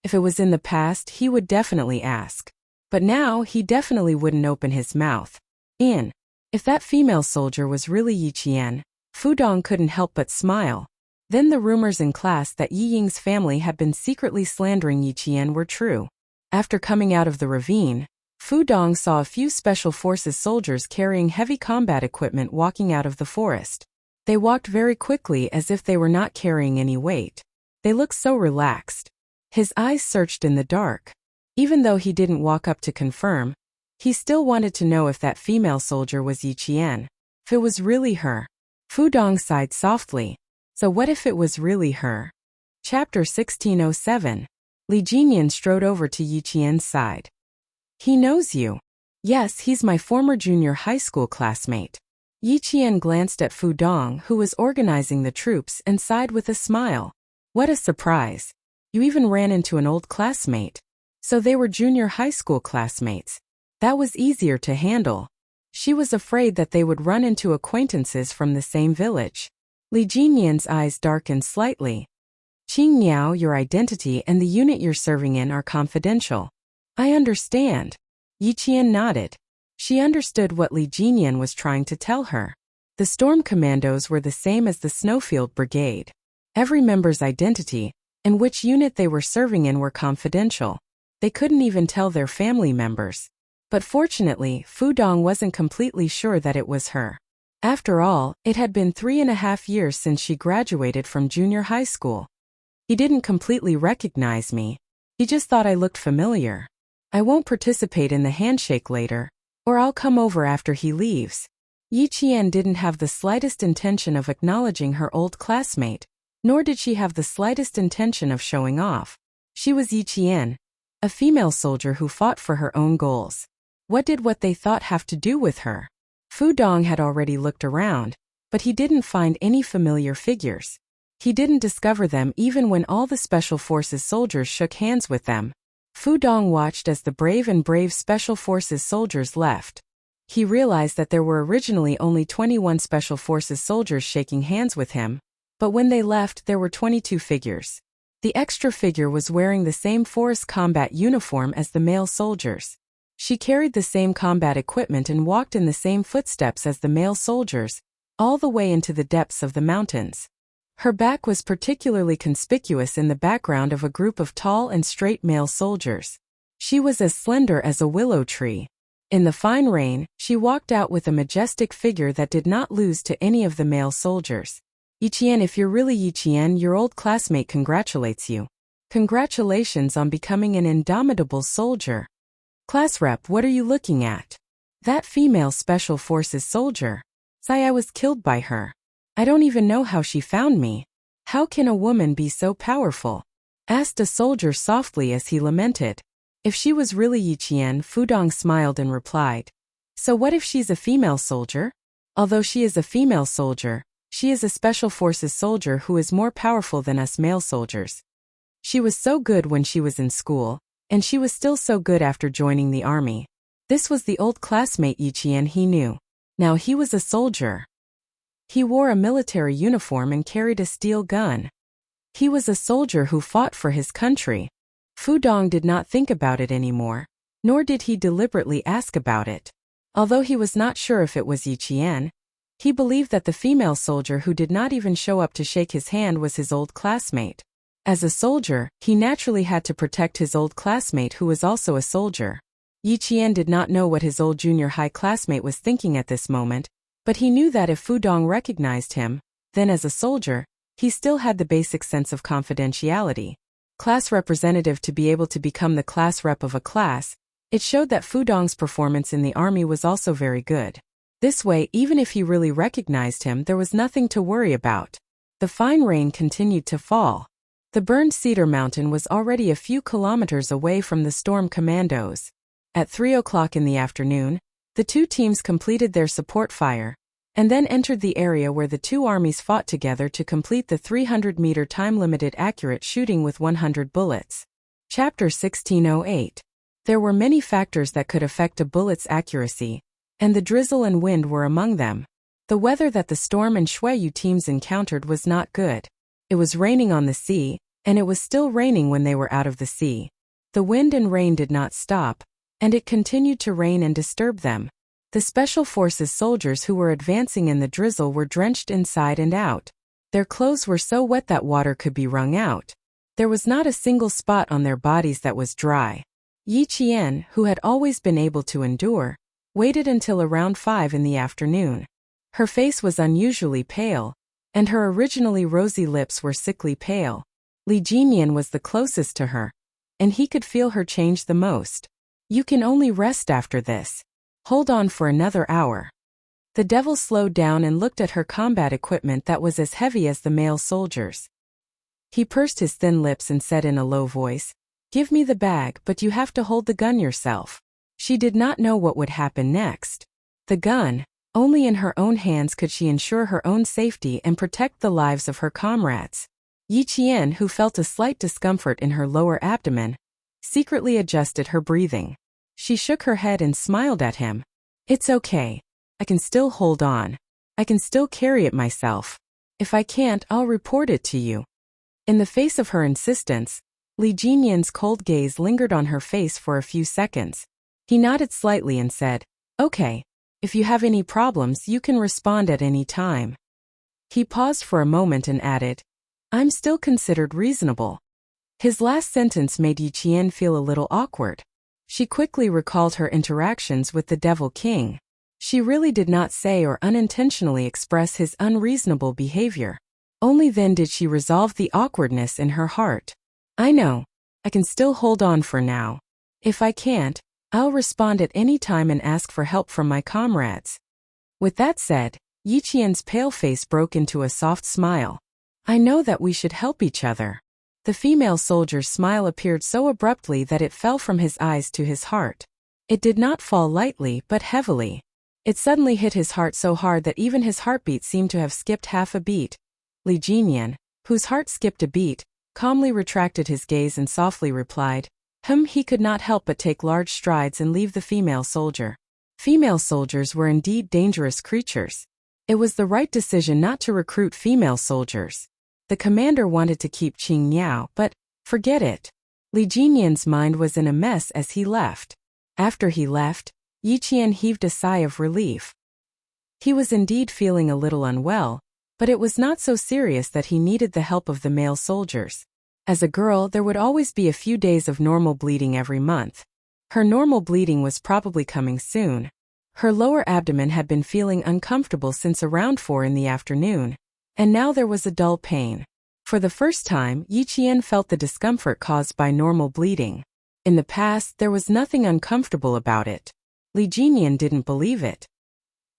If it was in the past, he would definitely ask. But now, he definitely wouldn't open his mouth. If that female soldier was really Yi Qian, Fu Dong couldn't help but smile. Then the rumors in class that Yi Ying's family had been secretly slandering Yi Qian were true. After coming out of the ravine, Fu Dong saw a few Special Forces soldiers carrying heavy combat equipment walking out of the forest. They walked very quickly as if they were not carrying any weight. They looked so relaxed. His eyes searched in the dark. Even though he didn't walk up to confirm, he still wanted to know if that female soldier was Yi Qian. If it was really her. Fu Dong sighed softly. So what if it was really her? Chapter 1607. Li Jinyan strode over to Yi Qian's side. "He knows you." "Yes, he's my former junior high school classmate." Yi Qian glanced at Fu Dong, who was organizing the troops, and sighed with a smile. "What a surprise. You even ran into an old classmate." So they were junior high school classmates. That was easier to handle. She was afraid that they would run into acquaintances from the same village. Li Jinyan's eyes darkened slightly. "Qing Miao, your identity and the unit you're serving in are confidential." "I understand." Yi Qian nodded. She understood what Li Jinyan was trying to tell her. The Storm Commandos were the same as the Snowfield Brigade. Every member's identity and which unit they were serving in were confidential. They couldn't even tell their family members. But fortunately, Fu Dong wasn't completely sure that it was her. After all, it had been 3.5 years since she graduated from junior high school. "He didn't completely recognize me. He just thought I looked familiar. I won't participate in the handshake later, or I'll come over after he leaves." Yi Qian didn't have the slightest intention of acknowledging her old classmate, nor did she have the slightest intention of showing off. She was Yi Qian, a female soldier who fought for her own goals. What did what they thought have to do with her? Fu Dong had already looked around, but he didn't find any familiar figures. He didn't discover them even when all the Special Forces soldiers shook hands with them. Fu Dong watched as the brave Special Forces soldiers left. He realized that there were originally only 21 Special Forces soldiers shaking hands with him, but when they left there were 22 figures. The extra figure was wearing the same forest combat uniform as the male soldiers. She carried the same combat equipment and walked in the same footsteps as the male soldiers, all the way into the depths of the mountains. Her back was particularly conspicuous in the background of a group of tall and straight male soldiers. She was as slender as a willow tree. In the fine rain, she walked out with a majestic figure that did not lose to any of the male soldiers. "Yi Qian, if you're really Yi Qian, your old classmate congratulates you. Congratulations on becoming an indomitable soldier." "Class rep, what are you looking at?" "That female Special Forces soldier. I was killed by her. I don't even know how she found me. How can a woman be so powerful?" asked a soldier softly as he lamented. If she was really Yi Qian, Fu Dong smiled and replied, "So what if she's a female soldier? Although she is a female soldier, she is a Special Forces soldier who is more powerful than us male soldiers. She was so good when she was in school, and she was still so good after joining the army. This was the old classmate Yiqian he knew. Now he was a soldier. He wore a military uniform and carried a steel gun. He was a soldier who fought for his country. Fu Dong did not think about it anymore, nor did he deliberately ask about it. Although he was not sure if it was Yiqian, he believed that the female soldier who did not even show up to shake his hand was his old classmate. As a soldier, he naturally had to protect his old classmate who was also a soldier. Yiqian did not know what his old junior high classmate was thinking at this moment, but he knew that if Fu Dong recognized him, then as a soldier, he still had the basic sense of confidentiality. Class representative to be able to become the class rep of a class, it showed that Fu Dong's performance in the army was also very good. This way, even if he really recognized him, there was nothing to worry about. The fine rain continued to fall. The burned cedar mountain was already a few kilometers away from the storm commandos. At 3 o'clock in the afternoon, the two teams completed their support fire, and then entered the area where the two armies fought together to complete the 300-meter time-limited accurate shooting with 100 bullets. Chapter 1608. There were many factors that could affect a bullet's accuracy, and the drizzle and wind were among them. The weather that the Storm and Shuiyu teams encountered was not good. It was raining on the sea, and it was still raining when they were out of the sea. The wind and rain did not stop, and it continued to rain and disturb them. The Special Forces soldiers who were advancing in the drizzle were drenched inside and out. Their clothes were so wet that water could be wrung out. There was not a single spot on their bodies that was dry. Yiqian, who had always been able to endure, waited until around 5 in the afternoon. Her face was unusually pale, and her originally rosy lips were sickly pale. Li Jinyan was the closest to her, and he could feel her change the most. You can only rest after this. Hold on for another hour. The devil slowed down and looked at her combat equipment that was as heavy as the male soldiers. He pursed his thin lips and said in a low voice, "Give me the bag, but you have to hold the gun yourself." She did not know what would happen next. The gun, only in her own hands could she ensure her own safety and protect the lives of her comrades. Yiqian, who felt a slight discomfort in her lower abdomen, secretly adjusted her breathing. She shook her head and smiled at him. "It's okay. I can still hold on. I can still carry it myself. If I can't, I'll report it to you." In the face of her insistence, Li Jinyan's cold gaze lingered on her face for a few seconds. He nodded slightly and said, "Okay. If you have any problems, you can respond at any time." He paused for a moment and added, "I'm still considered reasonable." His last sentence made Yiqian feel a little awkward. She quickly recalled her interactions with the Devil King. She really did not say or unintentionally express his unreasonable behavior. Only then did she resolve the awkwardness in her heart. "I know. I can still hold on for now. If I can't, I'll respond at any time and ask for help from my comrades." With that said, Yiqian's pale face broke into a soft smile. "I know that we should help each other." The female soldier's smile appeared so abruptly that it fell from his eyes to his heart. It did not fall lightly but heavily. It suddenly hit his heart so hard that even his heartbeat seemed to have skipped half a beat. Li Jinyan, whose heart skipped a beat, calmly retracted his gaze and softly replied, He could not help but take large strides and leave the female soldier. Female soldiers were indeed dangerous creatures. It was the right decision not to recruit female soldiers. The commander wanted to keep Qing Niao, but, forget it. Li Jinyan's mind was in a mess as he left. After he left, Yiqian heaved a sigh of relief. He was indeed feeling a little unwell, but it was not so serious that he needed the help of the male soldiers. As a girl, there would always be a few days of normal bleeding every month. Her normal bleeding was probably coming soon. Her lower abdomen had been feeling uncomfortable since around 4 in the afternoon, and now there was a dull pain. For the first time, Yiqian felt the discomfort caused by normal bleeding. In the past, there was nothing uncomfortable about it. Li Jinyan didn't believe it.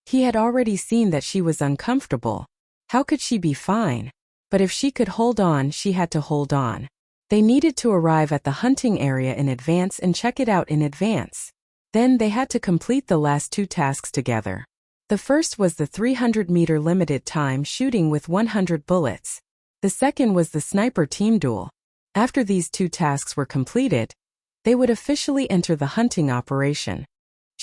He had already seen that she was uncomfortable. How could she be fine? But if she could hold on, she had to hold on. They needed to arrive at the hunting area in advance and check it out in advance. Then they had to complete the last 2 tasks together. The first was the 300-meter limited time shooting with 100 bullets. The second was the sniper team duel. After these 2 tasks were completed, they would officially enter the hunting operation.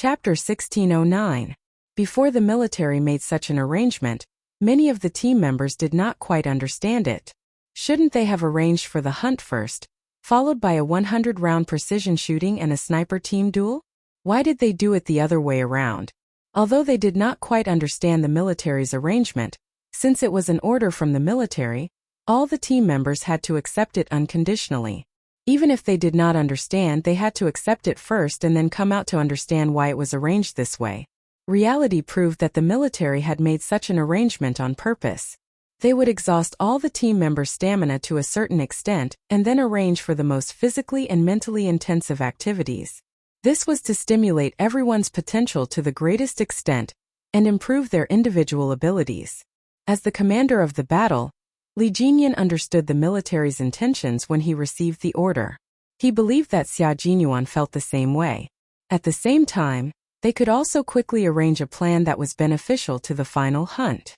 Chapter 1609. Before the military made such an arrangement, many of the team members did not quite understand it. Shouldn't they have arranged for the hunt first, followed by a 100-round precision shooting and a sniper team duel? Why did they do it the other way around? Although they did not quite understand the military's arrangement, since it was an order from the military, all the team members had to accept it unconditionally. Even if they did not understand, they had to accept it first and then come out to understand why it was arranged this way. Reality proved that the military had made such an arrangement on purpose. They would exhaust all the team members' stamina to a certain extent and then arrange for the most physically and mentally intensive activities. This was to stimulate everyone's potential to the greatest extent and improve their individual abilities. As the commander of the battle, Li Jinyan understood the military's intentions when he received the order. He believed that Xia Jinyuan felt the same way. At the same time, they could also quickly arrange a plan that was beneficial to the final hunt.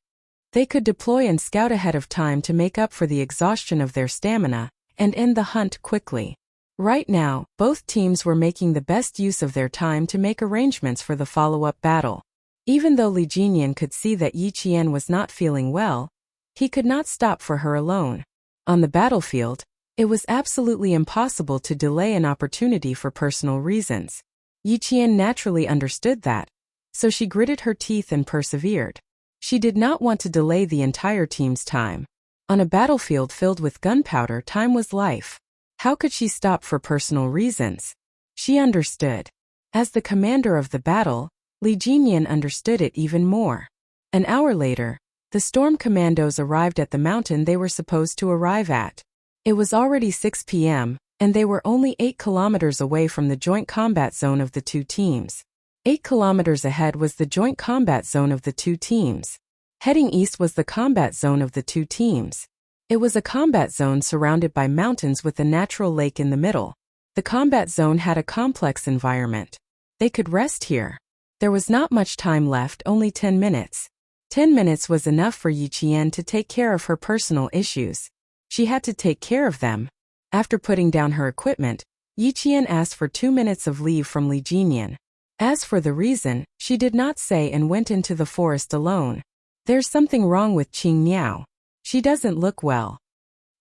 They could deploy and scout ahead of time to make up for the exhaustion of their stamina and end the hunt quickly. Right now, both teams were making the best use of their time to make arrangements for the follow-up battle. Even though Li Jinyan could see that Yi Qian was not feeling well, he could not stop for her alone. On the battlefield, it was absolutely impossible to delay an opportunity for personal reasons. Yi Qian naturally understood that, so she gritted her teeth and persevered. She did not want to delay the entire team's time. On a battlefield filled with gunpowder, time was life. How could she stop for personal reasons? She understood. As the commander of the battle, Li Jinyan understood it even more. An hour later, the storm commandos arrived at the mountain they were supposed to arrive at. It was already 6 p.m., and they were only 8 kilometers away from the joint combat zone of the two teams. 8 kilometers ahead was the joint combat zone of the two teams. Heading east was the combat zone of the two teams. It was a combat zone surrounded by mountains with a natural lake in the middle. The combat zone had a complex environment. They could rest here. There was not much time left, only 10 minutes. 10 minutes was enough for Yi Qian to take care of her personal issues. She had to take care of them. After putting down her equipment, Yi Qian asked for 2 minutes of leave from Li Jinyan. As for the reason, she did not say and went into the forest alone. There's something wrong with Qing Miao. She doesn't look well.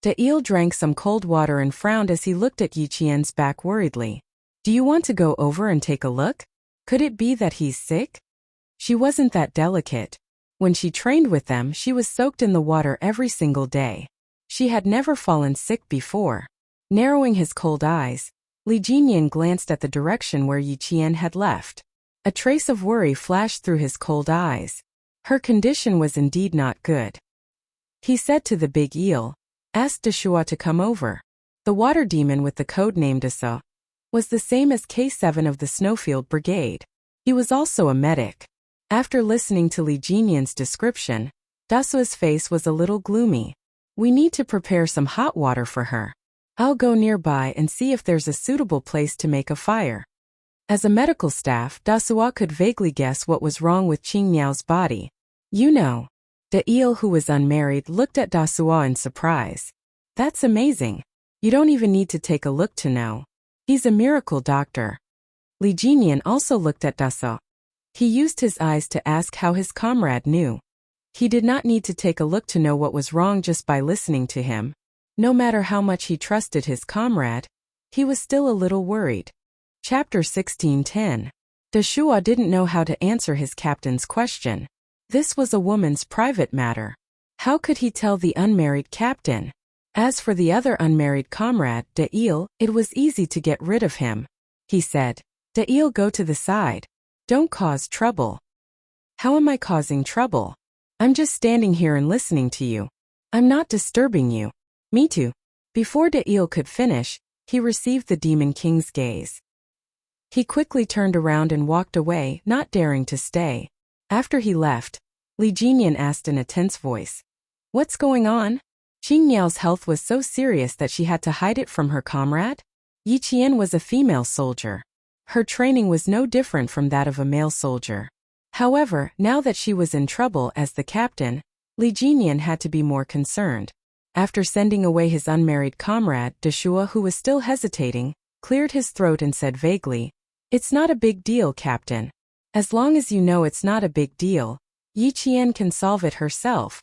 Da'il drank some cold water and frowned as he looked at Yi Qian's back worriedly. Do you want to go over and take a look? Could it be that he's sick? She wasn't that delicate. When she trained with them, she was soaked in the water every single day. She had never fallen sick before. Narrowing his cold eyes, Li Jinyan glanced at the direction where Yi Qian had left. A trace of worry flashed through his cold eyes. Her condition was indeed not good. He said to the big eel, "Ask Deshua to come over." The water demon with the code name Dasa was the same as K7 of the Snowfield Brigade. He was also a medic. After listening to Li Jinyan's description, Dasua's face was a little gloomy. We need to prepare some hot water for her. I'll go nearby and see if there's a suitable place to make a fire. As a medical staff, Dasua could vaguely guess what was wrong with Qing Miao's body. You know. Da'il, who was unmarried, looked at Dasua in surprise. That's amazing. You don't even need to take a look to know. He's a miracle doctor. Li Jinyan also looked at Dasa. He used his eyes to ask how his comrade knew. He did not need to take a look to know what was wrong just by listening to him. No matter how much he trusted his comrade, he was still a little worried. Chapter 1610. Deshua didn't know how to answer his captain's question. This was a woman's private matter. How could he tell the unmarried captain? As for the other unmarried comrade, Da'il, it was easy to get rid of him. He said, "Da'il, go to the side. Don't cause trouble." How am I causing trouble? I'm just standing here and listening to you. I'm not disturbing you. Me too. Before Da'il could finish, he received the Demon King's gaze. He quickly turned around and walked away, not daring to stay. After he left, Li Jinyan asked in a tense voice, "What's going on?" Qing Miao's health was so serious that she had to hide it from her comrade? Yi Qian was a female soldier. Her training was no different from that of a male soldier. However, now that she was in trouble as the captain, Li Jinyan had to be more concerned. After sending away his unmarried comrade, Deshua, who was still hesitating, cleared his throat and said vaguely, It's not a big deal, Captain. As long as you know it's not a big deal, Yi Qian can solve it herself.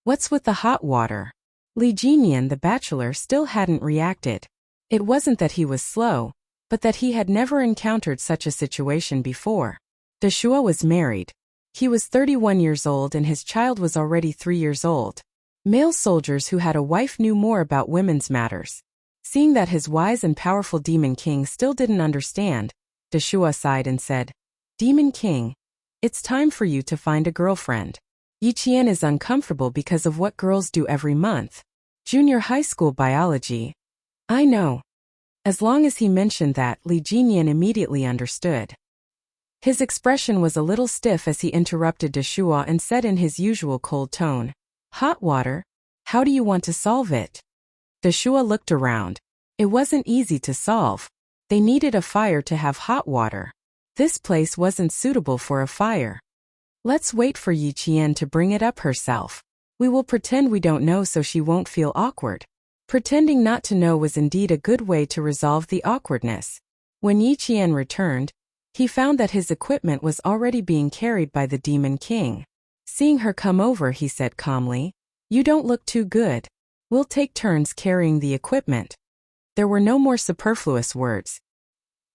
What's with the hot water? Li Jinian the bachelor still hadn't reacted. It wasn't that he was slow, but that he had never encountered such a situation before. De Shua was married. He was 31 years old and his child was already 3 years old. Male soldiers who had a wife knew more about women's matters. Seeing that his wise and powerful Demon King still didn't understand, De Shua sighed and said, Demon King, it's time for you to find a girlfriend. Yi Qian is uncomfortable because of what girls do every month. Junior high school biology. I know. As long as he mentioned that, Li Jinian immediately understood. His expression was a little stiff as he interrupted De Shua and said in his usual cold tone, Hot water? How do you want to solve it? De Shua looked around. It wasn't easy to solve. They needed a fire to have hot water. This place wasn't suitable for a fire. Let's wait for Yi Qian to bring it up herself. We will pretend we don't know so she won't feel awkward. Pretending not to know was indeed a good way to resolve the awkwardness. When Yi Qian returned, he found that his equipment was already being carried by the Demon King. Seeing her come over, he said calmly, You don't look too good. We'll take turns carrying the equipment. There were no more superfluous words.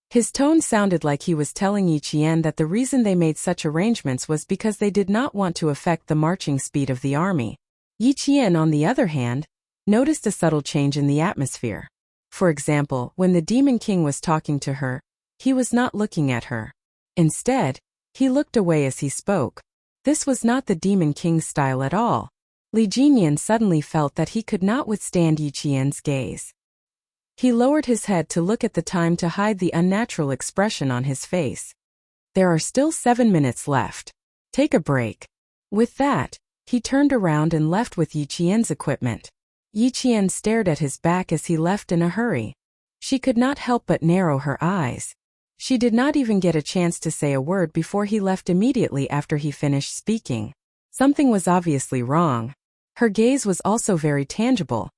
His tone sounded like he was telling Yi Qian that the reason they made such arrangements was because they did not want to affect the marching speed of the army. Yi Qian, on the other hand, noticed a subtle change in the atmosphere. For example, when the Demon King was talking to her, he was not looking at her. Instead, he looked away as he spoke. This was not the Demon King's style at all. Li Jinian suddenly felt that he could not withstand Yi Qian's gaze. He lowered his head to look at the time to hide the unnatural expression on his face. There are still 7 minutes left. Take a break. With that, he turned around and left with Yi Qian's equipment. Yi Qian stared at his back as he left in a hurry. She could not help but narrow her eyes. She did not even get a chance to say a word before he left immediately after he finished speaking. Something was obviously wrong. Her gaze was also very tangible,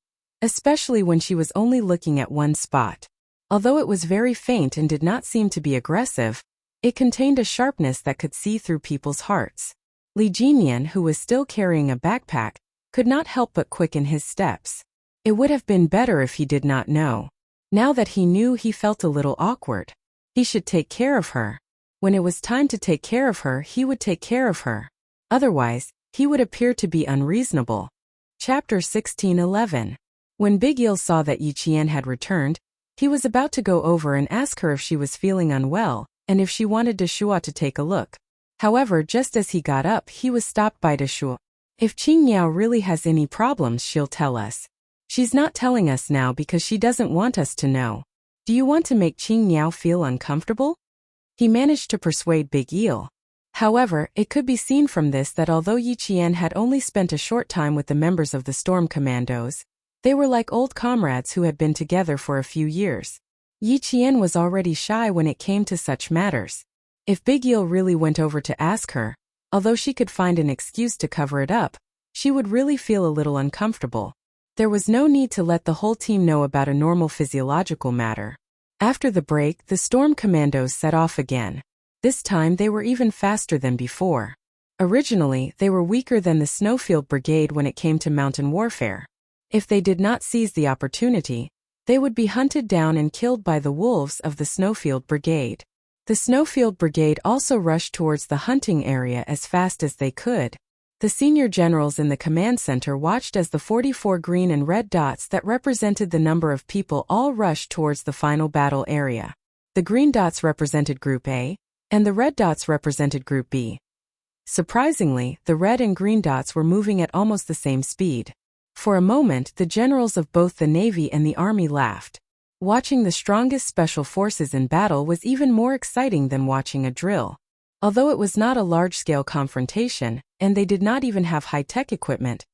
especially when she was only looking at one spot. Although it was very faint and did not seem to be aggressive, it contained a sharpness that could see through people's hearts. Li Jinian, who was still carrying a backpack, could not help but quicken his steps. It would have been better if he did not know. Now that he knew, he felt a little awkward. He should take care of her. When it was time to take care of her, he would take care of her. Otherwise, he would appear to be unreasonable. Chapter 16:11. When Big Eel saw that Yi Qian had returned, he was about to go over and ask her if she was feeling unwell, and if she wanted De Shua to take a look. However, just as he got up, he was stopped by De Shua. If Qingniao really has any problems, she'll tell us. She's not telling us now because she doesn't want us to know. Do you want to make Qingniao feel uncomfortable? He managed to persuade Big Eel. However, it could be seen from this that although Yi Qian had only spent a short time with the members of the Storm Commandos, they were like old comrades who had been together for a few years. Yi Qian was already shy when it came to such matters. If Big Eel really went over to ask her, although she could find an excuse to cover it up, she would really feel a little uncomfortable. There was no need to let the whole team know about a normal physiological matter. After the break, the Storm Commandos set off again. This time they were even faster than before. Originally, they were weaker than the Snowfield Brigade when it came to mountain warfare. If they did not seize the opportunity, they would be hunted down and killed by the wolves of the Snowfield Brigade. The Snowfield Brigade also rushed towards the hunting area as fast as they could. The senior generals in the command center watched as the 44 green and red dots that represented the number of people all rushed towards the final battle area. The green dots represented Group A, and the red dots represented Group B. Surprisingly, the red and green dots were moving at almost the same speed. For a moment, the generals of both the Navy and the Army laughed. Watching the strongest special forces in battle was even more exciting than watching a drill. Although it was not a large-scale confrontation, and they did not even have high-tech equipment,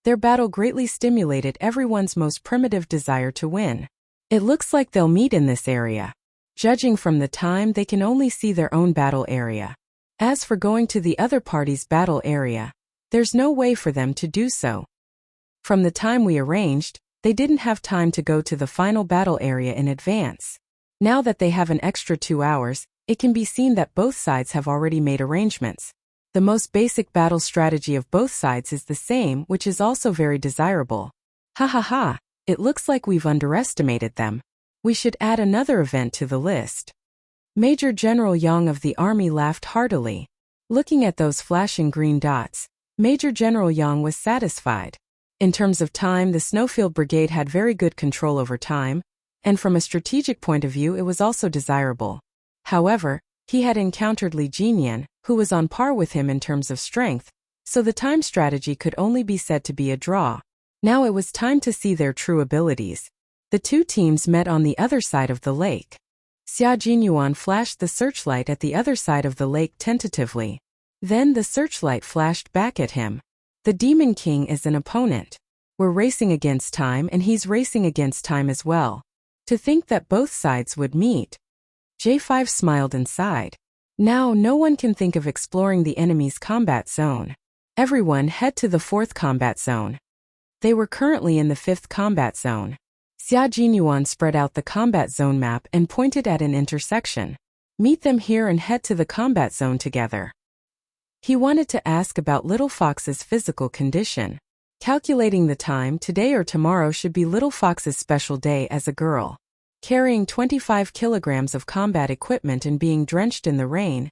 their battle greatly stimulated everyone's most primitive desire to win. It looks like they'll meet in this area. Judging from the time, they can only see their own battle area. As for going to the other party's battle area, there's no way for them to do so. From the time we arranged, they didn't have time to go to the final battle area in advance. Now that they have an extra 2 hours, it can be seen that both sides have already made arrangements. The most basic battle strategy of both sides is the same, which is also very desirable. Ha ha ha, it looks like we've underestimated them. We should add another event to the list. Major General Yang of the army laughed heartily. Looking at those flashing green dots, Major General Yang was satisfied. In terms of time, the Snowfield Brigade had very good control over time, and from a strategic point of view it was also desirable. However, he had encountered Li Jinyan, who was on par with him in terms of strength, so the time strategy could only be said to be a draw. Now it was time to see their true abilities. The two teams met on the other side of the lake. Xia Jinyuan flashed the searchlight at the other side of the lake tentatively. Then the searchlight flashed back at him. The Demon King is an opponent. We're racing against time and he's racing against time as well. To think that both sides would meet. J5 smiled and sighed. Now no one can think of exploring the enemy's combat zone. Everyone head to the 4th combat zone. They were currently in the 5th combat zone. Xia Jinyuan spread out the combat zone map and pointed at an intersection. Meet them here and head to the combat zone together. He wanted to ask about Little Fox's physical condition. Calculating the time, today or tomorrow should be Little Fox's special day as a girl. Carrying 25 kilograms of combat equipment and being drenched in the rain,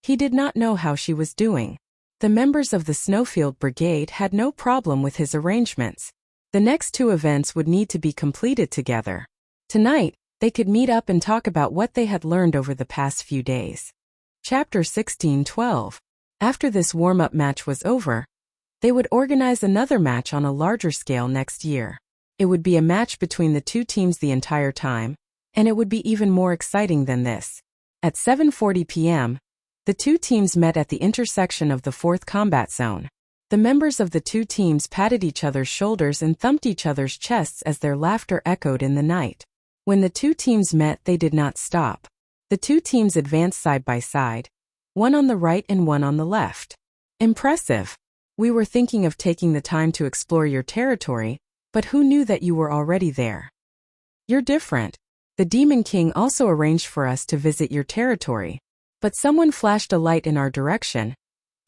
he did not know how she was doing. The members of the Snowfield Brigade had no problem with his arrangements. The next 2 events would need to be completed together. Tonight, they could meet up and talk about what they had learned over the past few days. Chapter 16:12. After this warm-up match was over, they would organize another match on a larger scale next year. It would be a match between the two teams the entire time, and it would be even more exciting than this. At 7:40 p.m., the two teams met at the intersection of the 4th combat zone. The members of the two teams patted each other's shoulders and thumped each other's chests as their laughter echoed in the night. When the two teams met, they did not stop. The two teams advanced side by side, one on the right and one on the left. Impressive. We were thinking of taking the time to explore your territory, but who knew that you were already there? You're different. The Demon King also arranged for us to visit your territory, but someone flashed a light in our direction,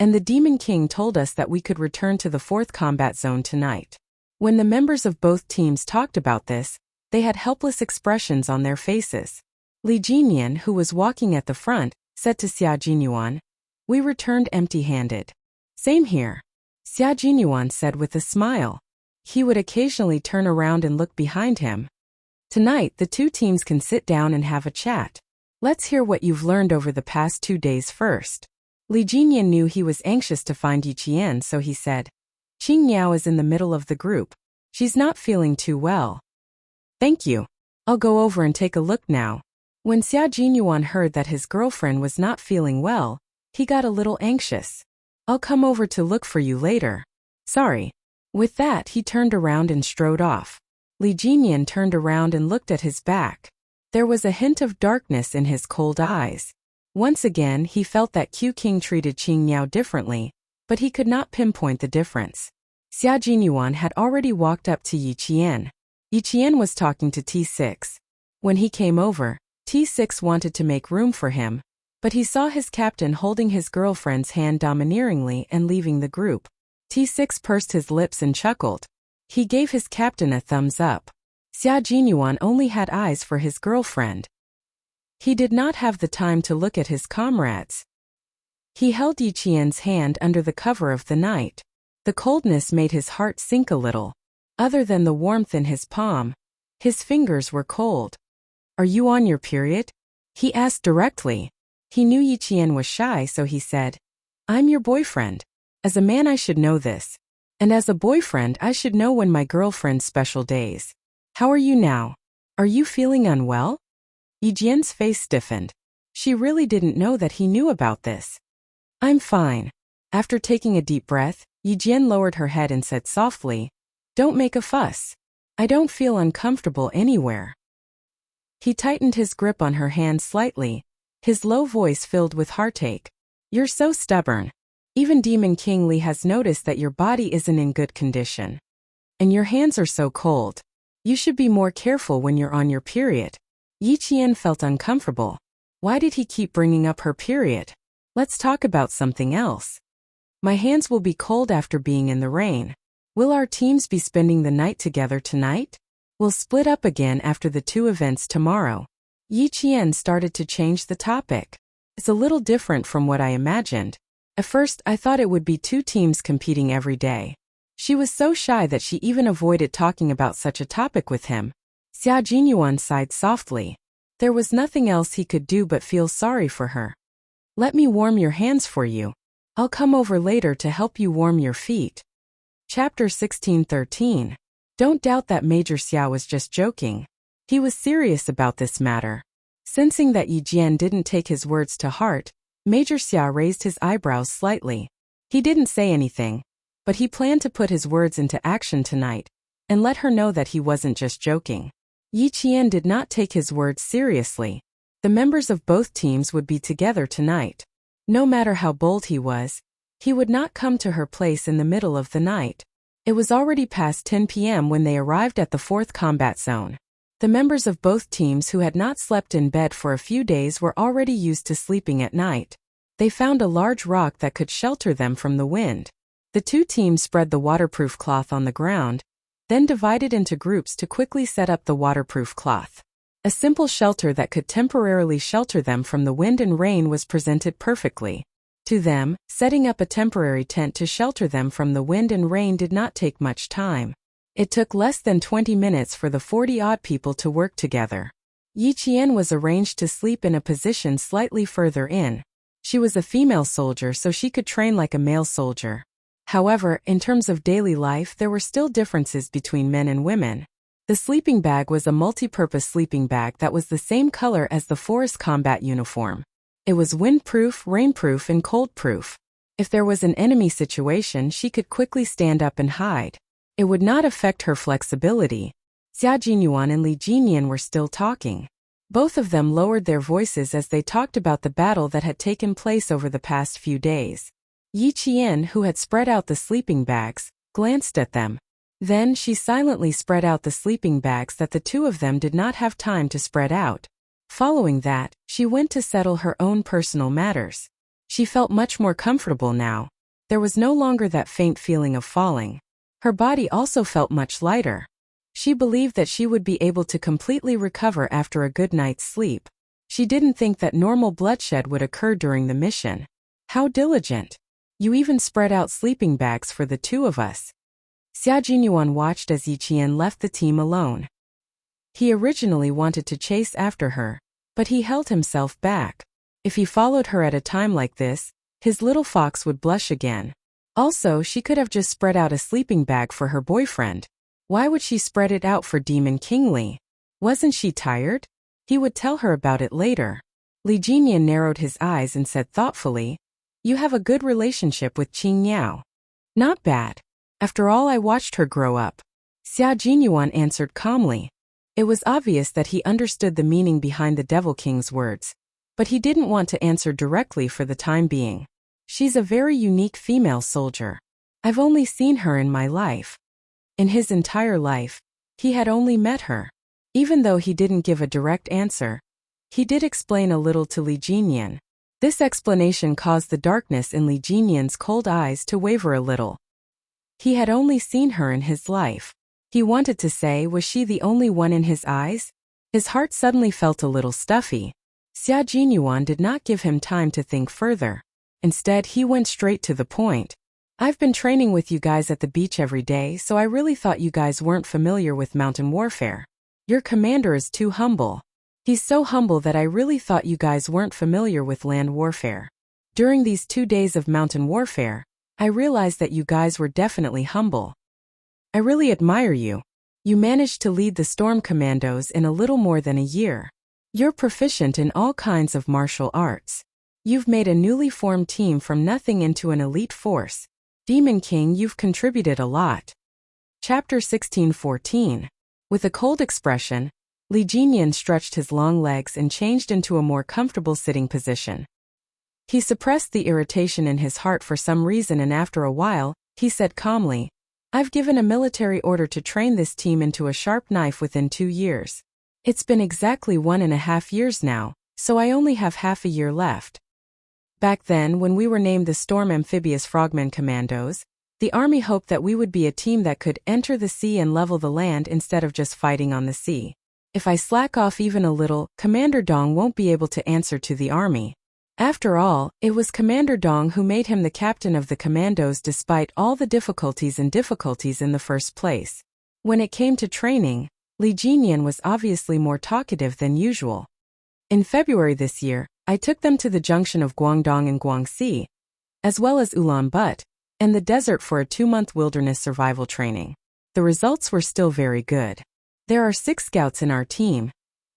and the Demon King told us that we could return to the 4th combat zone tonight. When the members of both teams talked about this, they had helpless expressions on their faces. Li Jinyan, who was walking at the front, said to Xia Jinyuan, "We returned empty-handed." "Same here," Xia Jinyuan said with a smile. He would occasionally turn around and look behind him. Tonight, the two teams can sit down and have a chat. Let's hear what you've learned over the past 2 days first. Li Jinyan knew he was anxious to find Yiqian, so he said, "Qing Niao is in the middle of the group. She's not feeling too well." "Thank you. I'll go over and take a look now." When Xia Jinyuan heard that his girlfriend was not feeling well, he got a little anxious. "I'll come over to look for you later." "Sorry." With that, he turned around and strode off. Li Jinyan turned around and looked at his back. There was a hint of darkness in his cold eyes. Once again, he felt that Q King treated Qing Niao differently, but he could not pinpoint the difference. Xia Jinyuan had already walked up to Yiqian. Yiqian was talking to T6. When he came over, T6 wanted to make room for him, but he saw his captain holding his girlfriend's hand domineeringly and leaving the group. T6 pursed his lips and chuckled. He gave his captain a thumbs up. Xia Jinyuan only had eyes for his girlfriend. He did not have the time to look at his comrades. He held Yiqian's hand under the cover of the night. The coldness made his heart sink a little. Other than the warmth in his palm, his fingers were cold. "Are you on your period?" he asked directly. He knew Yiqian was shy, so he said, "I'm your boyfriend. As a man I should know this. And as a boyfriend I should know when my girlfriend's special days. How are you now? Are you feeling unwell?" Yiqian's face stiffened. She really didn't know that he knew about this. "I'm fine." After taking a deep breath, Yiqian lowered her head and said softly, "Don't make a fuss. I don't feel uncomfortable anywhere." He tightened his grip on her hand slightly, his low voice filled with heartache. "You're so stubborn. Even Demon King Li has noticed that your body isn't in good condition. And your hands are so cold. You should be more careful when you're on your period." Yi Qian felt uncomfortable. Why did he keep bringing up her period? Let's talk about something else. My hands will be cold after being in the rain. Will our teams be spending the night together tonight? We'll split up again after the two events tomorrow. Yi Qian started to change the topic. It's a little different from what I imagined. At first, I thought it would be two teams competing every day. She was so shy that she even avoided talking about such a topic with him. Xia Jinyuan sighed softly. There was nothing else he could do but feel sorry for her. Let me warm your hands for you. I'll come over later to help you warm your feet. Chapter 16:13. Don't doubt that Major Xia was just joking. He was serious about this matter. Sensing that Yi Jian didn't take his words to heart, Major Xia raised his eyebrows slightly. He didn't say anything, but he planned to put his words into action tonight, and let her know that he wasn't just joking. Yi Qian did not take his words seriously. The members of both teams would be together tonight. No matter how bold he would not come to her place in the middle of the night. It was already past 10 p.m. when they arrived at the 4th combat zone. The members of both teams who had not slept in bed for a few days were already used to sleeping at night. They found a large rock that could shelter them from the wind. The two teams spread the waterproof cloth on the ground, then divided into groups to quickly set up the waterproof cloth. A simple shelter that could temporarily shelter them from the wind and rain was presented perfectly. To them, setting up a temporary tent to shelter them from the wind and rain did not take much time. It took less than 20 minutes for the 40-odd people to work together. Yi Qian was arranged to sleep in a position slightly further in. She was a female soldier, so she could train like a male soldier. However, in terms of daily life, there were still differences between men and women. The sleeping bag was a multi-purpose sleeping bag that was the same color as the forest combat uniform. It was windproof, rainproof, and coldproof. If there was an enemy situation, she could quickly stand up and hide. It would not affect her flexibility. Xia Jinyuan and Li Jinyan were still talking. Both of them lowered their voices as they talked about the battle that had taken place over the past few days. Yi Qian, who had spread out the sleeping bags, glanced at them. Then she silently spread out the sleeping bags that the two of them did not have time to spread out. Following that, she went to settle her own personal matters. She felt much more comfortable now. There was no longer that faint feeling of falling. Her body also felt much lighter. She believed that she would be able to completely recover after a good night's sleep. She didn't think that normal bloodshed would occur during the mission. How diligent. You even spread out sleeping bags for the two of us. Xia Jinyuan watched as Yi Qian left the team alone. He originally wanted to chase after her, but he held himself back. If he followed her at a time like this, his little fox would blush again. Also, she could have just spread out a sleeping bag for her boyfriend. Why would she spread it out for Demon King Li? Wasn't she tired? He would tell her about it later. Li Jinyan narrowed his eyes and said thoughtfully, "You have a good relationship with Qing Yao." "Not bad. After all, I watched her grow up." Xia Jinyuan answered calmly. It was obvious that he understood the meaning behind the Devil King's words, but he didn't want to answer directly for the time being. She's a very unique female soldier. I've only seen her in my life. In his entire life, he had only met her. Even though he didn't give a direct answer, he did explain a little to Li Jinyan. This explanation caused the darkness in Li Jinyan's cold eyes to waver a little. He had only seen her in his life. He wanted to say, was she the only one in his eyes? His heart suddenly felt a little stuffy. Xia Jinyuan did not give him time to think further. Instead, he went straight to the point. I've been training with you guys at the beach every day, so I really thought you guys weren't familiar with mountain warfare. Your commander is too humble. He's so humble that I really thought you guys weren't familiar with land warfare. During these 2 days of mountain warfare, I realized that you guys were definitely humble. I really admire you. You managed to lead the Storm Commandos in a little more than a year. You're proficient in all kinds of martial arts. You've made a newly formed team from nothing into an elite force. Demon King, you've contributed a lot. Chapter 16:14. With a cold expression, Li Jinyan stretched his long legs and changed into a more comfortable sitting position. He suppressed the irritation in his heart for some reason, and after a while, he said calmly, I've given a military order to train this team into a sharp knife within 2 years. It's been exactly 1.5 years now, so I only have half a year left. Back then, when we were named the Storm Amphibious Frogmen Commandos, the Army hoped that we would be a team that could enter the sea and level the land instead of just fighting on the sea. If I slack off even a little, Commander Dong won't be able to answer to the Army. After all, it was Commander Dong who made him the captain of the commandos despite all the difficulties in the first place. When it came to training, Li Jinyan was obviously more talkative than usual. In February this year, I took them to the junction of Guangdong and Guangxi, as well as Ulaanbaatar, and the desert for a 2-month wilderness survival training. The results were still very good. There are 6 scouts in our team,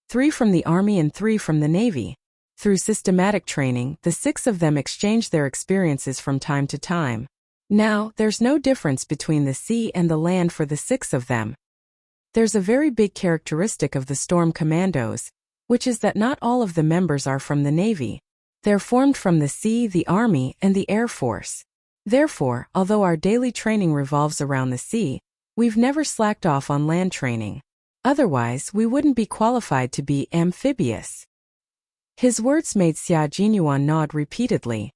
3 from the Army and 3 from the Navy. Through systematic training, the 6 of them exchange their experiences from time to time. Now, there's no difference between the sea and the land for the 6 of them. There's a very big characteristic of the Storm Commandos, which is that not all of the members are from the Navy. They're formed from the sea, the Army, and the Air Force. Therefore, although our daily training revolves around the sea, we've never slacked off on land training. Otherwise, we wouldn't be qualified to be amphibious. His words made Xia Jinyuan nod repeatedly.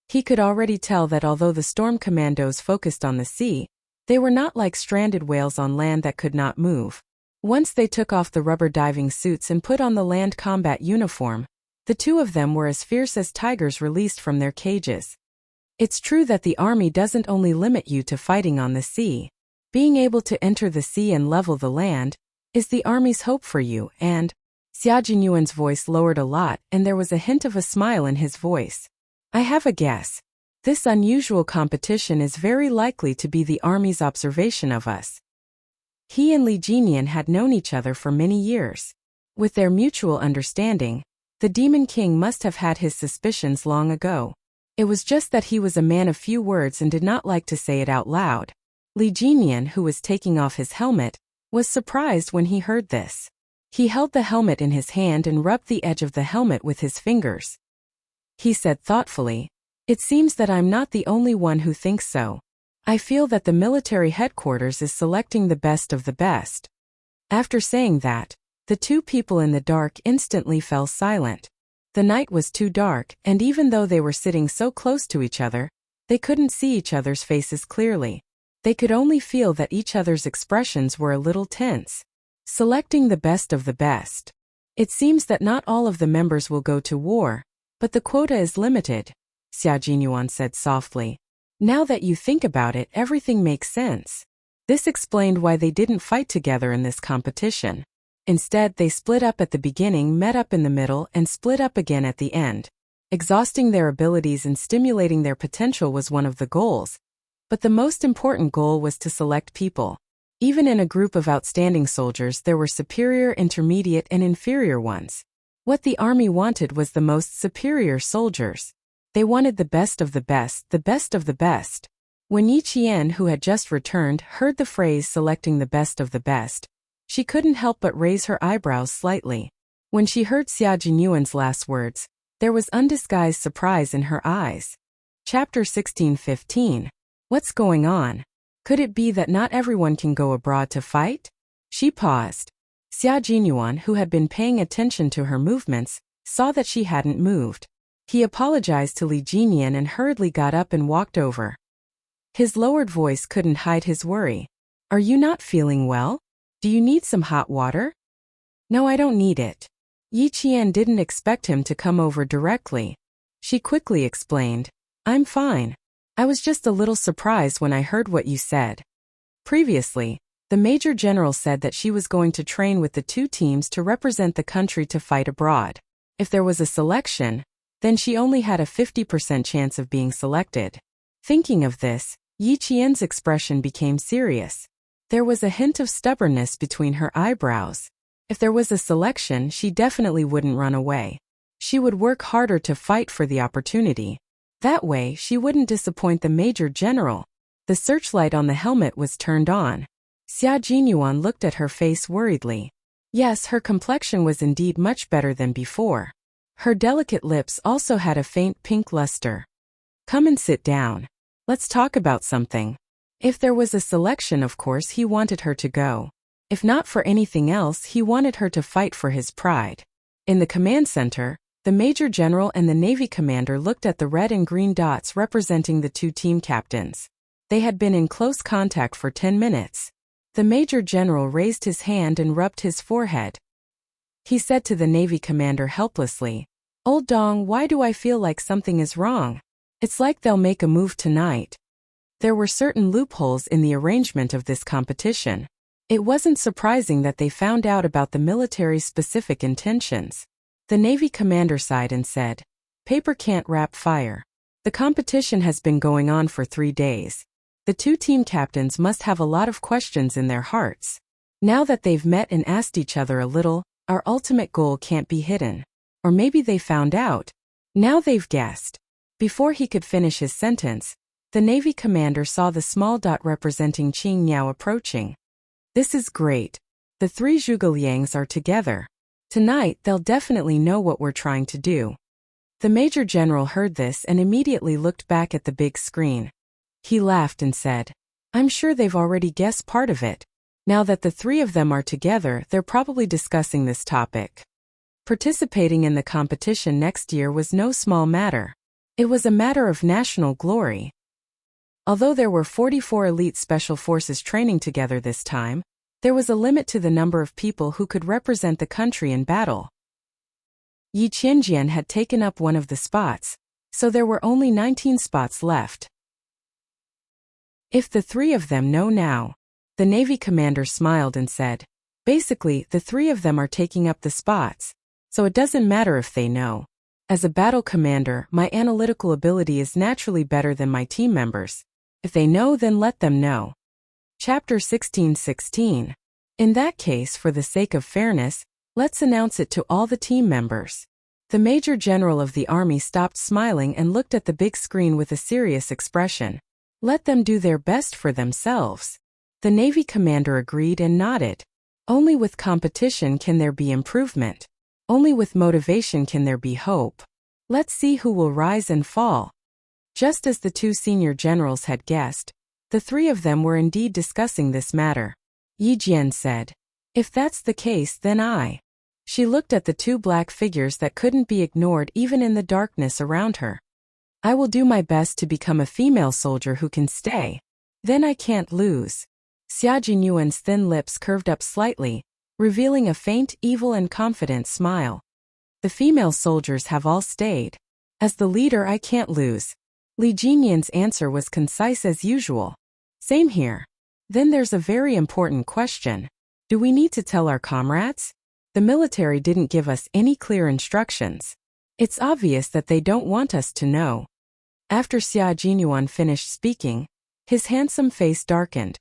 He could already tell that although the Storm Commandos focused on the sea, they were not like stranded whales on land that could not move. Once they took off the rubber diving suits and put on the land combat uniform, the 2 of them were as fierce as tigers released from their cages. It's true that the Army doesn't only limit you to fighting on the sea. Being able to enter the sea and level the land is the Army's hope for you, and Xia Jinyuan's voice lowered a lot and there was a hint of a smile in his voice. I have a guess. This unusual competition is very likely to be the Army's observation of us. He and Li Jinyan had known each other for many years. With their mutual understanding, the Demon King must have had his suspicions long ago. It was just that he was a man of few words and did not like to say it out loud. Li Jinyan, who was taking off his helmet, was surprised when he heard this. He held the helmet in his hand and rubbed the edge of the helmet with his fingers. He said thoughtfully, "It seems that I'm not the only one who thinks so. I feel that the military headquarters is selecting the best of the best." After saying that, the 2 people in the dark instantly fell silent. The night was too dark, and even though they were sitting so close to each other, they couldn't see each other's faces clearly. They could only feel that each other's expressions were a little tense. Selecting the best of the best. It seems that not all of the members will go to war, but the quota is limited, Xia Jinyuan said softly. Now that you think about it, everything makes sense. This explained why they didn't fight together in this competition. Instead, they split up at the beginning, met up in the middle, and split up again at the end. Exhausting their abilities and stimulating their potential was one of the goals. But the most important goal was to select people. Even in a group of outstanding soldiers, there were superior, intermediate, and inferior ones. What the Army wanted was the most superior soldiers. They wanted the best of the best, the best of the best. When Yi Qian, who had just returned, heard the phrase selecting the best of the best, she couldn't help but raise her eyebrows slightly. When she heard Xia Jinyuan's last words, there was undisguised surprise in her eyes. Chapter 16:15. What's going on? Could it be that not everyone can go abroad to fight? She paused. Xia Jinyuan, who had been paying attention to her movements, saw that she hadn't moved. He apologized to Li Jinyan and hurriedly got up and walked over. His lowered voice couldn't hide his worry. Are you not feeling well? Do you need some hot water? No, I don't need it. Yi Qian didn't expect him to come over directly. She quickly explained, I'm fine. I was just a little surprised when I heard what you said. Previously, the Major General said that she was going to train with the 2 teams to represent the country to fight abroad. If there was a selection, then she only had a 50% chance of being selected. Thinking of this, Yi Qian's expression became serious. There was a hint of stubbornness between her eyebrows. If there was a selection, she definitely wouldn't run away. She would work harder to fight for the opportunity. That way, she wouldn't disappoint the Major General. The searchlight on the helmet was turned on. Xia Jinyuan looked at her face worriedly. Yes, her complexion was indeed much better than before. Her delicate lips also had a faint pink luster. Come and sit down. Let's talk about something. If there was a selection, of course he wanted her to go. If not for anything else, he wanted her to fight for his pride. In the command center, the Major General and the Navy commander looked at the red and green dots representing the two team captains. They had been in close contact for 10 minutes. The Major General raised his hand and rubbed his forehead. He said to the Navy commander helplessly, "Old Dong, why do I feel like something is wrong? It's like they'll make a move tonight." There were certain loopholes in the arrangement of this competition. It wasn't surprising that they found out about the military's specific intentions. The Navy commander sighed and said, "Paper can't wrap fire. The competition has been going on for 3 days. The two team captains must have a lot of questions in their hearts. Now that they've met and asked each other a little, our ultimate goal can't be hidden. Or maybe they found out. Now they've guessed." Before he could finish his sentence, the Navy commander saw the small dot representing Qing Miao approaching. "This is great. The three Zhuge are together. Tonight they'll definitely know what we're trying to do." The Major General heard this and immediately looked back at the big screen. He laughed and said, "I'm sure they've already guessed part of it. Now that the three of them are together, they're probably discussing this topic." Participating in the competition next year was no small matter. It was a matter of national glory. Although there were 44 elite special forces training together this time, there was a limit to the number of people who could represent the country in battle. Yi Qianjian had taken up one of the spots, so there were only 19 spots left. "If the three of them know now," the Navy commander smiled and said, "basically, the three of them are taking up the spots, so it doesn't matter if they know. As a battle commander, my analytical ability is naturally better than my team members. If they know, then let them know." Chapter 16:16. In that case, for the sake of fairness, let's announce it to all the team members. The Major General of the Army stopped smiling and looked at the big screen with a serious expression. Let them do their best for themselves. The Navy commander agreed and nodded. Only with competition can there be improvement. Only with motivation can there be hope. Let's see who will rise and fall. Just as the two senior generals had guessed, the three of them were indeed discussing this matter. Yi Jian said, "If that's the case, then I." She looked at the two black figures that couldn't be ignored even in the darkness around her. "I will do my best to become a female soldier who can stay. Then I can't lose." Xia Jinyuan's thin lips curved up slightly, revealing a faint, evil and confident smile. "The female soldiers have all stayed. As the leader, I can't lose." Li Jinyan's answer was concise as usual. "Same here. Then there's a very important question. Do we need to tell our comrades? The military didn't give us any clear instructions. It's obvious that they don't want us to know." After Xia Jinyuan finished speaking, his handsome face darkened.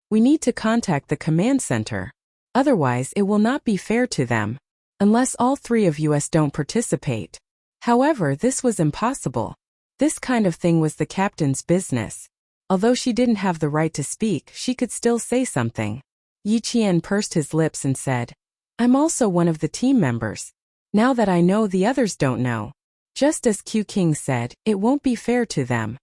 "We need to contact the command center. Otherwise, it will not be fair to them. Unless all three of us don't participate." However, this was impossible. This kind of thing was the captain's business. Although she didn't have the right to speak, she could still say something. Yi Qian pursed his lips and said, "I'm also one of the team members. Now that I know, the others don't know." Just as Q King said, it won't be fair to them.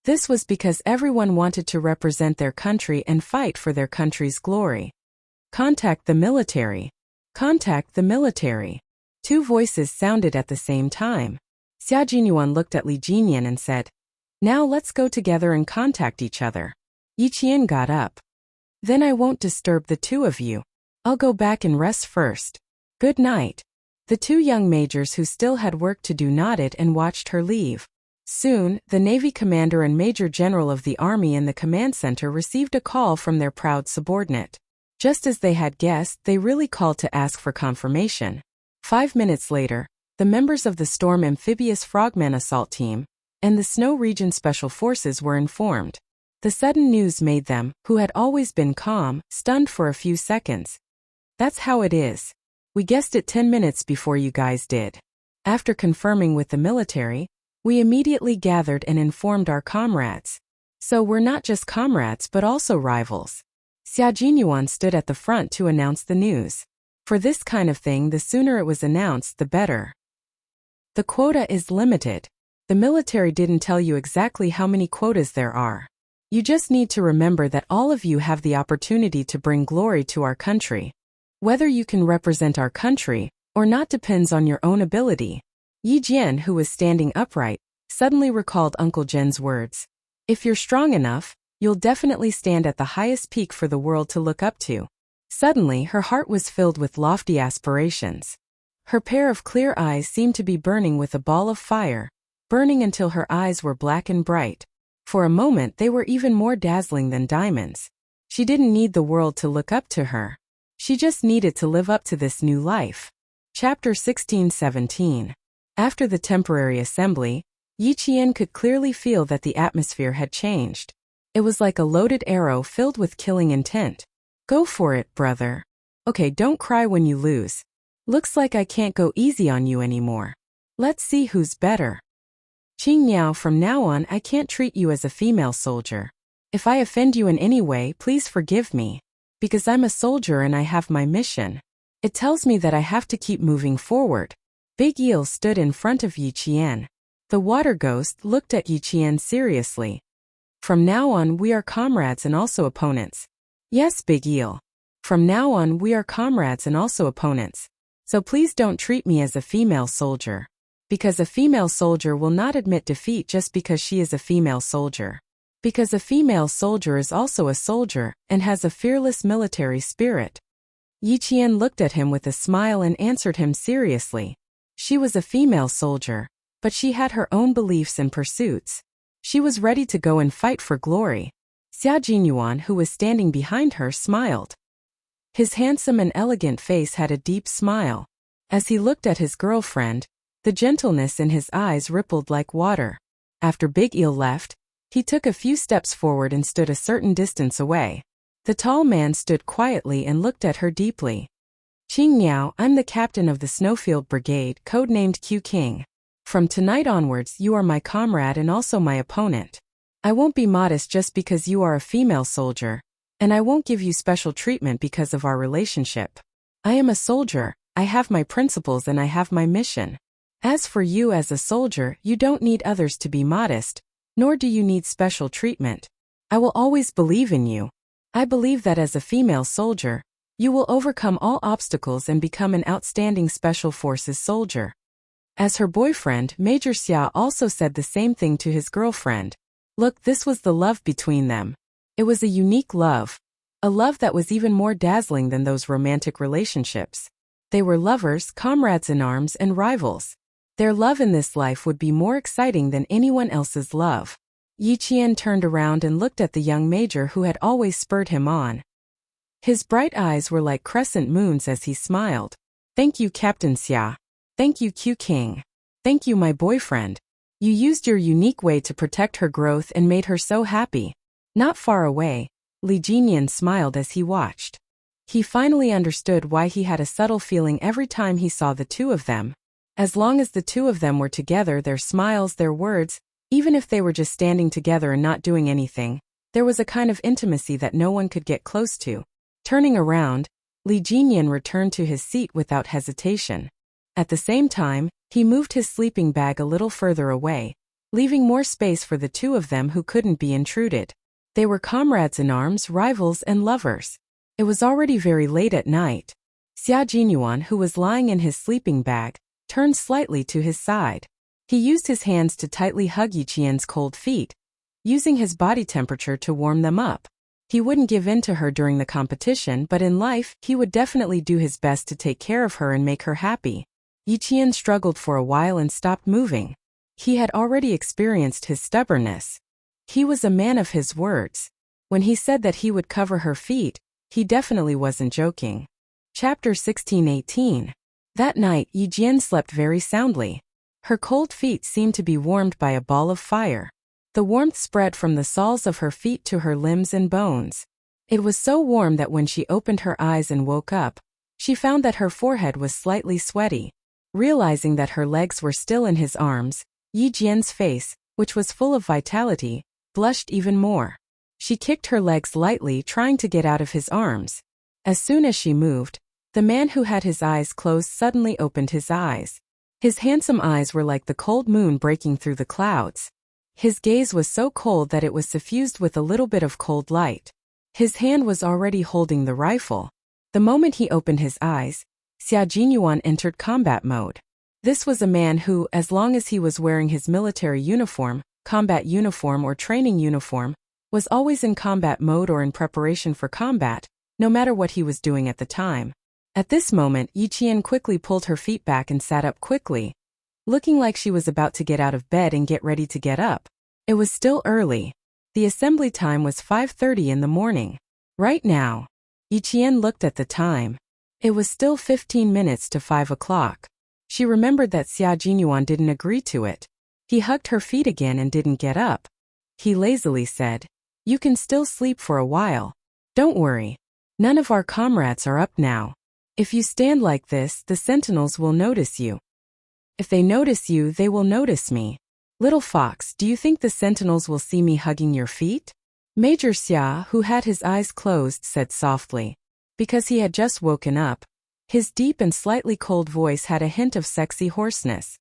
This was because everyone wanted to represent their country and fight for their country's glory. "Contact the military. Contact the military." Two voices sounded at the same time. Xia Jinyuan looked at Li Jinyan and said, "Now let's go together and contact each other." Yi Qian got up. "Then I won't disturb the two of you. I'll go back and rest first. Good night." The two young majors who still had work to do nodded and watched her leave. Soon, the Navy commander and Major General of the Army in the command center received a call from their proud subordinate. Just as they had guessed, they really called to ask for confirmation. 5 minutes later, the members of the Storm Amphibious Frogman Assault Team and the Snow Region Special Forces were informed. The sudden news made them, who had always been calm, stunned for a few seconds. "That's how it is. We guessed it 10 minutes before you guys did." After confirming with the military, we immediately gathered and informed our comrades. So we're not just comrades but also rivals. Xia Jinyuan stood at the front to announce the news. For this kind of thing, the sooner it was announced, the better. "The quota is limited. The military didn't tell you exactly how many quotas there are. You just need to remember that all of you have the opportunity to bring glory to our country. Whether you can represent our country or not depends on your own ability. Yi Jian, who was standing upright, suddenly recalled Uncle Zhen's words. If you're strong enough, you'll definitely stand at the highest peak for the world to look up to. Suddenly, her heart was filled with lofty aspirations. Her pair of clear eyes seemed to be burning with a ball of fire, burning until her eyes were black and bright. For a moment they were even more dazzling than diamonds. She didn't need the world to look up to her. She just needed to live up to this new life. Chapter 16-17. After the temporary assembly, Yi Qian could clearly feel that the atmosphere had changed. It was like a loaded arrow filled with killing intent. Go for it, brother. Okay, don't cry when you lose. Looks like I can't go easy on you anymore. Let's see who's better. Qing Niao, from now on I can't treat you as a female soldier. If I offend you in any way, please forgive me. Because I'm a soldier and I have my mission. It tells me that I have to keep moving forward. Big Eel stood in front of Yi Qian. The water ghost looked at Yi Qian seriously. From now on we are comrades and also opponents. Yes, Big Eel. From now on we are comrades and also opponents. So please don't treat me as a female soldier. Because a female soldier will not admit defeat just because she is a female soldier. Because a female soldier is also a soldier and has a fearless military spirit. Yi Qian looked at him with a smile and answered him seriously. She was a female soldier, but she had her own beliefs and pursuits. She was ready to go and fight for glory. Xia Jinyuan, who was standing behind her, smiled. His handsome and elegant face had a deep smile. As he looked at his girlfriend, the gentleness in his eyes rippled like water. After Big Eel left, he took a few steps forward and stood a certain distance away. The tall man stood quietly and looked at her deeply. Qing Niao, I'm the captain of the Snowfield Brigade, codenamed Q King. From tonight onwards you are my comrade and also my opponent. I won't be modest just because you are a female soldier, and I won't give you special treatment because of our relationship. I am a soldier, I have my principles and I have my mission. As for you as a soldier, you don't need others to be modest, nor do you need special treatment. I will always believe in you. I believe that as a female soldier, you will overcome all obstacles and become an outstanding special forces soldier. As her boyfriend, Major Xia also said the same thing to his girlfriend. Look, this was the love between them. It was a unique love. A love that was even more dazzling than those romantic relationships. They were lovers, comrades in arms, and rivals. Their love in this life would be more exciting than anyone else's love. Yi Qian turned around and looked at the young major who had always spurred him on. His bright eyes were like crescent moons as he smiled. Thank you, Captain Xia. Thank you, Q King. Thank you, my boyfriend. You used your unique way to protect her growth and made her so happy. Not far away, Li Jinyan smiled as he watched. He finally understood why he had a subtle feeling every time he saw the two of them. As long as the two of them were together, their smiles, their words, even if they were just standing together and not doing anything, there was a kind of intimacy that no one could get close to. Turning around, Li Jinyan returned to his seat without hesitation. At the same time, he moved his sleeping bag a little further away, leaving more space for the two of them who couldn't be intruded. They were comrades in arms, rivals, and lovers. It was already very late at night. Xia Jinyuan, who was lying in his sleeping bag, turned slightly to his side. He used his hands to tightly hug Yi Qian's cold feet, using his body temperature to warm them up. He wouldn't give in to her during the competition, but in life, he would definitely do his best to take care of her and make her happy. Yi Qian struggled for a while and stopped moving. He had already experienced his stubbornness. He was a man of his words. When he said that he would cover her feet, he definitely wasn't joking. Chapter 16-18. That night, Yi Jian slept very soundly. Her cold feet seemed to be warmed by a ball of fire. The warmth spread from the soles of her feet to her limbs and bones. It was so warm that when she opened her eyes and woke up, she found that her forehead was slightly sweaty. Realizing that her legs were still in his arms, Yi Jian's face, which was full of vitality, blushed even more. She kicked her legs lightly, trying to get out of his arms. As soon as she moved, the man who had his eyes closed suddenly opened his eyes. His handsome eyes were like the cold moon breaking through the clouds. His gaze was so cold that it was suffused with a little bit of cold light. His hand was already holding the rifle. The moment he opened his eyes, Xia Jinyuan entered combat mode. This was a man who, as long as he was wearing his military uniform, combat uniform or training uniform, was always in combat mode or in preparation for combat, no matter what he was doing at the time. At this moment, Yi Qian quickly pulled her feet back and sat up quickly, looking like she was about to get out of bed and get ready to get up. It was still early. The assembly time was 5:30 in the morning. Right now. Yi Qian looked at the time. It was still 15 minutes to 5 o'clock. She remembered that Xia Jinyuan didn't agree to it. He hugged her feet again and didn't get up. He lazily said, "You can still sleep for a while. Don't worry. None of our comrades are up now. If you stand like this, the sentinels will notice you. If they notice you, they will notice me. Little fox, do you think the sentinels will see me hugging your feet?" Major Xia, who had his eyes closed, said softly. Because he had just woken up, his deep and slightly cold voice had a hint of sexy hoarseness.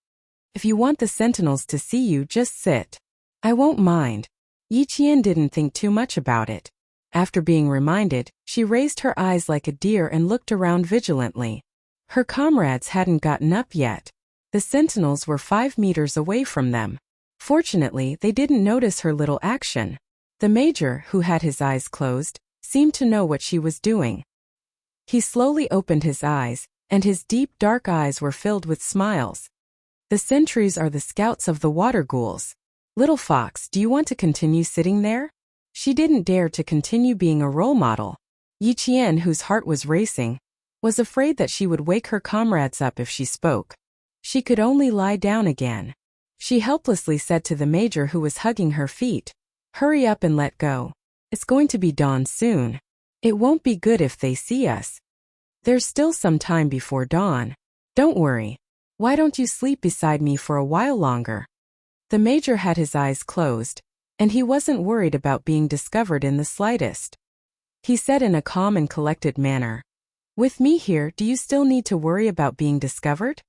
"If you want the sentinels to see you, just sit. I won't mind." Yi Qian didn't think too much about it. After being reminded, she raised her eyes like a deer and looked around vigilantly. Her comrades hadn't gotten up yet. The sentinels were 5 meters away from them. Fortunately, they didn't notice her little action. The major, who had his eyes closed, seemed to know what she was doing. He slowly opened his eyes, and his deep dark eyes were filled with smiles. "The sentries are the scouts of the water ghouls. Little fox, do you want to continue sitting there?" She didn't dare to continue being a role model. Yi Qian, whose heart was racing, was afraid that she would wake her comrades up if she spoke. She could only lie down again. She helplessly said to the major who was hugging her feet, "Hurry up and let go. It's going to be dawn soon. It won't be good if they see us. There's still some time before dawn. Don't worry. Why don't you sleep beside me for a while longer?" The major had his eyes closed, and he wasn't worried about being discovered in the slightest. He said in a calm and collected manner, "With me here, do you still need to worry about being discovered?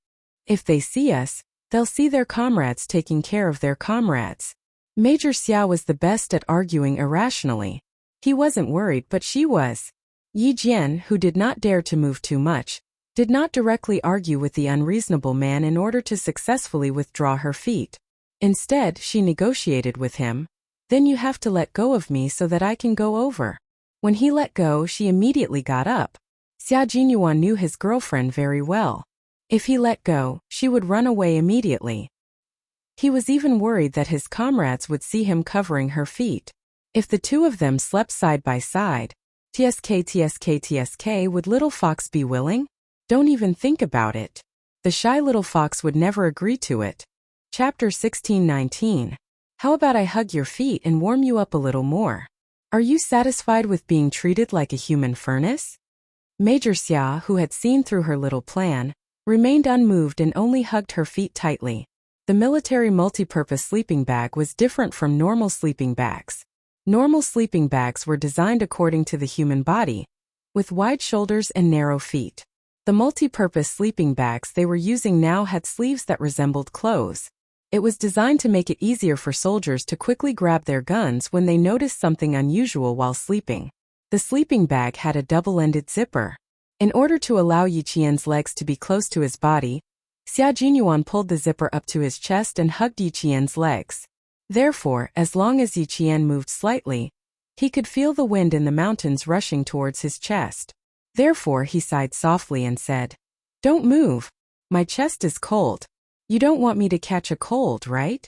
If they see us, they'll see their comrades taking care of their comrades." Major Xia was the best at arguing irrationally. He wasn't worried, but she was. Yi Jian, who did not dare to move too much, did not directly argue with the unreasonable man in order to successfully withdraw her feet. Instead, she negotiated with him. "Then you have to let go of me so that I can go over." When he let go, she immediately got up. Xia Jinyuan knew his girlfriend very well. If he let go, she would run away immediately. He was even worried that his comrades would see him covering her feet. If the two of them slept side by side, TSK, would little fox be willing? Don't even think about it. The shy little fox would never agree to it. Chapter 16:19. How about I hug your feet and warm you up a little more? Are you satisfied with being treated like a human furnace? Major Xia, who had seen through her little plan, remained unmoved and only hugged her feet tightly. The military multipurpose sleeping bag was different from normal sleeping bags. Normal sleeping bags were designed according to the human body, with wide shoulders and narrow feet. The multi-purpose sleeping bags they were using now had sleeves that resembled clothes. It was designed to make it easier for soldiers to quickly grab their guns when they noticed something unusual while sleeping. The sleeping bag had a double-ended zipper. In order to allow Yi Qian's legs to be close to his body, Xia Jinyuan pulled the zipper up to his chest and hugged Yi Qian's legs. Therefore, as long as Yi Qian moved slightly, he could feel the wind in the mountains rushing towards his chest. Therefore, he sighed softly and said, "Don't move. My chest is cold. You don't want me to catch a cold, right?"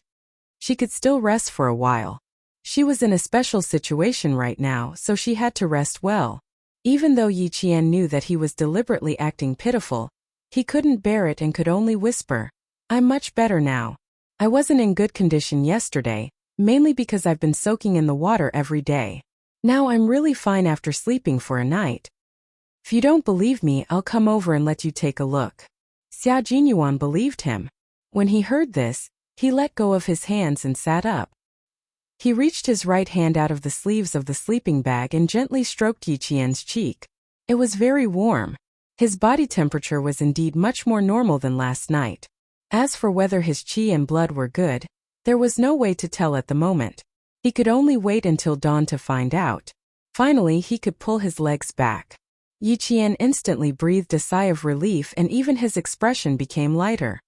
She could still rest for a while. She was in a special situation right now, so she had to rest well. Even though Yi Qian knew that he was deliberately acting pitiful, he couldn't bear it and could only whisper, "I'm much better now. I wasn't in good condition yesterday, mainly because I've been soaking in the water every day. Now I'm really fine after sleeping for a night. If you don't believe me, I'll come over and let you take a look." Xia Jinyuan believed him. When he heard this, he let go of his hands and sat up. He reached his right hand out of the sleeves of the sleeping bag and gently stroked Yi Qian's cheek. It was very warm. His body temperature was indeed much more normal than last night. As for whether his qi and blood were good, There was no way to tell at the moment. He could only wait until dawn to find out. Finally, he could pull his legs back. Yi Qian instantly breathed a sigh of relief and even his expression became lighter.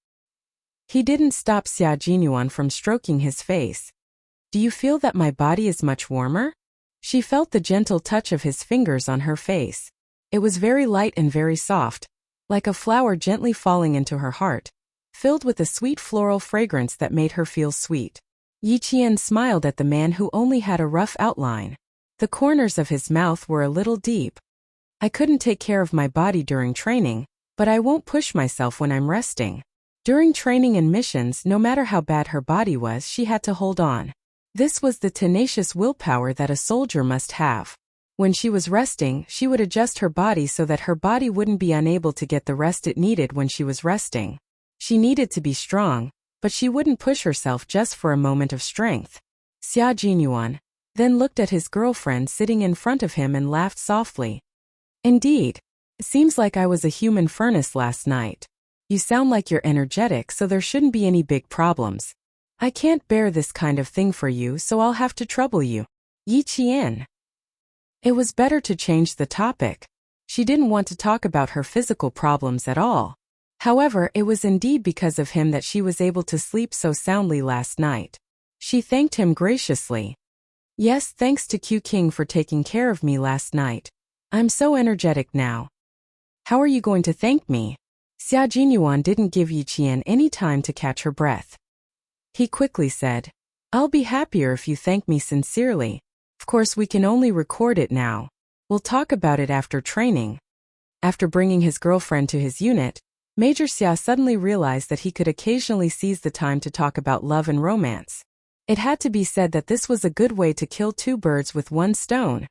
He didn't stop Xia Jinyuan from stroking his face. Do you feel that my body is much warmer? She felt the gentle touch of his fingers on her face. It was very light and very soft, like a flower gently falling into her heart, filled with a sweet floral fragrance that made her feel sweet. Yi Qian smiled at the man who only had a rough outline. The corners of his mouth were a little deep. I couldn't take care of my body during training, but I won't push myself when I'm resting. During training and missions, no matter how bad her body was, she had to hold on. This was the tenacious willpower that a soldier must have. When she was resting, she would adjust her body so that her body wouldn't be unable to get the rest it needed when she was resting. She needed to be strong, but she wouldn't push herself just for a moment of strength. Xia Jinyuan then looked at his girlfriend sitting in front of him and laughed softly. Indeed, it seems like I was a human furnace last night. You sound like you're energetic, so there shouldn't be any big problems. I can't bear this kind of thing for you, so I'll have to trouble you. Yi Qian. It was better to change the topic. She didn't want to talk about her physical problems at all. However, it was indeed because of him that she was able to sleep so soundly last night. She thanked him graciously. Yes, thanks to Q King for taking care of me last night. I'm so energetic now. How are you going to thank me? Xia Jinyuan didn't give Yi Qian any time to catch her breath. He quickly said, I'll be happier if you thank me sincerely. Of course, we can only record it now. We'll talk about it after training. After bringing his girlfriend to his unit, Major Xia suddenly realized that he could occasionally seize the time to talk about love and romance. It had to be said that this was a good way to kill two birds with one stone.